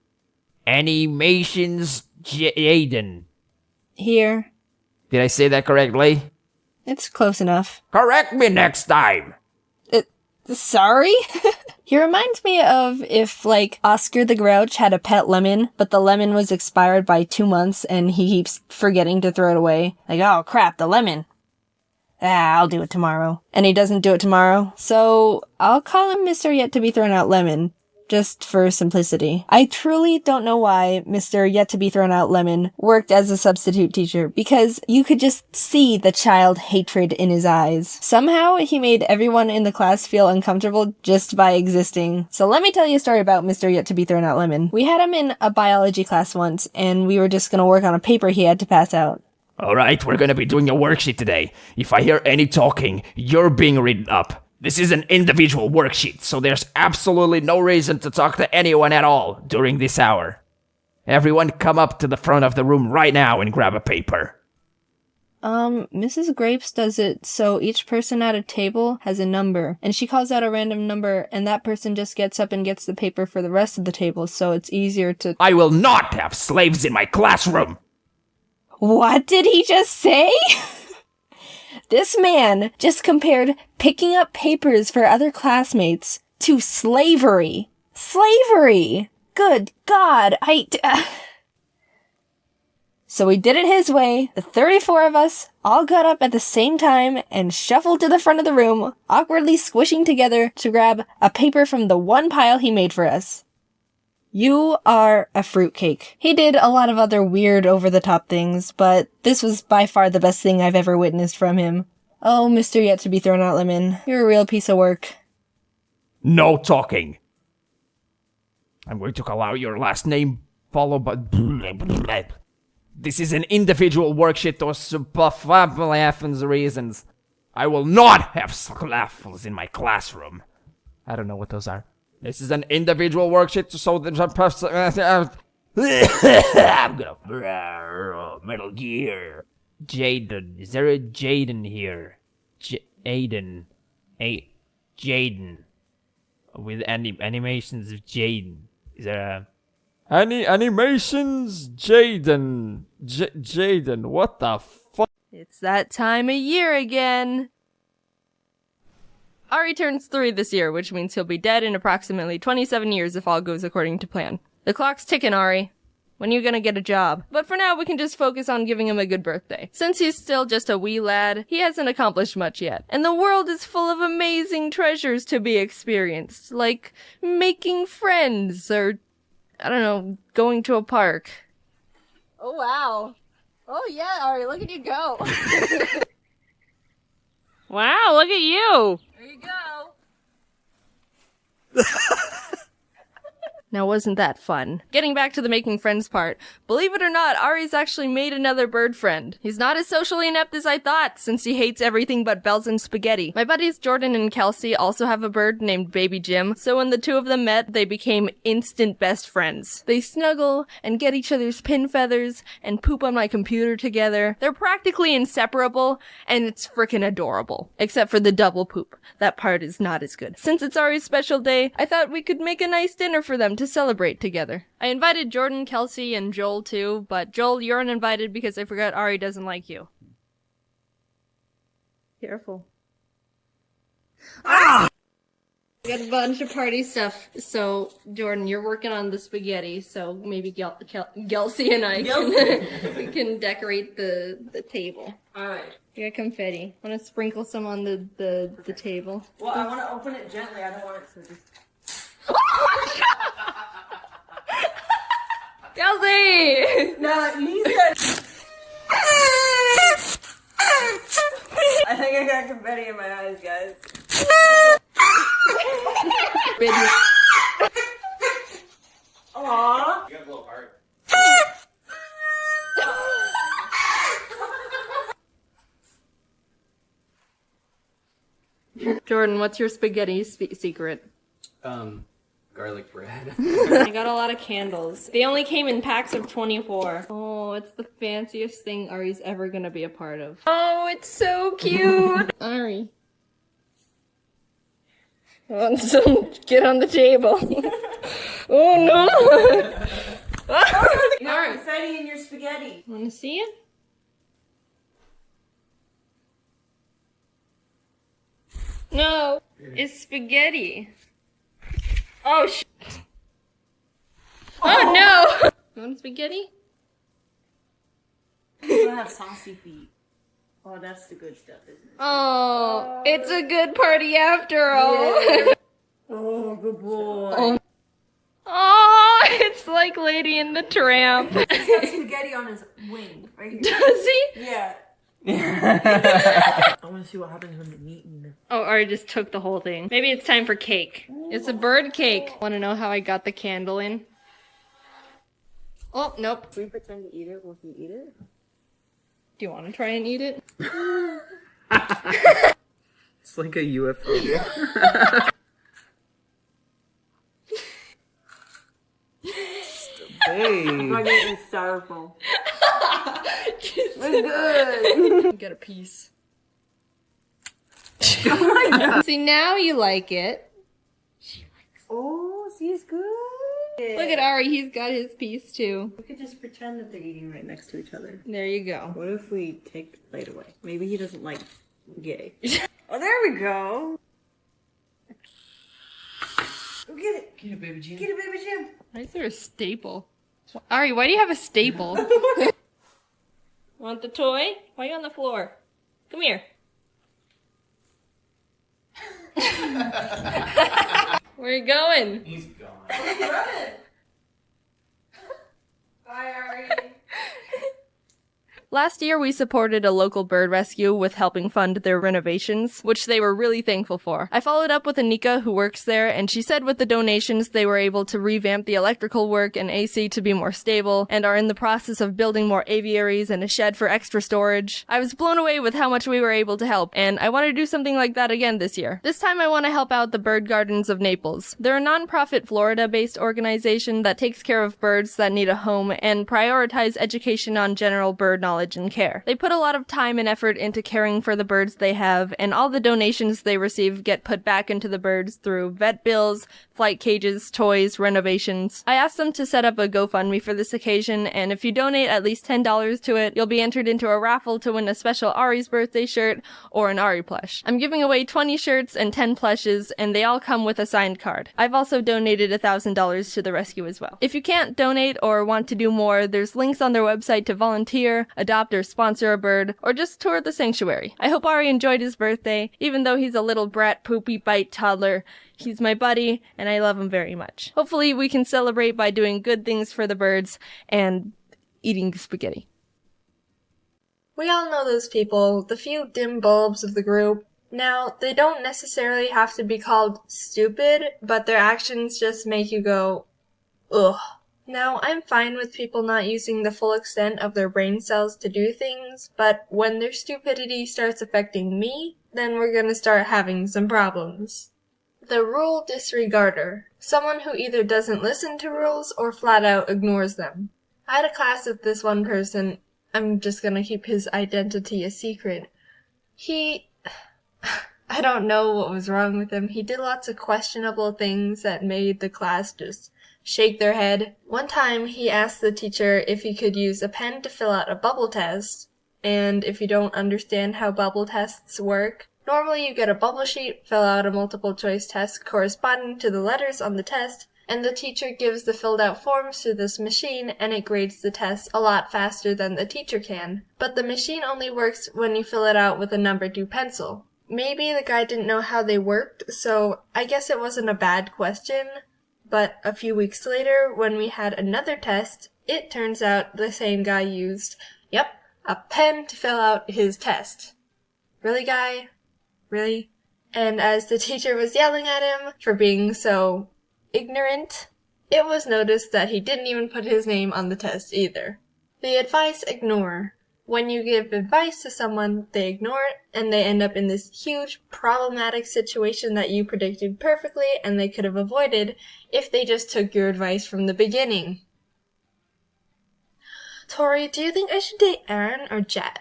Animations Jaiden. Here. Did I say that correctly? It's close enough. Correct me next time! Sorry? He reminds me of if, like, Oscar the Grouch had a pet lemon, but the lemon was expired by 2 months and he keeps forgetting to throw it away. Like, oh crap, the lemon. I'll do it tomorrow. And he doesn't do it tomorrow. So, I'll call him Mr. Yet to be Thrown Out Lemon. Just for simplicity. I truly don't know why Mr. Yet to be Thrown Out Lemon worked as a substitute teacher, because you could just see the child hatred in his eyes. Somehow, he made everyone in the class feel uncomfortable just by existing. So let me tell you a story about Mr. Yet to be Thrown Out Lemon. We had him in a biology class once, and we were just gonna work on a paper he had to pass out. Alright, we're gonna be doing a worksheet today. If I hear any talking, you're being written up. This is an individual worksheet, so there's absolutely no reason to talk to anyone at all during this hour. Everyone come up to the front of the room right now and grab a paper. Mrs. Grapes does it so each person at a table has a number, and she calls out a random number, and that person just gets up and gets the paper for the rest of the table, so it's easier to— I will not have slaves in my classroom! What did he just say? This man just compared picking up papers for other classmates to slavery. Slavery! Good God, So we did it his way. The 34 of us all got up at the same time and shuffled to the front of the room, awkwardly squishing together to grab a paper from the one pile he made for us. You are a fruitcake. He did a lot of other weird over-the-top things, but this was by far the best thing I've ever witnessed from him. Oh, Mr. Yet to be Thrown Out Lemon, you're a real piece of work. No talking. I'm going to call out your last name, followed by... This is an individual worksheet to reasons. I will not have slaffles in my classroom. I don't know what those are. This is an individual worksheet, so I'm gonna Metal Gear. Jaiden, is there a Jaiden here? Jaiden, Jaiden, with animations of Jaiden. Is there a animations Jaiden? Jaiden, what the fuck? It's that time of year again. Ari turns 3 this year, which means he'll be dead in approximately 27 years if all goes according to plan. The clock's ticking, Ari. When are you gonna get a job? But for now, we can just focus on giving him a good birthday. Since he's still just a wee lad, he hasn't accomplished much yet. And the world is full of amazing treasures to be experienced, like making friends, or, I don't know, going to a park. Oh, wow. Oh, yeah, Ari, look at you go. Wow, look at you! There you go. Now, wasn't that fun? Getting back to the making friends part, believe it or not, Ari's actually made another bird friend. He's not as socially inept as I thought, since he hates everything but bells and spaghetti. My buddies Jordan and Kelsey also have a bird named Baby Jim, so when the two of them met, they became instant best friends. They snuggle and get each other's pin feathers and poop on my computer together. They're practically inseparable, and it's frickin' adorable. Except for the double poop. That part is not as good. Since it's Ari's special day, I thought we could make a nice dinner for them to celebrate together. I invited Jordan, Kelsey, and Joel too, but Joel, you're uninvited because I forgot Ari doesn't like you. Careful. Ah! We got a bunch of party stuff, so Jordan, you're working on the spaghetti, so maybe Kelsey and I we can decorate the table. Alright. You got confetti. Want to sprinkle some on the table? Well, I want to open it gently. I don't want it to just... Kelsey! No, you said... I think I got confetti in my eyes, guys. Aww. You gotta blow hard. Jordan, what's your spaghetti secret? Garlic bread. I got a lot of candles. They only came in packs of 24. Oh, it's the fanciest thing Ari's ever gonna be a part of. Oh, it's so cute! Ari. Oh, don't get on the table. Oh no! You got confetti in your spaghetti. Wanna see it? No, it's spaghetti. Oh sh! Oh no! You want spaghetti? You don't have saucy feet. Oh, that's the good stuff, isn't it? Oh, it's a good party after all. Yeah. Oh, good boy. Oh, it's like Lady and the Tramp. He's got spaghetti on his wing, right here. Does he? Yeah. I want to see what happens when the meat and Oh, Ari just took the whole thing. Maybe it's time for cake. It's a bird cake. Want to know how I got the candle in? Oh, nope. If we pretend to eat it, will he eat it? Do you want to try and eat it? It's like a UFO. I'm not getting styrofoam. It's good. Get a piece. Oh my god. See, now you like it. Oh, see, it's good. Look at Ari, he's got his piece too. We could just pretend that they're eating right next to each other. There you go. What if we take the plate away? Maybe he doesn't like gay. Oh, there we go. Go get it. Get it, baby Jim. Get it, baby Jim. Why is there a staple? Ari, why do you have a staple? Want the toy? Why are you on the floor? Come here. Where are you going? He's gone. Bye, Ari. Last year, we supported a local bird rescue with helping fund their renovations, which they were really thankful for. I followed up with Anika, who works there, and she said with the donations, they were able to revamp the electrical work and AC to be more stable, and are in the process of building more aviaries and a shed for extra storage. I was blown away with how much we were able to help, and I want to do something like that again this year. This time, I want to help out the Bird Gardens of Naples. They're a non-profit Florida-based organization that takes care of birds that need a home and prioritize education on general bird knowledge and care. They put a lot of time and effort into caring for the birds they have, and all the donations they receive get put back into the birds through vet bills, flight cages, toys, renovations. I asked them to set up a GoFundMe for this occasion, and if you donate at least $10 to it, you'll be entered into a raffle to win a special Ari's birthday shirt or an Ari plush. I'm giving away 20 shirts and 10 plushes, and they all come with a signed card. I've also donated $1,000 to the rescue as well. If you can't donate or want to do more, there's links on their website to volunteer, adopt or sponsor a bird, or just tour the sanctuary. I hope Ari enjoyed his birthday, even though he's a little brat poopy bite toddler. He's my buddy, and I love him very much. Hopefully we can celebrate by doing good things for the birds and eating spaghetti. We all know those people, the few dim bulbs of the group. Now, they don't necessarily have to be called stupid, but their actions just make you go, ugh. Now, I'm fine with people not using the full extent of their brain cells to do things, but when their stupidity starts affecting me, then we're gonna start having some problems. The rule disregarder. Someone who either doesn't listen to rules or flat out ignores them. I had a class with this one person. I'm just gonna keep his identity a secret. I don't know what was wrong with him. He did lots of questionable things that made the class just shake their head. One time he asked the teacher if he could use a pen to fill out a bubble test. And if you don't understand how bubble tests work, normally you get a bubble sheet, fill out a multiple choice test corresponding to the letters on the test, and the teacher gives the filled out forms to this machine and it grades the test a lot faster than the teacher can. But the machine only works when you fill it out with a number 2 pencil. Maybe the guy didn't know how they worked, so I guess it wasn't a bad question. But a few weeks later, when we had another test, it turns out the same guy used, a pen to fill out his test. Really, guy? Really? And as the teacher was yelling at him for being so ignorant, it was noticed that he didn't even put his name on the test either. The advice ignore. When you give advice to someone, they ignore it, and they end up in this huge problematic situation that you predicted perfectly and they could have avoided if they just took your advice from the beginning. Tori, do you think I should date Aaron or Jet?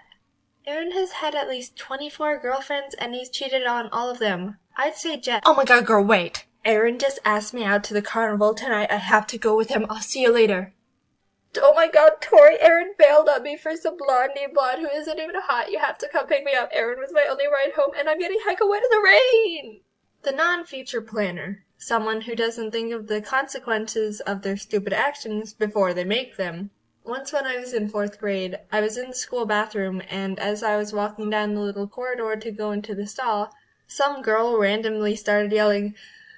Aaron has had at least 24 girlfriends and he's cheated on all of them. I'd say Jet. Oh my god, girl, wait. Aaron just asked me out to the carnival tonight. I have to go with him. I'll see you later. Oh my god, Tori, Aaron bailed on me for some blondie blonde who isn't even hot. You have to come pick me up. Aaron was my only ride home and I'm getting hecka wet in the rain. The non-future planner. Someone who doesn't think of the consequences of their stupid actions before they make them. Once when I was in 4th grade, I was in the school bathroom, and as I was walking down the little corridor to go into the stall, some girl randomly started yelling,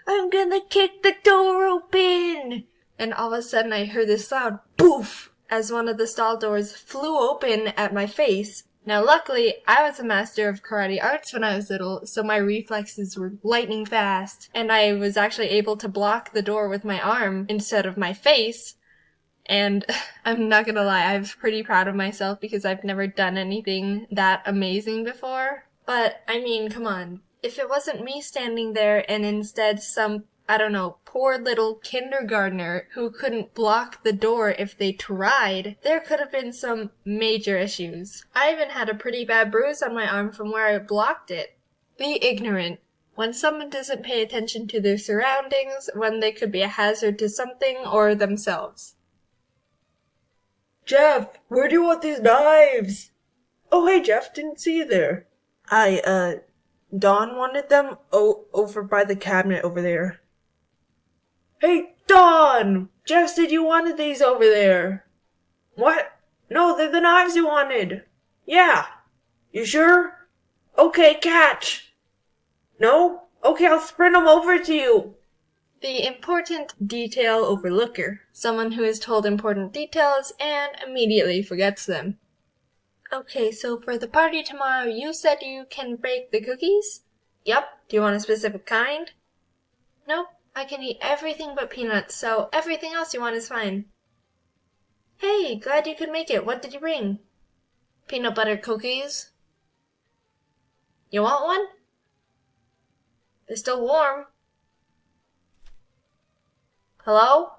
"I'm gonna kick the door open!" And all of a sudden I heard this loud poof as one of the stall doors flew open at my face. Now luckily, I was a master of karate arts when I was little, so my reflexes were lightning fast, and I was actually able to block the door with my arm instead of my face. And I'm not gonna lie, I was pretty proud of myself because I've never done anything that amazing before. But, I mean, come on. If it wasn't me standing there and instead some, I don't know, poor little kindergartner who couldn't block the door if they tried, there could have been some major issues. I even had a pretty bad bruise on my arm from where I blocked it. Be ignorant. When someone doesn't pay attention to their surroundings, when they could be a hazard to something or themselves. Jeff, where do you want these knives? Oh, hey, Jeff, didn't see you there. Dawn wanted them over by the cabinet over there. Hey, Dawn! Jeff said you wanted these over there. What? No, they're the knives you wanted. Yeah. You sure? Okay, catch. No? Okay, I'll sprint them over to you. The important detail overlooker. Someone who is told important details and immediately forgets them. Okay, so for the party tomorrow, you said you can bake the cookies? Yep. Do you want a specific kind? Nope. I can eat everything but peanuts, so everything else you want is fine. Hey, glad you could make it. What did you bring? Peanut butter cookies. You want one? They're still warm. Hello?